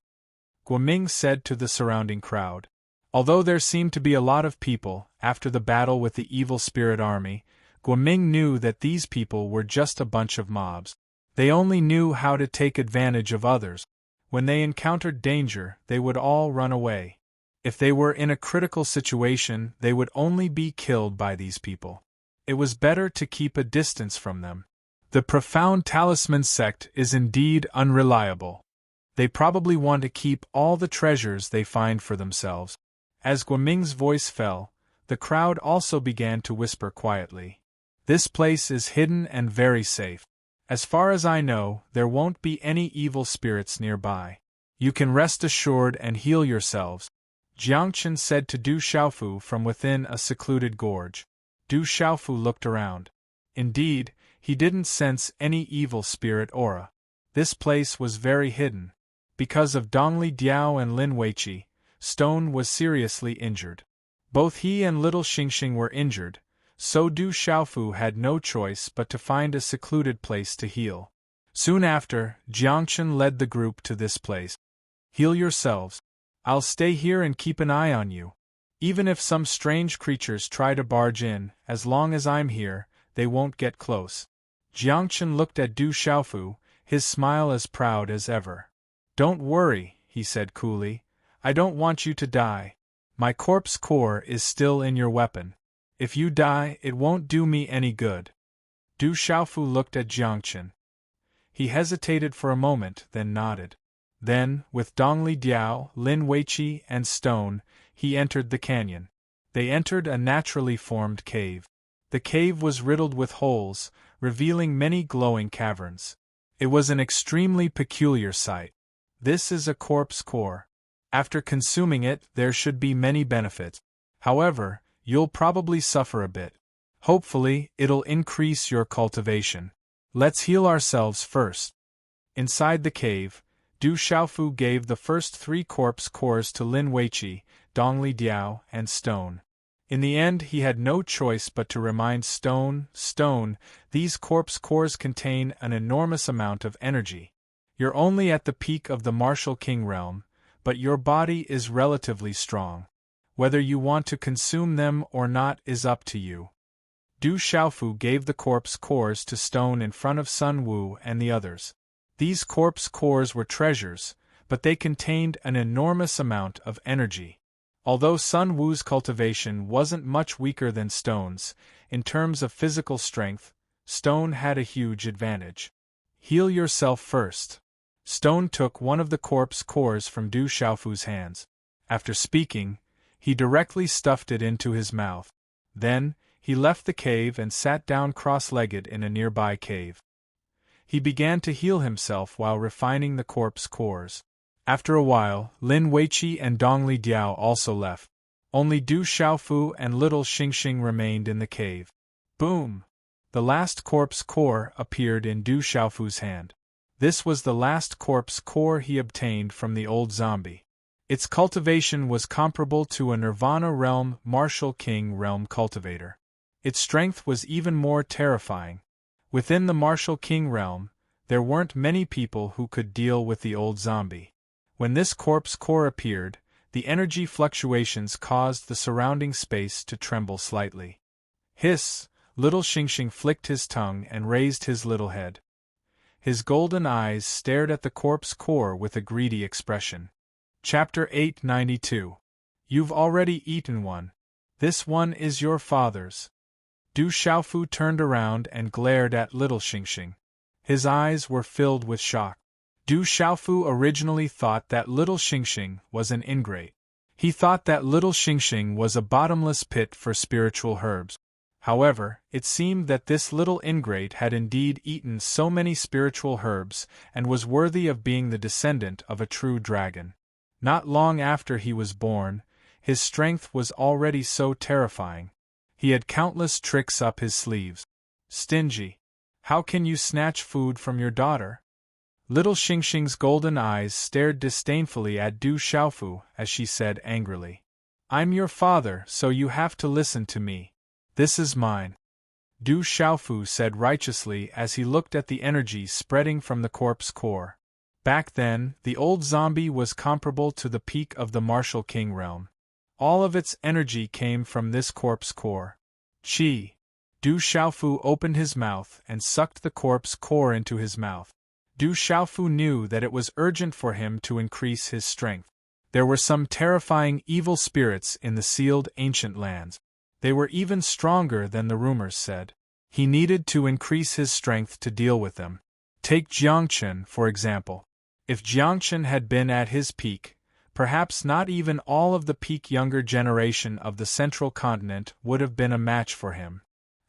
Guoming said to the surrounding crowd. Although there seemed to be a lot of people, after the battle with the evil spirit army, Guoming knew that these people were just a bunch of mobs. They only knew how to take advantage of others. When they encountered danger, they would all run away. If they were in a critical situation, they would only be killed by these people. It was better to keep a distance from them. The Profound Talisman sect is indeed unreliable. They probably want to keep all the treasures they find for themselves. As Guoming's voice fell, the crowd also began to whisper quietly. "This place is hidden and very safe. As far as I know, there won't be any evil spirits nearby. You can rest assured and heal yourselves," Jiangchen said to Du Xiaofu from within a secluded gorge. Du Xiaofu looked around. Indeed, he didn't sense any evil spirit aura. This place was very hidden. Because of Dongli Diao and Lin Weiqi, Stone was seriously injured. Both he and little Xingxing were injured, so Du Xiaofu had no choice but to find a secluded place to heal. Soon after, Jiangchen led the group to this place. Heal yourselves. I'll stay here and keep an eye on you. Even if some strange creatures try to barge in, as long as I'm here, they won't get close. Jiangchen looked at Du Xiaofu, his smile as proud as ever. Don't worry, he said coolly. I don't want you to die. My corpse core is still in your weapon. If you die, it won't do me any good. Du Xiaofu looked at Jiangchen. He hesitated for a moment, then nodded. Then, with Dongli Diao, Lin Weiqi, and Stone, he entered the canyon. They entered a naturally formed cave. The cave was riddled with holes, revealing many glowing caverns. It was an extremely peculiar sight. This is a corpse core. After consuming it, there should be many benefits. However, you'll probably suffer a bit. Hopefully, it'll increase your cultivation. Let's heal ourselves first. Inside the cave, Du Xiaofu gave the first 3 corpse cores to Lin Weiqi, Dongli Diao, and Stone. In the end, he had no choice but to remind Stone, these corpse cores contain an enormous amount of energy. You're only at the peak of the martial king realm, but your body is relatively strong. Whether you want to consume them or not is up to you. Du Xiaofu gave the corpse cores to Stone in front of Sun Wu and the others. These corpse cores were treasures, but they contained an enormous amount of energy. Although Sun Wu's cultivation wasn't much weaker than Stone's, in terms of physical strength, Stone had a huge advantage. Heal yourself first. Stone took one of the corpse cores from Du Xiaofu's hands. After speaking, he directly stuffed it into his mouth. Then, he left the cave and sat down cross-legged in a nearby cave. He began to heal himself while refining the corpse cores. After a while, Lin Weiqi and Dongli Diao also left. Only Du Xiaofu and little Xingxing remained in the cave. Boom! The last corpse core appeared in Du Xiaofu's hand. This was the last corpse core he obtained from the old zombie. Its cultivation was comparable to a Nirvana realm martial king realm cultivator. Its strength was even more terrifying. Within the martial king realm, there weren't many people who could deal with the old zombie. When this corpse core appeared, the energy fluctuations caused the surrounding space to tremble slightly. Hiss! Little Xingxing flicked his tongue and raised his little head. His golden eyes stared at the corpse core with a greedy expression. Chapter 892. You've already eaten one. This one is your father's. Du Xiaofu turned around and glared at little Xingxing. His eyes were filled with shock. Du Xiaofu originally thought that little Xingxing was an ingrate. He thought that little Xingxing was a bottomless pit for spiritual herbs. However, it seemed that this little ingrate had indeed eaten so many spiritual herbs and was worthy of being the descendant of a true dragon. Not long after he was born, his strength was already so terrifying. He had countless tricks up his sleeves. Stingy. How can you snatch food from your daughter? Little Xingxing's golden eyes stared disdainfully at Du Xiaofu as she said angrily. I'm your father, so you have to listen to me. This is mine. Du Xiaofu said righteously as he looked at the energy spreading from the corpse core. Back then, the old zombie was comparable to the peak of the martial king realm. All of its energy came from this corpse core. Qi. Du Xiaofu opened his mouth and sucked the corpse core into his mouth. Du Xiaofu knew that it was urgent for him to increase his strength. There were some terrifying evil spirits in the sealed ancient lands. They were even stronger than the rumors said. He needed to increase his strength to deal with them. Take Jiangchen, for example. If Jiangchen had been at his peak, perhaps not even all of the peak younger generation of the central continent would have been a match for him.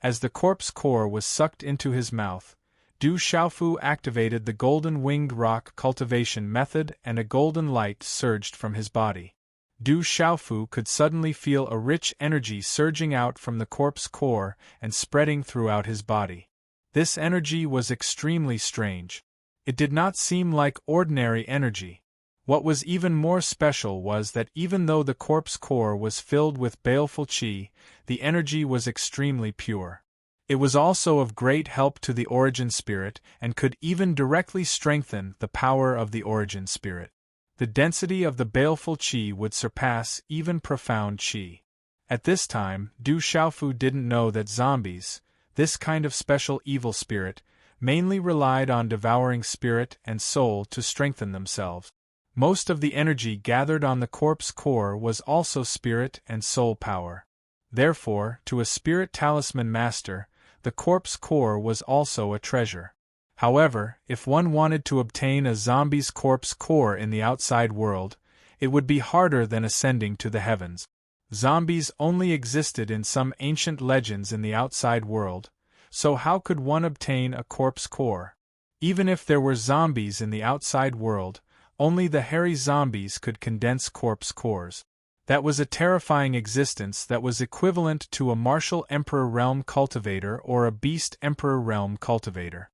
As the corpse core was sucked into his mouth, Du Xiaofu activated the golden winged rock cultivation method and a golden light surged from his body. Du Xiaofu could suddenly feel a rich energy surging out from the corpse core and spreading throughout his body. This energy was extremely strange. It did not seem like ordinary energy. What was even more special was that even though the corpse core was filled with baleful qi, the energy was extremely pure. It was also of great help to the origin spirit and could even directly strengthen the power of the origin spirit. The density of the baleful qi would surpass even profound qi. At this time, Du Xiaofu didn't know that zombies, this kind of special evil spirit, mainly relied on devouring spirit and soul to strengthen themselves. Most of the energy gathered on the corpse core was also spirit and soul power. Therefore, to a spirit talisman master, the corpse core was also a treasure. However, if one wanted to obtain a zombie's corpse core in the outside world, it would be harder than ascending to the heavens. Zombies only existed in some ancient legends in the outside world, so how could one obtain a corpse core? Even if there were zombies in the outside world, only the hairy zombies could condense corpse cores. That was a terrifying existence that was equivalent to a martial emperor realm cultivator or a beast emperor realm cultivator.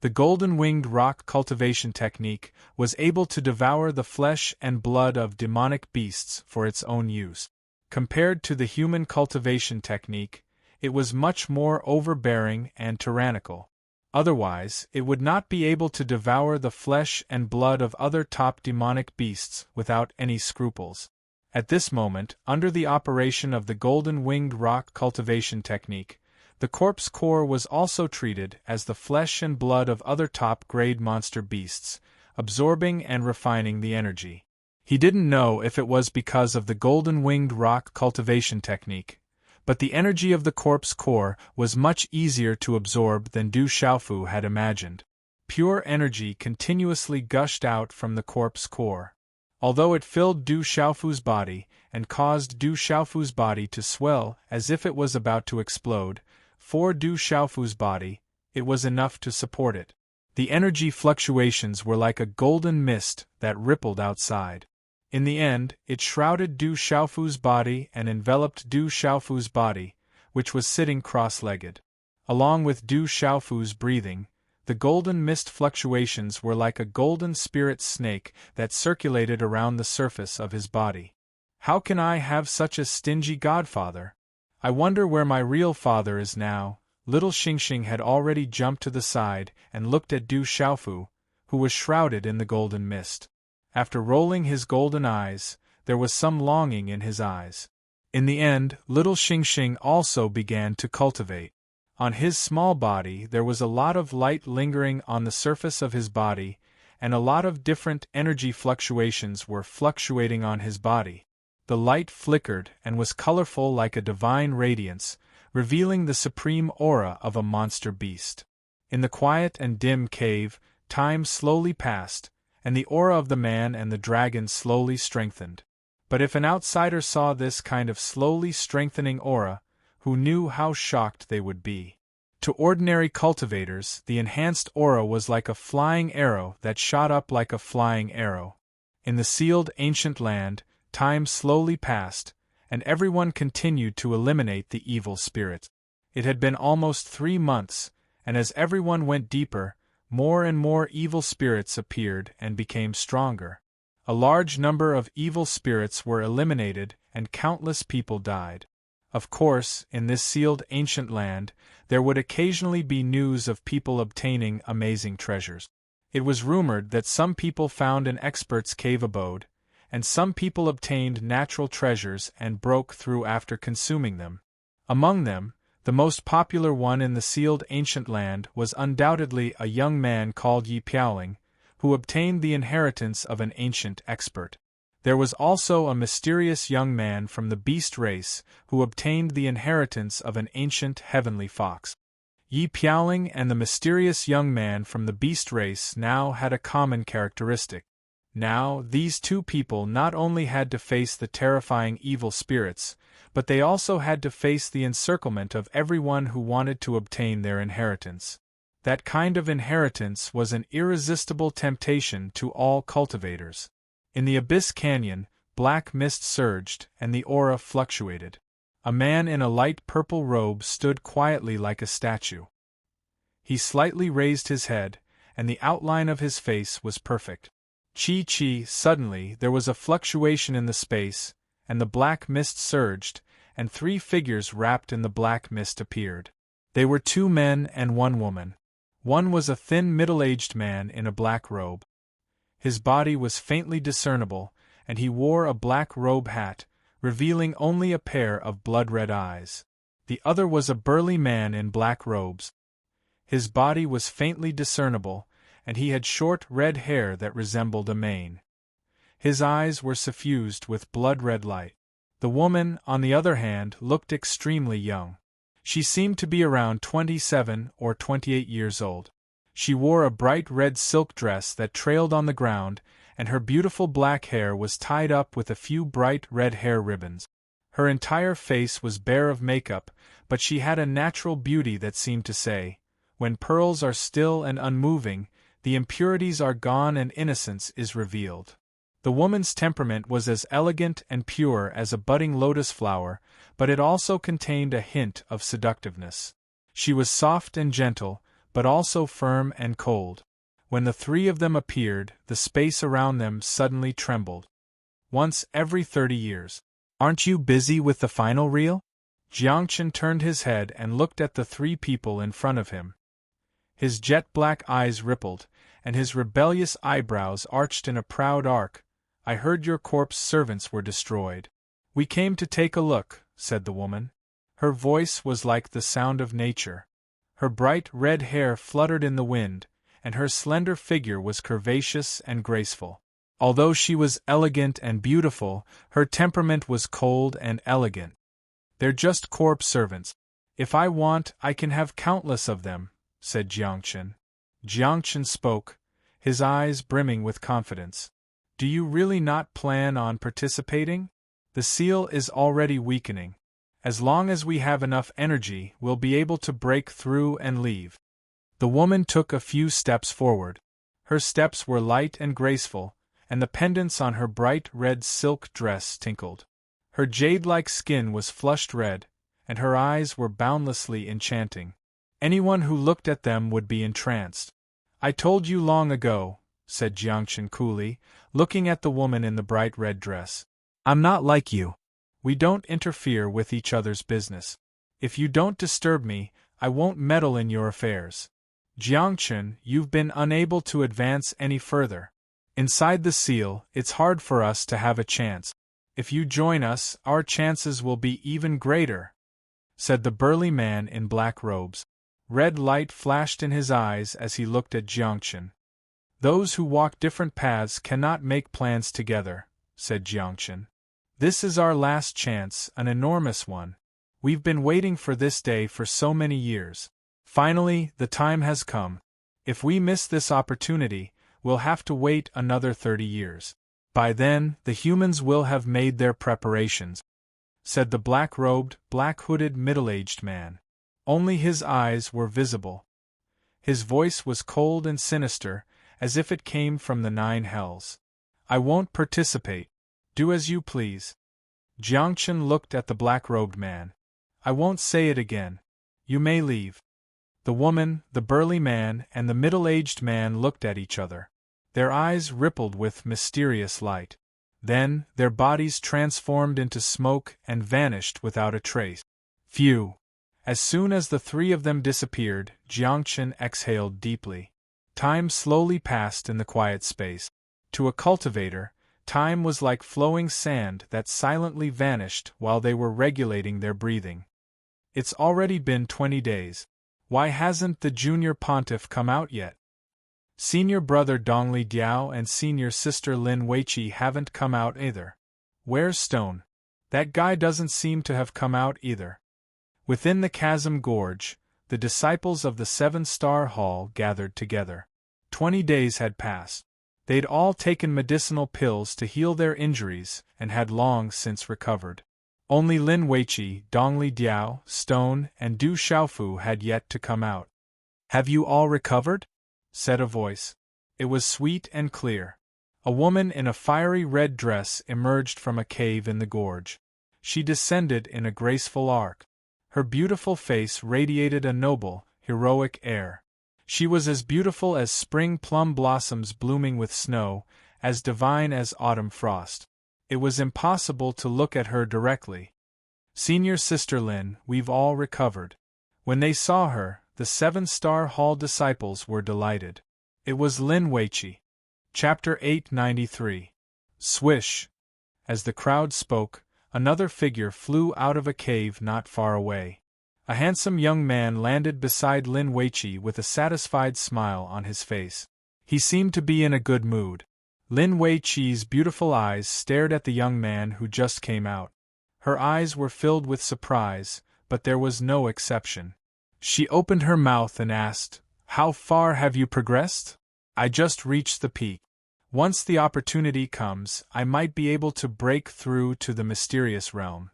The golden-winged rock cultivation technique was able to devour the flesh and blood of demonic beasts for its own use. Compared to the human cultivation technique, it was much more overbearing and tyrannical. Otherwise, it would not be able to devour the flesh and blood of other top demonic beasts without any scruples. At this moment, under the operation of the golden-winged rock cultivation technique, the corpse core was also treated as the flesh and blood of other top-grade monster beasts, absorbing and refining the energy. He didn't know if it was because of the golden-winged rock cultivation technique, but the energy of the corpse core was much easier to absorb than Du Xiaofu had imagined. Pure energy continuously gushed out from the corpse core. Although it filled Du Xiaofu's body and caused Du Xiaofu's body to swell as if it was about to explode, for Du Xiaofu's body, it was enough to support it. The energy fluctuations were like a golden mist that rippled outside. In the end, it shrouded Du Xiaofu's body and enveloped Du Xiaofu's body, which was sitting cross-legged. Along with Du Xiaofu's breathing, the golden mist fluctuations were like a golden spirit snake that circulated around the surface of his body. How can I have such a stingy godfather? I wonder where my real father is now. Little Xingxing had already jumped to the side and looked at Du Xiaofu, who was shrouded in the golden mist. After rolling his golden eyes, there was some longing in his eyes. In the end, little Xingxing also began to cultivate. On his small body there was a lot of light lingering on the surface of his body, and a lot of different energy fluctuations were fluctuating on his body. The light flickered and was colorful like a divine radiance, revealing the supreme aura of a monster beast. In the quiet and dim cave, time slowly passed, and the aura of the man and the dragon slowly strengthened. But if an outsider saw this kind of slowly strengthening aura, who knew how shocked they would be? To ordinary cultivators, the enhanced aura was like a flying arrow that shot up like a flying arrow. In the sealed ancient land, time slowly passed, and everyone continued to eliminate the evil spirit. It had been almost 3 months, and as everyone went deeper, more and more evil spirits appeared and became stronger. A large number of evil spirits were eliminated and countless people died. Of course, in this sealed ancient land, there would occasionally be news of people obtaining amazing treasures. It was rumored that some people found an expert's cave abode, and some people obtained natural treasures and broke through after consuming them. Among them, the most popular one in the sealed ancient land was undoubtedly a young man called Yi Piaoling, who obtained the inheritance of an ancient expert. There was also a mysterious young man from the beast race who obtained the inheritance of an ancient heavenly fox. Yi Piaoling and the mysterious young man from the beast race now had a common characteristic. Now, these two people not only had to face the terrifying evil spirits, but they also had to face the encirclement of everyone who wanted to obtain their inheritance. That kind of inheritance was an irresistible temptation to all cultivators. In the Abyss Canyon, black mist surged and the aura fluctuated. A man in a light purple robe stood quietly like a statue. He slightly raised his head, and the outline of his face was perfect. Chi. Suddenly there was a fluctuation in the space, and the black mist surged, and 3 figures wrapped in the black mist appeared. They were 2 men and 1 woman. One was a thin middle-aged man in a black robe. His body was faintly discernible, and he wore a black robe hat, revealing only a pair of blood-red eyes. The other was a burly man in black robes. His body was faintly discernible, and he had short red hair that resembled a mane. His eyes were suffused with blood-red light. The woman, on the other hand, looked extremely young. She seemed to be around 27 or 28 years old. She wore a bright red silk dress that trailed on the ground, and her beautiful black hair was tied up with a few bright red hair ribbons. Her entire face was bare of makeup, but she had a natural beauty that seemed to say, "When pearls are still and unmoving, the impurities are gone and innocence is revealed." The woman's temperament was as elegant and pure as a budding lotus flower, but it also contained a hint of seductiveness. She was soft and gentle, but also firm and cold. When the 3 of them appeared, the space around them suddenly trembled. Once every 30 years. "Aren't you busy with the final reel?" Jiangchen turned his head and looked at the 3 people in front of him. His jet-black eyes rippled, and his rebellious eyebrows arched in a proud arc. "I heard your corpse servants were destroyed." "We came to take a look," said the woman. Her voice was like the sound of nature. Her bright red hair fluttered in the wind, and her slender figure was curvaceous and graceful. Although she was elegant and beautiful, her temperament was cold and elegant. "They're just corpse servants. If I want, I can have countless of them," said Jiangchen. Jiangchen spoke, his eyes brimming with confidence. "Do you really not plan on participating? The seal is already weakening. As long as we have enough energy, we'll be able to break through and leave." The woman took a few steps forward. Her steps were light and graceful, and the pendants on her bright red silk dress tinkled. Her jade-like skin was flushed red, and her eyes were boundlessly enchanting. Anyone who looked at them would be entranced. "I told you long ago," said Jiangchen coolly, looking at the woman in the bright red dress. "I'm not like you. We don't interfere with each other's business. If you don't disturb me, I won't meddle in your affairs. Jiangchen, you've been unable to advance any further. Inside the seal, it's hard for us to have a chance. If you join us, our chances will be even greater," said the burly man in black robes. Red light flashed in his eyes as he looked at Jiangchen. "Those who walk different paths cannot make plans together," said Jiangchen. "This is our last chance, an enormous one. We've been waiting for this day for so many years. Finally, the time has come. If we miss this opportunity, we'll have to wait another 30 years. By then, the humans will have made their preparations," said the black-robed, black-hooded middle-aged man. Only his eyes were visible. His voice was cold and sinister, as if it came from the 9 hells. "I won't participate. Do as you please." Jiangchen looked at the black-robed man. "I won't say it again. You may leave." The woman, the burly man, and the middle-aged man looked at each other. Their eyes rippled with mysterious light. Then, their bodies transformed into smoke and vanished without a trace. Phew! As soon as the 3 of them disappeared, Jiangchen exhaled deeply. Time slowly passed in the quiet space. To a cultivator, time was like flowing sand that silently vanished while they were regulating their breathing. "It's already been 20 days. Why hasn't the junior pontiff come out yet? Senior brother Dongli Diao and senior sister Lin Weiqi haven't come out either. Where's Stone? That guy doesn't seem to have come out either." Within the chasm gorge, the disciples of the 7-star hall gathered together. 20 days had passed. They'd all taken medicinal pills to heal their injuries and had long since recovered. Only Lin Weiqi, Dongli Diao, Stone, and Du Xiaofu had yet to come out. "Have you all recovered?" said a voice. It was sweet and clear. A woman in a fiery red dress emerged from a cave in the gorge. She descended in a graceful arc. Her beautiful face radiated a noble, heroic air. She was as beautiful as spring plum blossoms blooming with snow, as divine as autumn frost. It was impossible to look at her directly. "Senior Sister Lin, we've all recovered." When they saw her, the 7-star Hall disciples were delighted. It was Lin Weiqi. Chapter 893. Swish! As the crowd spoke, another figure flew out of a cave not far away. A handsome young man landed beside Lin Weiqi with a satisfied smile on his face. He seemed to be in a good mood. Lin Weiqi's beautiful eyes stared at the young man who just came out. Her eyes were filled with surprise, but there was no exception. She opened her mouth and asked, "How far have you progressed?" "I just reached the peak. Once the opportunity comes, I might be able to break through to the mysterious realm."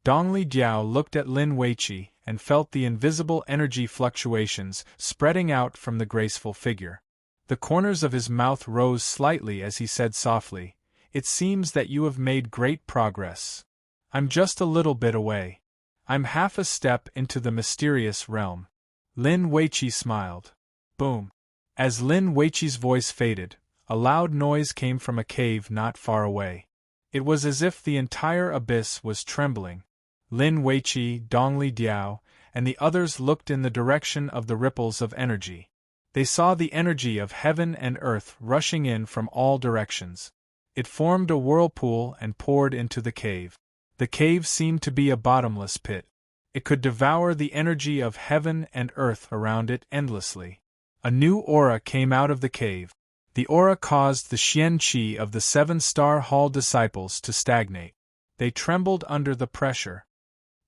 Dongli Diao looked at Lin Weiqi and felt the invisible energy fluctuations spreading out from the graceful figure. The corners of his mouth rose slightly as he said softly, "It seems that you have made great progress. I'm just a little bit away. I'm half a step into the mysterious realm." Lin Weiqi smiled. Boom! As Lin Weiqi's voice faded, a loud noise came from a cave not far away. It was as if the entire abyss was trembling. Lin Weiqi, Dongli Diao, and the others looked in the direction of the ripples of energy. They saw the energy of heaven and earth rushing in from all directions. It formed a whirlpool and poured into the cave. The cave seemed to be a bottomless pit. It could devour the energy of heaven and earth around it endlessly. A new aura came out of the cave. The aura caused the Xian Qi of the 7-star Hall disciples to stagnate. They trembled under the pressure.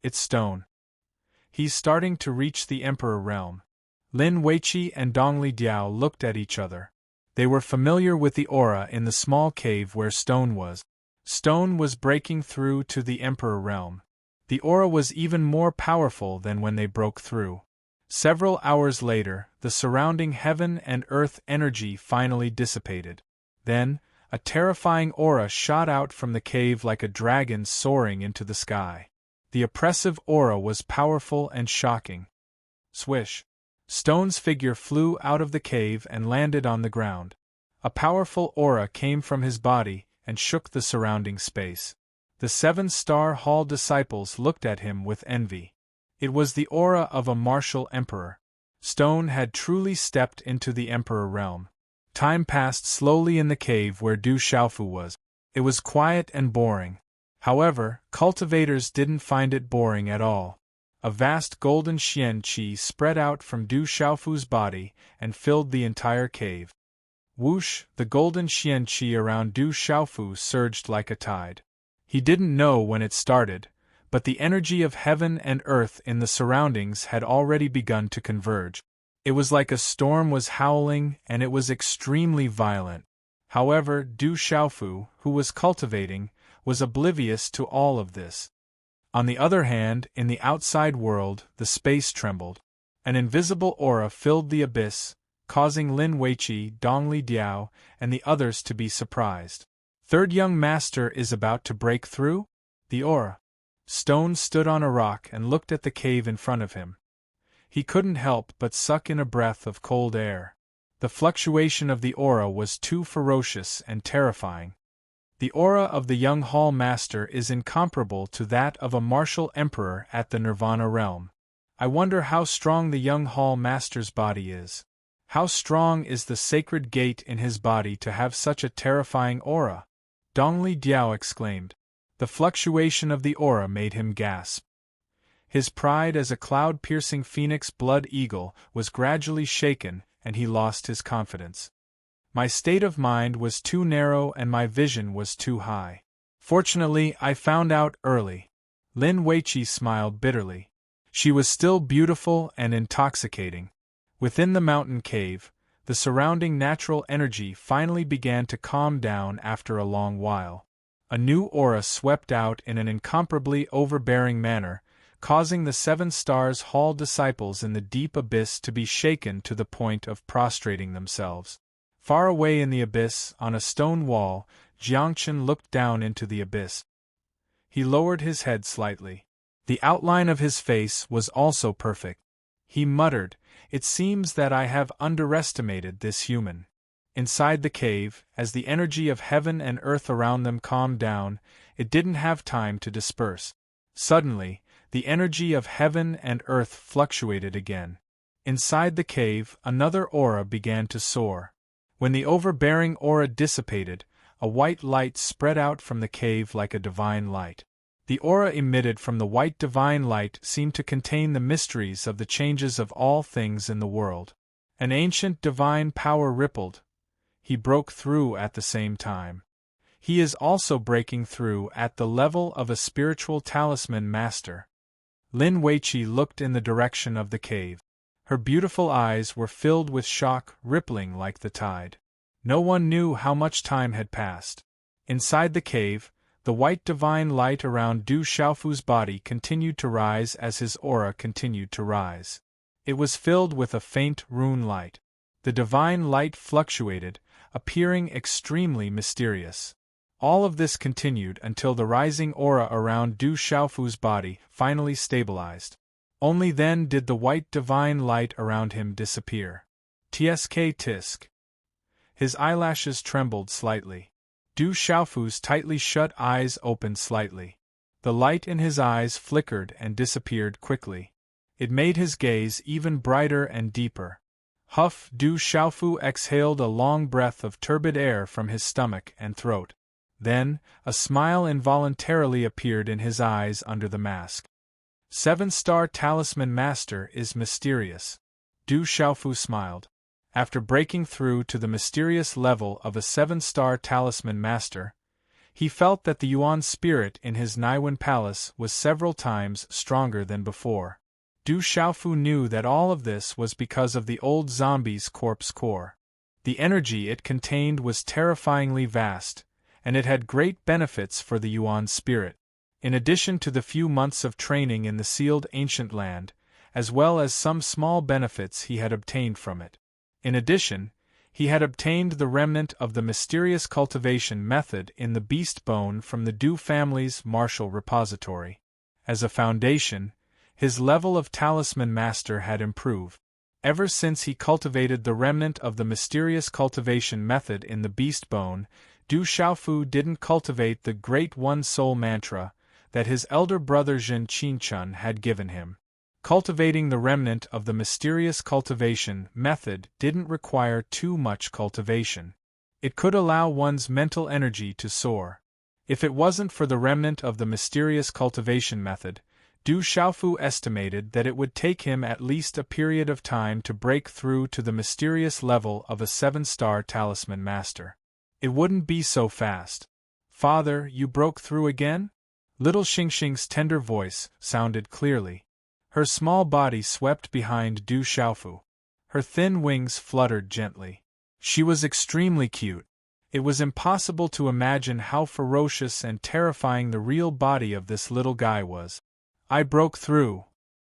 "It's stone. He's starting to reach the Emperor realm." Lin Weiqi and Dongli Diao looked at each other. They were familiar with the aura in the small cave where stone was. Stone was breaking through to the Emperor realm. The aura was even more powerful than when they broke through. Several hours later, the surrounding heaven and earth energy finally dissipated. Then, a terrifying aura shot out from the cave like a dragon soaring into the sky. The oppressive aura was powerful and shocking. Swish! Stone's figure flew out of the cave and landed on the ground. A powerful aura came from his body and shook the surrounding space. The 7-star Hall disciples looked at him with envy. It was the aura of a martial emperor. Stone had truly stepped into the Emperor realm. Time passed slowly in the cave where Du Xiaofu was. It was quiet and boring. However, cultivators didn't find it boring at all. A vast golden Xian Qi spread out from Du Xiaofu's body and filled the entire cave. Whoosh! The golden Xian Qi around Du Xiaofu surged like a tide. He didn't know when it started, but the energy of heaven and earth in the surroundings had already begun to converge. It was like a storm was howling, and it was extremely violent. However, Du Xiaofu, who was cultivating, was oblivious to all of this. On the other hand, in the outside world, the space trembled. An invisible aura filled the abyss, causing Lin Weiqi, Dongli Diao, and the others to be surprised. "Third young master is about to break through?" The aura. Stone stood on a rock and looked at the cave in front of him. He couldn't help but suck in a breath of cold air. The fluctuation of the aura was too ferocious and terrifying. The aura of the young Hall Master is incomparable to that of a martial emperor at the Nirvana realm. I wonder how strong the young Hall Master's body is. How strong is the sacred gate in his body to have such a terrifying aura? Dongli Diao exclaimed. The fluctuation of the aura made him gasp. His pride as a cloud-piercing phoenix blood eagle was gradually shaken, and he lost his confidence. My state of mind was too narrow and my vision was too high. Fortunately, I found out early. Lin Weiqi smiled bitterly. She was still beautiful and intoxicating. Within the mountain cave, the surrounding natural energy finally began to calm down after a long while. A new aura swept out in an incomparably overbearing manner, causing the 7-stars Hall disciples in the deep abyss to be shaken to the point of prostrating themselves. Far away in the abyss, on a stone wall, Jiangchen looked down into the abyss. He lowered his head slightly. The outline of his face was also perfect. He muttered, "It seems that I have underestimated this human." Inside the cave, as the energy of heaven and earth around them calmed down, it didn't have time to disperse. Suddenly, the energy of heaven and earth fluctuated again. Inside the cave, another aura began to soar. When the overbearing aura dissipated, a white light spread out from the cave like a divine light. The aura emitted from the white divine light seemed to contain the mysteries of the changes of all things in the world. An ancient divine power rippled. He broke through at the same time. He is also breaking through at the level of a spiritual talisman master. Lin Weiqi looked in the direction of the cave. Her beautiful eyes were filled with shock, rippling like the tide. No one knew how much time had passed. Inside the cave, the white divine light around Du Xiaofu's body continued to rise as his aura continued to rise. It was filled with a faint rune light. The divine light fluctuated, appearing extremely mysterious. All of this continued until the rising aura around Du Xiaofu's body finally stabilized. Only then did the white divine light around him disappear. Tsk tisk. His eyelashes trembled slightly. Du Xiaofu's tightly shut eyes opened slightly. The light in his eyes flickered and disappeared quickly. It made his gaze even brighter and deeper. Huff! Du Xiaofu exhaled a long breath of turbid air from his stomach and throat. Then, a smile involuntarily appeared in his eyes under the mask. 7-star Talisman Master is mysterious. Du Xiaofu smiled. After breaking through to the mysterious level of a 7-star Talisman Master, he felt that the Yuan spirit in his Naiwen Palace was several times stronger than before. Du Xiaofu knew that all of this was because of the old zombie's corpse core. The energy it contained was terrifyingly vast, and it had great benefits for the Yuan spirit. In addition to the few months of training in the sealed ancient land, as well as some small benefits he had obtained from it. In addition, he had obtained the remnant of the mysterious cultivation method in the beast bone from the Du family's martial repository. As a foundation, his level of Talisman Master had improved. Ever since he cultivated the remnant of the mysterious cultivation method in the beast bone, Du Xiaofu didn't cultivate the Great One Soul mantra that his elder brother Zhen Qinchun had given him. Cultivating the remnant of the mysterious cultivation method didn't require too much cultivation. It could allow one's mental energy to soar. If it wasn't for the remnant of the mysterious cultivation method, Du Xiaofu estimated that it would take him at least a period of time to break through to the mysterious level of a 7-star Talisman Master. It wouldn't be so fast. Father, you broke through again? Little Xingxing's tender voice sounded clearly. Her small body swept behind Du Xiaofu. Her thin wings fluttered gently. She was extremely cute. It was impossible to imagine how ferocious and terrifying the real body of this little guy was. I broke through.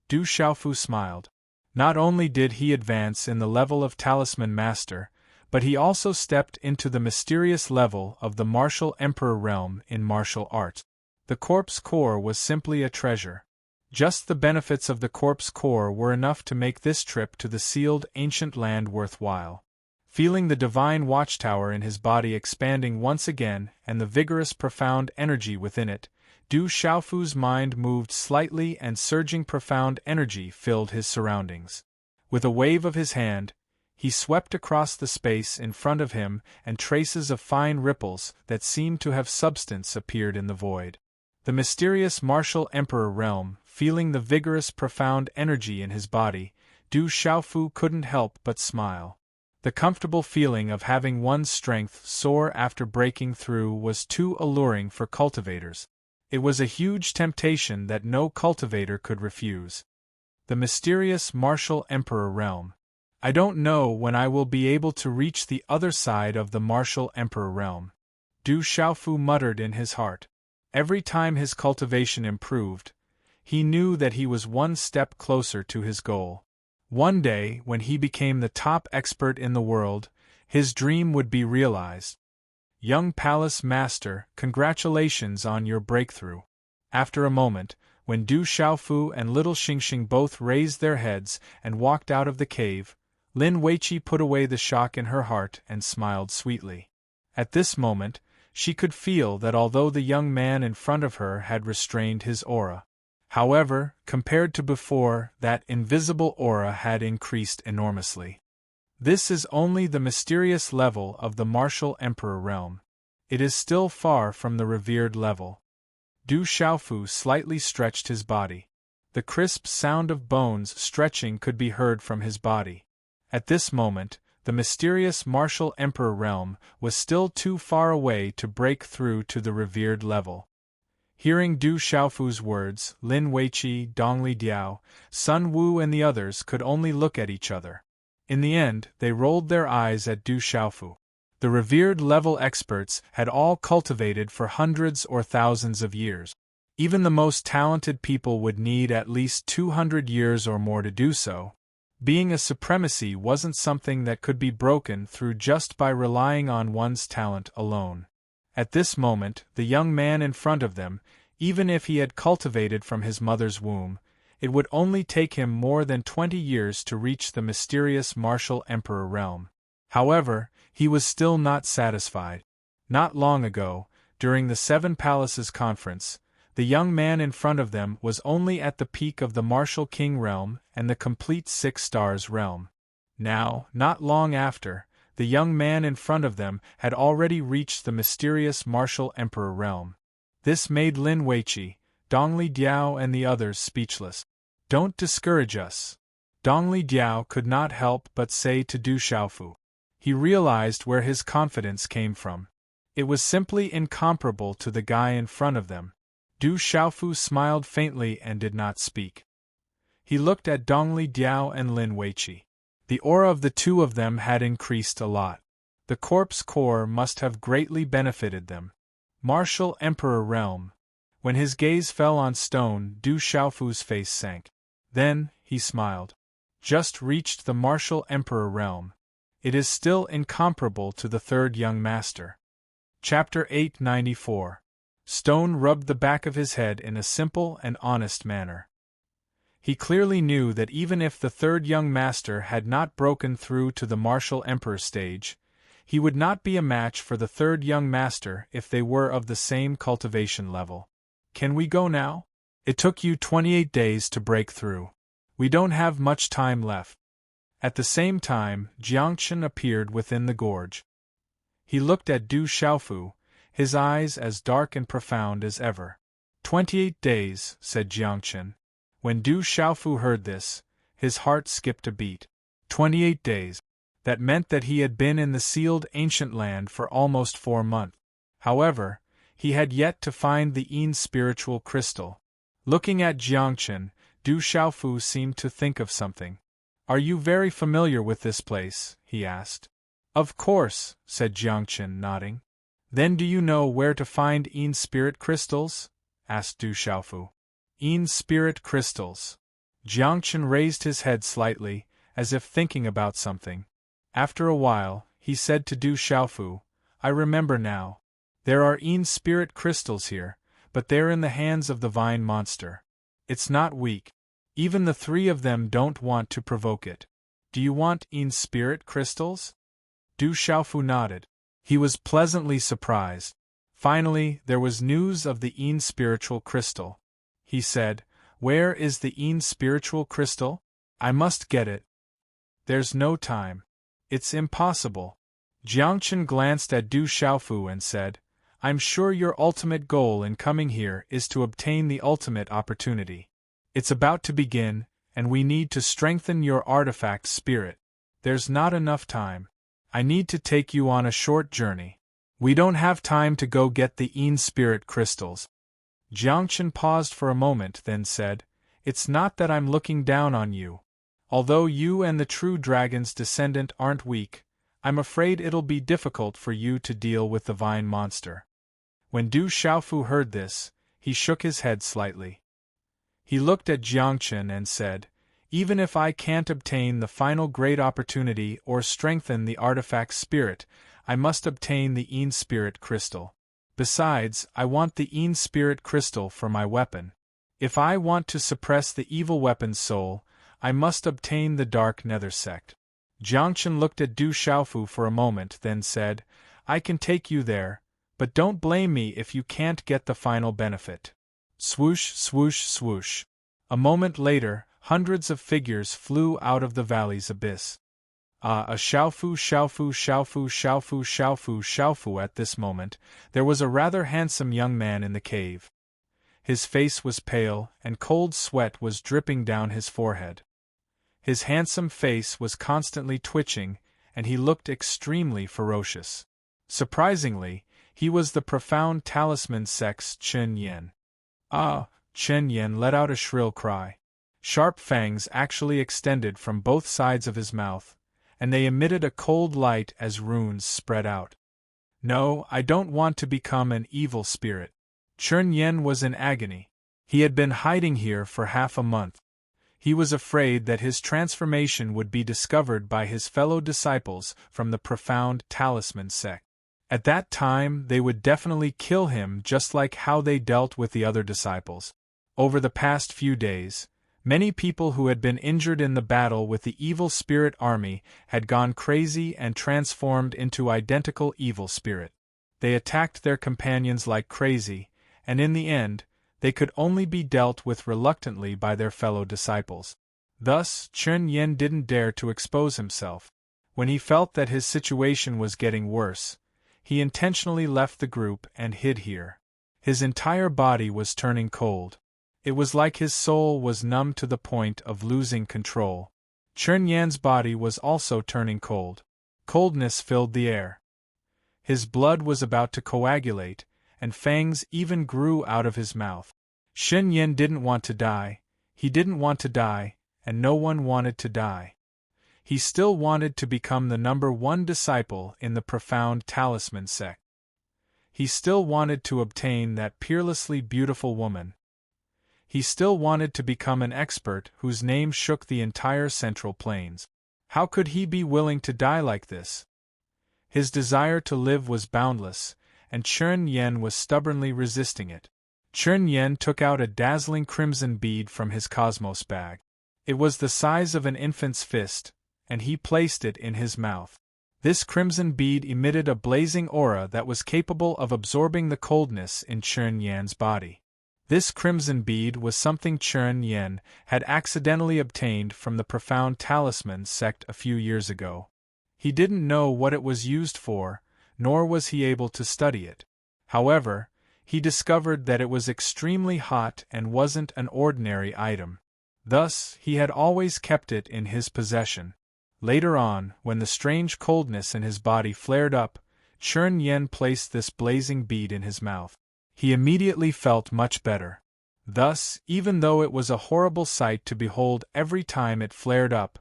Du Xiaofu smiled. Not only did he advance in the level of Talisman Master, but he also stepped into the mysterious level of the Martial Emperor realm in martial arts. The corpse core was simply a treasure. Just the benefits of the corpse core were enough to make this trip to the sealed ancient land worthwhile. Feeling the divine watchtower in his body expanding once again and the vigorous profound energy within it, Du Xiaofu's mind moved slightly and surging profound energy filled his surroundings. With a wave of his hand, he swept across the space in front of him and traces of fine ripples that seemed to have substance appeared in the void. The mysterious martial emperor realm, feeling the vigorous profound energy in his body, Du Xiaofu couldn't help but smile. The comfortable feeling of having one's strength soar after breaking through was too alluring for cultivators. It was a huge temptation that no cultivator could refuse. The mysterious martial emperor realm. I don't know when I will be able to reach the other side of the martial emperor realm. Du Xiaofu muttered in his heart. Every time his cultivation improved, he knew that he was one step closer to his goal. One day, when he became the top expert in the world, his dream would be realized. Young Palace Master, congratulations on your breakthrough. After a moment, when Du Xiaofu and Little Xingxing both raised their heads and walked out of the cave, Lin Weiqi put away the shock in her heart and smiled sweetly. At this moment, she could feel that although the young man in front of her had restrained his aura, however, compared to before, that invisible aura had increased enormously. This is only the mysterious level of the martial emperor realm. It is still far from the revered level. Du Xiaofu slightly stretched his body. The crisp sound of bones stretching could be heard from his body. At this moment, the mysterious martial emperor realm was still too far away to break through to the revered level. Hearing Du Xiaofu's words, Lin Weiqi, Dongli Diao, Sun Wu and the others could only look at each other. In the end, they rolled their eyes at Du Xiaofu. The revered level experts had all cultivated for hundreds or thousands of years. Even the most talented people would need at least 200 years or more to do so. Being a supremacy wasn't something that could be broken through just by relying on one's talent alone. At this moment, the young man in front of them, even if he had cultivated from his mother's womb, it would only take him more than 20 years to reach the mysterious martial emperor realm. However, he was still not satisfied. Not long ago, during the Seven Palaces conference, the young man in front of them was only at the peak of the martial king realm and the complete 6 stars realm. Now, not long after, the young man in front of them had already reached the mysterious martial emperor realm. This made Lin Weiqi, Dongli Diao and the others speechless. "Don't discourage us," Dongli Diao could not help but say to Du Xiaofu. He realized where his confidence came from. It was simply incomparable to the guy in front of them. Du Xiaofu smiled faintly and did not speak. He looked at Dongli Diao and Lin Weiqi. The aura of the two of them had increased a lot. The corpse core must have greatly benefited them. Martial Emperor Realm. When his gaze fell on stone, Du Xiaofu's face sank. Then, he smiled. Just reached the Martial Emperor Realm. It is still incomparable to the third young master. Chapter 894. Stone rubbed the back of his head in a simple and honest manner. He clearly knew that even if the third young master had not broken through to the martial emperor stage, he would not be a match for the third young master if they were of the same cultivation level. "Can we go now? It took you 28 days to break through. We don't have much time left." At the same time, Jiangchen appeared within the gorge. He looked at Du Xiaofu, his eyes as dark and profound as ever. 28 days, said Jiangchen. When Du Xiaofu heard this, his heart skipped a beat. 28 days. That meant that he had been in the sealed ancient land for almost 4 months. However, he had yet to find the Yin spiritual crystal. Looking at Jiangchen, Du Xiaofu seemed to think of something. "Are you very familiar with this place?" he asked. "Of course," said Jiangchen, nodding. "Then do you know where to find Yin spirit crystals?" asked Du Xiaofu. "Yin spirit crystals." Jiangchen raised his head slightly, as if thinking about something. After a while, he said to Du Xiaofu, "I remember now. There are Yin spirit crystals here, but they're in the hands of the vine monster. It's not weak. Even the 3 of them don't want to provoke it. Do you want Yin spirit crystals?" Du Xiaofu nodded. He was pleasantly surprised. Finally, there was news of the Yin spiritual crystal. He said, "Where is the Yin spiritual crystal? I must get it." "There's no time. It's impossible." Jiangchen glanced at Du Xiaofu and said, "I'm sure your ultimate goal in coming here is to obtain the ultimate opportunity. It's about to begin, and we need to strengthen your artifact spirit. There's not enough time. I need to take you on a short journey. We don't have time to go get the Yin spirit crystals." Jiangchen paused for a moment, then said, "It's not that I'm looking down on you. Although you and the true dragon's descendant aren't weak, I'm afraid it'll be difficult for you to deal with the vine monster." When Du Xiaofu heard this, he shook his head slightly. He looked at Jiangchen and said, "Even if I can't obtain the final great opportunity or strengthen the artifact spirit, I must obtain the Yin spirit crystal. Besides, I want the Yin spirit crystal for my weapon. If I want to suppress the evil weapon's soul, I must obtain the dark nether sect." Jiangchen looked at Du Xiaofu for a moment, then said, I can take you there, but don't blame me if you can't get the final benefit. Swoosh, swoosh, swoosh. A moment later, hundreds of figures flew out of the valley's abyss. A Xiaofu, Xiaofu, Xiaofu, Xiaofu, Xiaofu, Xiaofu. At this moment, there was a rather handsome young man in the cave. His face was pale, and cold sweat was dripping down his forehead. His handsome face was constantly twitching, and he looked extremely ferocious. Surprisingly, he was the profound talisman sect's Chen Yan. Ah! Chen Yan let out a shrill cry. Sharp fangs actually extended from both sides of his mouth, and they emitted a cold light as runes spread out. No, I don't want to become an evil spirit. Chen Yan was in agony. He had been hiding here for half a month. He was afraid that his transformation would be discovered by his fellow disciples from the profound talisman sect. At that time, they would definitely kill him, just like how they dealt with the other disciples. Over the past few days, many people who had been injured in the battle with the evil spirit army had gone crazy and transformed into identical evil spirit. They attacked their companions like crazy, and in the end, they could only be dealt with reluctantly by their fellow disciples. Thus, Chen Yan didn't dare to expose himself. When he felt that his situation was getting worse, he intentionally left the group and hid here. His entire body was turning cold. It was like his soul was numb to the point of losing control. Chen Yan's body was also turning cold. Coldness filled the air. His blood was about to coagulate, and fangs even grew out of his mouth. Chen Yan didn't want to die, he didn't want to die, and no one wanted to die. He still wanted to become the #1 disciple in the profound talisman sect. He still wanted to obtain that peerlessly beautiful woman. He still wanted to become an expert whose name shook the entire Central Plains. How could he be willing to die like this? His desire to live was boundless, and Chen Yan was stubbornly resisting it. Chen Yan took out a dazzling crimson bead from his cosmos bag. It was the size of an infant's fist, and he placed it in his mouth. This crimson bead emitted a blazing aura that was capable of absorbing the coldness in Chen Yan's body. This crimson bead was something Chen Yan had accidentally obtained from the profound talisman sect a few years ago. He didn't know what it was used for, nor was he able to study it. However, he discovered that it was extremely hot and wasn't an ordinary item. Thus, he had always kept it in his possession. Later on, when the strange coldness in his body flared up, Chen Yan placed this blazing bead in his mouth. He immediately felt much better. Thus, even though it was a horrible sight to behold every time it flared up,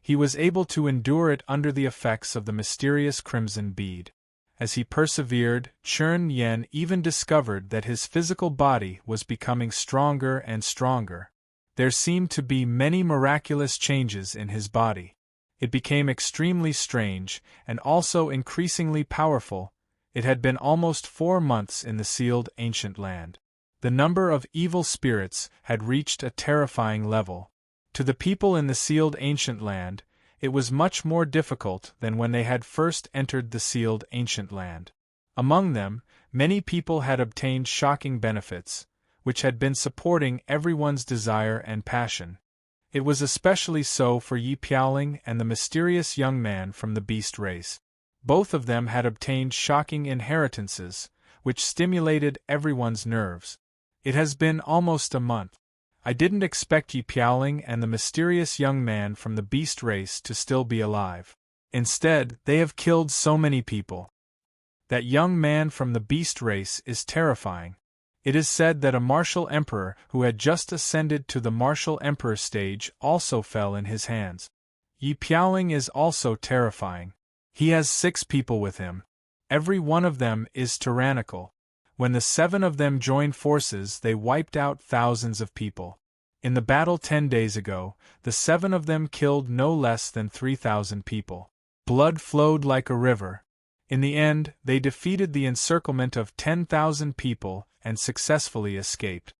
he was able to endure it under the effects of the mysterious crimson bead. As he persevered, Chen Yan even discovered that his physical body was becoming stronger and stronger. There seemed to be many miraculous changes in his body. It became extremely strange, and also increasingly powerful. It had been almost 4 months in the sealed ancient land. The number of evil spirits had reached a terrifying level. To the people in the sealed ancient land, it was much more difficult than when they had first entered the sealed ancient land. Among them, many people had obtained shocking benefits, which had been supporting everyone's desire and passion. It was especially so for Yi Piaoling and the mysterious young man from the beast race. Both of them had obtained shocking inheritances, which stimulated everyone's nerves. It has been almost a month. I didn't expect Yi Piaoling and the mysterious young man from the beast race to still be alive. Instead, they have killed so many people. That young man from the beast race is terrifying. It is said that a martial emperor who had just ascended to the martial emperor stage also fell in his hands. Yi Piaoling is also terrifying. He has 6 people with him. Every one of them is tyrannical. When the 7 of them joined forces, they wiped out thousands of people. In the battle 10 days ago, the 7 of them killed no less than 3,000 people. Blood flowed like a river. In the end, they defeated the encirclement of 10,000 people and successfully escaped.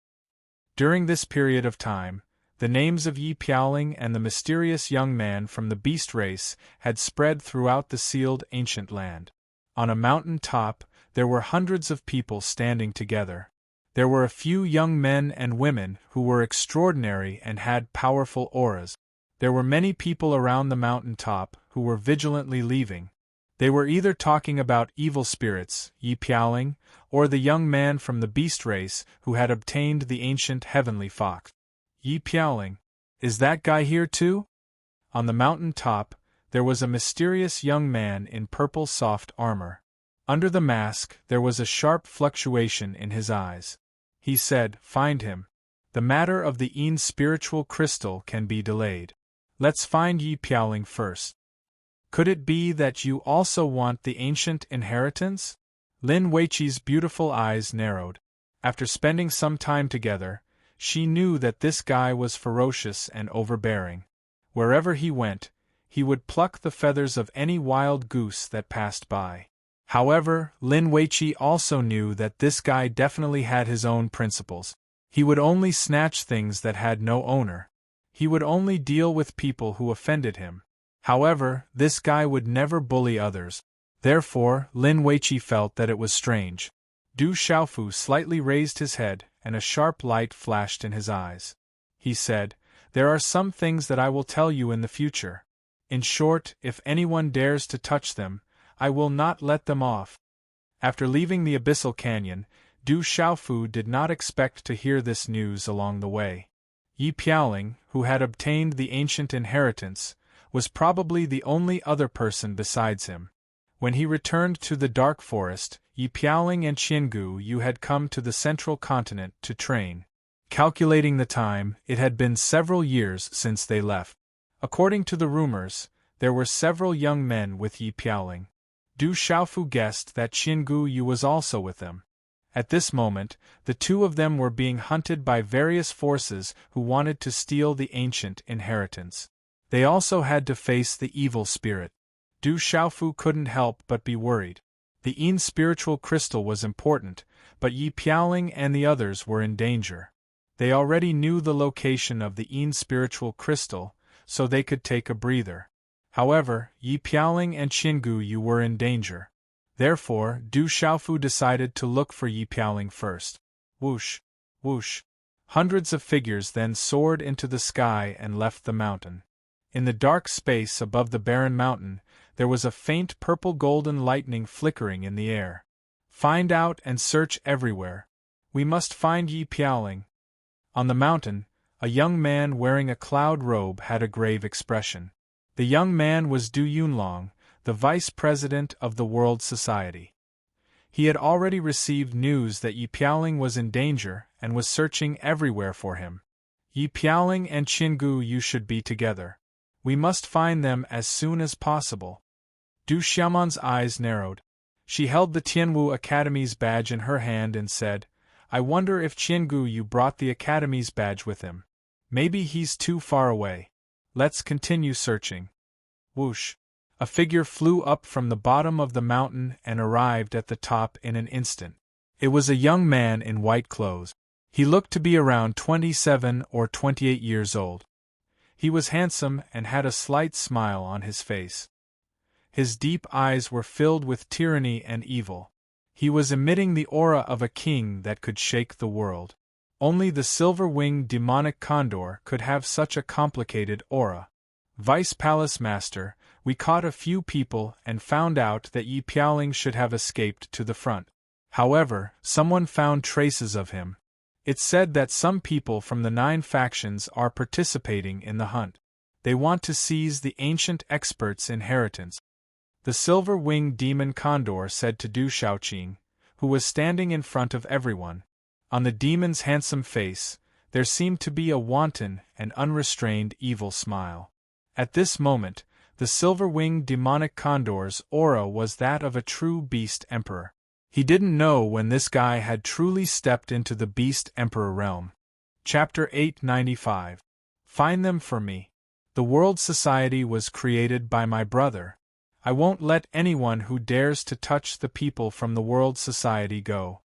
During this period of time, The names of Yi Piaoling and the mysterious young man from the beast race had spread throughout the sealed ancient land. On a mountain top, there were hundreds of people standing together. There were a few young men and women who were extraordinary and had powerful auras. There were many people around the mountain top who were vigilantly leaving. They were either talking about evil spirits, Yi Piaoling, or the young man from the beast race who had obtained the ancient heavenly fox. Yi Piaoling, is that guy here too? On the mountain top, there was a mysterious young man in purple soft armor. Under the mask, there was a sharp fluctuation in his eyes. He said, "Find him. The matter of the Yin spiritual crystal can be delayed. Let's find Yi Piaoling first." Could it be that you also want the ancient inheritance? Lin Weiqi's beautiful eyes narrowed. After spending some time together, she knew that this guy was ferocious and overbearing. Wherever he went, he would pluck the feathers of any wild goose that passed by. However, Lin Weiqi also knew that this guy definitely had his own principles. He would only snatch things that had no owner. He would only deal with people who offended him. However, this guy would never bully others. Therefore, Lin Weiqi felt that it was strange. Du Xiaofu slightly raised his head, and a sharp light flashed in his eyes. He said, "There are some things that I will tell you in the future. In short, if anyone dares to touch them, I will not let them off." After leaving the abyssal canyon, Du Xiaofu did not expect to hear this news along the way. Yi Piaoling, who had obtained the ancient inheritance, was probably the only other person besides him. When he returned to the dark forest, Yi Piaoling and Qiangu Yu had come to the central continent to train. Calculating the time, it had been several years since they left. According to the rumors, there were several young men with Yi Piaoling. Du Xiaofu guessed that Qiangu Yu was also with them. At this moment, the two of them were being hunted by various forces who wanted to steal the ancient inheritance. They also had to face the evil spirit. Du Xiaofu couldn't help but be worried. The Yin spiritual crystal was important, but Yi Piaoling and the others were in danger. They already knew the location of the Yin spiritual crystal, so they could take a breather. However, Yi Piaoling and Qiangu Yu were in danger. Therefore, Du Xiaofu decided to look for Yi Piaoling first. Whoosh! Whoosh! Hundreds of figures then soared into the sky and left the mountain. In the dark space above the barren mountain, there was a faint purple-golden lightning flickering in the air. Find out and search everywhere. We must find Yi Piaoling. On the mountain, a young man wearing a cloud robe had a grave expression. The young man was Du Yunlong, the vice president of the World Society. He had already received news that Yi Piaoling was in danger and was searching everywhere for him. Yi Piaoling and Qiangu Yu should be together. We must find them as soon as possible. Du Xiaoman's eyes narrowed. She held the Tianwu Academy's badge in her hand and said, "I wonder if Qiangu Yu brought the Academy's badge with him. Maybe he's too far away. Let's continue searching." Whoosh! A figure flew up from the bottom of the mountain and arrived at the top in an instant. It was a young man in white clothes. He looked to be around 27 or 28 years old. He was handsome and had a slight smile on his face. His deep eyes were filled with tyranny and evil. He was emitting the aura of a king that could shake the world. Only the silver-winged demonic condor could have such a complicated aura. "Vice Palace Master, we caught a few people and found out that Yi Piaoling should have escaped to the front. However, someone found traces of him. It's said that some people from the 9 factions are participating in the hunt. They want to seize the ancient expert's inheritance." The silver-winged demon condor said to Du Xiaoqing, who was standing in front of everyone. On the demon's handsome face, there seemed to be a wanton and unrestrained evil smile. At this moment, the silver-winged demonic condor's aura was that of a true beast emperor. He didn't know when this guy had truly stepped into the beast emperor realm. Chapter 895. Find them for me. The World Society was created by my brother. I won't let anyone who dares to touch the people from the World Society go.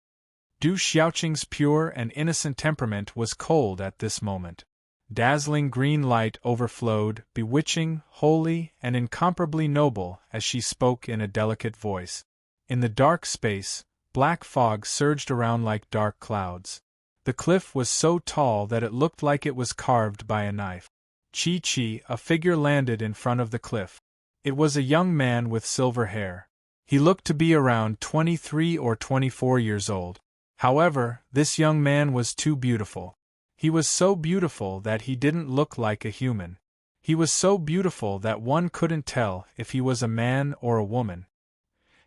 Du Xiaoqing's pure and innocent temperament was cold at this moment. Dazzling green light overflowed, bewitching, holy, and incomparably noble, as she spoke in a delicate voice. In the dark space, black fog surged around like dark clouds. The cliff was so tall that it looked like it was carved by a knife. Chi-Chi, a figure landed in front of the cliff. It was a young man with silver hair. He looked to be around 23 or 24 years old. However, this young man was too beautiful. He was so beautiful that he didn't look like a human. He was so beautiful that one couldn't tell if he was a man or a woman.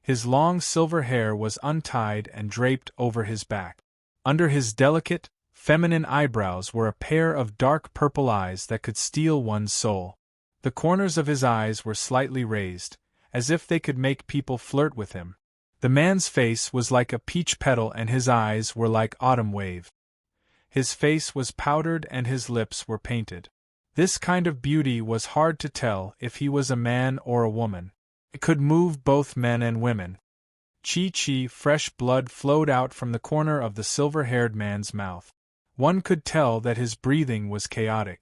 His long silver hair was untied and draped over his back. Under his delicate, feminine eyebrows were a pair of dark purple eyes that could steal one's soul. The corners of his eyes were slightly raised, as if they could make people flirt with him. The man's face was like a peach petal and his eyes were like autumn wave. His face was powdered and his lips were painted. This kind of beauty was hard to tell if he was a man or a woman. It could move both men and women. Chi-Chi, fresh blood flowed out from the corner of the silver-haired man's mouth. One could tell that his breathing was chaotic.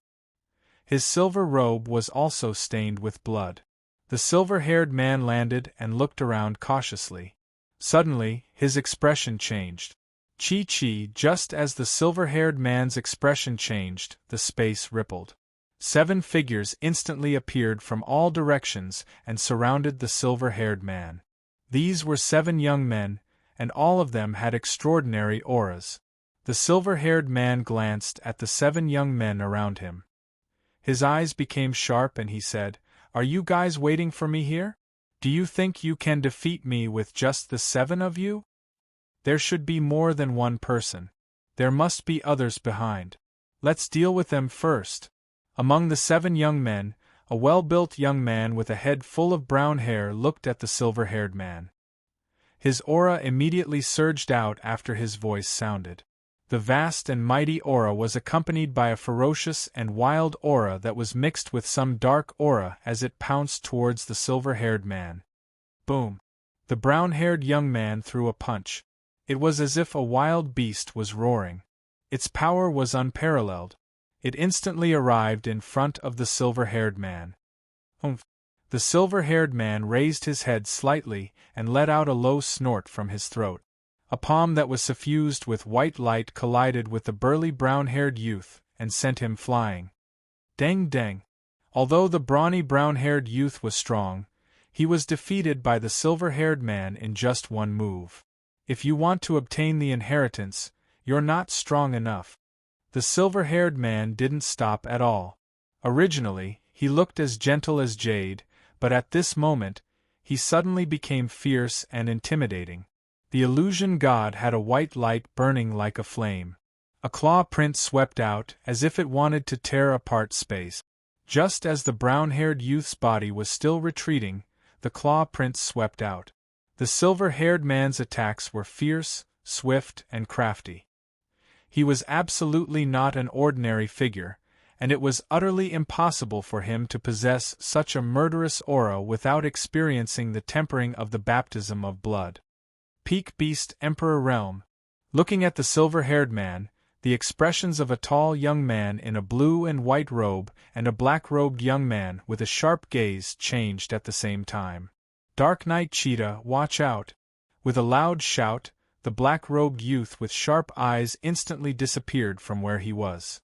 His silver robe was also stained with blood. The silver-haired man landed and looked around cautiously. Suddenly, his expression changed. Chi-Chi, just as the silver-haired man's expression changed, the space rippled. 7 figures instantly appeared from all directions and surrounded the silver-haired man. These were 7 young men, and all of them had extraordinary auras. The silver-haired man glanced at the 7 young men around him. His eyes became sharp and he said, "Are you guys waiting for me here? Do you think you can defeat me with just the 7 of you? There should be more than one person. There must be others behind. Let's deal with them first." Among the 7 young men, a well-built young man with a head full of brown hair looked at the silver-haired man. His aura immediately surged out after his voice sounded. The vast and mighty aura was accompanied by a ferocious and wild aura that was mixed with some dark aura as it pounced towards the silver-haired man. Boom! The brown-haired young man threw a punch. It was as if a wild beast was roaring. Its power was unparalleled. It instantly arrived in front of the silver-haired man. Humph! The silver-haired man raised his head slightly and let out a low snort from his throat. A palm that was suffused with white light collided with the burly brown-haired youth and sent him flying. Dang dang! Although the brawny brown-haired youth was strong, he was defeated by the silver-haired man in just one move. If you want to obtain the inheritance, you're not strong enough. The silver-haired man didn't stop at all. Originally, he looked as gentle as jade, but at this moment, he suddenly became fierce and intimidating. The illusion god had a white light burning like a flame. A claw print swept out, as if it wanted to tear apart space. Just as the brown-haired youth's body was still retreating, the claw print swept out. The silver-haired man's attacks were fierce, swift, and crafty. He was absolutely not an ordinary figure, and it was utterly impossible for him to possess such a murderous aura without experiencing the tempering of the baptism of blood. Peak Beast Emperor Realm. Looking at the silver-haired man, the expressions of a tall young man in a blue and white robe and a black-robed young man with a sharp gaze changed at the same time. Dark Knight Cheetah, watch out! With a loud shout, the black-robed youth with sharp eyes instantly disappeared from where he was.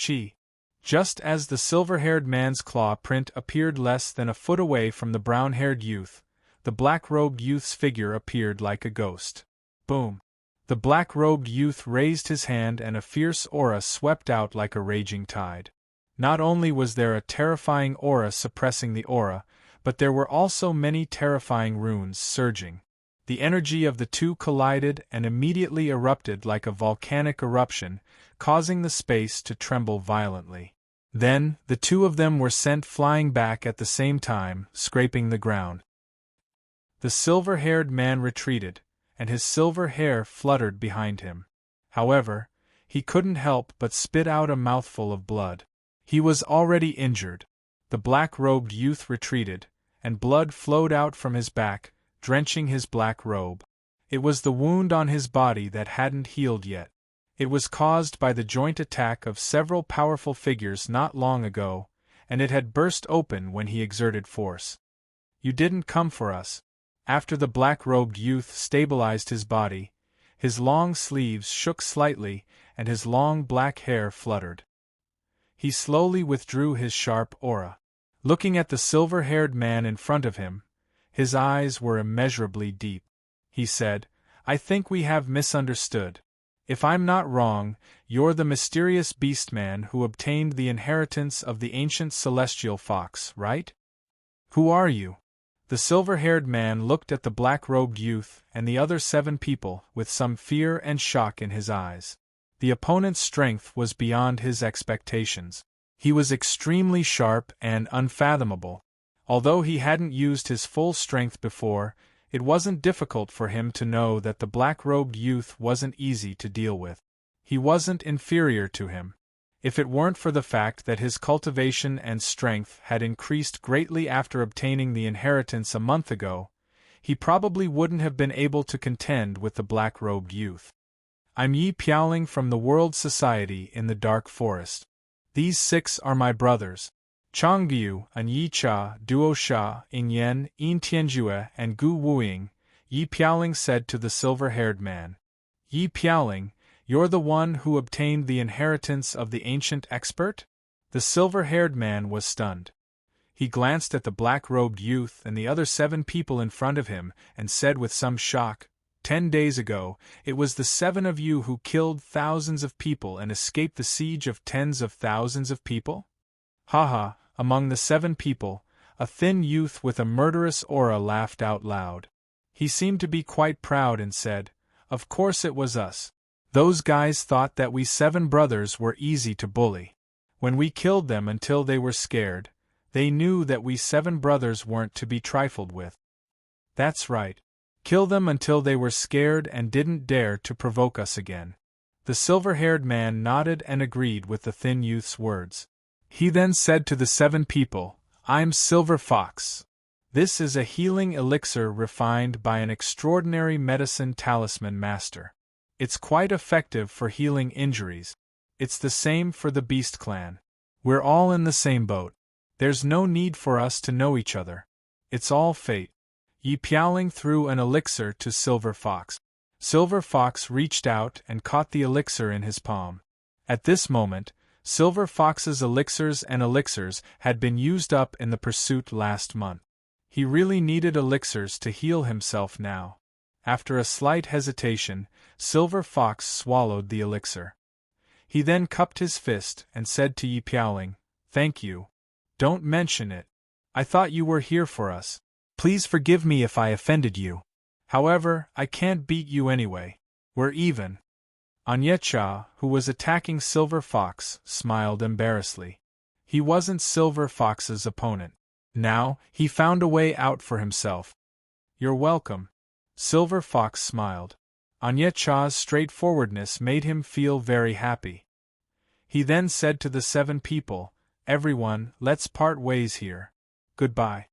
Chi! Just as the silver-haired man's claw print appeared less than a foot away from the brown-haired youth, the black-robed youth's figure appeared like a ghost. Boom! The black-robed youth raised his hand and a fierce aura swept out like a raging tide. Not only was there a terrifying aura suppressing the aura, but there were also many terrifying runes surging. The energy of the two collided and immediately erupted like a volcanic eruption, causing the space to tremble violently. Then, the two of them were sent flying back at the same time, scraping the ground. The silver-haired man retreated, and his silver hair fluttered behind him. However, he couldn't help but spit out a mouthful of blood. He was already injured. The black-robed youth retreated, and blood flowed out from his back, drenching his black robe. It was the wound on his body that hadn't healed yet. It was caused by the joint attack of several powerful figures not long ago, and it had burst open when he exerted force. You didn't come for us. After the black-robed youth stabilized his body, his long sleeves shook slightly and his long black hair fluttered. He slowly withdrew his sharp aura. Looking at the silver-haired man in front of him, his eyes were immeasurably deep. He said, I think we have misunderstood. If I'm not wrong, you're the mysterious beast-man who obtained the inheritance of the ancient celestial fox, right? Who are you? The silver-haired man looked at the black-robed youth and the other 7 people with some fear and shock in his eyes. The opponent's strength was beyond his expectations. He was extremely sharp and unfathomable. Although he hadn't used his full strength before, it wasn't difficult for him to know that the black-robed youth wasn't easy to deal with. He wasn't inferior to him. If it weren't for the fact that his cultivation and strength had increased greatly after obtaining the inheritance a month ago, he probably wouldn't have been able to contend with the black-robed youth. I'm Yi Piaoling from the World Society in the Dark Forest. These 6 are my brothers. Changyu, An Yi Cha, Duo Sha, Ing Yen, Yin Tianjue, and Gu Wuying, Yi Piaoling said to the silver-haired man. Yi Piaoling, you're the one who obtained the inheritance of the ancient expert? The silver-haired man was stunned. He glanced at the black-robed youth and the other 7 people in front of him and said with some shock, 10 days ago, it was the 7 of you who killed thousands of people and escaped the siege of tens of thousands of people? Haha, among the 7 people, a thin youth with a murderous aura laughed out loud. He seemed to be quite proud and said, Of course it was us. Those guys thought that we 7 brothers were easy to bully. When we killed them until they were scared, they knew that we 7 brothers weren't to be trifled with. That's right. Kill them until they were scared and didn't dare to provoke us again. The silver-haired man nodded and agreed with the thin youth's words. He then said to the 7 people, I'm Silver Fox. This is a healing elixir refined by an extraordinary medicine talisman master. It's quite effective for healing injuries. It's the same for the Beast Clan. We're all in the same boat. There's no need for us to know each other. It's all fate. Yi Piaoling threw an elixir to Silver Fox. Silver Fox reached out and caught the elixir in his palm. At this moment, Silver Fox's elixirs had been used up in the pursuit last month. He really needed elixirs to heal himself now. After a slight hesitation, Silver Fox swallowed the elixir. He then cupped his fist and said to Yi Piaoling, Thank you. Don't mention it. I thought you were here for us. Please forgive me if I offended you. However, I can't beat you anyway. We're even. Anyecha, who was attacking Silver Fox, smiled embarrassedly. He wasn't Silver Fox's opponent. Now, he found a way out for himself. You're welcome. Silver Fox smiled. Anyecha's straightforwardness made him feel very happy. He then said to the 7 people, Everyone, let's part ways here. Goodbye.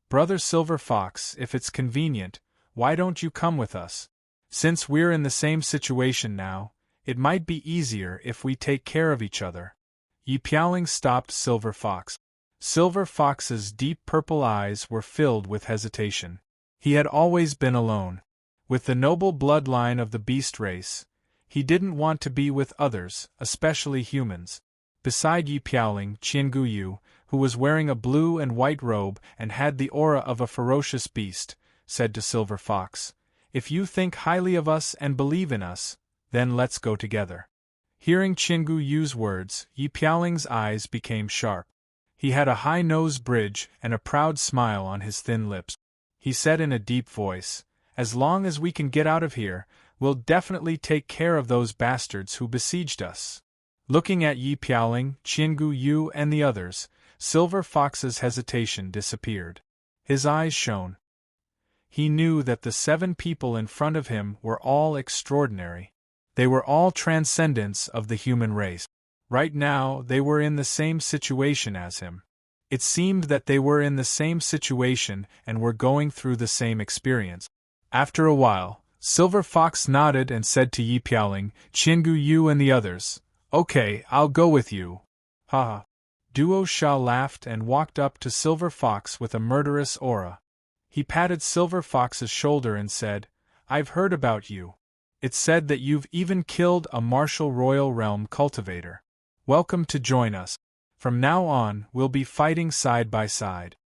Brother Silver Fox, if it's convenient, why don't you come with us? Since we're in the same situation now, it might be easier if we take care of each other. Yi Piaoling stopped Silver Fox. Silver Fox's deep purple eyes were filled with hesitation. He had always been alone. With the noble bloodline of the beast race, he didn't want to be with others, especially humans. Beside Yi Piaoling, Qianguyu, who was wearing a blue and white robe and had the aura of a ferocious beast, said to Silver Fox, If you think highly of us and believe in us, then let's go together. Hearing Qianguyu's words, Yi Piaoling's eyes became sharp. He had a high nose bridge and a proud smile on his thin lips. He said in a deep voice, As long as we can get out of here, we'll definitely take care of those bastards who besieged us. Looking at Yi Piaoling, Qianguyu and the others, Silver Fox's hesitation disappeared. His eyes shone. He knew that the 7 people in front of him were all extraordinary. They were all transcendents of the human race. Right now, they were in the same situation as him. It seemed that they were in the same situation and were going through the same experience. After a while, Silver Fox nodded and said to Yi Piaoling, Qiangu, you and the others. Okay, I'll go with you. Ha ha. Duo Sha laughed and walked up to Silver Fox with a murderous aura. He patted Silver Fox's shoulder and said, I've heard about you. It's said that you've even killed a martial royal realm cultivator. Welcome to join us. From now on, we'll be fighting side by side.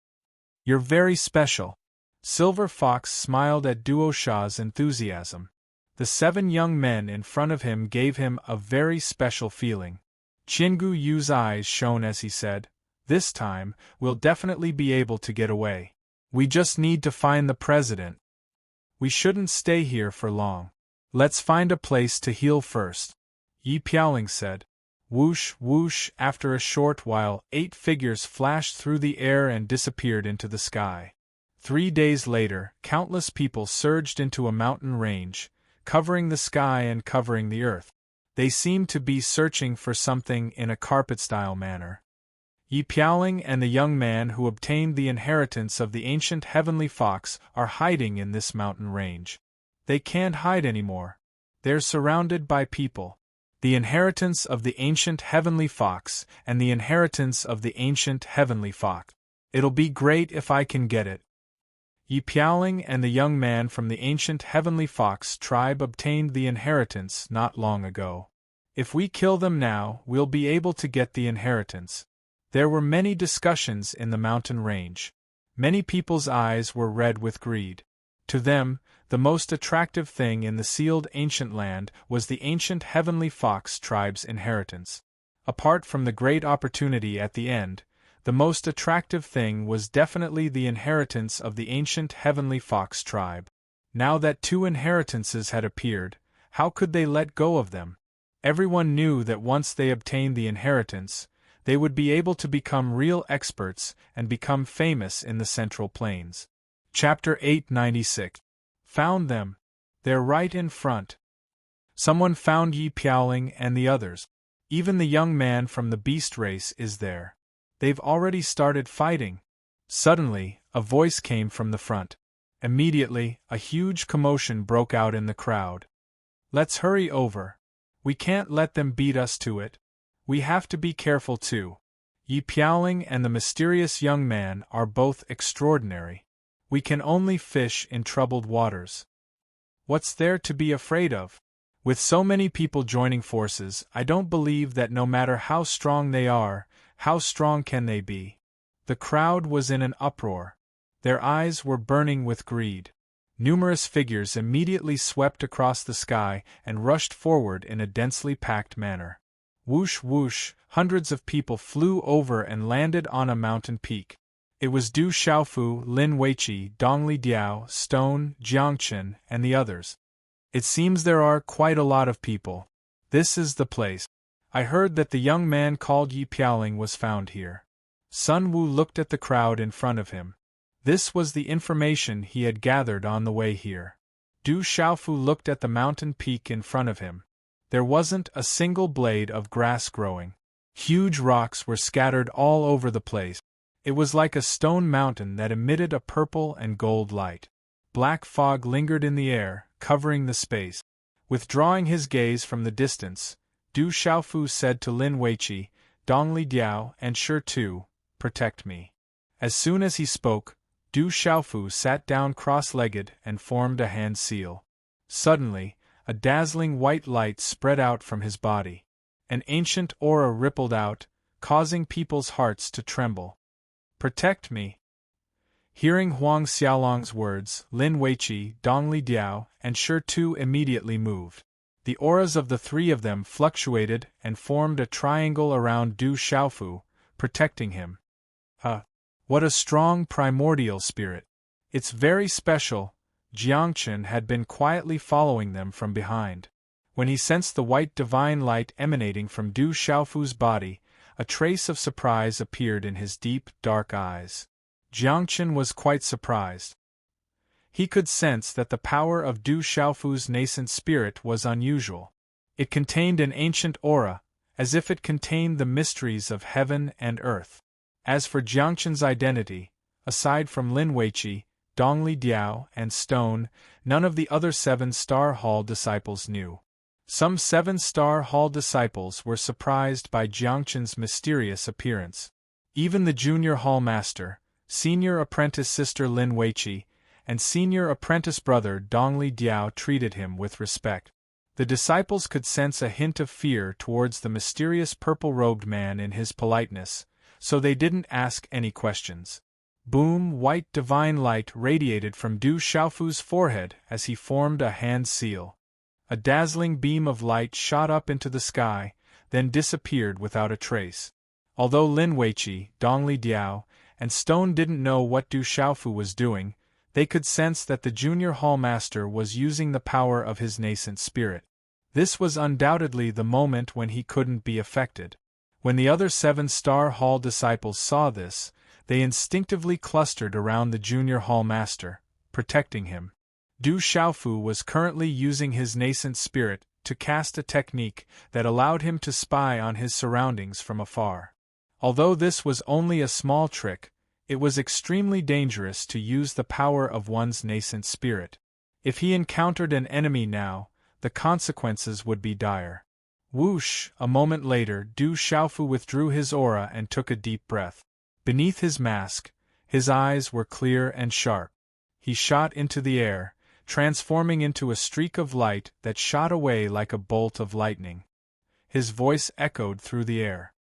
You're very special. Silver Fox smiled at Duo Sha's enthusiasm. The 7 young men in front of him gave him a very special feeling. Qiangu Yu's eyes shone as he said, This time, we'll definitely be able to get away. We just need to find the president. We shouldn't stay here for long. Let's find a place to heal first. Yi Piaoling said. Whoosh, whoosh, after a short while, 8 figures flashed through the air and disappeared into the sky. 3 days later, countless people surged into a mountain range, covering the sky and covering the earth. They seemed to be searching for something in a carpet-style manner. Yi Piaoling and the young man who obtained the inheritance of the ancient heavenly fox are hiding in this mountain range. They can't hide anymore. They're surrounded by people. The inheritance of the ancient heavenly fox and the inheritance of the ancient heavenly fox. It'll be great if I can get it. Yi Piaoling and the young man from the ancient heavenly fox tribe obtained the inheritance not long ago. If we kill them now, we'll be able to get the inheritance. There were many discussions in the mountain range. Many people's eyes were red with greed. To them, the most attractive thing in the sealed ancient land was the ancient heavenly fox tribe's inheritance. Apart from the great opportunity at the end, the most attractive thing was definitely the inheritance of the ancient heavenly fox tribe. Now that 2 inheritances had appeared, how could they let go of them? Everyone knew that once they obtained the inheritance, they would be able to become real experts and become famous in the Central Plains. Chapter 896. Found them. They're right in front. Someone found Yi Piaoling and the others. Even the young man from the beast race is there. They've already started fighting. Suddenly, a voice came from the front. Immediately, a huge commotion broke out in the crowd. Let's hurry over. We can't let them beat us to it. We have to be careful too. Yi Piaoling and the mysterious young man are both extraordinary. We can only fish in troubled waters. What's there to be afraid of? With so many people joining forces, I don't believe that no matter how strong they are, how strong can they be? The crowd was in an uproar. Their eyes were burning with greed. Numerous figures immediately swept across the sky and rushed forward in a densely packed manner. Whoosh whoosh, hundreds of people flew over and landed on a mountain peak. It was Du Xiaofu, Lin Weiqi, Dongli Diao, Stone, Jiangchen, and the others. It seems there are quite a lot of people. This is the place. I heard that the young man called Yi Piaoling was found here. Sun Wu looked at the crowd in front of him. This was the information he had gathered on the way here. Du Xiaofu looked at the mountain peak in front of him. There wasn't a single blade of grass growing. Huge rocks were scattered all over the place. It was like a stone mountain that emitted a purple and gold light. Black fog lingered in the air, covering the space. Withdrawing his gaze from the distance, Du Xiaofu said to Lin Weiqi, Dongli Diao, and Shi Tu, protect me. As soon as he spoke, Du Xiaofu sat down cross-legged and formed a hand seal. Suddenly, a dazzling white light spread out from his body. An ancient aura rippled out, causing people's hearts to tremble. Protect me. Hearing Huang Xiaolong's words, Lin Weiqi, Dongli Diao, and Shi Tu immediately moved. The auras of the 3 of them fluctuated and formed a triangle around Du Xiaofu, protecting him. What a strong primordial spirit! It's very special. Jiangchen had been quietly following them from behind. When he sensed the white divine light emanating from Du Xiaofu's body, a trace of surprise appeared in his deep, dark eyes. Jiangchen was quite surprised. He could sense that the power of Du Xiaofu's nascent spirit was unusual. It contained an ancient aura, as if it contained the mysteries of heaven and earth. As for Jiangchen's identity, aside from Lin Weiqi, Dongli Diao, and Stone, none of the other 7-star Hall disciples knew. Some 7-star Hall disciples were surprised by Jiangchen's mysterious appearance. Even the junior Hall master, senior apprentice sister Lin Weiqi, and senior apprentice brother Dongli Diao treated him with respect. The disciples could sense a hint of fear towards the mysterious purple-robed man in his politeness, so they didn't ask any questions. Boom! White divine light radiated from Du Xiaofu's forehead as he formed a hand seal. A dazzling beam of light shot up into the sky, then disappeared without a trace. Although Lin Weiqi, Dongli Diao, and Stone didn't know what Du Xiaofu was doing, they could sense that the junior hall master was using the power of his nascent spirit. This was undoubtedly the moment when he couldn't be affected. When the other 7-star hall disciples saw this, they instinctively clustered around the junior hall master, protecting him. Du Xiaofu was currently using his nascent spirit to cast a technique that allowed him to spy on his surroundings from afar. Although this was only a small trick, it was extremely dangerous to use the power of one's nascent spirit. If he encountered an enemy now, the consequences would be dire. Whoosh! A moment later, Du Xiaofu withdrew his aura and took a deep breath. Beneath his mask, his eyes were clear and sharp. He shot into the air, transforming into a streak of light that shot away like a bolt of lightning. His voice echoed through the air.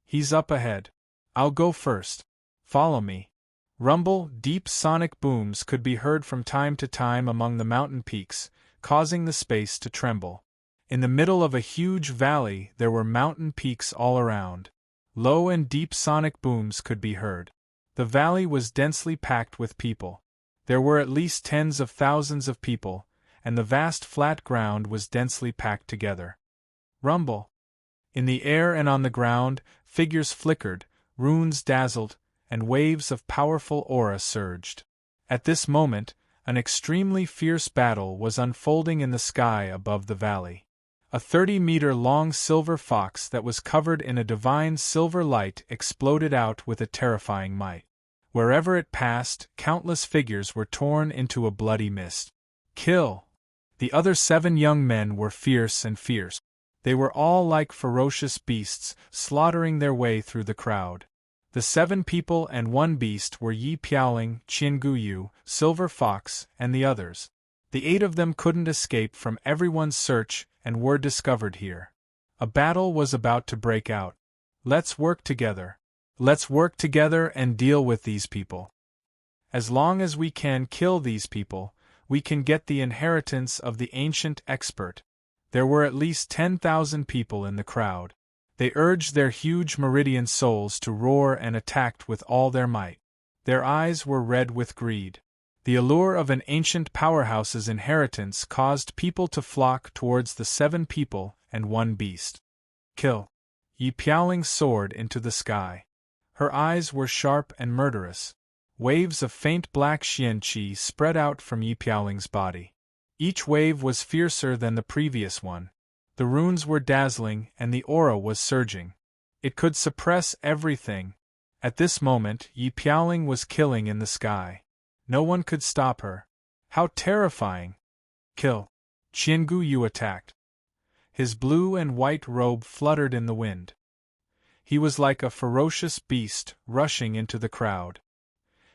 "He's up ahead. I'll go first. Follow me." Rumble, deep sonic booms could be heard from time to time among the mountain peaks, causing the space to tremble. In the middle of a huge valley there were mountain peaks all around. Low and deep sonic booms could be heard. The valley was densely packed with people. There were at least tens of thousands of people, and the vast flat ground was densely packed together. Rumble. In the air and on the ground, figures flickered, runes dazzled, and waves of powerful aura surged. At this moment, an extremely fierce battle was unfolding in the sky above the valley. A 30-meter-long silver fox that was covered in a divine silver light exploded out with a terrifying might. Wherever it passed, countless figures were torn into a bloody mist. Kill! The other 7 young men were fierce and fierce. They were all like ferocious beasts, slaughtering their way through the crowd. The 7 people and 1 beast were Yi Piaoling, Qin Guyu, Silver Fox, and the others. The 8 of them couldn't escape from everyone's search and were discovered here. A battle was about to break out. Let's work together. Let's work together and deal with these people. As long as we can kill these people, we can get the inheritance of the ancient expert. There were at least 10,000 people in the crowd. They urged their huge meridian souls to roar and attacked with all their might. Their eyes were red with greed. The allure of an ancient powerhouse's inheritance caused people to flock towards the 7 people and 1 beast. Kill! Yi Piaoling soared into the sky. Her eyes were sharp and murderous. Waves of faint black xian qi spread out from Yi Piaoling's body. Each wave was fiercer than the previous one. The runes were dazzling and the aura was surging. It could suppress everything. At this moment, Yi Piaoling was killing in the sky. No one could stop her. How terrifying! Kill! Qin Guyu attacked. His blue and white robe fluttered in the wind. He was like a ferocious beast rushing into the crowd.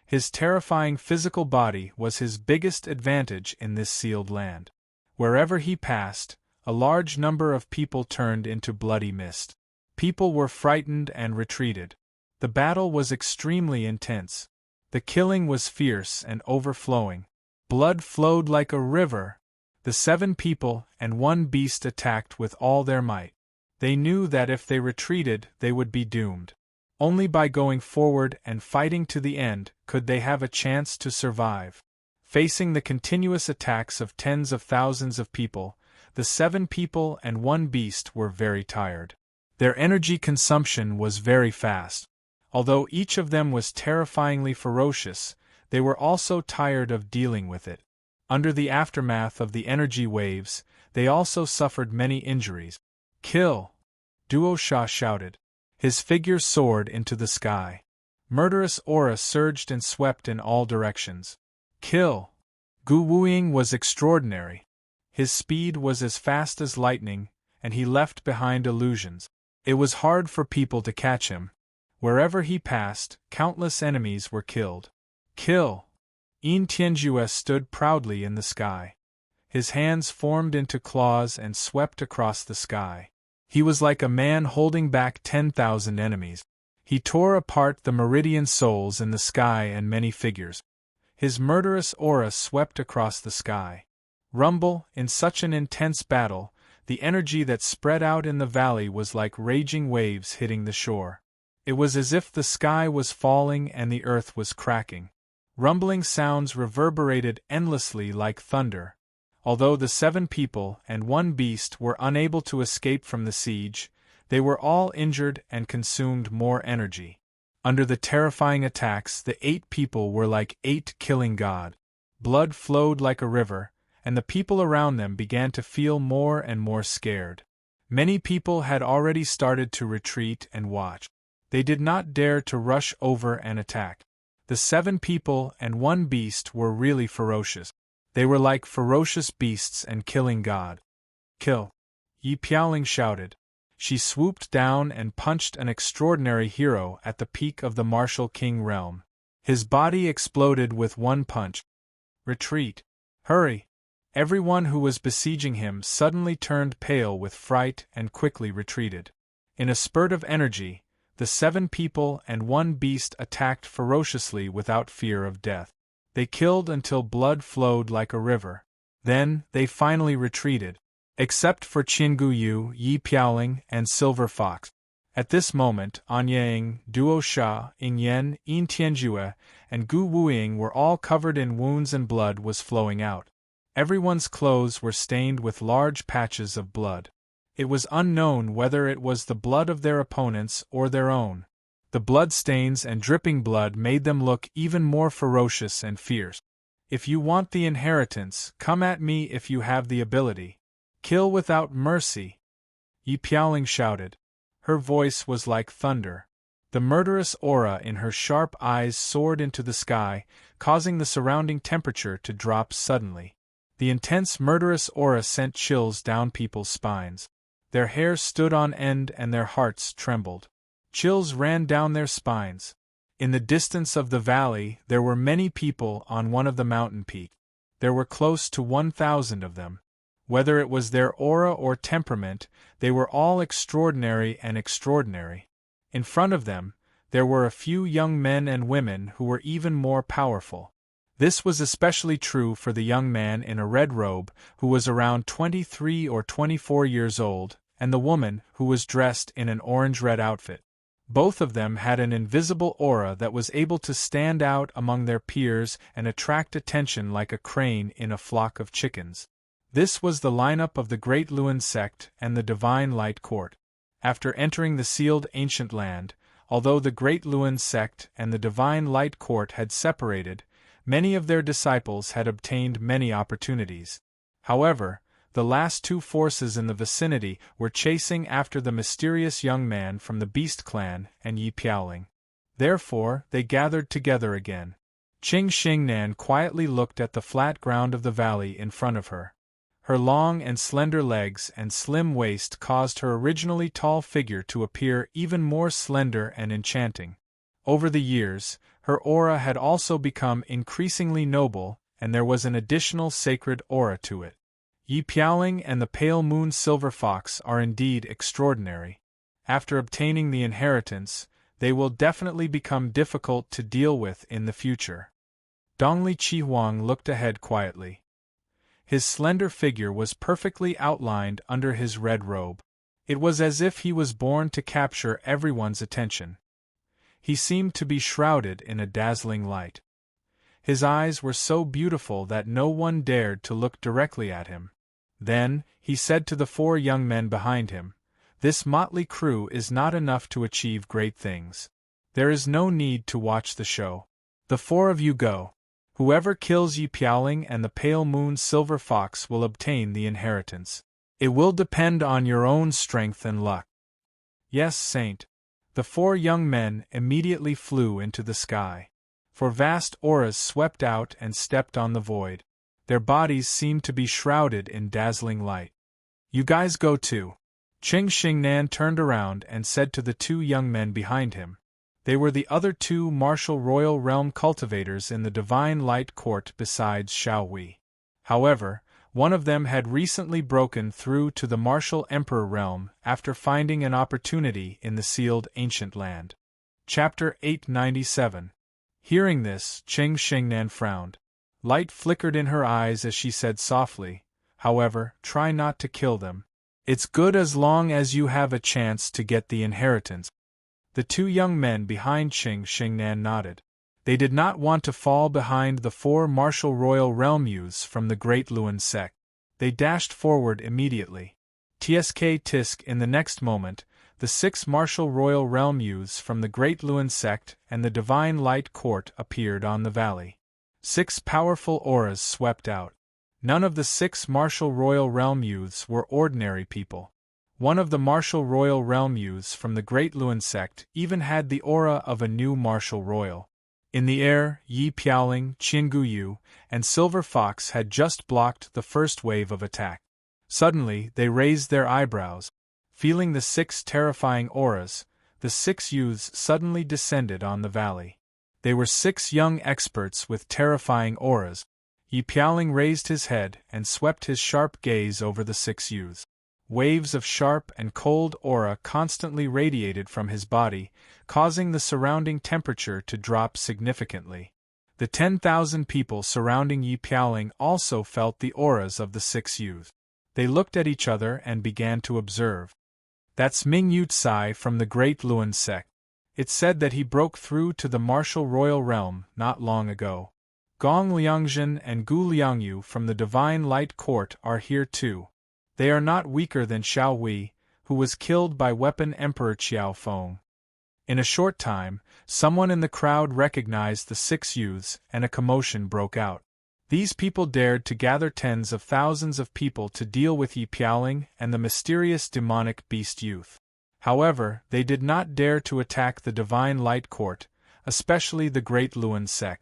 His terrifying physical body was his biggest advantage in this sealed land. Wherever he passed, a large number of people turned into bloody mist. People were frightened and retreated. The battle was extremely intense. The killing was fierce and overflowing. Blood flowed like a river. The 7 people and 1 beast attacked with all their might. They knew that if they retreated, they would be doomed. Only by going forward and fighting to the end could they have a chance to survive. Facing the continuous attacks of tens of thousands of people, the 7 people and 1 beast were very tired. Their energy consumption was very fast. Although each of them was terrifyingly ferocious, they were also tired of dealing with it. Under the aftermath of the energy waves, they also suffered many injuries. Kill! Duo Sha shouted. His figure soared into the sky. Murderous aura surged and swept in all directions. Kill! Gu Wuying was extraordinary. His speed was as fast as lightning, and he left behind illusions. It was hard for people to catch him. Wherever he passed, countless enemies were killed. Kill! Yin Tianjue stood proudly in the sky. His hands formed into claws and swept across the sky. He was like a man holding back 10,000 enemies. He tore apart the meridian souls in the sky and many figures. His murderous aura swept across the sky. Rumble, in such an intense battle, the energy that spread out in the valley was like raging waves hitting the shore. It was as if the sky was falling and the earth was cracking. Rumbling sounds reverberated endlessly like thunder. Although the 7 people and 1 beast were unable to escape from the siege, they were all injured and consumed more energy. Under the terrifying attacks, the 8 people were like 8 killing gods. Blood flowed like a river, and the people around them began to feel more and more scared. Many people had already started to retreat and watch. They did not dare to rush over and attack. The 7 people and 1 beast were really ferocious. They were like ferocious beasts and killing god. Kill! Yi Piaoling shouted. She swooped down and punched an extraordinary hero at the peak of the martial king realm. His body exploded with 1 punch. Retreat! Hurry! Everyone who was besieging him suddenly turned pale with fright and quickly retreated. In a spurt of energy, the 7 people and 1 beast attacked ferociously without fear of death. They killed until blood flowed like a river. Then, they finally retreated. Except for Qingu Yu, Yi Piaoling, and Silver Fox. At this moment, An Yang, Duo Sha, Ing Yen, Yin Tianjue, and Gu Wuying were all covered in wounds and blood was flowing out. Everyone's clothes were stained with large patches of blood. It was unknown whether it was the blood of their opponents or their own. The bloodstains and dripping blood made them look even more ferocious and fierce. If you want the inheritance, come at me if you have the ability. Kill without mercy! Yi Piaoling shouted. Her voice was like thunder. The murderous aura in her sharp eyes soared into the sky, causing the surrounding temperature to drop suddenly. The intense murderous aura sent chills down people's spines. Their hair stood on end and their hearts trembled. Chills ran down their spines. In the distance of the valley, there were many people on one of the mountain peaks. There were close to 1,000 of them. Whether it was their aura or temperament, they were all extraordinary and extraordinary. In front of them, there were a few young men and women who were even more powerful. This was especially true for the young man in a red robe, who was around 23 or 24 years old, and the woman, who was dressed in an orange-red outfit. Both of them had an invisible aura that was able to stand out among their peers and attract attention like a crane in a flock of chickens. This was the lineup of the Great Luan sect and the Divine Light Court. After entering the sealed ancient land, although the Great Luan sect and the Divine Light Court had separated, many of their disciples had obtained many opportunities. However, the last 2 forces in the vicinity were chasing after the mysterious young man from the Beast Clan and Yi Piaoling. Therefore, they gathered together again. Qing Xingnan quietly looked at the flat ground of the valley in front of her. Her long and slender legs and slim waist caused her originally tall figure to appear even more slender and enchanting. Over the years, her aura had also become increasingly noble, and there was an additional sacred aura to it. Yi Piaoling and the Pale Moon Silver Fox are indeed extraordinary. After obtaining the inheritance, they will definitely become difficult to deal with in the future. Dongli Chihuang looked ahead quietly. His slender figure was perfectly outlined under his red robe. It was as if he was born to capture everyone's attention. He seemed to be shrouded in a dazzling light. His eyes were so beautiful that no one dared to look directly at him. Then, he said to the 4 young men behind him, "This motley crew is not enough to achieve great things. There is no need to watch the show. The 4 of you go. Whoever kills Yi Piaoling and the Pale Moon Silver Fox will obtain the inheritance. It will depend on your own strength and luck." "Yes, Saint." The 4 young men immediately flew into the sky. for vast auras swept out and stepped on the void. Their bodies seemed to be shrouded in dazzling light. "You guys go too." Qing Xingnan turned around and said to the two young men behind him. They were the other two martial royal realm cultivators in the Divine Light Court besides Xiao Wei. However, one of them had recently broken through to the martial emperor realm after finding an opportunity in the sealed ancient land. Chapter 897. Hearing this, Qing Xingnan frowned. Light flickered in her eyes as she said softly, "However, try not to kill them. It's good as long as you have a chance to get the inheritance." The two young men behind Qing Xingnan nodded. They did not want to fall behind the four martial royal realm youths from the Great Luan sect. They dashed forward immediately. Tisk in the next moment, the 6 martial royal realm youths from the Great Luan sect and the Divine Light Court appeared on the valley. 6 powerful auras swept out. None of the 6 martial royal realm youths were ordinary people. One of the martial royal realm youths from the Great Luan sect even had the aura of a new martial royal. In the air, Yi Piaoling, Qian Guyu, and Silver Fox had just blocked the first wave of attack. Suddenly, they raised their eyebrows. Feeling the 6 terrifying auras, the 6 youths suddenly descended on the valley. They were 6 young experts with terrifying auras. Yi Piaoling raised his head and swept his sharp gaze over the 6 youths. Waves of sharp and cold aura constantly radiated from his body, causing the surrounding temperature to drop significantly. The 10,000 people surrounding Yi Piaoling also felt the auras of the 6 youths. They looked at each other and began to observe. "That's Ming Yutsai from the Great Luan sect. It's said that he broke through to the martial royal realm not long ago. Gong Liangzhen and Gu Liangyu from the Divine Light Court are here too. They are not weaker than Xiao Wei, who was killed by Weapon Emperor Qiao Feng." In a short time, someone in the crowd recognized the 6 youths and a commotion broke out. These people dared to gather tens of thousands of people to deal with Yi Piaoling and the mysterious demonic beast youth. However, they did not dare to attack the Divine Light Court, especially the Great Luan sect.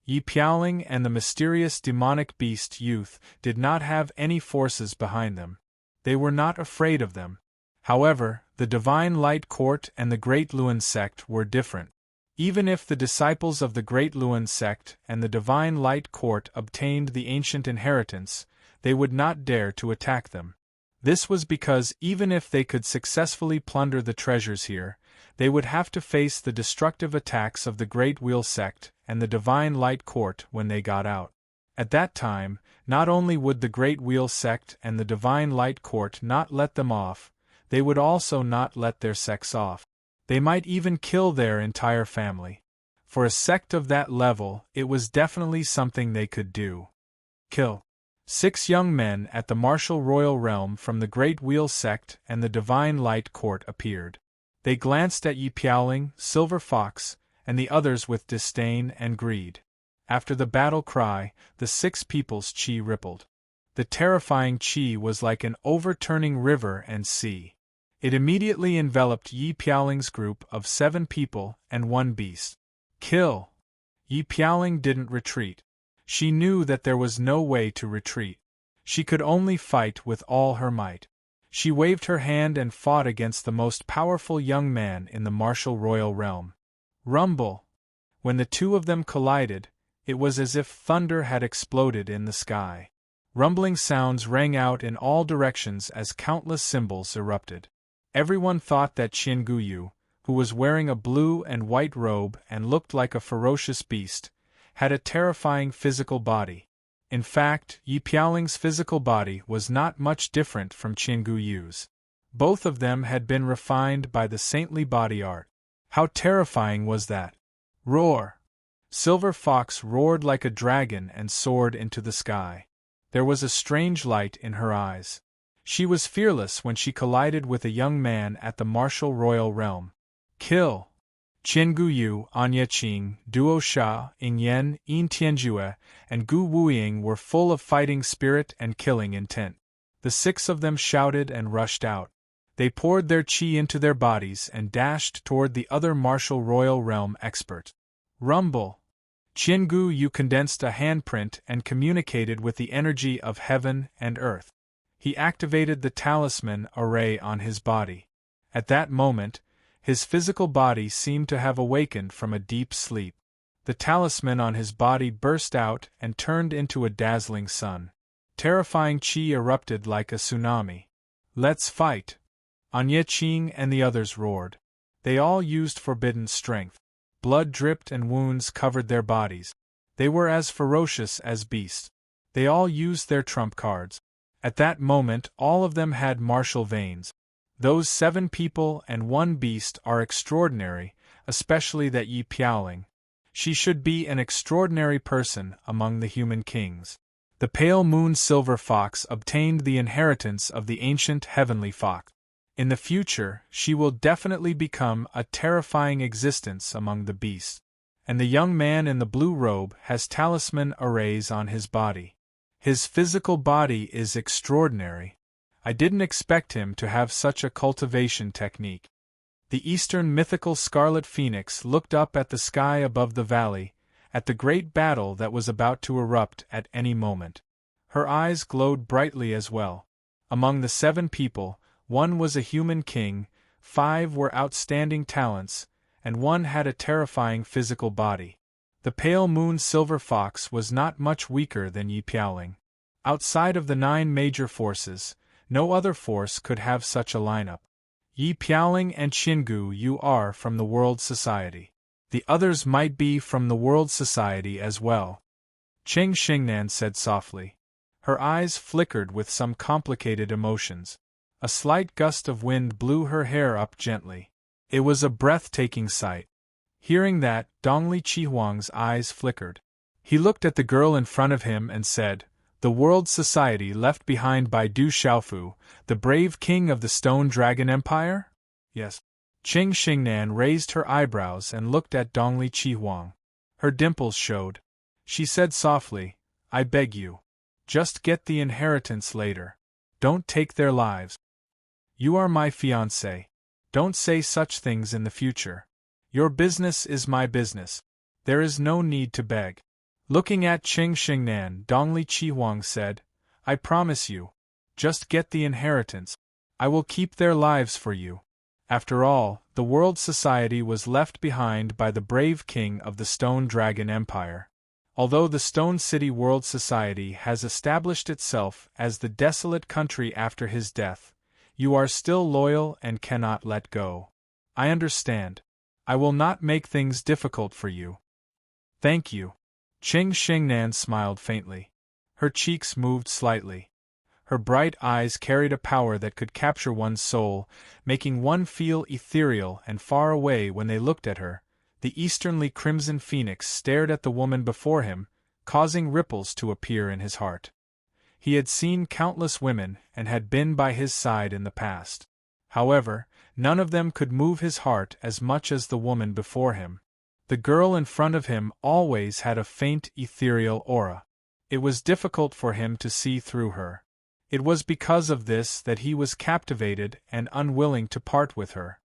Yi Piaoling and the mysterious demonic beast youth did not have any forces behind them. They were not afraid of them. However, the Divine Light Court and the Great Luan sect were different. Even if the disciples of the Great Luan sect and the Divine Light Court obtained the ancient inheritance, they would not dare to attack them. This was because even if they could successfully plunder the treasures here, they would have to face the destructive attacks of the Great Wheel sect and the Divine Light Court when they got out. At that time, not only would the Great Wheel sect and the Divine Light Court not let them off, they would also not let their sects off. They might even kill their entire family. For a sect of that level, it was definitely something they could do. Kill. 6 young men at the martial royal realm from the Great Wheel sect and the Divine Light Court appeared. They glanced at Yi Piaoling, Silver Fox, and the others with disdain and greed. After the battle cry, the 6 people's qi rippled. The terrifying qi was like an overturning river and sea. It immediately enveloped Yi Piaoling's group of 7 people and 1 beast. Kill! Yi Piaoling didn't retreat. She knew that there was no way to retreat. She could only fight with all her might. She waved her hand and fought against the most powerful young man in the martial royal realm. Rumble! When the two of them collided, it was as if thunder had exploded in the sky. Rumbling sounds rang out in all directions as countless cymbals erupted. Everyone thought that Qian Guyu, who was wearing a blue and white robe and looked like a ferocious beast, had a terrifying physical body. In fact, Yi Piaoling's physical body was not much different from Qian Guyu's. Both of them had been refined by the saintly body art. How terrifying was that? Roar! Silver Fox roared like a dragon and soared into the sky. There was a strange light in her eyes. She was fearless when she collided with a young man at the martial royal realm. Kill! Qian Guyu, Anya Qing, Duo Sha, Ing Yen, Yin Tianjue, and Gu Wuying were full of fighting spirit and killing intent. The 6 of them shouted and rushed out. They poured their qi into their bodies and dashed toward the other martial royal realm expert. Rumble! Qiangu Yu condensed a handprint and communicated with the energy of heaven and earth. He activated the talisman array on his body. At that moment, his physical body seemed to have awakened from a deep sleep. The talisman on his body burst out and turned into a dazzling sun. Terrifying qi erupted like a tsunami. "Let's fight!" Anya Qing and the others roared. They all used forbidden strength. Blood dripped and wounds covered their bodies. They were as ferocious as beasts. They all used their trump cards. At that moment all of them had martial veins. Those 7 people and 1 beast are extraordinary, especially that Yi Piaoling. She should be an extraordinary person among the human kings. The pale moon silver fox obtained the inheritance of the ancient heavenly fox. In the future, she will definitely become a terrifying existence among the beasts. And the young man in the blue robe has talisman arrays on his body. His physical body is extraordinary. I didn't expect him to have such a cultivation technique. The eastern mythical scarlet phoenix looked up at the sky above the valley, at the great battle that was about to erupt at any moment. Her eyes glowed brightly as well. Among the 7 people, 1 was a human king, 5 were outstanding talents, and 1 had a terrifying physical body. The pale moon silver fox was not much weaker than Yi Piaoling. Outside of the 9 major forces, no other force could have such a lineup. Yi Piaoling and Qiangu Yu are from the World Society. The others might be from the World Society as well. Cheng Xingnan said softly. Her eyes flickered with some complicated emotions. A slight gust of wind blew her hair up gently. It was a breathtaking sight. Hearing that, Dongli Qihuang's eyes flickered. He looked at the girl in front of him and said, "The World Society left behind by Du Xiaofu, the brave king of the Stone Dragon Empire?" "Yes." Cheng Xingnan raised her eyebrows and looked at Dongli Qihuang. Her dimples showed. She said softly, "I beg you. Just get the inheritance later. Don't take their lives. You are my fiancé. Don't say such things in the future. Your business is my business. There is no need to beg." Looking at Cheng Xingnan, Dongli Qihuang said, "I promise you. Just get the inheritance. I will keep their lives for you." After all, the World Society was left behind by the brave king of the Stone Dragon Empire. Although the Stone City World Society has established itself as the desolate country after his death, you are still loyal and cannot let go. I understand. I will not make things difficult for you. Thank you. Cheng Xingnan smiled faintly. Her cheeks moved slightly. Her bright eyes carried a power that could capture one's soul, making one feel ethereal and far away when they looked at her. The easternly crimson phoenix stared at the woman before him, causing ripples to appear in his heart. He had seen countless women and had been by his side in the past. However, none of them could move his heart as much as the woman before him. The girl in front of him always had a faint ethereal aura. It was difficult for him to see through her. It was because of this that he was captivated and unwilling to part with her.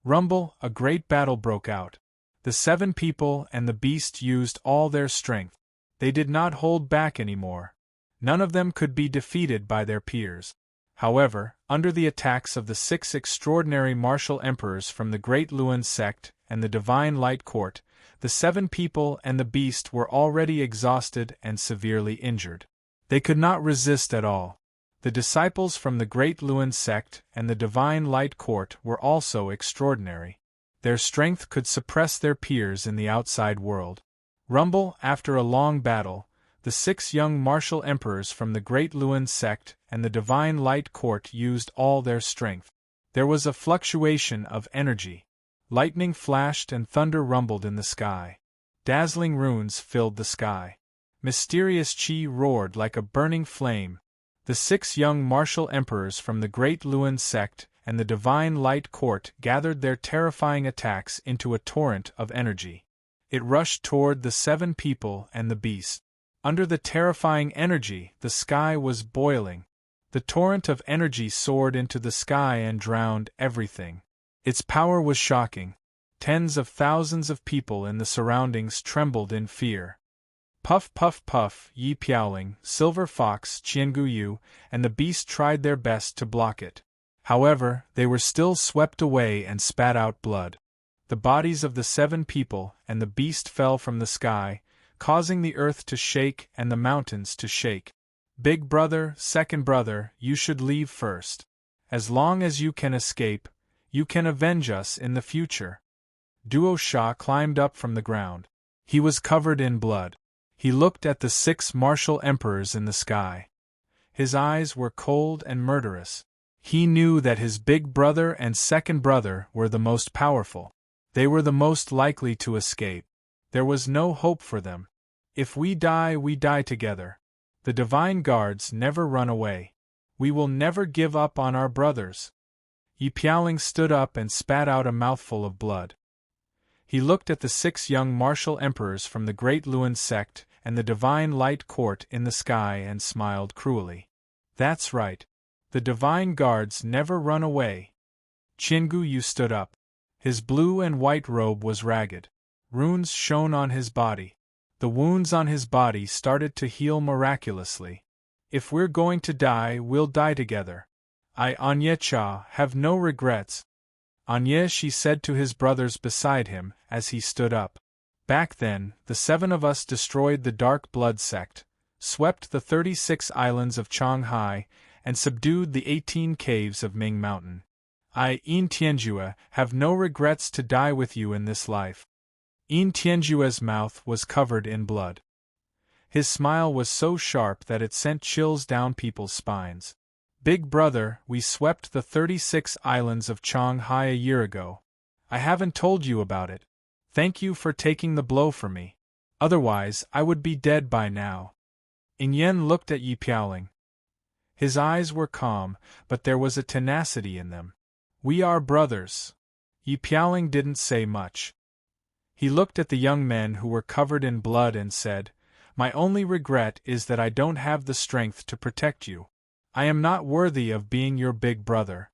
Rumble, a great battle broke out. The 7 people and the beast used all their strength. They did not hold back anymore. None of them could be defeated by their peers. However, under the attacks of the 6 extraordinary martial emperors from the Great Luan sect and the Divine Light Court, the 7 people and the beast were already exhausted and severely injured. They could not resist at all. The disciples from the Great Luan sect and the Divine Light Court were also extraordinary. Their strength could suppress their peers in the outside world. Rumble, after a long battle, the 6 young martial emperors from the Great Luan sect and the Divine Light Court used all their strength. There was a fluctuation of energy. Lightning flashed and thunder rumbled in the sky. Dazzling runes filled the sky. Mysterious chi roared like a burning flame. The 6 young martial emperors from the Great Luan sect and the Divine Light Court gathered their terrifying attacks into a torrent of energy. It rushed toward the 7 people and the beast. Under the terrifying energy, the sky was boiling. The torrent of energy soared into the sky and drowned everything. Its power was shocking. Tens of thousands of people in the surroundings trembled in fear. Puff puff puff, Yi Piaoling, Silver Fox, Qianguyu, and the beast tried their best to block it. However, they were still swept away and spat out blood. The bodies of the 7 people and the beast fell from the sky, causing the earth to shake and the mountains to shake. Big brother, second brother, you should leave first. As long as you can escape, you can avenge us in the future. Duo Sha climbed up from the ground. He was covered in blood. He looked at the 6 martial emperors in the sky. His eyes were cold and murderous. He knew that his big brother and second brother were the most powerful. They were the most likely to escape. There was no hope for them. If we die together. The divine guards never run away. We will never give up on our brothers. Yi Piaoling stood up and spat out a mouthful of blood. He looked at the 6 young martial emperors from the Great Luan sect and the divine light court in the sky and smiled cruelly. That's right. The divine guards never run away. Qianguyu stood up. His blue and white robe was ragged. Runes shone on his body. The wounds on his body started to heal miraculously. If we're going to die, we'll die together. I, Anye Cha, have no regrets. Anye, she said to his brothers beside him as he stood up. Back then, the 7 of us destroyed the Dark Blood sect, swept the 36 islands of Changhai, and subdued the 18 caves of Ming Mountain. I, Yin Tianjue, have no regrets to die with you in this life. Yin Tianjue's mouth was covered in blood. His smile was so sharp that it sent chills down people's spines. Big brother, we swept the 36 islands of Changhai a year ago. I haven't told you about it. Thank you for taking the blow for me. Otherwise, I would be dead by now. Yin Yen looked at Yi Piaoling. His eyes were calm, but there was a tenacity in them. We are brothers. Yi Piaoling didn't say much. He looked at the young men who were covered in blood and said, My only regret is that I don't have the strength to protect you. I am not worthy of being your big brother.